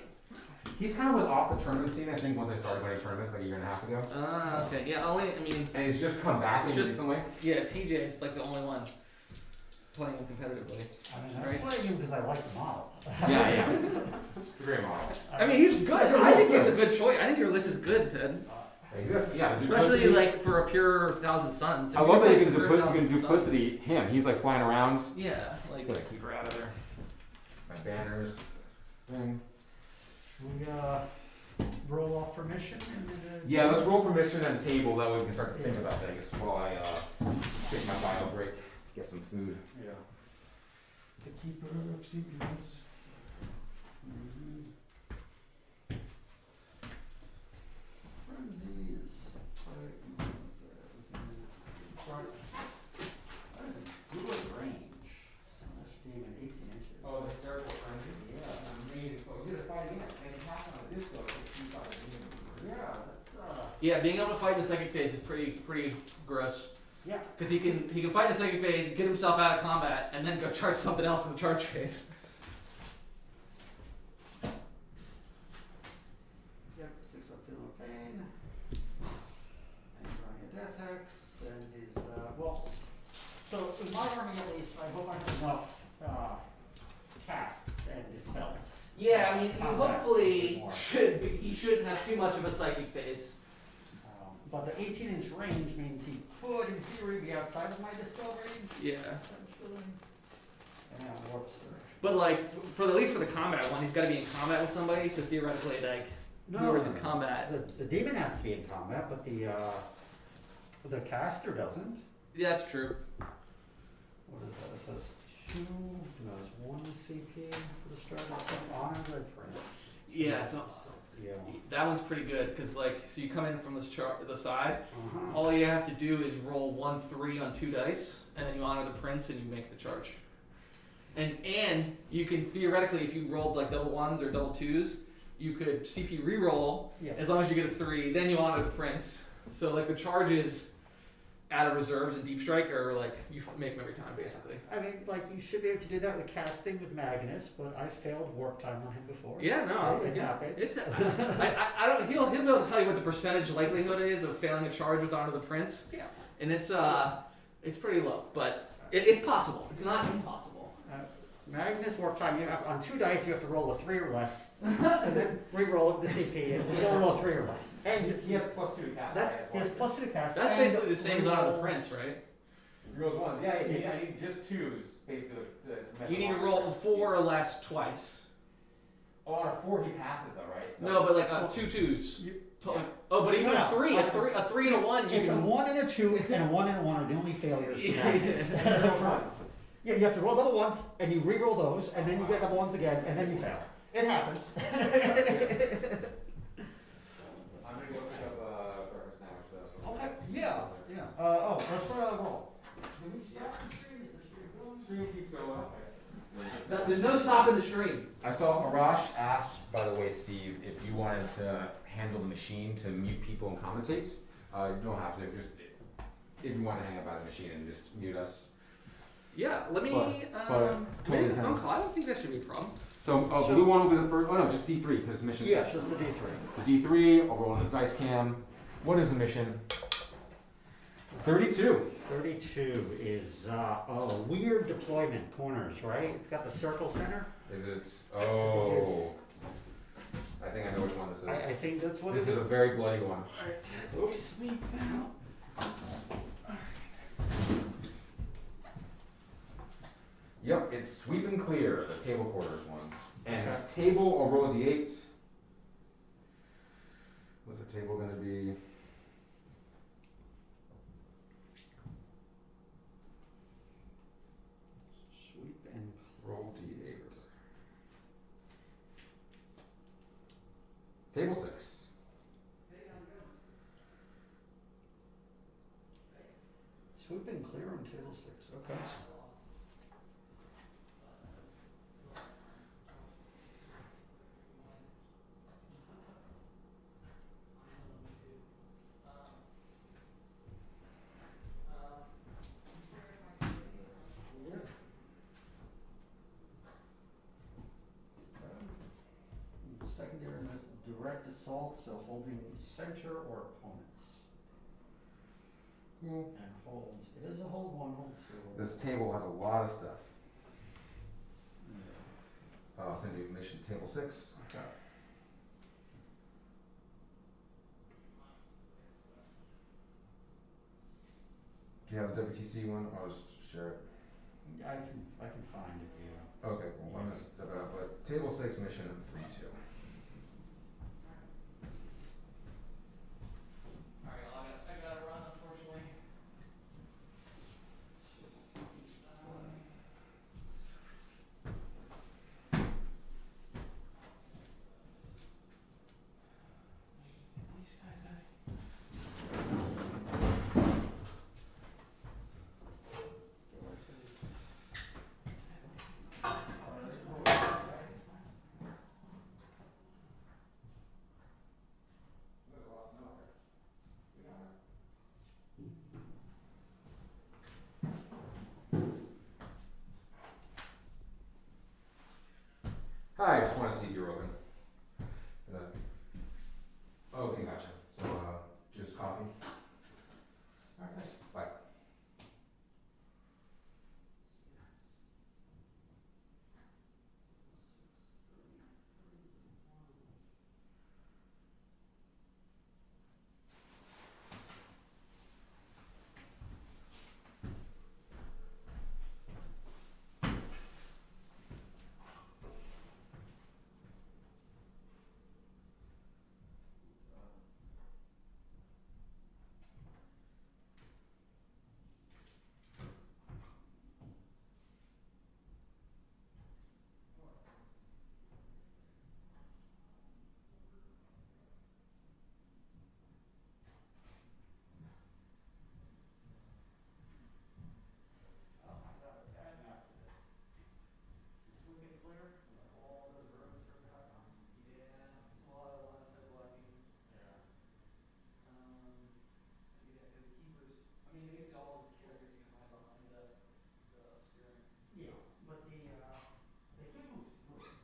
He's kind of was off the tournament scene, I think, once I started winning tournaments like a year and a half ago. Ah, okay. Yeah, I mean, And he's just come back It's just- recently. yeah, TJ's like the only one playing him competitively. I mean, I'm Right. playing him because I like the model. Yeah. It's a great model. I mean, he's good. I think it's a good choice. I think your list is good, Ted. Yeah, Especially like for a pure Thousand Suns. I If love you're that you playing can for pure Thousand duplicity him. He's like flying around. Suns- Yeah, like. Just gotta keep her out of there. My banners. Thing. We roll off permission and Yeah, let's roll permission and table. That way we can start to think about things while I take my bio break, get some food. Yeah. The keeper of secrets. Good range. So that's demon 18 inches. Oh, the circle frenzy? Yeah. Amazing. Oh, you did a fight again. And you passed on a disco. Yeah, that's Yeah, being able to fight in the second phase is pretty gross. yeah. Because he can fight in the second phase, get himself out of combat, and then go charge something else in the charge phase. Yep, 6 up feeling pain. And drawing a death hex, and his well, so in my army at least, I hope I have enough casts and dispels. Yeah, I mean, he Combat hopefully more. he shouldn't have too much of a psychic phase. But the 18-inch range means he could, in theory, be outside of my dispel range. Yeah. Essentially. And that works. But like, for at least for the combat one, he's got to be in combat with somebody. So theoretically, like, whoever's in combat. The demon has to be in combat, but the caster doesn't. Yeah, that's true. What is that? It says 2, no, it's 1 CP for the strider. Honor the prince. Yeah, so Yeah. that one's pretty good because like, so you come in from the side. Uh-huh. All you have to do is roll 1-3 on 2 dice, and then you honor the prince and you make the charge. And you can theoretically, if you rolled like double 1s or double 2s, you could CP reroll Yeah. as long as you get a 3. Then you honor the prince. So like the charges out of reserves and deep strike are like you make them every time basically. I mean, like, you should be able to do that with casting with Magnus, but I failed warp time on him before. Yeah, no, It happened. it's I don't. He'll be able to tell you what the percentage likelihood is of failing a charge with honor the prince. Yeah. And it's pretty low, but it's possible. It's not impossible. Magnus warp time, you have, on 2 dice, you have to roll a 3 or less, and then re-roll the CP, and still roll a 3 or less. And He has +2 to cast. That's- he has +2 to cast. That's and basically the same as honor the rerolls. prince, right? He rolls 1s. Yeah, I need just 2s basically to mess You need to him up. roll 4 or less twice. Oh, on a 4 he passes though, right? So No, but like 2 2s. You- Oh, but even No, a 3, no. a 3 and a 1, you It's a can. 1 and a 2, and a 1 and a 1 are the only failures. for Magnus. Double ones. Yeah, you have to roll double 1s, and you re-roll those, and then you get double 1s again, and then you fail. It happens. I'm gonna go pick up breakfast sandwich though. So Okay, yeah. Let's roll. Do we stop the stream? Is the stream going? Stream keeps going. There's no stopping the stream. I saw Arash asked, by the way, Steve, if you wanted to handle the machine to mute people and commentate. You don't have to. Just if you want to hang out by the machine and just mute us. Yeah, let me But maybe totally the phone depends. call. I don't think that should be a problem. So blue one will be the first. Oh no, just D3 because mission. Yes, just the D3. The D3. I'll roll on the dice cam. What is the mission? 32. 32 is a weird deployment corners, right? It's got the circle center. Is it? Oh. I think I know which one this is. I think that's what This it is a very bloody one. Alright, let me sneak out. Yep, it's sweep and clear, the table quarters ones. And Okay. table, I'll roll a D8. What's the table gonna be? Sweep and Roll D8. Table 6. sweep and clear on table 6. Okay. assault, so holding center or opponents. Cool. And hold, it is a hold one, hold two. This table has a lot of stuff. Yeah. I'll send you mission table 6. Okay. Do you have the WTC one? I'll just share it. I can find it, yeah. Okay, well, I'm gonna step it up, but table 6 mission 3-2. Alright, y'all, I gotta run, unfortunately. These guys, Hi, I just want to see if you're open. Okay, gotcha. So, just coffee? Alright, nice. Bye. Oh my god, it's bad after this. Is this looking clear? All those roads are back on. yeah, it's a lot of line of sight blocking. Yeah. Yeah, the keepers, I mean, basically all of his characters you can hide behind the steering. Yeah, but they can't move through it,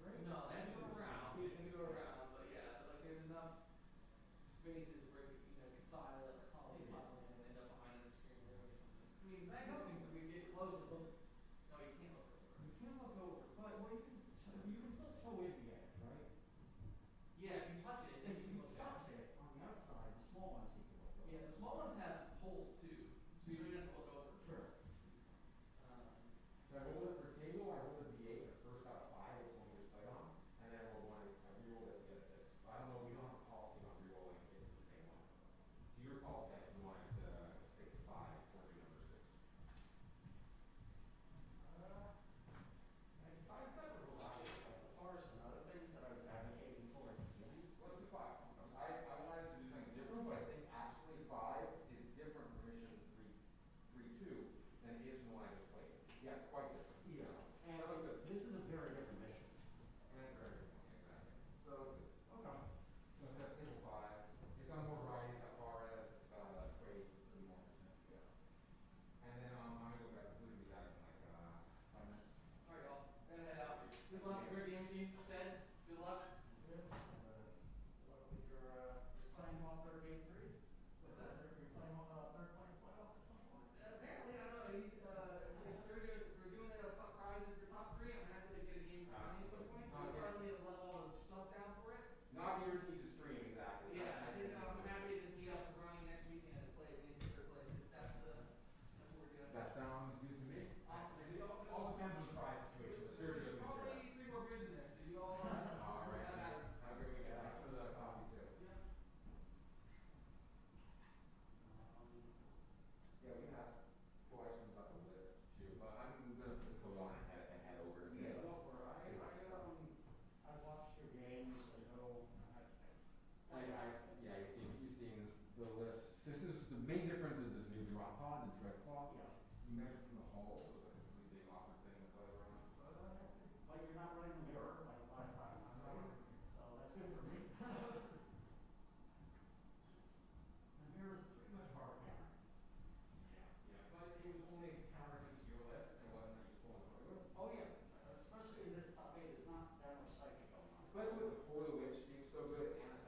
right? No, they have to go around, Yeah, they have to go around, but yeah, but like there's enough spaces where you consolidate pile in and end up behind the screen room or something. I mean, it's interesting because we get close and look, no, you can't look over. You can't look over, but well, you can still toe in the edge, right? Yeah, if you touch it, then If you you can look touch down. it on the outside, the small ones you can look over. Yeah, the small ones have holes too, so you don't even have to look over. Sure. So I rolled it for table, I rolled a d8, I first got a 5, which one we just played on, and then I rolled one, I re-rolled it to get a 6. But I don't know, we don't have a policy on re-rolling if it's the same one. So your call, Ted, if you wanted to stick to 5 or do number 6. Five's got a variety of like the forest and other things that I was advocating for at the beginning. Let's do 5. I wanted to do something different, but I think actually 5 is different from mission 3-2 than it is from the one I just played. Yeah, quite different. Yeah. And That was good. this is a very different mission. And it's very different, exactly. So that was good. Okay. So instead of table 5, it's got more variety, it's got Juarez, it's got crates, it's a little more interesting. Yeah. And then I'm gonna go back, we're gonna be back in like 5 minutes. Alright, y'all, I'm gonna head out. Good luck, great game with you, Ted. Good luck. Good. Luck with your playing off third game 3. What's that? You're playing on third place playoff at some point? Apparently, I don't know. He's if Sturgis, if we're doing it a prizes for top 3, I'm happy to get a game for Tourney at some point. We'll probably need to let all the stuff down for it. Not guaranteed to stream, exactly. Yeah, I think I'm happy to just meet up with Ronnie next weekend and play against third place. If that's what we're doing. That sounds good to me. Awesome. And All depends on the prize situation. The Sturgis there's is sure. probably 3 more beers in there, so you all All right. have at it. Have a great weekend. Thanks for the coffee too. Yeah. Yeah, we can ask questions about the list too, but I'm gonna put the coat on and head over. Yeah, go for it. I watched your games. I know. Yeah, you've seen the list. This is the main difference is this new drop pod, the dread claw. Yeah. You measure from the hull, so it's like this really big awkward thing to play around. But you're not running the mirror like last time. I'm not running. So that's good for me. The mirror's pretty much hard camera. Yeah, but it was only counter against your list, and it wasn't that useful as other lists. Oh yeah, especially in this top 8, there's not that much psychic going on. Especially with the foil witch being so good and a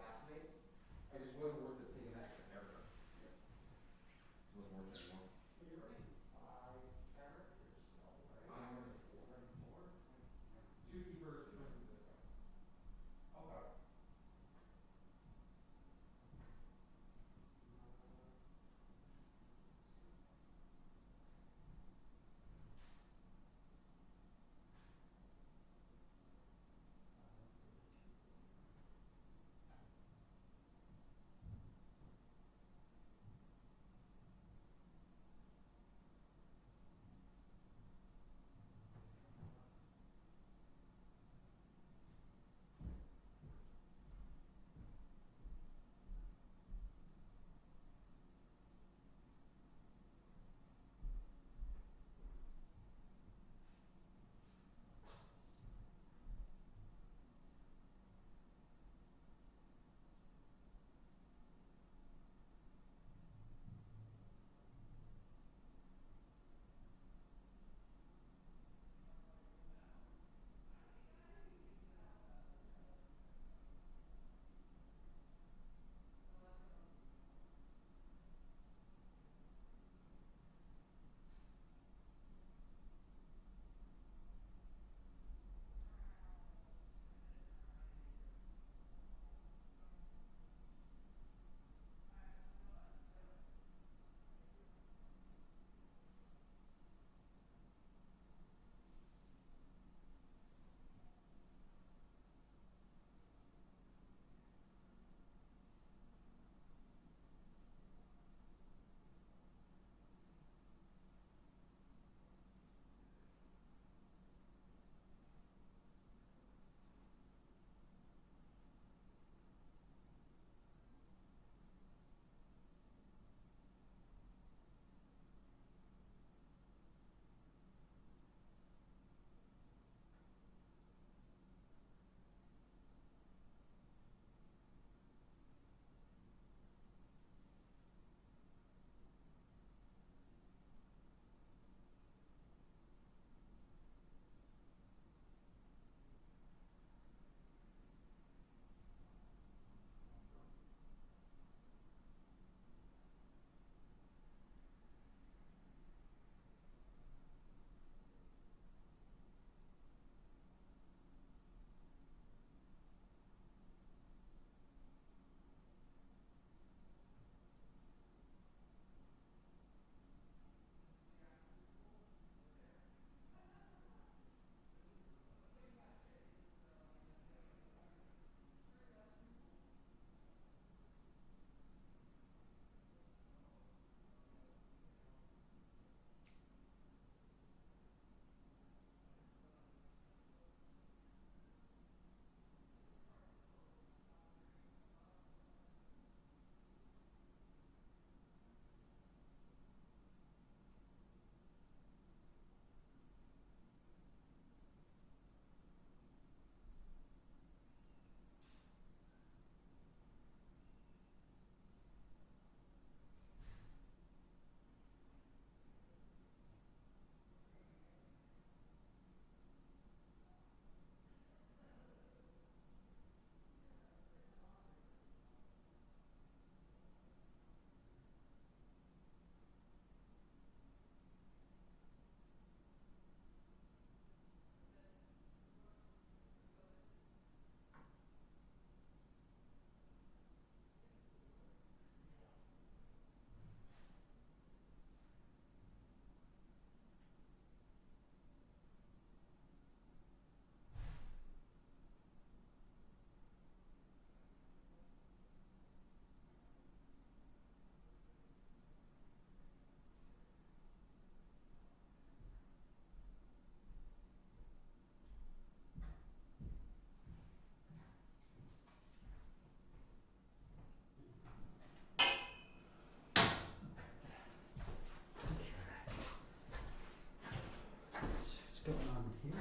going on here?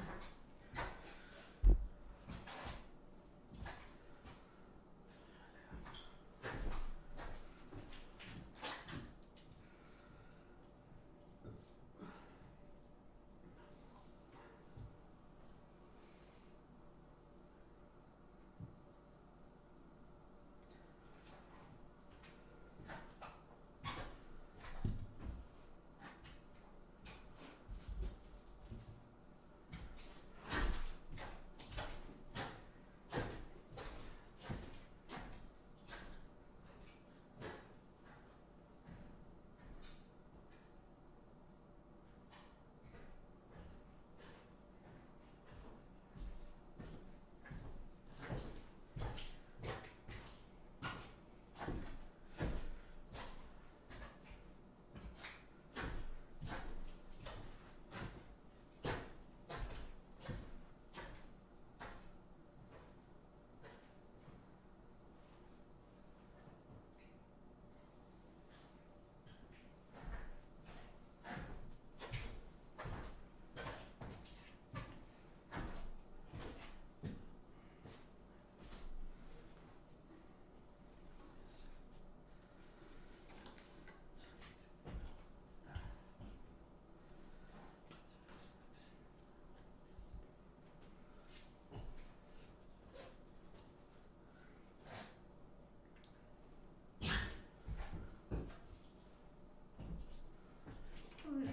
Oh yeah,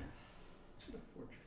what a portrait.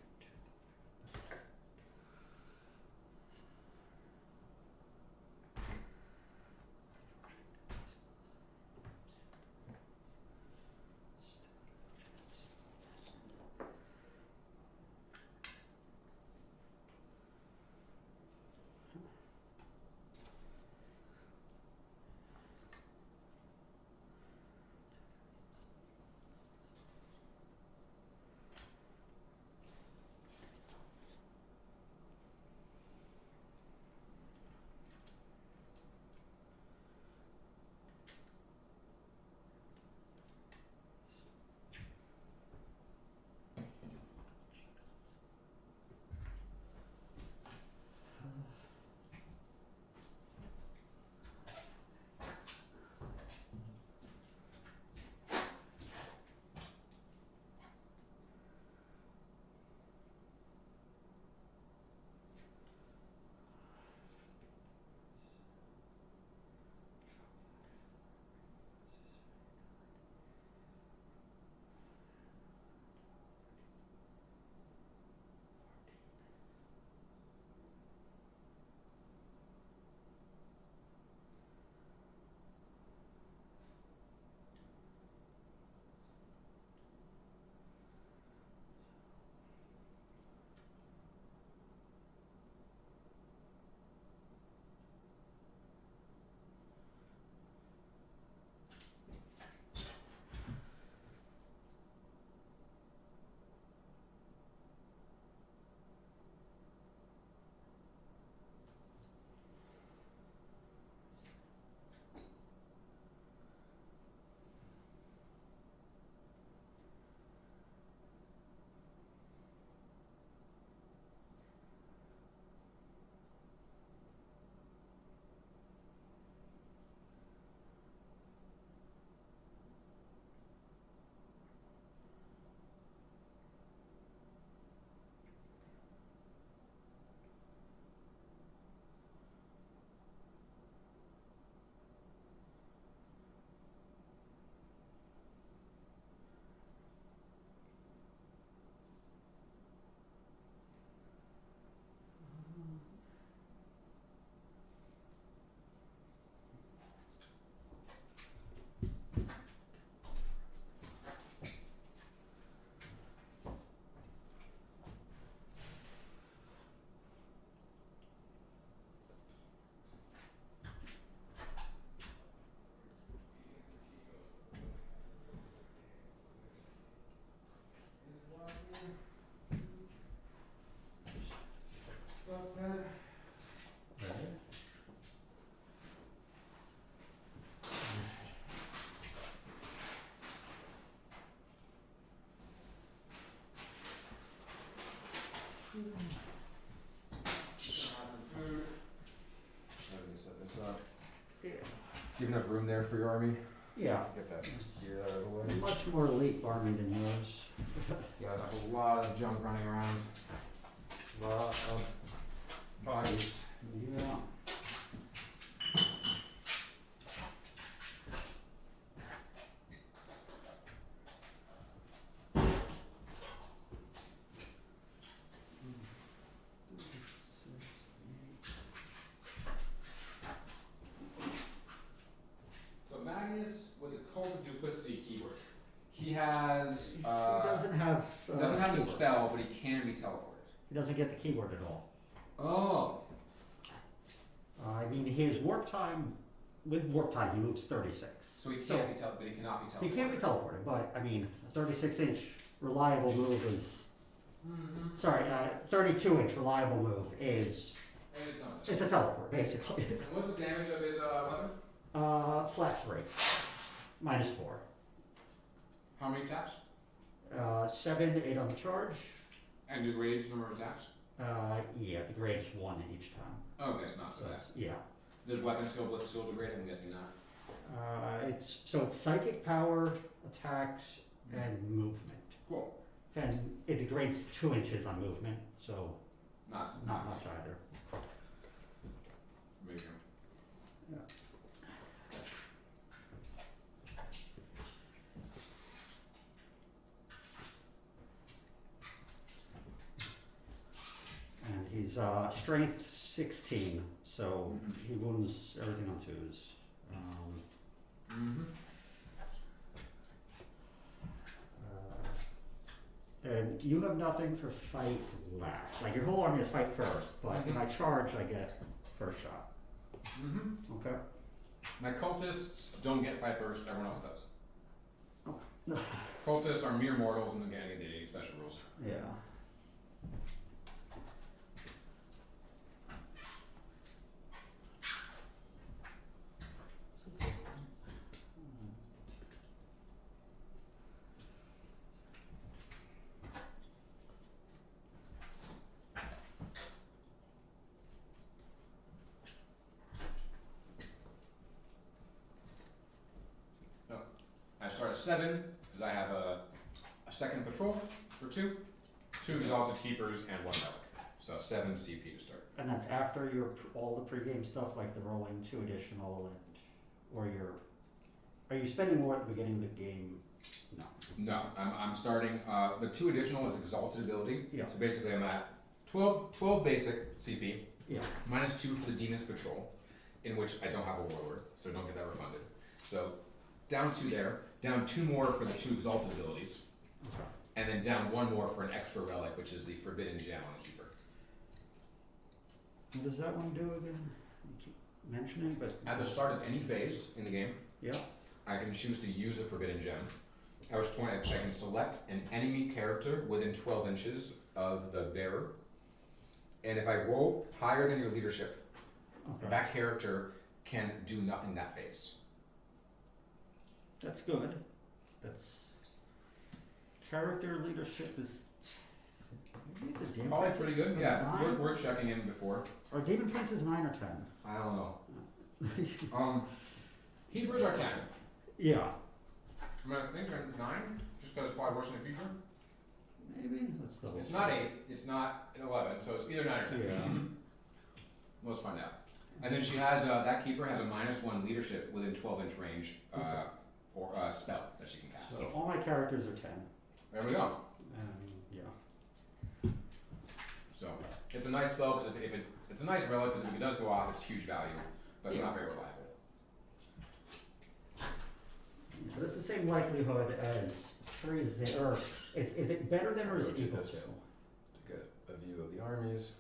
Mm. have enough room there for your army? Yeah, Get that gear out of the way. much more elite army than yours. You guys have a lot of junk running around. A lot of bodies. Yeah. So Magnus with the Cult of Duplicity keyword. He has He doesn't have. doesn't have a keyword. spell, but he can be teleported. He doesn't get the keyword at all. Oh. I mean, his warp time, with warp time, he moves 36. So he can't be but he cannot be teleported. He can't be teleported, but I mean, a 36-inch reliable move is. Mm-hmm. Sorry, 32-inch reliable move is. And it's not. It's a teleport, basically. And what's the damage of his weapon? Flex rate, -4. How many attacks? 7, 8 on the charge. And the grades number of attacks? Yeah, the grade's 1 each time. Oh, okay, it's not so So bad. that's, yeah. There's weapon skill, blitz skill degrade, I'm guessing not. It's psychic power, attacks, and movement. Cool. And it degrades 2 inches on movement, so Not not much either. Amazing. Yeah. And he's strength 16, so Mhm. he wounds everything on 2s. Mm-hmm. And you have nothing for fight last. Like your whole army is fight first, but Mhm. if I charge, I get first shot. Mm-hmm. Okay. My cultists don't get fight first, everyone else does. Okay. Cultists are mere mortals and don't get any of the special rules. Yeah. I start at 7, because I have a second patrol for 2 exalted keepers, and 1 relic. So 7 CP to start. And that's after your all the pregame stuff, like the rolling 2 additional, or are you spending more at the beginning of the game? No. No, I'm starting, the 2 additional is exalted ability. Yeah. So basically I'm at 12 basic CP, Yeah. -2 for the Demon's Patrol, in which I don't have a Warlord, so don't get that refunded. So down 2 there, down 2 more for the 2 exalted abilities, Okay. and then down 1 more for an extra relic, which is the Forbidden Gem on the Keeper. What does that one do again? You keep mentioning, but At the start of any phase in the game, yeah. I can choose to use a Forbidden Gem, at which point I can select an enemy character within 12 inches of the bearer, and if I roll higher than your leadership, Okay. that character can do nothing that phase. That's good. That's character leadership is. Maybe the Demon Probably Prince pretty is good, yeah. 9? Worth checking in before. Or Demon Prince is 9 or 10? I don't know. Keepers are 10. Yeah. I'm gonna think they're 9, just because it's probably worse than a keeper. Maybe. Let's double. It's not 8, it's not 11, so it's either 9 or 10. Yeah. Let's find out. And then she has, that keeper has a -1 leadership within 12-inch range, or a spell that she can cast. So all my characters are 10. There we go. Yeah. So, it's a nice spell, because it's a nice relic, because if it does go off, it's huge value, but it's Yeah. not very reliable. So that's the same likelihood as 3 or is it better than or is it Go to equal this. to? To get a view of the armies.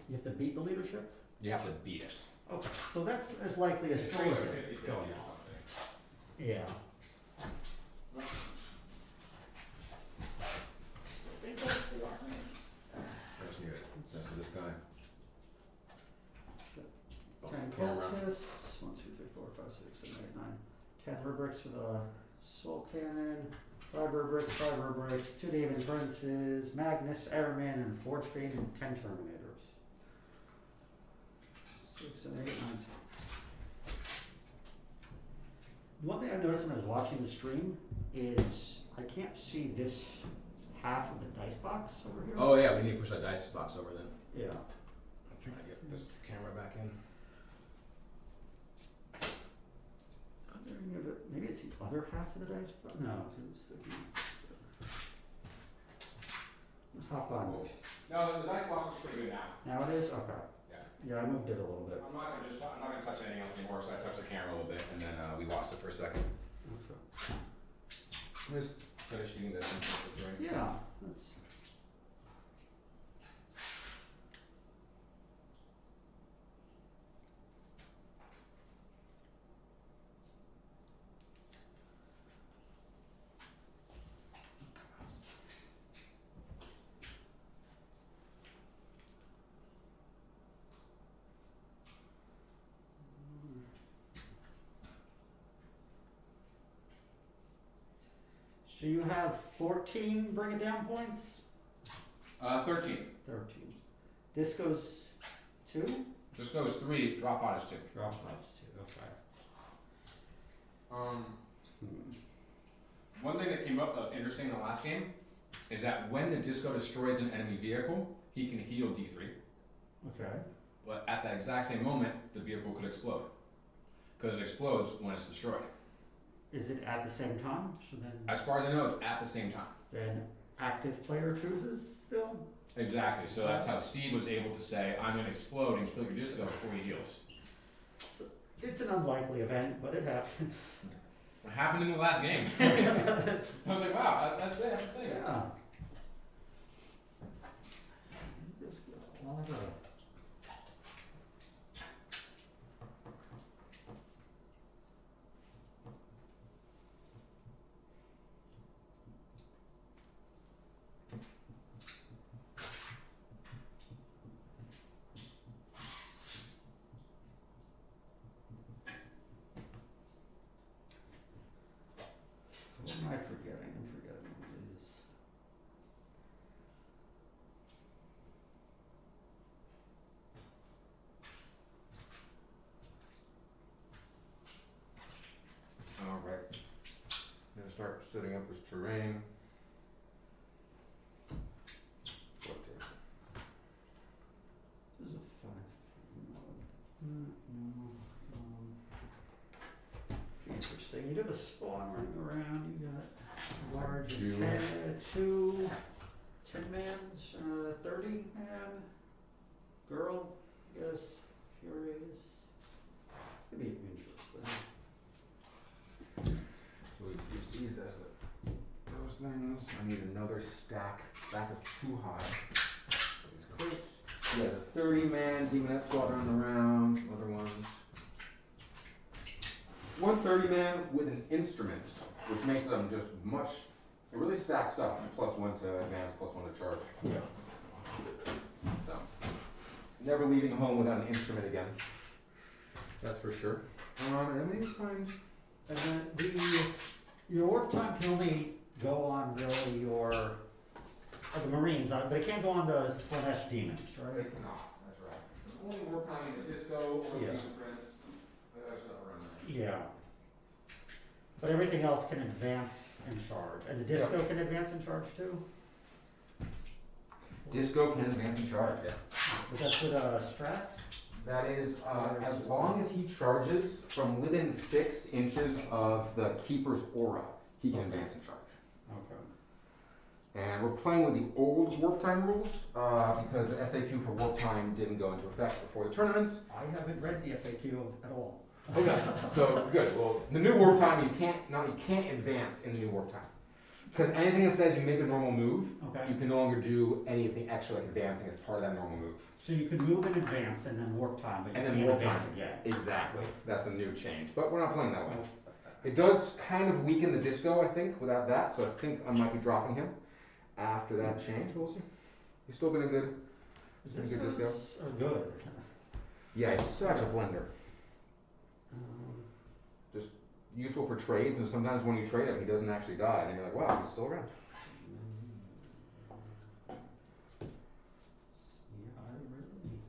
You have to beat the leadership? You have to beat it. Okay, so that's as likely as 3 It's is 50-50 going or on. something. Yeah. Just need it. This is this guy. Oh, 10 camera. cultists, 1, 2, 3, 4, 5, 6, 7, 8, 9. 10 rubrics for the soul cannon, 5 rubrics, 5 rubrics, 2 demon princes, Magnus, Everman, and Forge Fiend, and 10 terminators. 6 and 8, 9. one thing I noticed when I was watching the stream is I can't see this half of the dice box over here. Oh yeah, we need to push that dice box over then. Yeah. I'm trying to get this camera back in. Are there any of it? Maybe it's the other half of the dice box. No, 'cause it's the. Hop on. No, the dice box is pretty good now. Now it is? Okay. Yeah. Yeah, I moved it a little bit. I'm not gonna touch anything else anymore, so I touched the camera a little bit, and then we lost it for a second. Okay. I'm just finish eating this and finish the drink. Yeah, that's. So you have 14 bring it down points? 13. 13. This goes 2? This goes 3, drop out is 2. Drop outs 2, okay. One thing that came up that was interesting in the last game is that when the disco destroys an enemy vehicle, he can heal D3. Okay. But at that exact same moment, the vehicle could explode. Because it explodes when it's destroyed. Is it at the same time? So then, As far as I know, it's at the same time. then active player chooses still? Exactly. So that's how Steve was able to say, I'm going to explode and kill your disco before he heals. So it's an unlikely event, but it happens. It happened in the last game. I was like, wow, that's it. That's the thing. Yeah. Just a lot of. What am I forgetting? I'm forgetting what it is. All right. I'm going to start setting up this terrain. This is a 5. Interesting. You did a spawn running around. You got large do. 2 10-mans, 30-man girl. Yes, Furies. Could be interesting. So we use these as those things. I need another stack of 2 high. These crates. Yeah, the 30-man demonette squad running around. Other ones. 1 30-man with an instrument, which makes them just much. It really stacks up. +1 to advance, +1 to charge. Yeah. So, never leaving home without an instrument again. That's for sure. And then find. And then your warp time can only go on really your the Marines, but it can't go on the Slanesh demons, right? It cannot. That's right. There's only warp time in the disco or the Yeah. prince. Other stuff around there. Yeah. But everything else can advance and charge. And the disco can advance and charge too? Disco can advance and charge. Yeah. But that's with strats? That is, as long as he charges from within 6 inches of the keeper's aura, he can advance and charge. Okay. And we're playing with the old warp time rules because the FAQ for warp time didn't go into effect before the tournament. I haven't read the FAQ at all. Okay, so good. Well, the new warp time you can't advance in the new warp time because anything that says you make a normal move, Okay. you can no longer do anything extra like advancing as part of that normal move. So you can move in advance and then warp time, but you And then can't warp advance time. again. Exactly. That's the new change. But we're not playing that way. It does kind of weaken the disco, I think, without that. So I think I might be dropping him after that change. We'll see. He's still been a good disco. Are good. Yeah, he's such a blender. Um, Useful for trades, and sometimes when you trade him, he doesn't actually die, and you're like, wow, he's still around. Yeah, I really.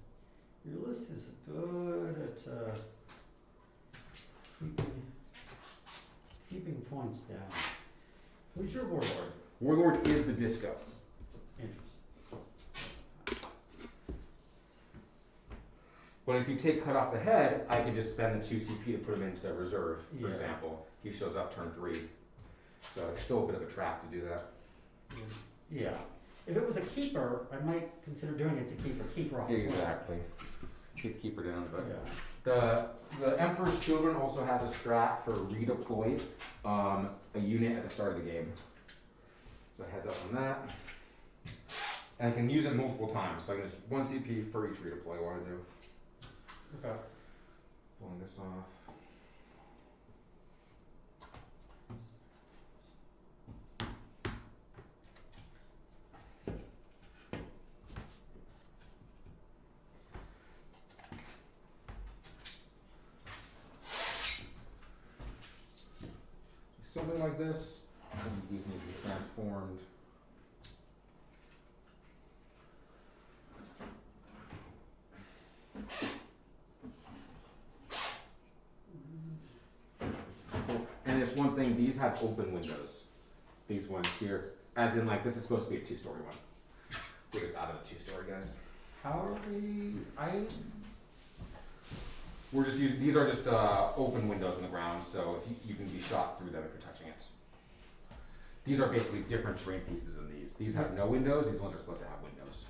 Your list is good at keeping Warlord is the disco. Interesting. But if you take cut off the head, I could just spend the 2 CP to put him into reserve, for Yeah. example. He shows up turn 3. So it's still a bit of a trap to do that. Yeah. If it was a keeper, I might consider doing it to keep a keeper off. Exactly. Keep her down, but Yeah. the Emperor's Children also has a strat for redeploy a unit at the start of the game. So heads up on that. And I can use it multiple times, so I can just 1 CP for each redeploy I want to do. Okay. Pulling this off. Something like this, and these need to be transformed. Cool. And it's one thing, these have open windows. These ones here, as in like this is supposed to be a 2-story one. We're just out of the 2-story, guys. How are we? We're just using, these are just open windows in the ground, so if you can be shot through them if you're touching it. These are basically different terrain pieces than these. These have no windows, these ones are supposed to have windows.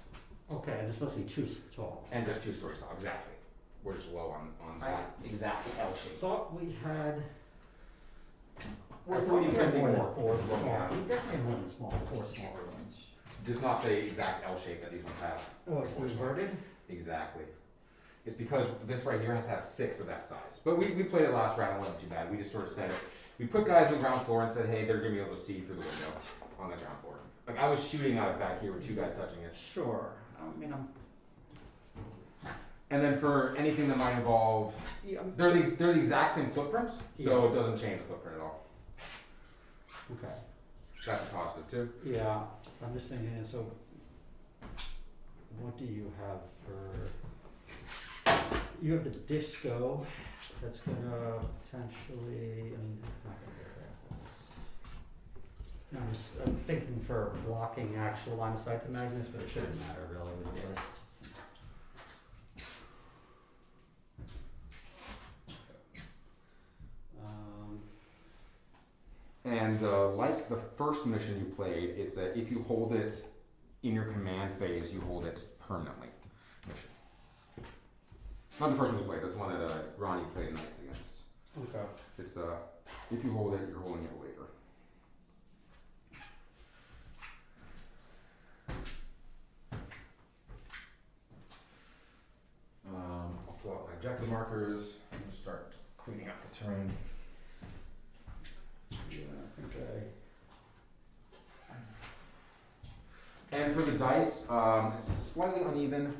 Okay, and it's supposed to be too tall. And just 2 stories tall, exactly. We're just low on that exact L shape. Thought we had. I I thought thought you we had had more than more. 4 Yeah. small. We definitely had more than small, 4 smaller ones. Just not the exact L shape that these ones have. Oh, it's the inverted? Exactly. It's because this right here has to have 6 of that size. But we played it last round, it wasn't too bad. We just sort of said, we put guys on the ground floor and said, hey, they're gonna be able to see through the window on the ground floor. Like I was shooting out of back here with 2 guys touching it. Sure. I mean, And then for anything that might involve, they're the exact same footprints, so it doesn't change the footprint at all. Okay. That's a positive too. Yeah, I'm just thinking, so what do you have for, you have the disco, that's gonna potentially, I mean, it's not gonna go there. I'm thinking for blocking actual line of sight to Magnus, but it shouldn't matter really with the list. And like the first mission you played, it's that if you hold it in your command phase, you hold it permanently. Not the first one you played, that's the one that Ronnie played Knights against. Okay. It's if you hold it, you're holding it later. I'll pull out my objective markers and start cleaning up the terrain. Yeah, I think And for the dice, it's slightly uneven.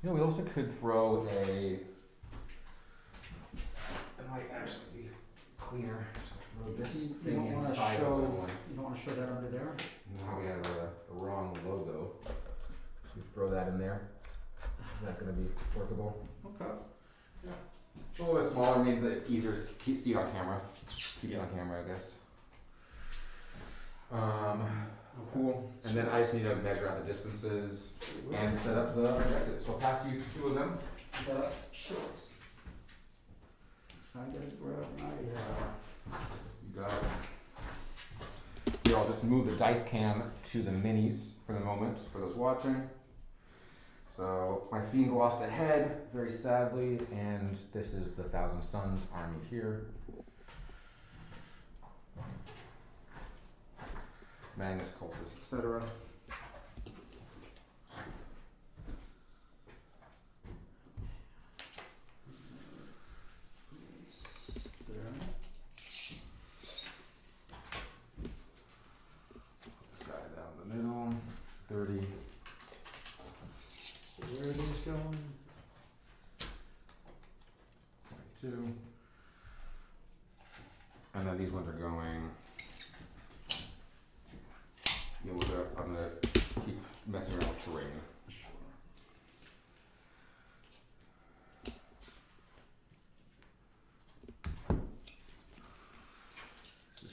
You know, we also could throw a. It might actually be cleaner. Just throw this You thing don't wanna inside show- of the one. You don't wanna show that under there? Now we have the wrong logo. Should we throw that in there? Is that going to be workable? Okay. It's a little bit smaller, means that it's easier to see it on camera. Keep it on camera, I guess. Cool. And then I just need to measure out the distances and set up the objectives. So I'll pass you 2 of them. Sure. I gotta grab my, You got it. Here, I'll just move the dice cam to the minis for the moment, for those watching. So, my fiend lost a head, very sadly, and this is the Thousand Suns army here. Magnus, Cultist, etc. there. This guy down the middle, 30. Where are these going? 22. And then these ones are going. You know, I'm gonna keep messing around with terrain.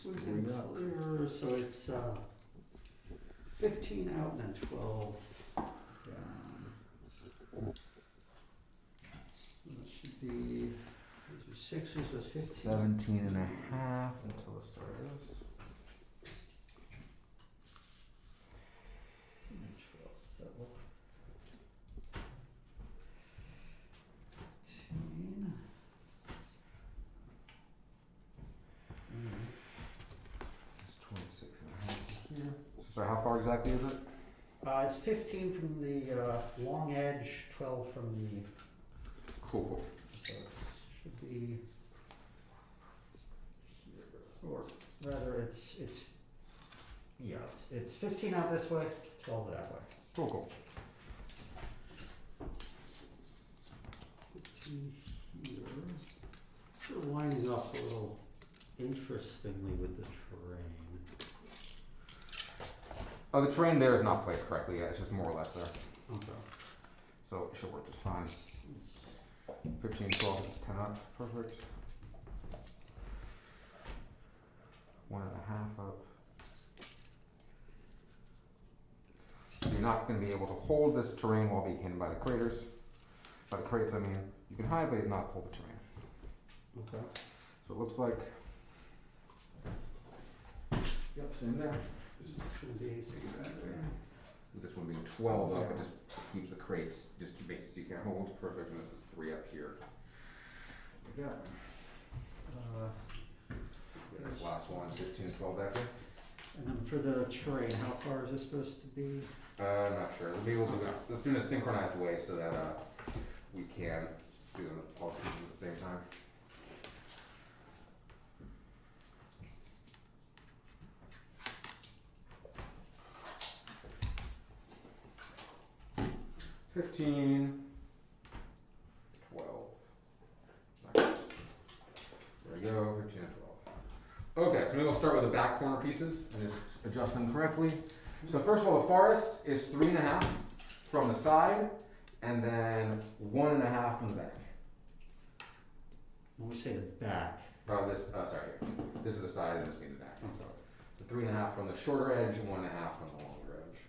We can clear, so it's, 15 out and then 12 down. That should be, these are sixes, so it's 15. 17.5 until the start of this. 12, is that what? 15. This is 26.5 here. Sorry, how far exactly is it? It's 15 from the long edge, 12 from the, Cool. so it should be here, or rather it's 15 out this way, 12 that way. Cool. 15 here. You're winding up a little interestingly with the terrain. Oh, the terrain there is not placed correctly yet. It's just more or less there. Okay. So it should work just fine. 15, 12 is 10 up. Perfect. 1.5 up. So you're not going to be able to hold this terrain while being hidden by the craters. By the crates, I mean. You can hide, but not hold the terrain. Okay. So it looks like. Yep, same there. This should be exactly. With this one being 12 up, it just keeps the crates, just makes it so you can't hold. Perfect. And this is 3 up here. Like that. This last one, 15 and 12 back here. And then for the terrain, how far is this supposed to be? I'm not sure. We'll be able to, let's do it in a synchronized way so that we can do them all at the same time. $15, $12. Nice. There we go, 15 and 12. Okay, so maybe we'll start with the back corner pieces and just adjust them correctly. So first of all, the forest is 3.5 from the side, and then 1.5 from the back. When we say the back. Oh, sorry, here. This is the side, and this being the back. Okay. So 3.5 from the shorter edge, and 1.5 from the longer edge.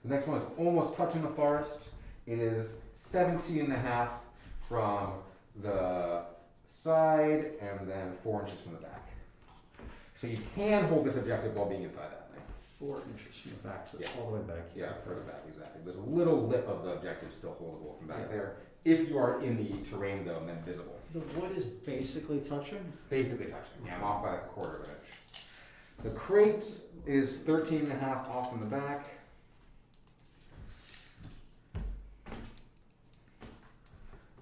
The next one is almost touching the forest. It is 17.5 from the side and then 4 inches from the back. So you can hold this objective while being inside that thing. 4 inches from the back, so it's Yeah. all the way back here. Yeah, further back, exactly. There's a little lip of the objective still holdable from back Yeah. there. If you are in the terrain though, then visible. The wood is basically touching? Basically touching. Yeah, I'm off by like a 1/4 inch. The crate is 13.5 off from the back.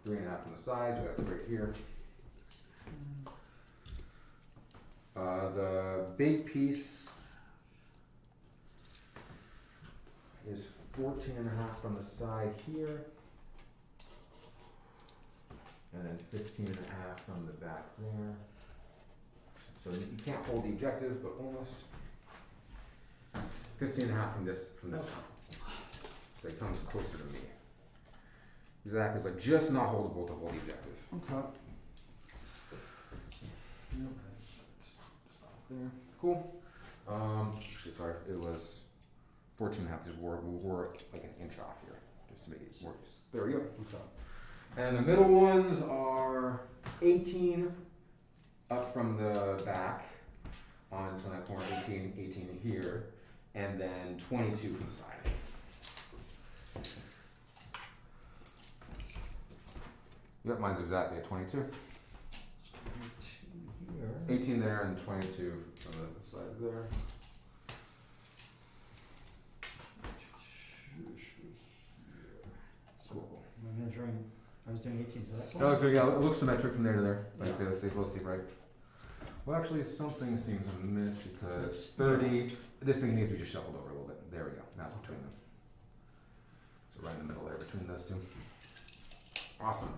Three and a half from the sides, we got a crate here. The big piece is 14.5 from the side here. And then 15.5 from the back there. So you can't hold the objective, but almost 15.5 from this one. So it comes closer to me. Exactly, but just not holdable to hold the objective. Okay. Yep. Stop there. Cool. Sorry, it was 14.5 because we're like an inch off here, just to make it work. There we go. Okay. And the middle ones are 18 up from the back on that corner, 18 here, and then 22 from the side. Yep, mine's exactly at 22. 18 here. 18 there and 22 from the side there. Cool. I'm measuring, I was doing 18 to that Oh, point. so yeah, it looks symmetric from there to there. Yeah. Okay, let's see, right. Well, actually, something seems amiss because Let's- 30, this thing needs to be just shuffled over a little bit. There we go, that's between them. So right in the middle there between those two. Awesome.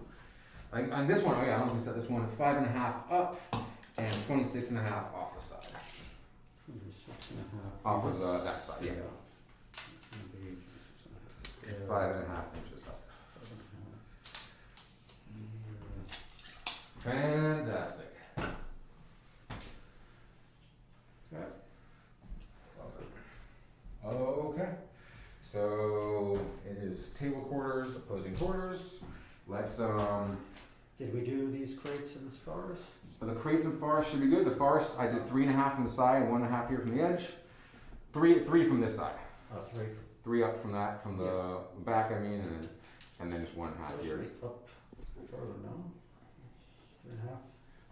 On this one, oh yeah, I don't know if we said this one, 5.5 up and 26.5 off the side. 26.5. Off of that side, yeah. It's gonna be, 5.5 inches up. 5.5. Fantastic. Okay. Okay. So it is table quarters, opposing quarters. Let's Did we do these crates in this forest? the crates and forest should be good. The forest I did 3.5 from the side, 1.5 here from the edge. Three from this side. Oh, 3. 3 up from that, from the back, I mean, and then just 1.5 here. Up further, no? 3.5?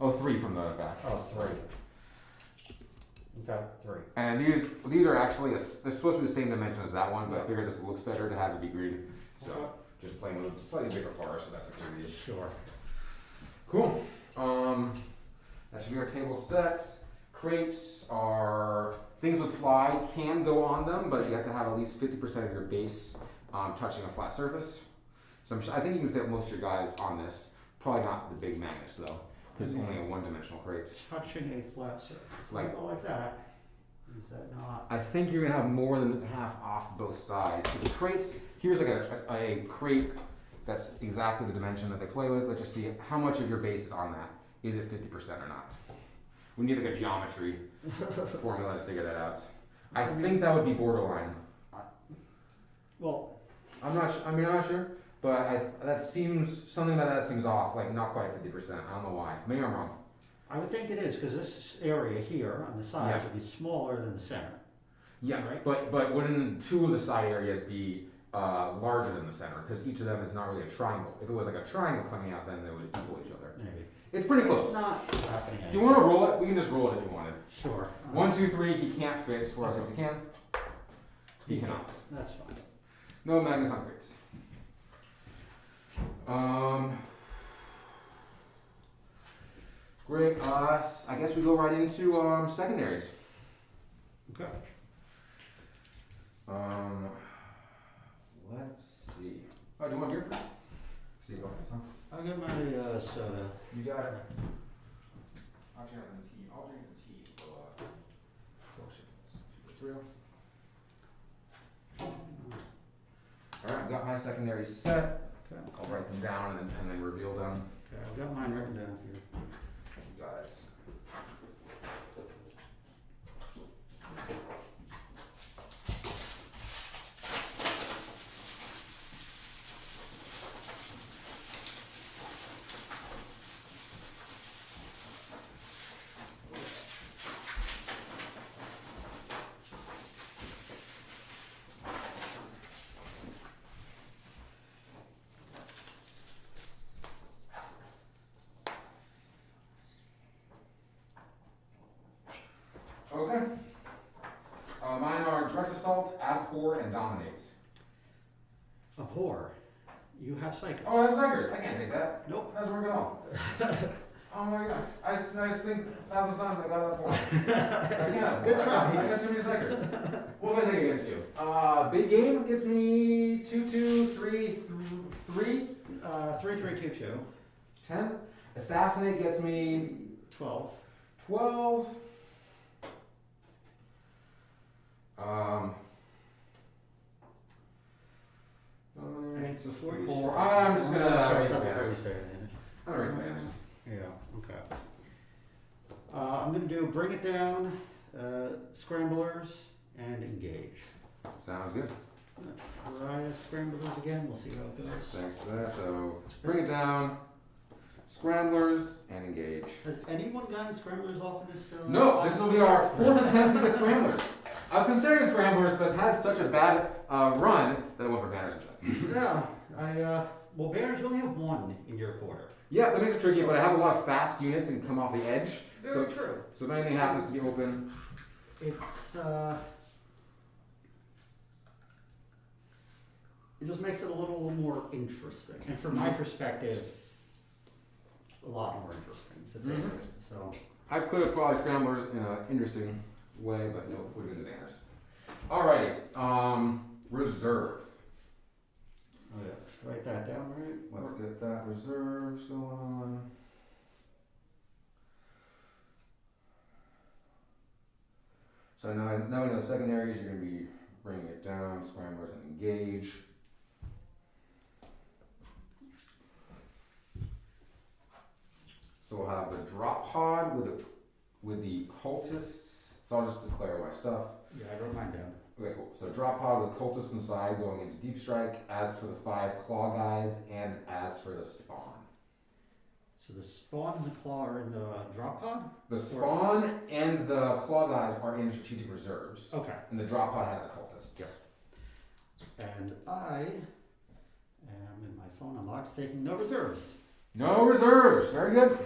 Oh, 3 from the back. Oh, 3. Okay, 3. And these are actually, they're supposed to be the same dimension as that one, but I figured this looks better to have it be green. So, just playing with a slightly bigger forest, so that's a good idea. Sure. Cool. That should be our table set. Crates are, things with fly can go on them, but you have to have at least 50% of your base touching a flat surface. So I think you can fit most of your guys on this. Probably not the big magnets though, because it's only a one-dimensional crate. Touching a flat surface. Like- Go like that. Is that not? I think you're gonna have more than half off both sides. 'Cause the crates, here's like a crate that's exactly the dimension that they play with. Let's just see how much of your base is on that. Is it 50% or not? We need like a geometry formula to figure that out. I think that would be borderline. Well, I'm not sure, but that seems, something about that seems off, like not quite 50%. I don't know why. Maybe I'm wrong. I would think it is, because this area here on the sides Yeah. would be smaller than the center. Yeah, Right. but wouldn't 2 of the side areas be larger than the center? Because each of them is not really a triangle. If it was like a triangle coming out, then they would equal each other. Maybe. It's pretty It's close. not happening. Do you want to roll it? We can just roll it if you wanted. Sure. 1, 2, 3. He can't fit. 4, 6. He can. He cannot. That's fine. No magnets on crates. Great. I guess we go right into secondaries. Okay. Let's see. Oh, do you want beer first? See, go first, huh? I'll get my soda. You got it. I'll drink the tea. I'll drink the tea. So, it's real. Alright, got my secondary set. Okay. I'll write them down and then reveal them. Okay, I've got mine written down here. You got it. Okay. Mine are direct assault, abhor, and dominate. Abhor. You have psychic. Oh, that's Tigers. I can't take that. Nope. That's working all. Oh my god. I think 1,000 times I got that for. I can't. Good try. I got too many Tigers. What am I thinking against you? Big game gets me 2-2, 3-3. 3-3-2-2. 10. Assassinate gets me 12. 12. Before you Four. start- I'm just gonna raise Before my you banners. start, I'm gonna raise my banners. Yeah, okay. I'm gonna do bring it down, scramblers, and engage. Sounds good. Try scramblers again, we'll see how it goes. Thanks for that. So bring it down. Scramblers and engage. Has anyone gotten scramblers off of this? No, this will be our 4th attempt to get scramblers. I was considering scramblers, but it's had such a bad run that I went for banners instead. Yeah, well, bears only have 1 in your quarter. Yeah, that makes it tricky, but I have a lot of fast units that can come off the edge. Very true. So if anything happens to be open, It's, it just makes it a little more interesting. And from my perspective, a lot more interesting to take Mhm. it, so. I could have probably scramblers in an interesting way, but no, put it in the banners. Alrighty, reserve. Oh yeah, write that down, right? Let's get that reserves going on. So now we know the secondaries, you're going to be bringing it down, scramblers and engage. So we'll have the drop pod with the cultists. So I'll just declare my stuff. Yeah, I wrote mine down. Okay, cool. So drop pod with cultists inside going into deep strike. As for the 5 claw guys, and as for the spawn. So the spawn and the claw are in the drop pod? The spawn and the claw guys are in strategic reserves, Okay. and the drop pod has the cultists. Yep. And I am in my phone unlocked, taking no reserves. No reserves. Very good.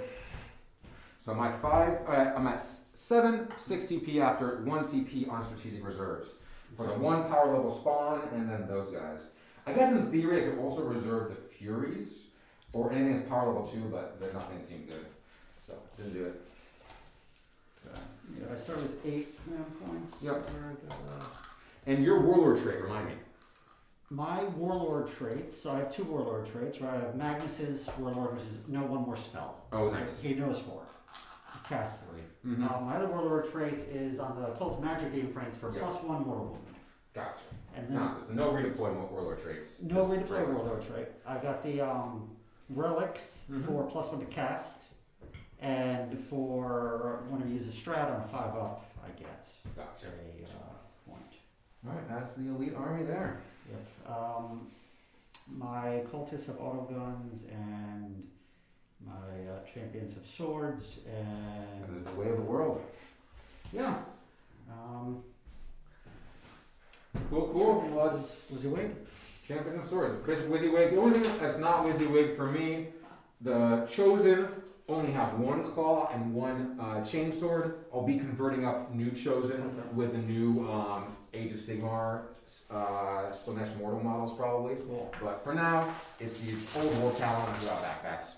So my 5, I'm at 7, 6 CP after 1 CP on strategic reserves. For the 1 power level spawn, and then those guys. I guess in theory I could also reserve the Furies, or anything that's power level 2, but they're not going to seem good. So, didn't do it. Yeah, I start with 8 command points. Yep. Where I got, And your warlord trait, remind me. my warlord traits, so I have 2 warlord traits, where I have Magnus's warlord, which is no 1 more spell. Oh, nice. He knows 4. Cast 3. Mm-hmm. My other warlord trait is on the cult magic game prints for Yep. +1 mortal wound. Gotcha. And then Sounds good. So no redeploy warlord traits. no Just redeploy regular warlord stuff. trait. I got the relics Mhm. for +1 to cast, and for when I use a strat on a 5-up, I get Gotcha. a point. Alright, that's the elite army there. Yep. My cultists have auto guns, and my champions have swords, That and is the way of the world. yeah. Cool. Let's. WYSIWYG? Champions and swords. Chris WYSIWYG. The only thing that's not WYSIWYG for me, the Chosen only have 1 claw and 1 chain sword. I'll be converting up new Chosen with the new Age of Sigmar Slanesh Mortal models probably. Cool. But for now, it's these old War Talons without backpacks.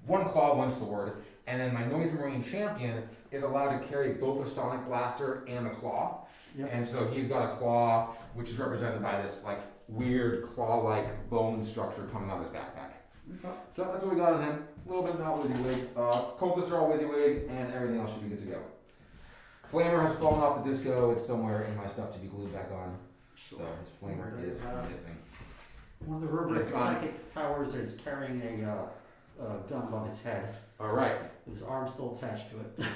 1 claw, 1 sword. And then my Noise Marine champion is allowed to carry both a Sonic Blaster and a claw. Yep. And so he's got a claw, which is represented by this like weird claw-like bone structure coming out of his backpack. Okay. So that's what we got on him. A little bit not WYSIWYG. Cultists are all WYSIWYG, and everything else should be good to go. Flamer has fallen off the disco. It's somewhere in my stuff to be glued back on. So his flamer is missing. One of the rubric It's gone. psychic powers is carrying a gun above his head. All right. His arm's still attached to it.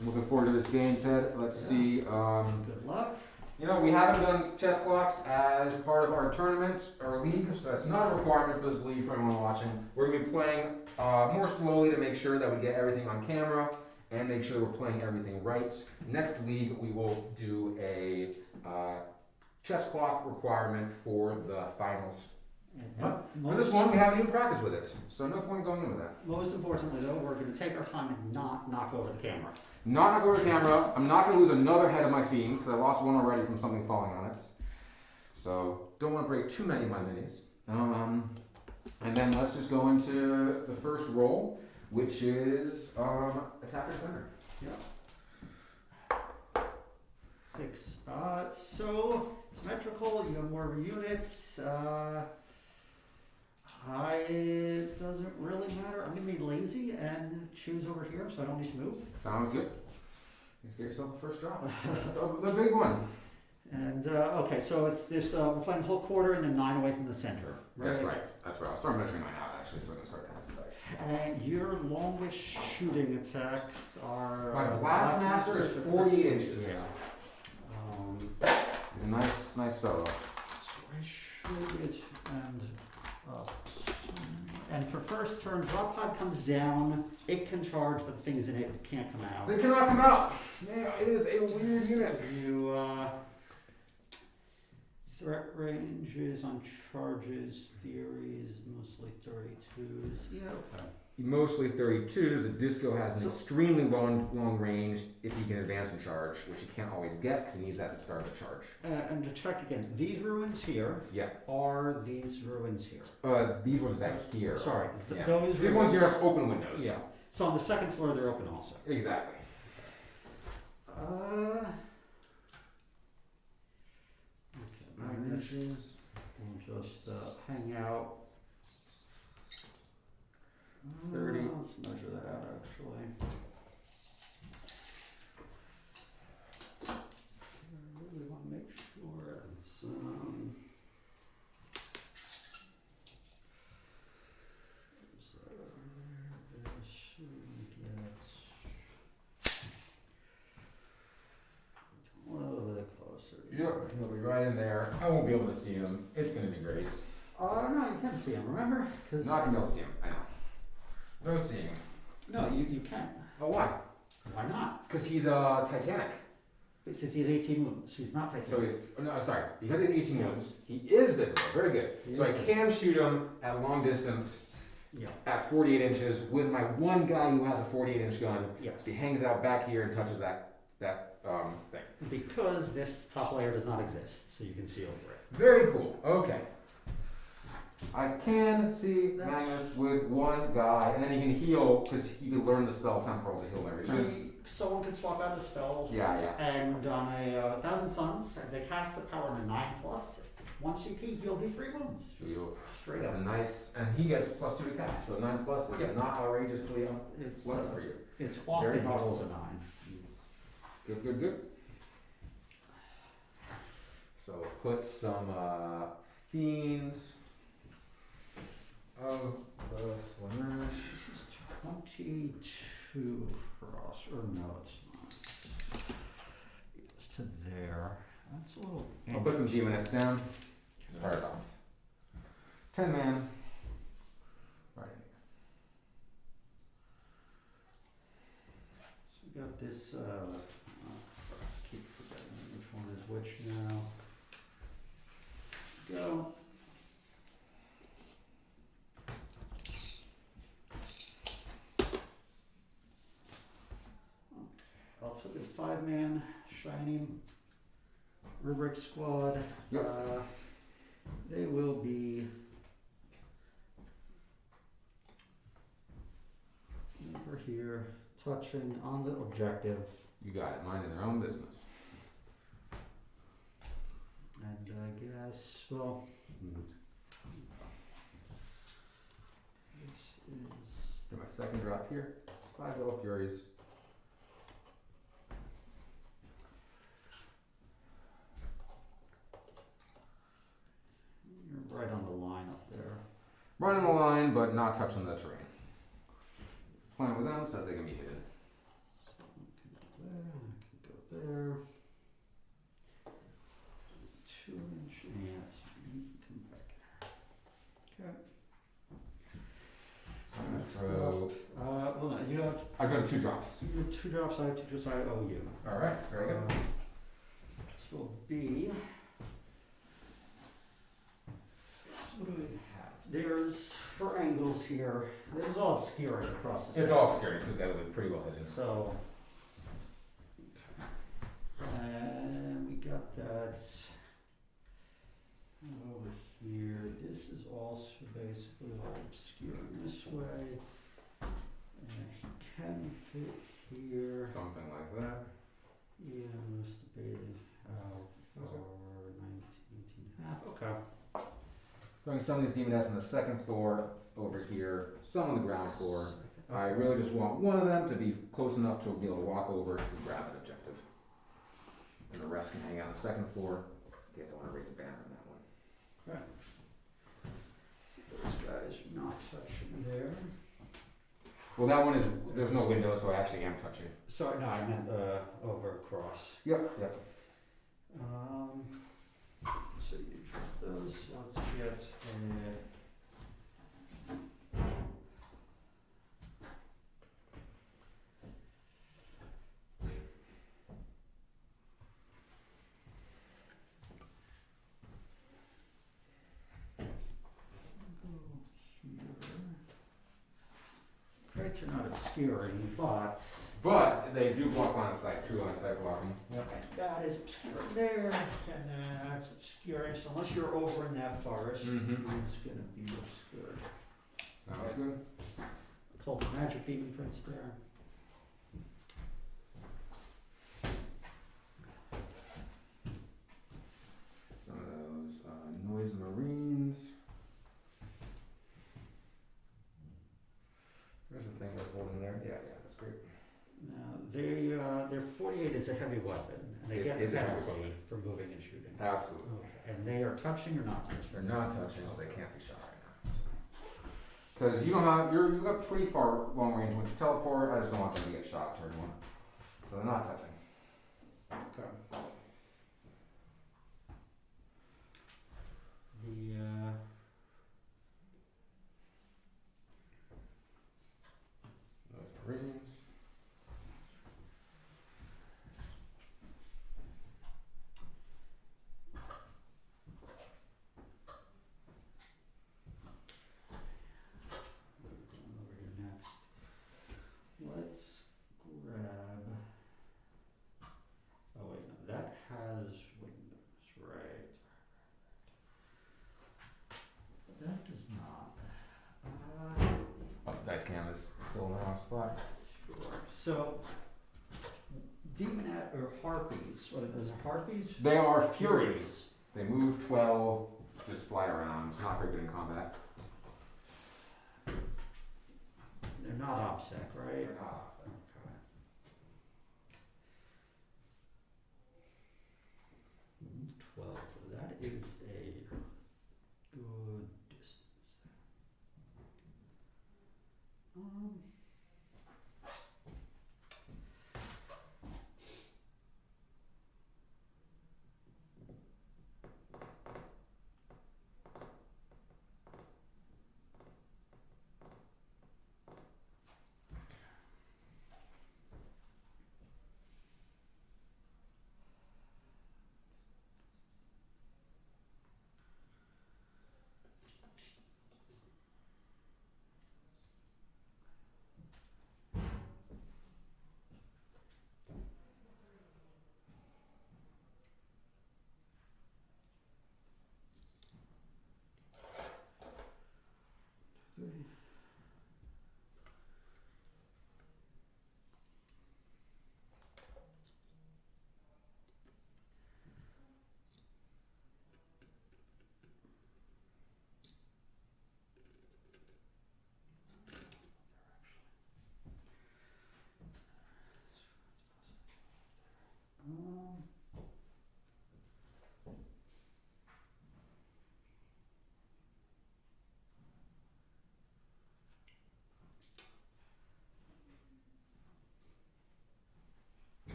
I'm looking forward to this game, Ted. Let's see. Good luck. You know, we haven't done chess clocks as part of our tournament or league, so that's not a requirement for this league for anyone watching. We're going to be playing more slowly to make sure that we get everything on camera and make sure we're playing everything right. Next league, we will do a chess clock requirement for the finals. But for this one, we haven't even practiced with it, so no point going into that. Most importantly, though, we're going to take our time and not knock over the camera. Not over the camera. I'm not going to lose another head of my fiends because I lost one already from something falling on it. So don't want to break too many of my minis. And then let's just go into the first roll, which is attacker defender. Yeah. 6. So symmetrical. You have more units. It doesn't really matter. I'm gonna be lazy and choose over here, so I don't need to move. Sounds good. Just get yourself a first drop. The big one. And okay, so it's this. We're playing the whole quarter and then 9 away from the center. That's right. That's right. I'll start measuring mine out actually, so I can start casting dice. And your longest shooting attacks are. My Blastmaster is 48 inches. Yeah. He's a nice fellow. So I should get and for first turn, drop pod comes down. It can charge, but the thing is in it can't come out. They cannot come out. Yeah, it is a weird unit. You threat ranges on charges, theories, mostly 32s. Yeah, okay. Mostly 32s. The disco has an extremely long range if he can advance and charge, which he can't always get because he needs that at the start of the charge. And to check again, these ruins here Yeah. are these ruins here. These ones back here. Sorry, Yeah. those These ruins. ones here have open windows. Yeah. So on the second floor, they're open also. Exactly. Okay, 9 inches. we'll just hang out. 30. Let's measure that out actually. I really want to make sure it's right in there. I won't be able to see him. It's gonna be great. No, you can see him, remember? 'Cause- Not gonna be able to see him, I know. No seeing him. No, you can. Oh, why? Why not? Because he's Titanic. Because he's 18 movements, he's not Titanic. So he's, no, sorry, because he's 18 moves, he is visible. Very good. He So I is can shoot him at long distance Yeah, at 48 inches with my one guy who has a 48-inch gun. yes. He hangs out back here and touches that thing. Because this top layer does not exist, so you can see over it. Very cool. Okay. I can see That's- Magnus with one guy, and then he can heal because you can learn the spell temporal to heal every turn. Someone can swap out the spell. Yeah, yeah. And on a Thousand Suns, they cast the power in a 9+. Once CP, he'll do 3 wounds. Heal. Straight That's up. a nice, and he gets +2 to cast, so 9+ is Yeah. not outrageously It's lucky for you. it's often Very he possible. rolls a 9. Good, good, good. So put some fiends of the Slaanesh. This is 22 across, or no, it's not. It's to there. That's a little. I'll put some demonettes down. Start it off. 10 man. Right. So we got this. Keep forgetting which one is which now. Go. I'll put the 5-man Shining Rubric Squad. Yep. They will be over here, touching on the objective, You got it. Minding their own business. and I guess, well, this is. Do my second drop here. 5 little furies. You're right on the line up there. Running the line, but not touching the terrain. Just playing with them so that they can be hidden. So I can go there. 2-inch, yeah, you can come back. Okay. I'm gonna throw. Well, no, you have, I've done 2 drops. you have 2 drops, I have 2 drops, I owe you. All right. Very good. This will be. What do we have? There's, for angles here, this is all obscuring across the. It's all obscuring because that would be pretty well hidden. So. And we got that over here. This is also basically all obscuring this way. And he can fit here. Something like that. Yeah, I'm just debating how Okay. far 19.5. Okay. Throwing some of these demonettes on the second floor over here, some on the ground floor. I really just want one of them to be close enough to be able to walk over and grab an objective. And the rest can hang out on the second floor in case I want to raise a banner on that one. Those guys are not touching there. Well, that one is, there's no window, so I actually am touching. Sorry, no, I meant over across. Yep, yep. So you drop those. Let's get crates are not obscuring, but But they do block line of sight, true line of sight blocking. Yep. that is obscuring there, and then that's obscuring. So unless you're over in that forest, Mhm. it's gonna be obscured. That was good. Pull the magic beaten prints there. Some of those noise marines. There's the thing that's holding there. Yeah, yeah, that's great. Now, their 48 is a heavy weapon, and they It get is a a heavy penalty weapon. for moving and shooting. Absolutely. Okay. And they are touching or not touching? They're not touching, so they can't be shot right now. Because you don't have, you got pretty far long range. Once you teleport, I just don't want them to get shot turn one. So they're not touching. Okay. Those Marines. Going over here next. Let's grab. Oh wait, no, that has windows, right? That does not. Oh, dice cam is still in the wrong spot. Sure. So, demonat or harpies? What are those? Are harpies? They are Furies. They move 12, just fly around. Not very good in combat. They're not OPSEC, right? They're not. Okay. Mm, 12. That is a good distance. Three. Um,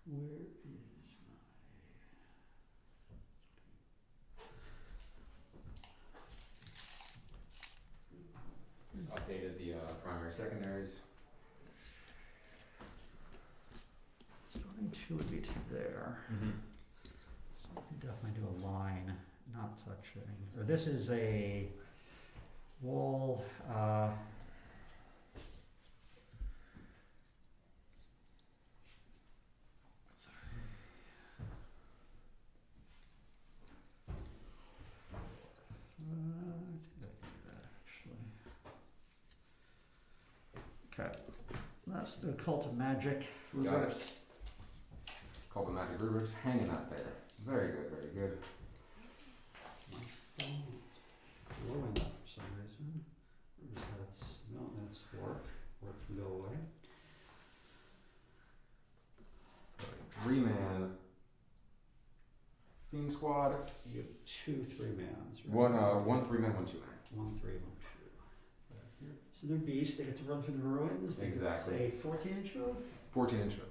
Where is Just updated the primary secondaries. my 22 would be to there. Mm-hmm. So I can definitely do a line, not touching. Or this is a wall, did I do that actually? Okay, that's the Cult of Magic. Got it. Cult of Magic rubrics hanging up there. Very good, very good. My phone is blowing up for some reason. Or is that, no, that's work. Work can go away. 3-man Fiend Squad. You have 2 3-mans, right? One 3-man, one 2-man. 1 3 1 2. Right here. So they're beasts. They get to run through the ruins. They Exactly. Say 14-inch move. 14-inch move.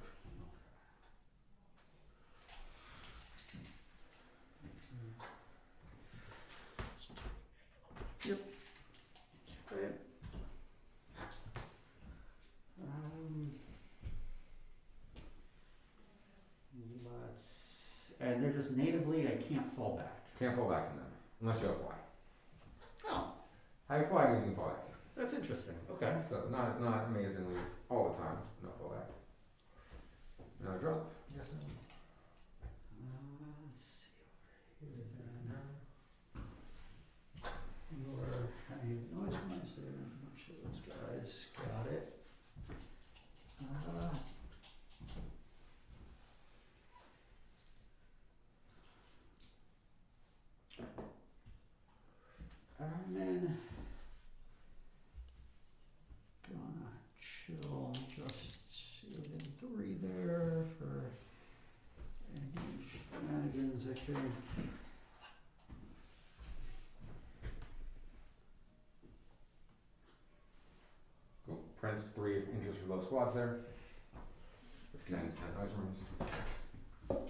Yep. Right. And they're just natively, I can't fall back. Can't fall back from them unless you have fly. Oh, Have fly means you can fall back. that's interesting. Okay. So no, it's not amazingly all the time. No fall back. No drop. Yes. No. Let's see over here then. Your noise meister, I'm sure those guys got it. Ironman. Gonna chill just within 3 there for any shenanigans I can. Cool. Prince 3 inches for both squads there. 15 10 ice marines.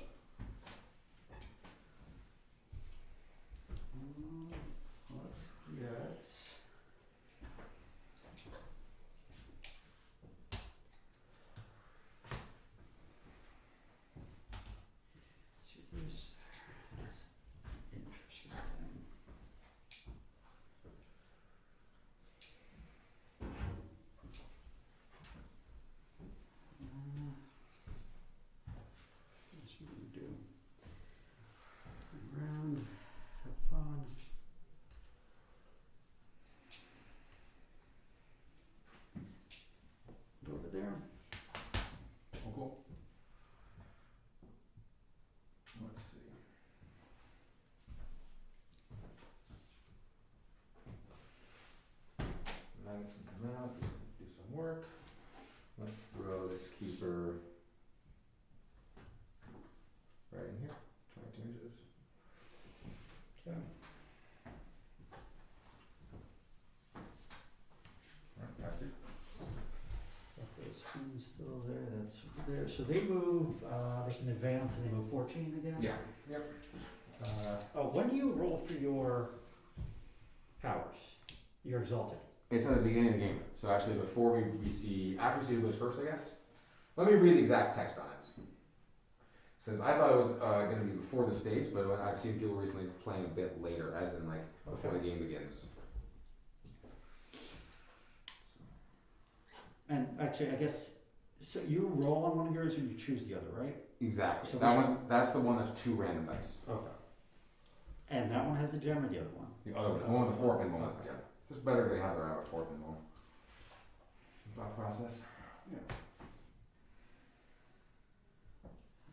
16 still there, that's there, so they move, they can advance and they move 14, I guess? Yeah, yep. Oh, when do you roll for your powers? You're exalted. It's at the beginning of the game. So actually before we see, after we see who goes first, I guess. Let me read the exact text on it. Since I thought it was going to be before the stage, but I've seen people recently playing a bit later, as in like before the game begins. And actually, I guess, so you roll on one of yours or you choose the other, right? Exactly. So That which one, that's the one that's 2 random dice. Okay. And that one has the gem or the other one? The other one, the one with the 4 pin one, yeah. Just better to have her have a 4 pin one. Thought process. Yeah.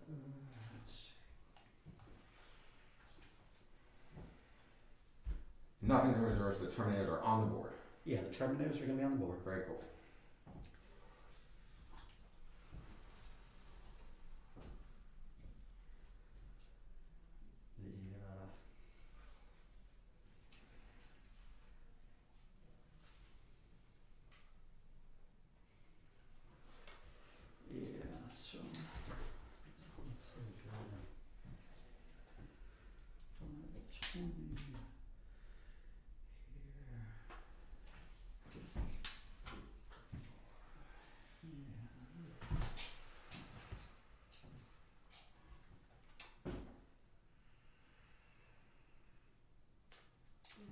Let's see. Nothing's in reserve, so the Terminators are on the board. Yeah, the Terminators are going to be on the board. Very cool. So let's see, dragon. 20 here.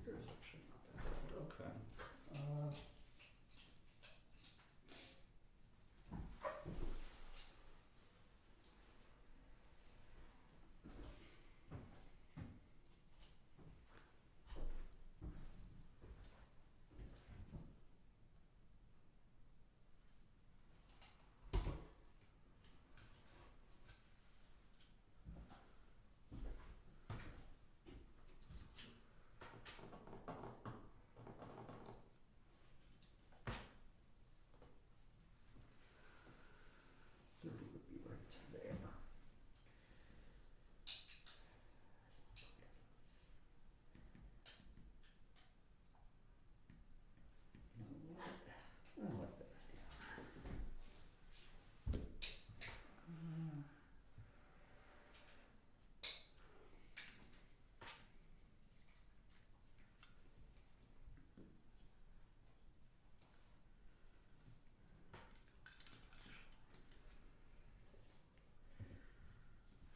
Here's actually not that bad. Okay.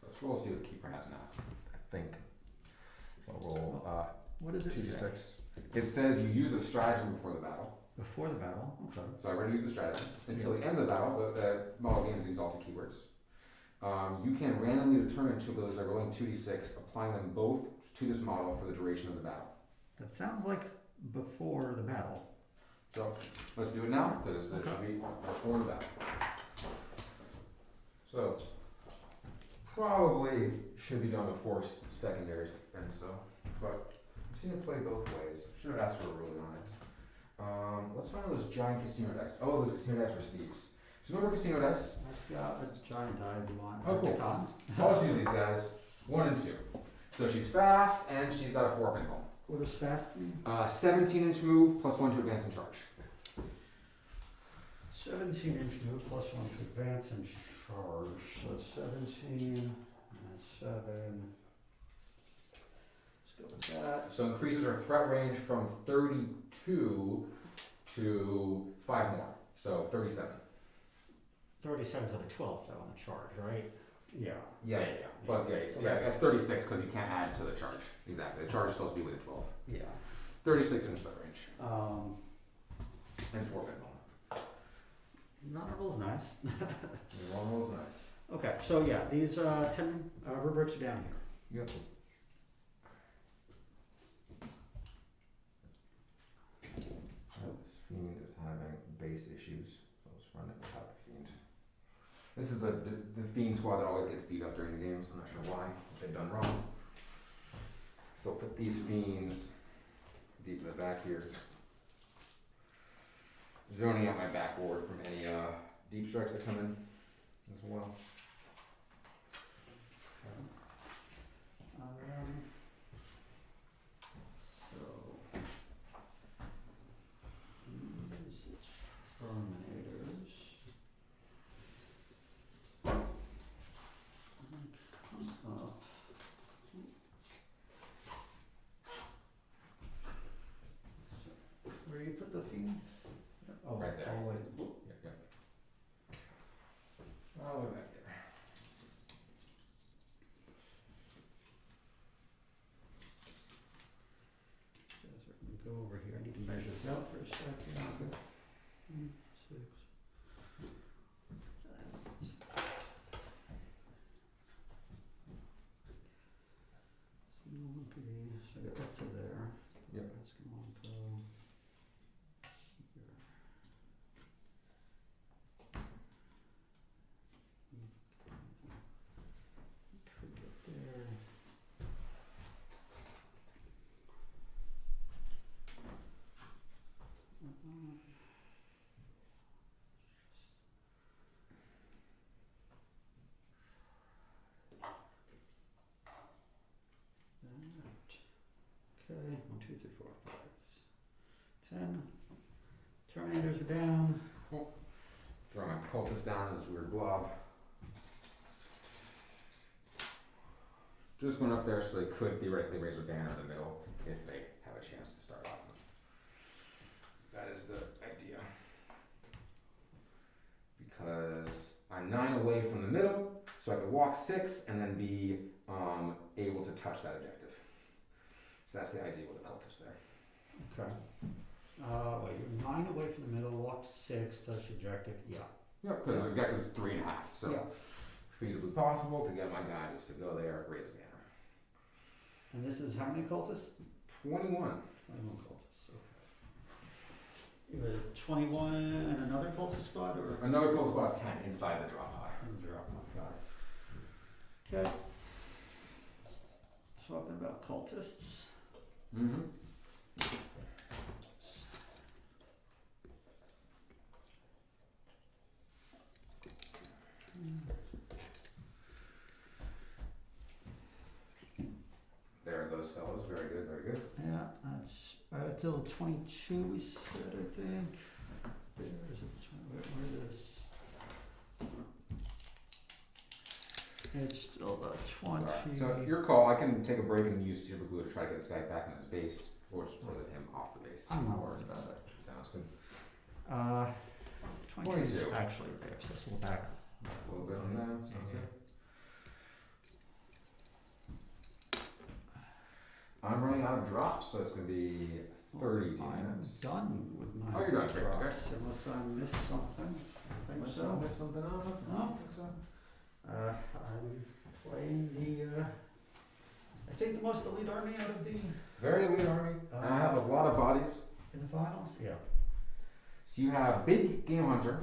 Let's roll, see what the keeper has now. I think. So I'll roll What does it 2d6. say? It says you use a stratagem before the battle. Before the battle? Okay. So I already used the stratagem. Until the end of the battle, the model gains the exalted keywords. You can randomly determine 2 abilities by rolling 2d6, applying them both to this model for the duration of the battle. That sounds like before the battle. So let's do it now, because it should be before the battle. So probably should be done before secondaries, and so, but I've seen it play both ways. Should have asked for a ruling on it. Let's find those giant casino dice. Oh, those casino dice were Steve's. Do you remember casino dice? I've got a giant die if you want. Oh, cool. Con. I'll just use these guys. 1 and 2. So she's fast, and she's got a 4 pin hole. What does fast mean? 17-inch move, +1 to advance and charge. 17-inch move plus 1 to advance and charge. So it's 17 and 7. Let's go with that. So increases her threat range from 32 to 5 more. So 37. 37 for the 12th though on the charge, right? Yeah. Yeah. Plus, So that's 36 because you can't add to the charge. Exactly. The charge is supposed to be with a 12. Yeah. 36 inch threat range. And 4 pin hole. Honorable's nice. One was nice. Okay, so yeah, these 10 rubrics are down here. Yep. This fiend is having base issues, so let's run it without the fiend. This is the fiend squad that always gets beat up during the games. I'm not sure why. What they've done wrong. So put these fiends deep in the back here. Zoning out my backboard from any deep strikes that come in as well. So these Terminators. go over here, I need to measure this out for a second. 6. So I got that to there. Yep. That's gonna go here. Could get there. Okay, 1, 2, 3, 4, 5, 10. Terminators are down. Throw my cultist down in this weird blob. Just went up there so they could theoretically raise a banner in the middle if they have a chance to start off. That is the idea. Because I'm 9 away from the middle, so I could walk 6 and then be able to touch that objective. So that's the idea with the cultist there. Okay. Wait, you're 9 away from the middle, walk 6, touch objective, yeah. Yeah, because the objective is 3.5, so Yeah. feasibly possible to get my guy just to go there, raise a banner. And this is how many cultists? 21. 21 cultists, okay. It was 21 and another cultist squad, or? Another close about 10 inside the drop pod. Drop, got it. Okay. Talking about cultists. Mm-hmm. There are those fellows. Very good, very good. Yeah, that's till 22 we said, I think. Where is it? Where is this? It's still the 20. Alright, so your call. I can take a break and use super glue to try to get this guy back in his base, or just play with him off the base. I'm not worried about it. Sounds good. 22. 22. Actually, there, so it's a little back. A little bit on that. Sounds good. I'm running out of drops, so it's going to be 30 I'm minutes. done with my Oh, you're done. Great. Okay. drops, unless I missed something. I think Unless so. I missed something up? No. I don't think so. I'm playing the, I think the most elite army out of the, Very elite army. And I have a lot of bodies. in the finals? Yeah. So you have big game hunter,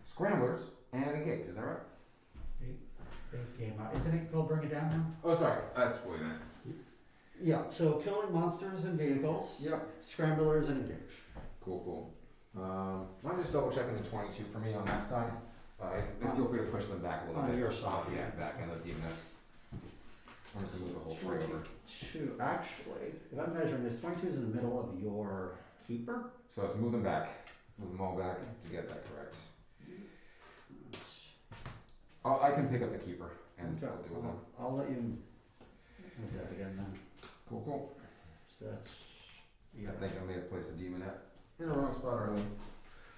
scramblers, and engage. Is that right? Big game. Isn't it called Bring It Down now? Oh, sorry. That's what we meant. Yeah, so killing monsters and vehicles, Yep. scramblers and engage. Cool. Mind just double checking the 22 for me on that side. And feel free to push them back a little On bit. your side. Yeah, exactly. And those demons. I'm just gonna move the whole tray over. 22, actually, if I'm measuring this, 22 is in the middle of your keeper. So let's move them back. Move them all back to get that correct. I can pick up the keeper and Okay, I'll deal with them. I'll let you look at it again then. Cool. So that's, I think I may have placed a demon in the wrong spot early.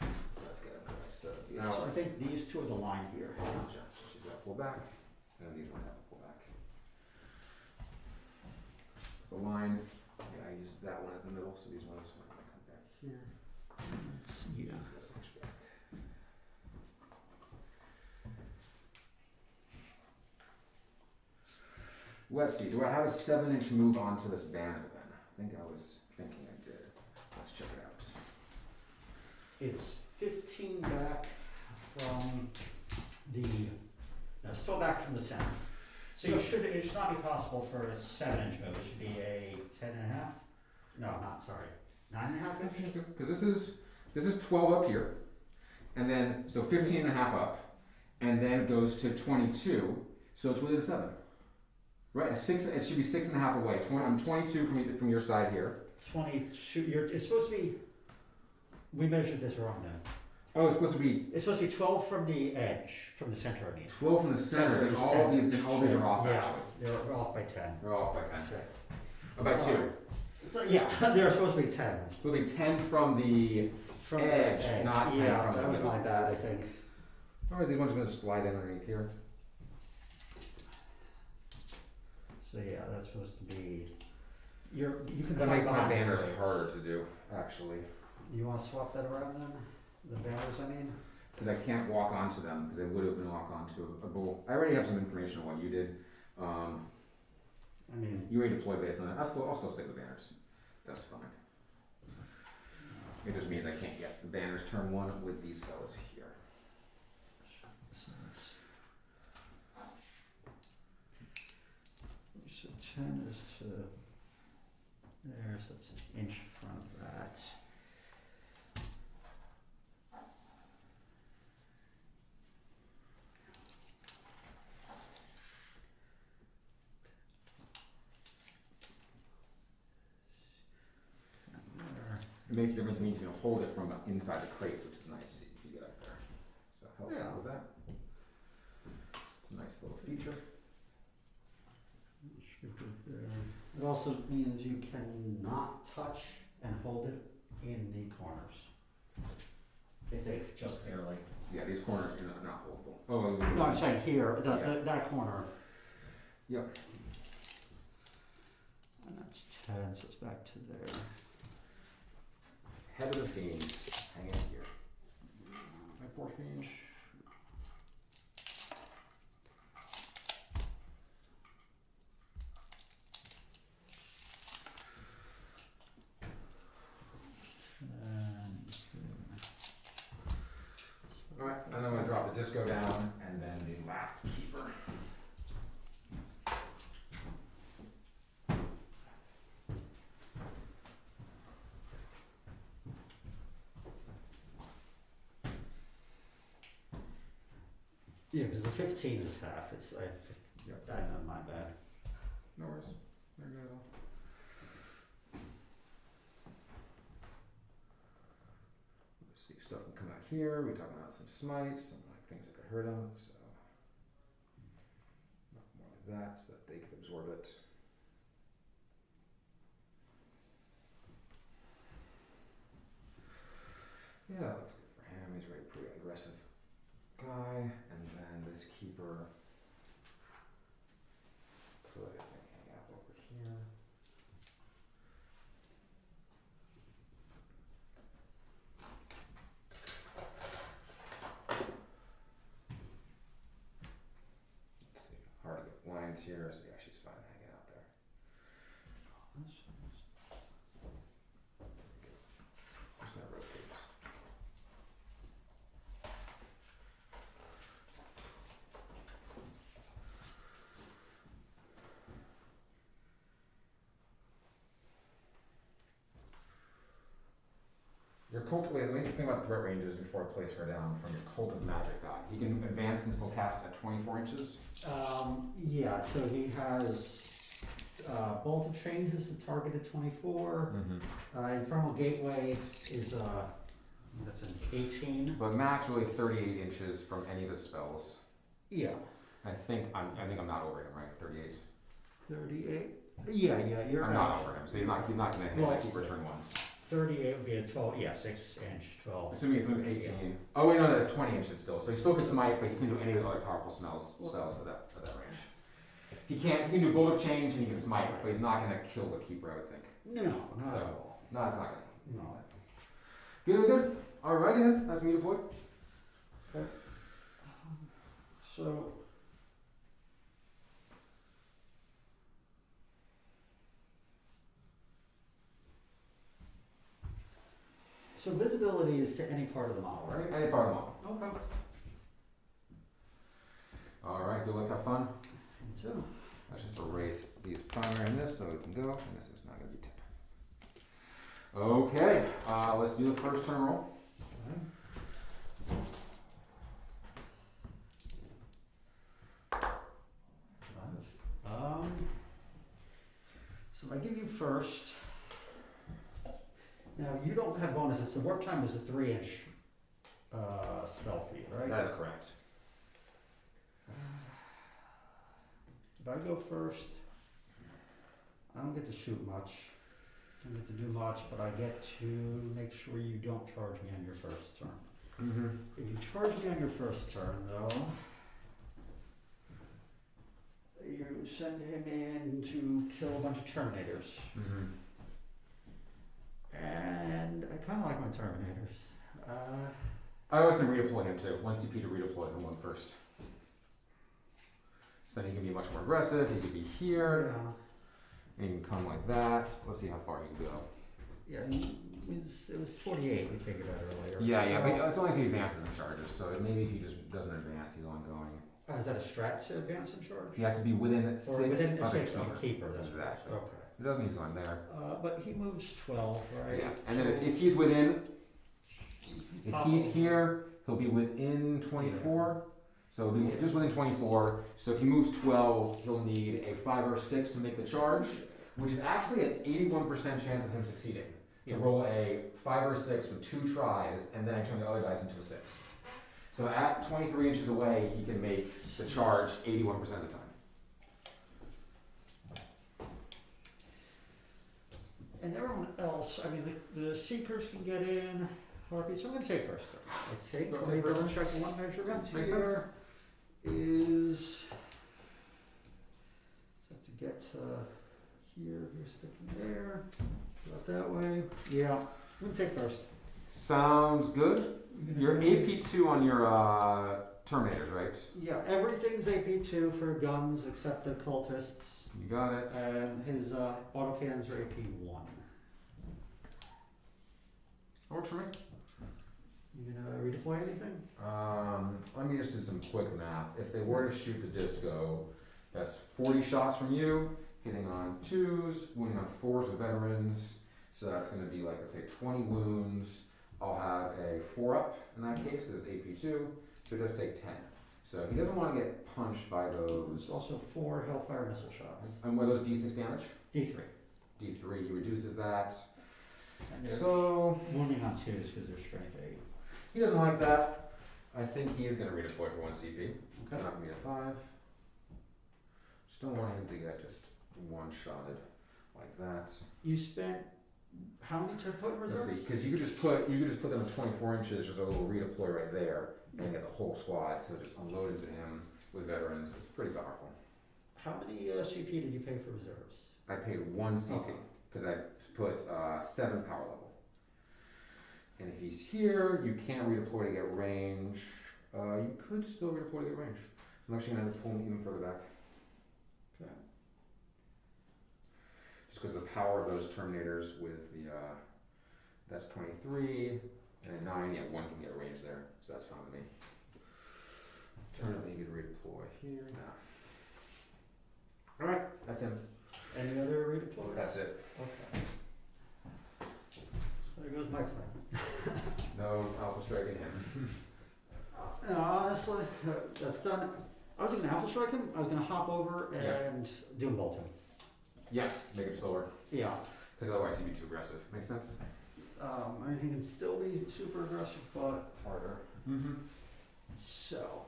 Let's get it correct. So So I think these two are the line here. Gotcha. She's got to pull back, and these ones have to pull back. The line, yeah, I used that one as the middle, so these ones are going to come back here. Yeah. She's got to push back. Let's see, do I have a 7-inch move onto this banner then? I think I was thinking I did. Let's check it out. It's 15 back from the, no, it's 12 back from the center. So you should, it should not be possible for a 7-inch move, it should be a 10 and a half? No, not, sorry, 9.5 inches? Because this is 12 up here, and then, so 15 and a half up, and then it goes to 22, so it's within 7. Right, it should be 6.5 away. I'm 22 from your side here. 22, it's supposed to be, we measured this wrong then. Oh, it's supposed to be It's supposed to be 12 from the edge, from the center, I mean. 12 from the center, then is all 10. these are off Yeah, actually. they're off by 10. They're off by 10. Sure. Oh, by 2. So, yeah, they're supposed to be 10. It'll be 10 from the From edge, the edge. not 10 yeah, from the that was middle. my bad, I think. Or is these ones going to slide in underneath here? So yeah, that's supposed to be You can That hide makes my behind the banners crates. harder to do, actually. You wanna swap that around then? The banners, I mean? Because I can't walk onto them, because they would have been walk onto a bull. I already have some information on what you did. I mean, You already deployed based on that. I'll still stick with banners. That's fine. It just means I can't get the banners turn one with these fellas here. so 10 is to there, so it's an inch in front of that. It makes a difference, means you can hold it from inside the crates, which is nice if you get up there. So it helps Yeah. out with that. It's a nice little feature. Should go there. It also means you cannot touch and hold it in the corners. I think, just barely. Yeah, these corners are not holdable. Oh, No, I'm saying here, Yeah. that corner. Yep. And that's 10, so it's back to there. Head of the fiend, hang out here. My poor fiend. And Alright, and I'm gonna drop the disco down and then the last keeper. yeah, because the 15 is half. It's Yep. I know, my bad. No worries. They're good at all. Let's see, stuff can come out here. We're talking about some smites, some like things that could hurt them, so not more like that so that they could absorb it. Yeah, that looks good for him. He's a very pretty aggressive guy. And then this keeper could, I think, hang out over here. Let's see, hard to get lines here, so yeah, she's fine hanging out there. Just gonna rotate. Your cult, wait, let me think about threat ranges before I place her down from your cult of magic guy. He can advance and still cast at 24 inches. Yeah, so he has bolt of change is the target at 24. Infernal Gateway is that's an 18. But max really 38 inches from any of the spells. Yeah, I think I'm not over him, right? 38. 38. Yeah, you're I'm right. not over him, so he's not gonna hit Well, my keeper turn one. 38 would be a 12. Yeah, 6 inch 12. Assuming he's moving 18. Oh wait, no, that's 20 inches still. So he still can smite, but he can do any of the other powerful spells at that range. He can do Bolt of Change and he can smite, but he's not gonna kill the keeper, I would think. No, not So- at all. No, it's not gonna. No. Good. Alrighty then, that's me deployed. So. So visibility is to any part of the model, right? Any part of the model. Okay. Alright, good luck, have fun. Me too. Let's just erase these primary in this so it can go, and this is not gonna be tip. Okay, let's do the first turn roll. So if I give you first. Now you don't have bonuses, so warp time is a 3 inch spell for you, right? That is correct. If I go first, I don't get to shoot much. Don't get to do much, but I get to make sure you don't charge me on your first turn. Mm-hmm. If you charge me on your first turn, though, you send him in to kill a bunch of Terminators. Mm-hmm. And I kind of like my Terminators. I was going to redeploy him too. 1 CP to redeploy him one first. So then he can be much more aggressive. He could be here. Yeah. And he can come like that. Let's see how far he can go. Yeah, it was 48 we figured out earlier. Yeah, but it's only if he advances and charges. So maybe if he just doesn't advance, he's ongoing. Is that a strat to advance and charge? He has to be within Or 6 within of a 6 of a keeper, that's Exactly. right. Okay. It doesn't mean he's going there. But he moves 12, right? Yeah, and then if he's within, if he's here, he'll be within 24. So he'll be just within 24. So if he moves 12, he'll need a 5 or 6 to make the charge, which is actually an 81% chance of him succeeding. To roll a 5 or 6 with 2 tries, and then I turn the other dice into a 6. So at 23 inches away, he can make the charge 81% of the time. And everyone else, I mean, the Seekers can get in, Harpies, so I'm going to take first turn. I think Go the take first. Villain Strike 1 measurement Makes here is have to get here, you're sticking there, about that way. Yeah, I'm going to take first. Sounds good. You're AP2 on your Terminators, right? Yeah, everything's AP2 for guns except the cultists. You got it. And his autocannons are AP1. Works for me. You gonna redeploy anything? Let me just do some quick math. If they were to shoot the disco, that's 40 shots from you, hitting on 2s, wounding on 4s with veterans. So that's going to be like, let's say, 20 wounds. I'll have a 4-up in that case because it's AP2, so it does take 10. So he doesn't want to get punched by those. There's also 4 Hellfire missile shots. And were those D6 damage? D3. D3, he reduces that. And they're So wounding on 2s because they're strength 8. he doesn't like that. I think he is going to redeploy for 1 CP. Okay. Not going to be a 5. Just don't want him to get just one-shotted like that. You spent how many to put in Let's reserves? see, because you could just put them at 24 inches. There's a little redeploy right there, and get the whole squad to just unload into him with veterans. It's pretty powerful. How many CP did you pay for reserves? I paid 1 CP Okay. because I put 7 power level. And if he's here, you can't redeploy to get range. You could still redeploy to get range. So I'm actually gonna have to pull him even further back. Okay. Just because of the power of those Terminators with the, that's 23, and then 9, yeah, 1 can get range there, so that's fine with me. Alternatively, you could redeploy here, no. Alright, that's him. Any other redeploys? That's it. Okay. There goes my plan. No alpha striking him. No, honestly, that's done. I was gonna alpha strike him. I was gonna hop over and doom bolt him. Yeah, make it slower, Yeah. because otherwise he'd be too aggressive. Makes sense? I think he can still be super aggressive, but harder. Mm-hmm. So.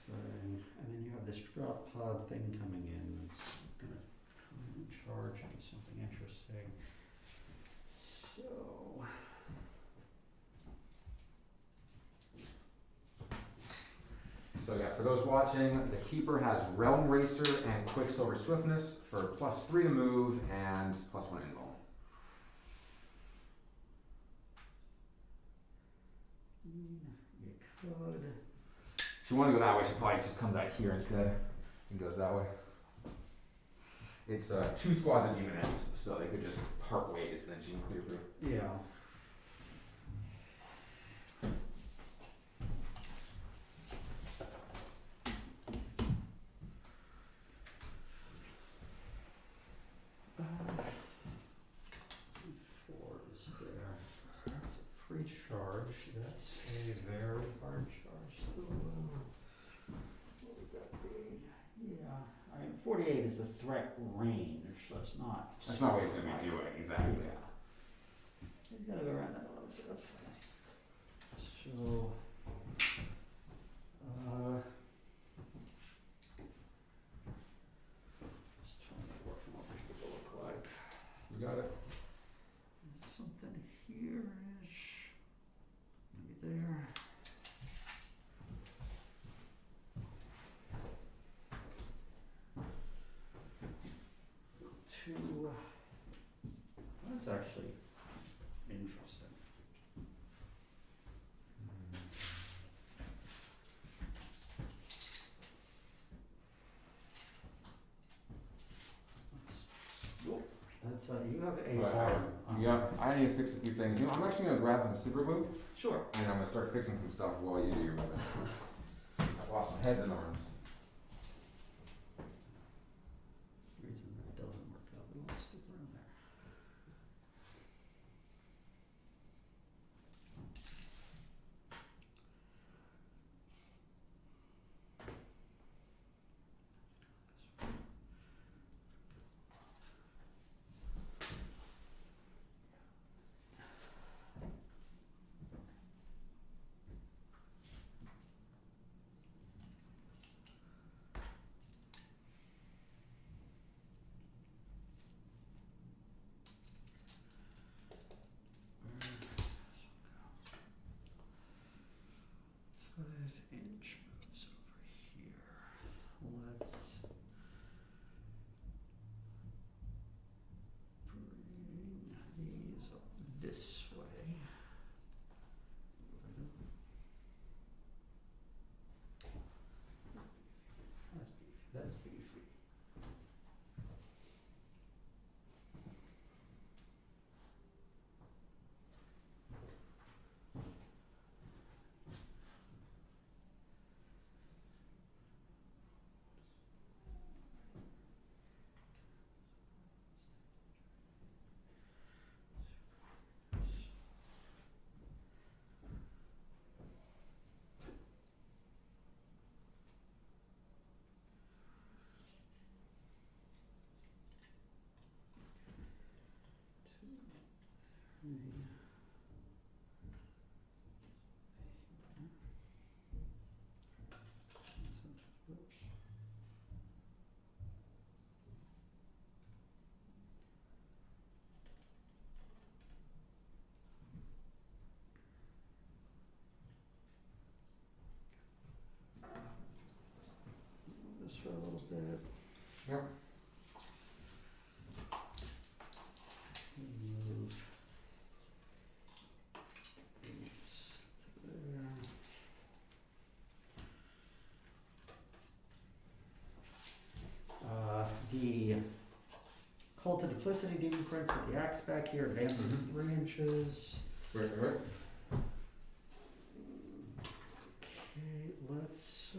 Starting, and then you have this drop pod thing coming in. It's gonna come in and charge into something interesting. So. So yeah, for those watching, the Keeper has Realm Racer and Quicksilver Swiftness for +3 to move and +1 invuln. You could. If you want to go that way, she probably just comes out here instead and goes that way. It's 2 squads of demonettes, so they could just part ways and then she can clear through. Yeah. Four is there. That's a free charge. That's a very hard charge. So, what would that be? Yeah, I mean, 48 is the threat range, so it's not. That's not what he's going to be doing, exactly. Yeah. You gotta go around that a little bit. So, you have a But, arm. yeah, I need to fix a few things. You know, I'm actually gonna grab some super glue Sure. and I'm gonna start fixing some stuff while you do your moving. I've lost some heads and arms. Reason that doesn't work out, we won't stick around there. Inch moves over here. Let's bring these up this way. That's beefy. This for a little bit. Yep. Move these to there. The Cult of Duplicity demon prince with the axe back here advances 3 inches. Right. Okay, let's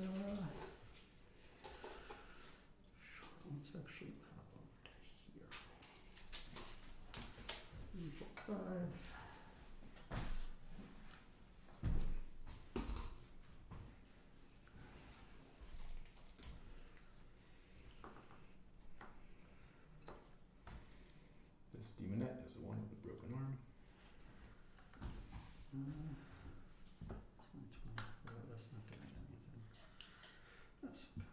actually pop over to here. 5. This demonette is the one with the broken arm. That's not getting anything. That's okay.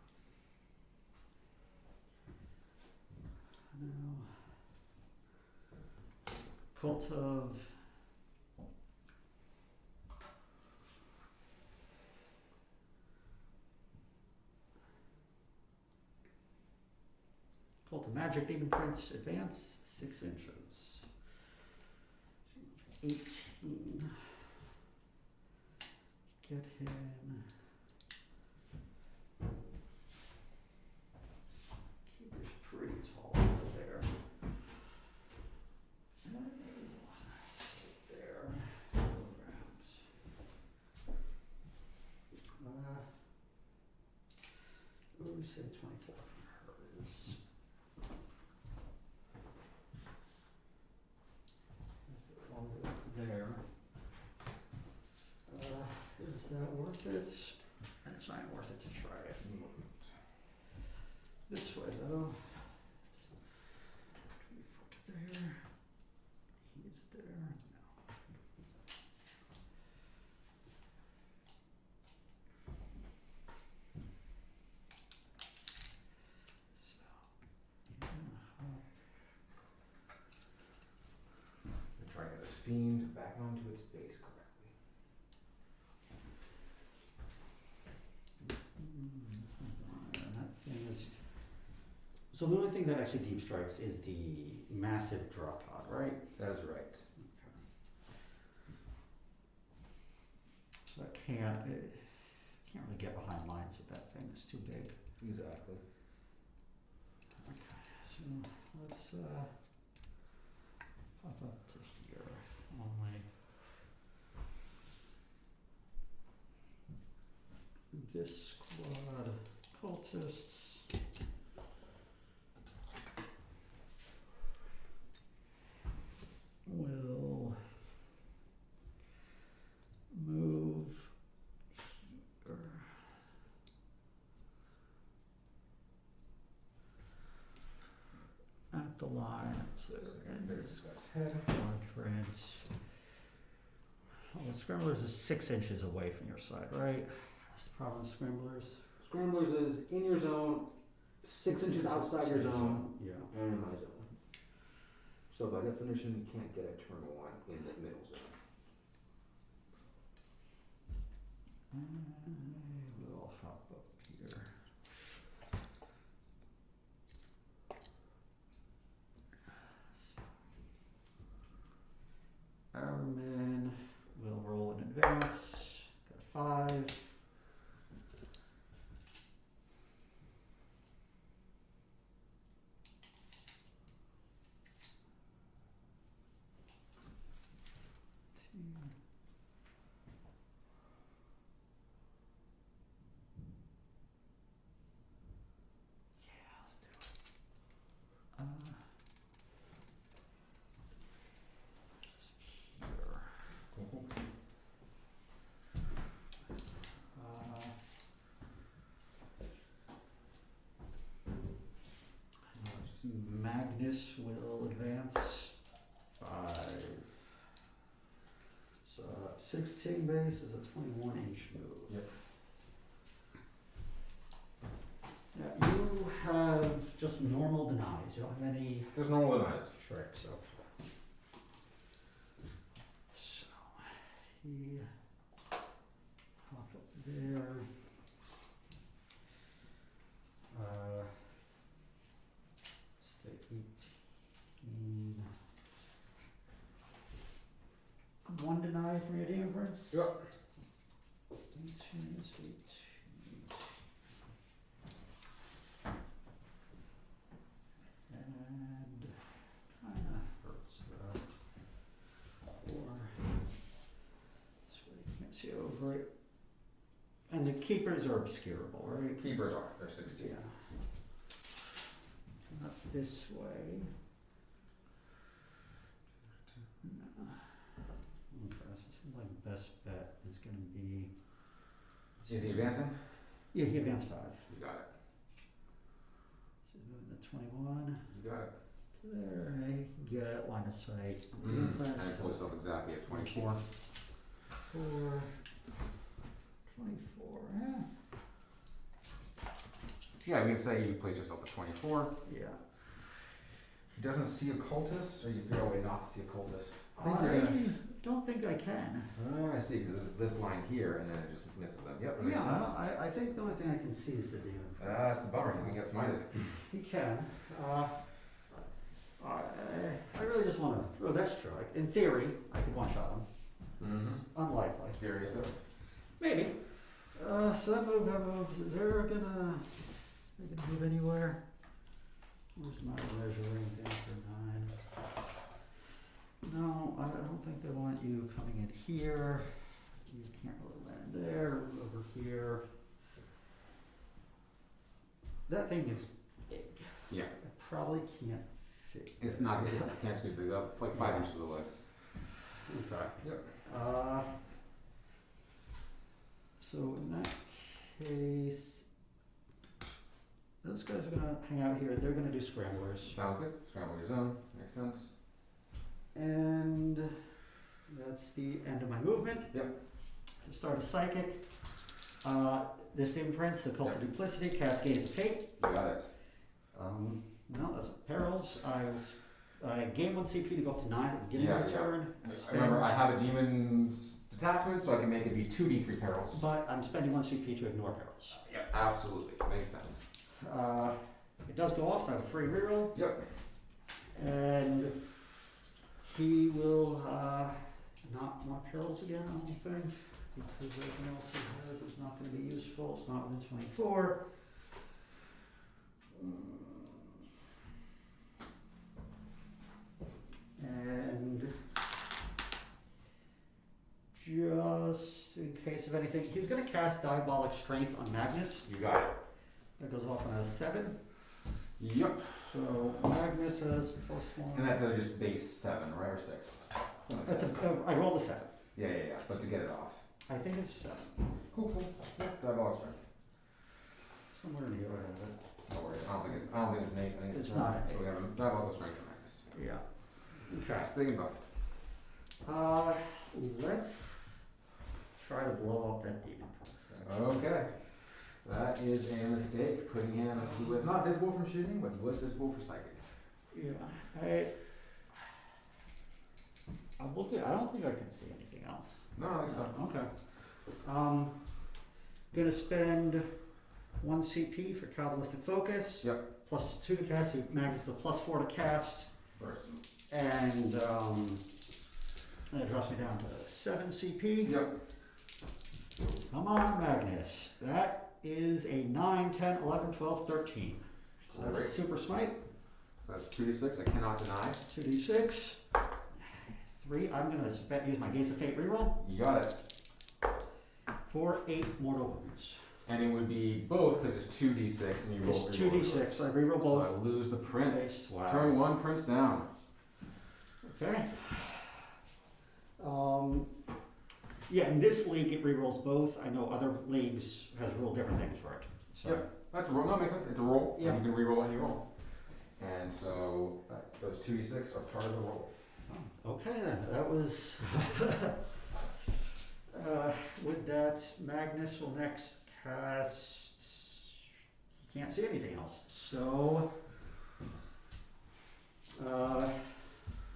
Now, Cult of Magic Demon Prince advance 6 inches. 18. Get him. Keep his pretty tall over there. There. What we say 24 from hers. There. Is that worth it? It's not worth it to try it. This way though. There. He's there. No. Try to get this fiend back onto its base correctly. So the only thing that actually deep strikes is the massive drop pod, right? That is right. So that can't really get behind lines with that thing. It's too big. Exactly. Okay, so let's pop up to here only. This squad cultists. Will move here. At the line, so in There's this this guy's head. quadrant. Well, the scramblers is 6 inches away from your side, right? That's the problem with scramblers. Scramblers is in your zone, 6 inches outside your zone, Yeah. and in my zone. So by definition, you can't get a turn one in the middle zone. I will hop up here. Our men will roll in advance. Got 5. Magnus will advance 5. So 16 base is a 21-inch move. Yep. Yeah, you have just normal denies. You don't have any There's normal denies. tricks. So he hop up there. Stay 18. 1 deny from your demon prince? Yep. 18 is 18. And kinda hurts the 4. This way you can't see over it. And the keepers are obscurable, right? Keepers are, they're 16. Yeah. Not this way. No. Okay, so it seems like best bet is gonna be. Is he advancing? Yeah, he advanced 5. You got it. So moving to 21 You got it. to there. I get line of sight. Mm-hmm. Defense, And pull yourself exactly at 24. 4. 24. Yeah, we can say you place yourself at 24. Yeah. He doesn't see a cultist, or you figure out a way not to see a cultist. I think I you're gonna. don't think I can. Oh, I see, because there's this line here, and then it just misses them. Yep, that makes Yeah, sense. I think the only thing I can see is the demon. That's a bummer, he's gonna get smited. He can. I really just want to. Oh, that's true. In theory, I could one-shot him. Mm-hmm. Unlikely. Scary stuff. Maybe. So that moves. Is there gonna move anywhere? Where's my measuring thing for 9? No, I don't think they want you coming in here. You can't really land there. Over here. That thing is big. Yeah. I probably can't fit. It's not, it's, I can't squeeze it up, like 5 inches of the legs. Okay. Yep. So in that case, those guys are gonna hang out here. They're gonna do scramblers. Sounds good. Scramble your zone, makes sense. And that's the end of my movement. Yep. To start a psychic. This imprints the cult of Yep. duplicity, cascade of fate. You got it. No, that's perils. I gain 1 CP to go up to 9 at the beginning of the Yeah, turn. I remember I have a demon's detachment, so I can make it be 2d3 perils. But I'm spending 1 CP to ignore perils. Yep, absolutely. Makes sense. It does go off, so I have a free reroll. Yep. And he will not want perils again, I don't think, because everything else he has is not going to be useful. It's not within 24. And of anything. He's gonna cast Diabolic Strength on Magnus. You got it. That goes off on a 7. Yep. So Magnus has +1. And that's a just base 7, right, or 6? Something like That's that. I rolled a 7. Yeah. But to get it off. I think it's 7. Cool. Yeah, diabolic strength. Somewhere in here I have it. Don't worry. I don't think it's an 8. I think It's not an So we have a diabolical strength for Magnus. Yeah. Okay. It's big and buffed. Let's try to blow up that demon prince. Okay. That is a mistake, putting him, he was not visible from shooting, but he was visible for psychic. Yeah. I'm looking. I don't think I can see anything else. No, I think so. Okay. Gonna spend 1 CP for Kabbalistic Focus. Yep. +2 to cast. Magnus the +4 to cast. First. And that drops me down to 7 CP. Yep. Come on, Magnus. That is a 9, 10, 11, 12, 13. So that's a Great. super smite. So that's 2d6, I cannot deny. 2d6. 3. I'm gonna use my Gaze of Fate reroll You got it. for 8 mortal wounds. And it would be both, because it's 2d6 and you roll. It's 2d6. So I reroll So I both. lose the prince. Base. Wow. Turn 1, prince down. Okay. Yeah, in this league it rerolls both. I know other leagues has ruled different things for it. So. Yep. That's a roll. No, it makes sense. It's a roll. Yeah. And you can reroll any roll. And so those 2d6 are part of the roll. Okay then, that was, with that, Magnus will next cast, he can't see anything else, so,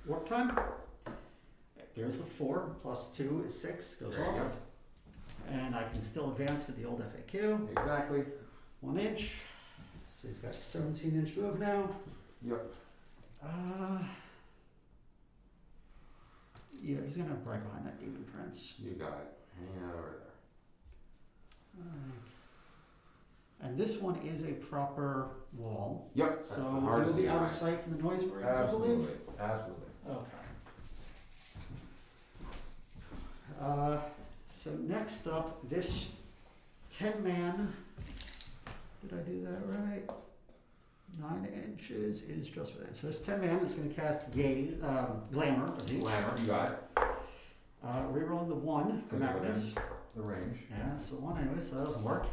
warp time, there's the 4, +2 is 6, goes There you off, go. and I can still advance with the old FAQ, Exactly. 1 inch, so he's got 17-inch move now. Yep. Yeah, he's gonna right behind that demon prince. You got it. Hanging out over there. And this one is a proper wall. Yep. That's So the you'll hardest be out of design. sight from the noise breaks, I believe? Absolutely. Absolutely. Okay. So next up, this 10-man, did I do that right? 9 inches is just within. So this 10-man is going to cast Glamour. Glamour, you got it. Rerolling the 1 for Because Magnus. within the range. Yeah, it's the 1 anyway, so that doesn't work.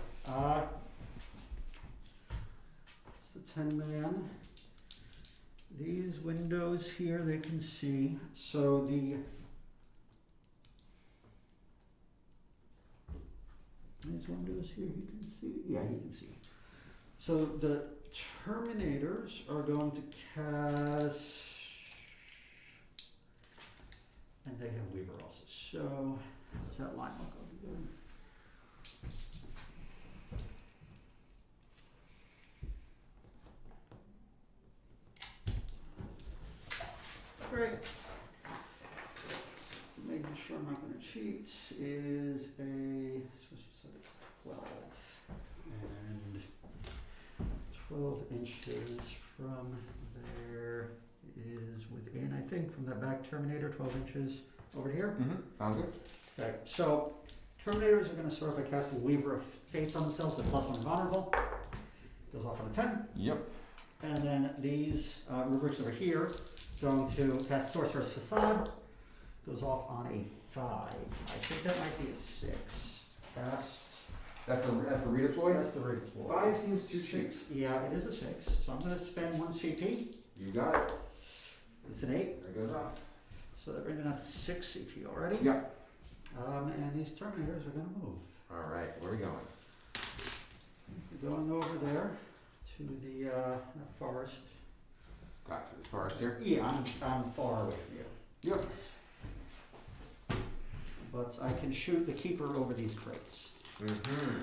It's the 10-man. These windows here they can see. So these windows here you can see. Yeah, you can see. So the Terminators are going to cast, and they have Weaver also. So does that line look good? Great. Making sure I'm not going to cheat is a, supposed to say it's 12 and 12 inches from there is within, I think, from the back Terminator, 12 inches over here. Mm-hmm. Sounds good. Okay, so Terminators are going to start by casting Weaver of Faith on themselves at +1 vulnerable. Goes off on a 10. Yep. And then these rubrics over here, going to cast Sorcerer's Facade. Goes off on a 5. I think that might be a 6. That's the redeploy? That's the redeploy. 5 seems too cheap. Yeah, it is a 6. So I'm going to spend 1 CP. You got it. It's an 8. There it goes off. So that brings it down to 6 CP already. Yep. And these Terminators are going to move. Alright, where are we going? We're going over there to the that forest. Got to the forest here. Yeah, I'm far away from you. Yep. But I can shoot the Keeper over these crates. Mm-hmm.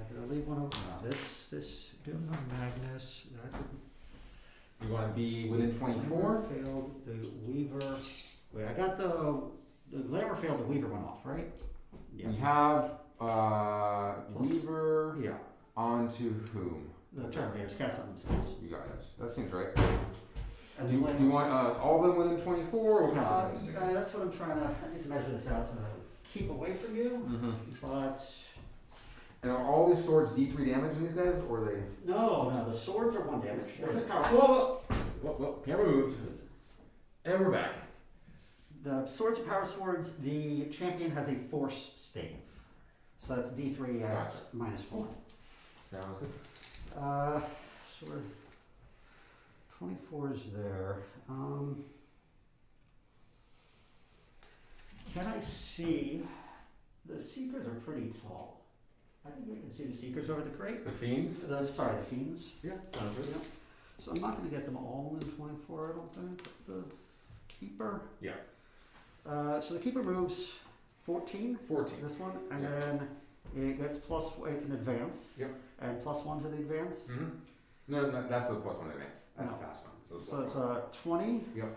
Did I leave one open? No, this doing on Magnus. That didn't. You want to be within 24? Failed the Weaver. Wait, I got the Glamour failed. The Weaver went off, right? Yeah. We have Weaver Yeah. onto whom? The Terminators cast on themselves. You got it. That seems right. And Do you, the do you want all of them within 24, or what kind of distance? That's what I'm trying to, I need to measure this out to keep away from you, Mm-hmm. but And are all these swords D3 damage in these guys, or are they? no, the swords are 1 damage. They're just power. Whoa, camera moved. And we're back. The swords are power swords. The champion has a force stave. So that's D3 at Gotcha. -1. Sounds good. So we're 24 is there. Can I see? The Seekers are pretty tall. I think we can see the Seekers over the crate. The fiends. The Fiends. Yeah, sounds good. Yeah. So I'm not going to get them all in 24, I don't think. The Keeper. Yeah. So the Keeper moves 14. 14. This one, and Yeah. then it gets it can advance. Yep. And +1 to the advance. Mm-hmm. No, that's the +1 advance. That's No. the fast one. So, So it's a 20. Yep.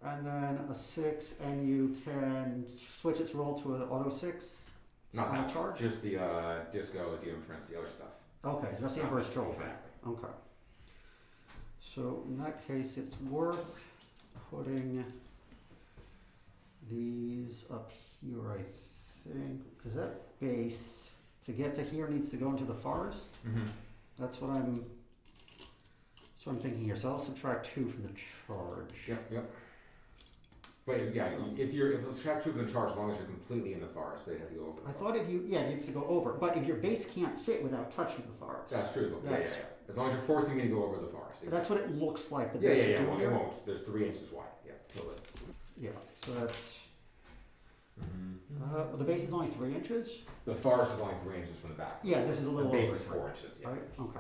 And then a 6, and you can switch its roll to an auto 6. Not on a that charge. Just the disco, DM Prince, the other stuff. Okay, so that's the Not Emperor's that, Trophy. Exactly. Okay. So in that case, it's worth putting these up here, I think, because that base to get to here needs to go into the forest. Mm-hmm. That's what I'm thinking here. So I'll subtract 2 from the charge. Yep. But yeah, if it's track 2 from the charge, as long as you're completely in the forest, they have to go over. I thought you have to go over, but if your base can't fit without touching the forest. That's true as well. Yeah. That's- As long as you're forcing me to go over the forest. That's what it looks like the Yeah, base yeah, would do it here. won't. There's 3 inches wide. Yeah, totally. Yeah, so that's, Mm-hmm. well, the base is only 3 inches? The forest is only 3 inches from the back. Yeah, this is a The little base over is 3. 4 inches. Yeah. Right, okay.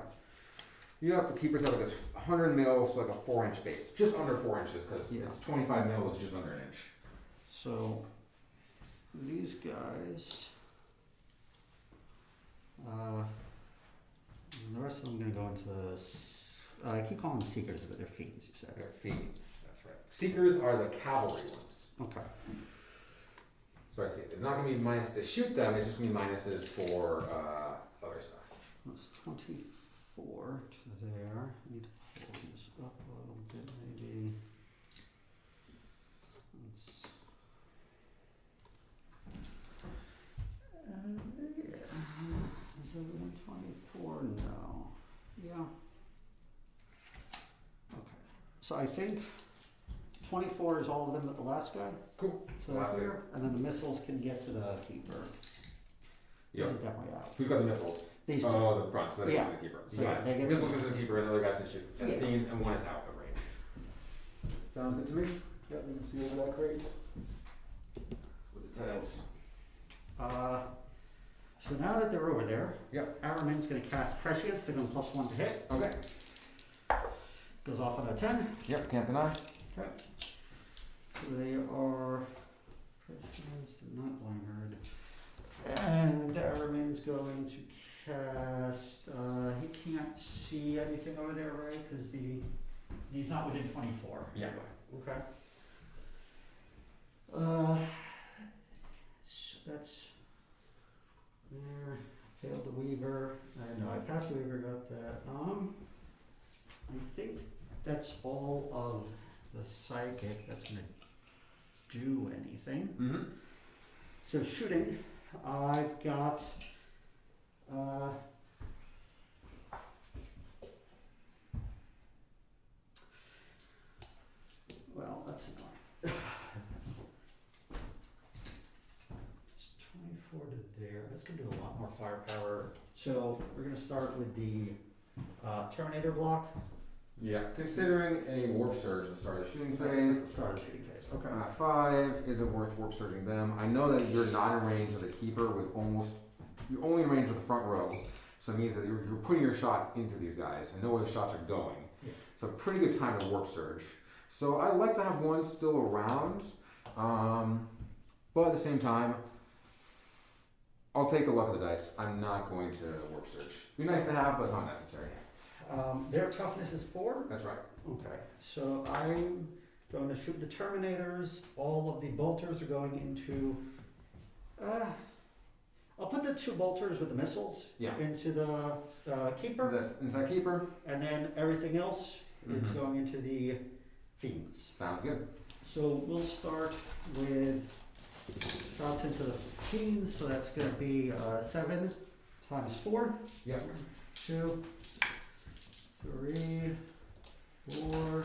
You have to keep yourself like this 100 mil, so like a 4-inch base, just under 4 inches, because Yeah. it's 25 mil is just under an inch. So, these guys, and the rest of them are gonna go into I keep calling them Seekers, but they're Fiends, you said. They're fiends. That's right. Seekers are the cavalry ones. Okay. So I see. It's not going to be minus to shoot them. It's just going to be minuses for other stuff. That's 24 to there. I need to pull this up a little bit, maybe. Let's, yeah. Is it 124? No. Yeah. Okay. So I think 24 is all of them but the last guy. Cool. So Last that's guy. here. And then the missiles can get to the Keeper. Yep. This is definitely out. Who's got the missiles? These two. Oh, the front. So they Yeah. get to the keeper. So yeah, they get to missiles the- go to the keeper, and the other guys can shoot. And Yeah. the fiends, and one is out of range. Sounds good to me. Yep, you can see over that crate with the tails. So now that they're over there, Yep. Aramin's going to cast Prescience to go +1 to hit. Okay. Goes off on a 10. Yep. Can't deny. Okay. So they are Prescience, they're not Blindguard. And Aramin's going to cast. He can't see anything over there, right? Because he's not within 24. Yeah. Okay. So that's there. Failed the Weaver. No, I passed the Weaver. Got that. I think that's all of the psychic that's gonna do anything. Mm-hmm. So shooting, I've got. Well, that's annoying. It's 24 to there. That's gonna do a lot more firepower. So we're gonna start with the Terminator block. Yeah. Considering a warp surge to start a shooting phase. Start the shooting phase. Okay. 5 isn't worth warp surging them. I know that you're not in range of the keeper with you're only in range of the front row. So it means that you're putting your shots into these guys and know where the shots are going. Yeah. So pretty good time to warp surge. So I'd like to have one still around. But at the same time, I'll take the luck of the dice. I'm not going to warp surge. Be nice to have, but it's not necessary. Their toughness is 4. That's right. Okay. So I'm going to shoot the Terminators. All of the bolters are going into. I'll put the 2 bolters with the missiles Yeah. into the keeper, That's inside keeper. and then everything else is Mhm. going into the fiends. Sounds good. So we'll start with shots into the fiends, so that's gonna be 7 times 4. Yep. 2, 3, 4,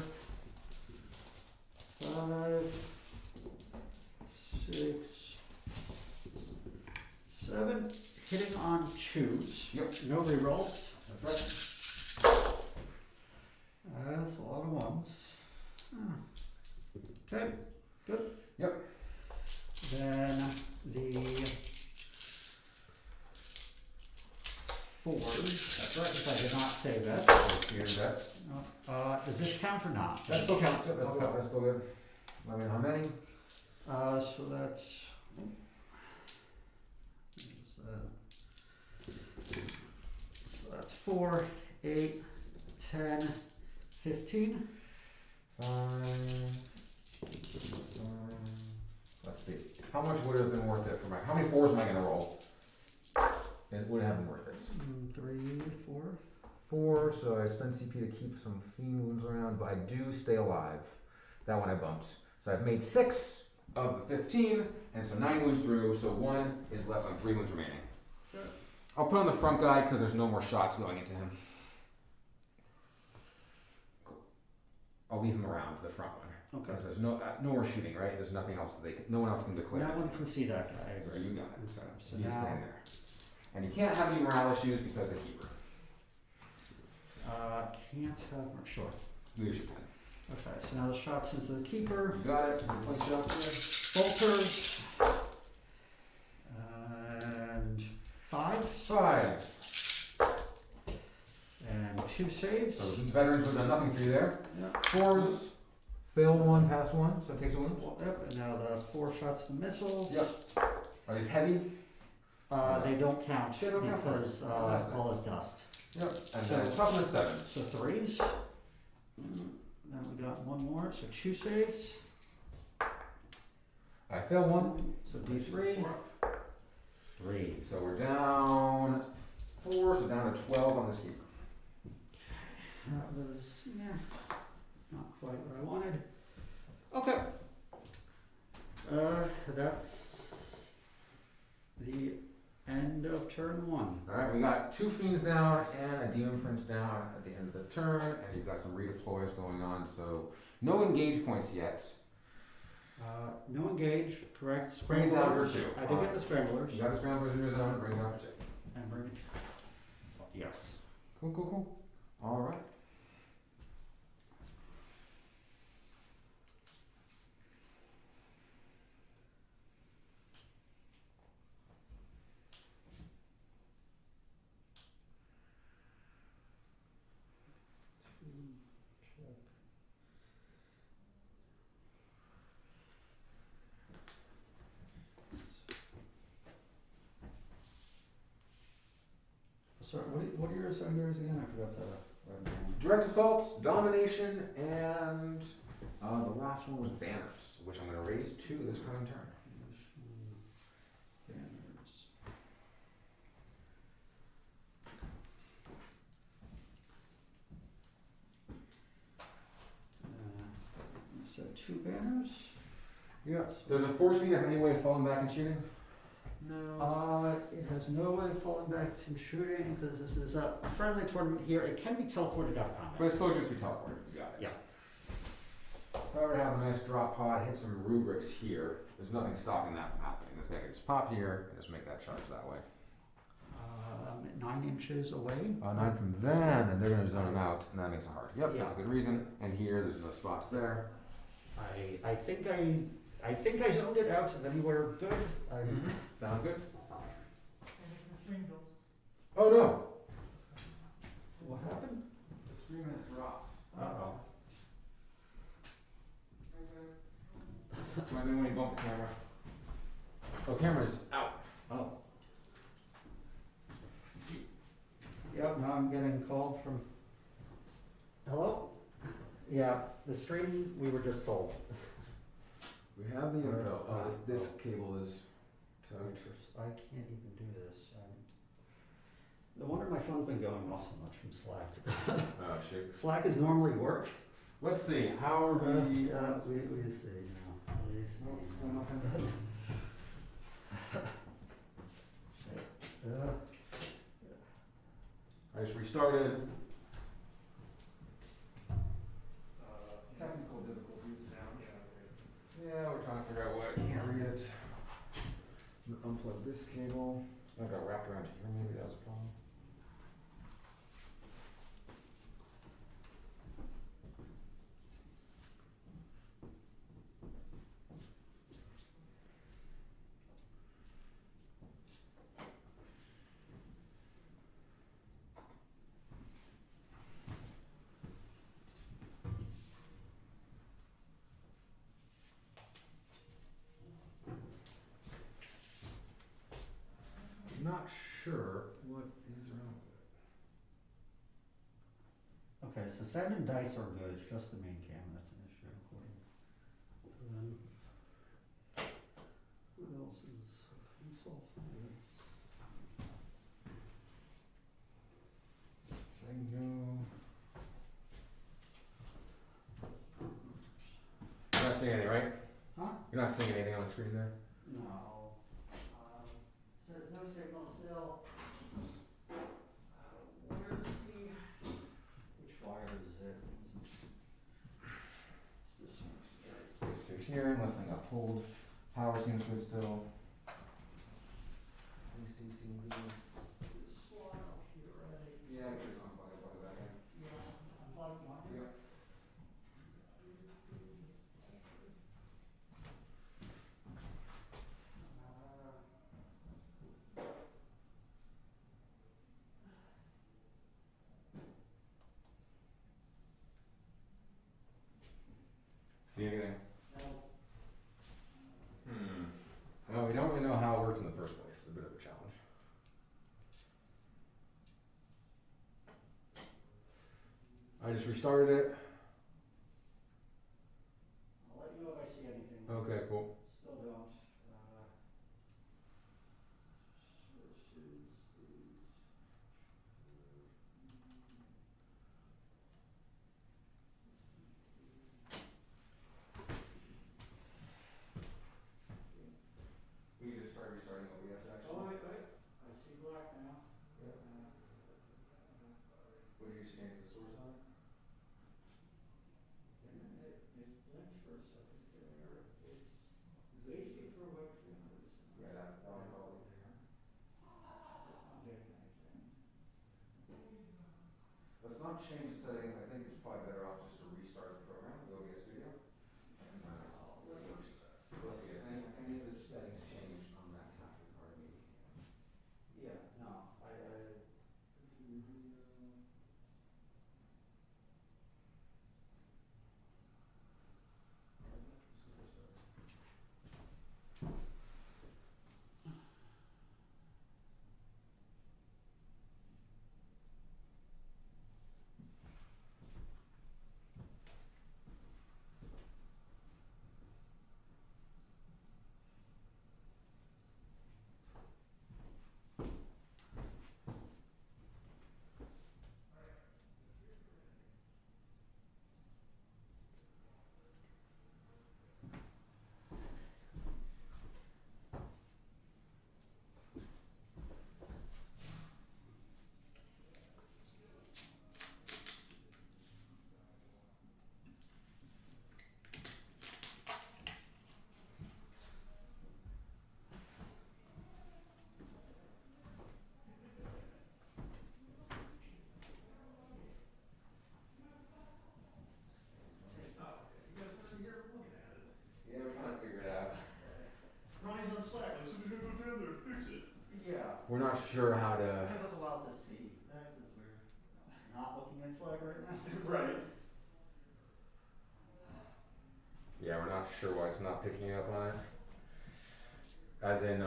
5, 6, 7. Hitting on 2s. Yep. No rerolls. That's right. That's a lot of 1s. Okay, good. Yep. Then the 4s. That's right. If I did not say that. That's Does this count or not? that still counts. Yep, that's still good. Let me know how many. So that's. So that's 4, 8, 10, 15. Let's see. How much would it have been worth it for my? How many 4s am I gonna roll? It would have been worth it. 3, 4. 4, so I spend CP to keep some fiend wounds around, but I do stay alive. That one I bumped. So I've made 6 of the 15, and so 9 wounds through, so 1 is left on 3 wounds remaining. Sure. I'll put on the front guy because there's no more shots going into him. Cool. I'll leave him around, the front one. Okay. Because there's no more shooting, right? There's nothing else that no one else can declare. No it. one can see that guy. I agree. You got it. So, So you just now- stand there. And you can't have any morale issues because of Heber. Can't have. Sure. Leadership 10. Okay, so now the shots into the keeper. You got it. Good point, shots Bolters. And 5s. 5s. And 2 saves. So veterans would have done nothing for you there. Yep. 4s, fail 1, pass 1, so it takes a wound. Yep, and now the 4 shots to missiles. Yep. Are these heavy? They don't count They don't count for because us. Fantastic. all is dust. Yep. And So- then toughness 7. So 3s. Then we got 1 more, so 2 saves. I fail 1. So D3. 3. So we're down 4, so down to 12 on this keeper. That was, not quite what I wanted. Okay. That's the end of turn 1. Alright, we got 2 fiends down and a demon prince down at the end of the turn, and you've got some redeploys going on, so no engage points yet. No engage, correct. Bring it down for Scramblers. 2. I did get the scramblers. You got the scramblers in your zone, bring it down for 2. And bring it. Yes. Cool. Alright. Sorry, what are your ascenders again? I forgot to write them down. Direct assaults, domination, and the last one was banners, which I'm going to raise 2 this coming turn. Banners. You said 2 banners? Yeah. Does a force fiend have any way of falling back and shooting? No. It has no way of falling back to shooting because this is a friendly tournament here. It can be teleported out of combat. But it's still just be teleported. You got it. Yeah. If I were to have a nice drop pod, hit some rubrics here, there's nothing stopping that from happening. This guy can just pop here and just make that charge that way. 9 inches away. 9 from them, and they're going to zone him out, and that makes it hard. Yep, that's a Yeah. good reason. And here, there's no spots there. I think I zoned it out of anywhere good. Sound good? And if the stream goes. Oh no! What happened? The stream has dropped. Uh-oh. Might be when you bump the camera. Oh, camera's out. Oh. Yep, now I'm getting called from. Hello? Yeah, the stream we were just told. We have the info. Oh, this cable is toast. I can't even do this. No wonder my phone's been going off so much from Slack. Oh, shoot. Slack is normally work. Let's see, how are we? We see now. We see. I just restarted. Technical difficulties. Yeah, we're trying to figure out what, can't read it. Unplug this cable. I got wrapped around here, maybe that was a problem. Not sure what is wrong with it. Okay, so sound and dice are good. It's just the main camera that's an issue, according to them. What else is console files? Saying no. You're not seeing anything, right? Huh? You're not seeing anything on the screen there? No. Says no signal still. Where's the? Which wire is it? It's this one. These two here, unless they got pulled. Power seems good still. These two seem good. This one up here, right? Yeah, just unplug it, plug it back in. Yeah, unplug one. Yep. See anything? Well, we don't really know how it works in the first place. It's a bit of a challenge. I just restarted it. I'll let you know if I see anything. Okay, cool. Still don't. Sources. We can just try restarting OBS actually. Oh, wait. I see black now. Yeah. What did you change the source on? It blinked for a second there. It's easy for web cameras. Yeah, that one probably. It's not doing anything. Let's not change the settings. I think it's probably better off just to restart the program, the OBS Studio. Sometimes it works. Let's see, has any of the settings changed on that capture card maybe? Yeah, no, Yeah, we're trying to figure it out. Ronnie's on Slack, like, somebody's gonna go down there and fix it. yeah. We're not sure how to. It took us a while to see. That is weird. Not looking at Slack right now. Right. Yeah, we're not sure why it's not picking up on it. As in,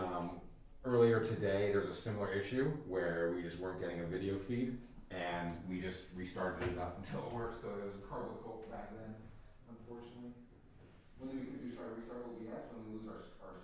earlier today, there's a similar issue where we just weren't getting a video feed, and we just restarted it up until it worked. So it was Carcosa back then, unfortunately. When we could just try to restart OBS when we lose our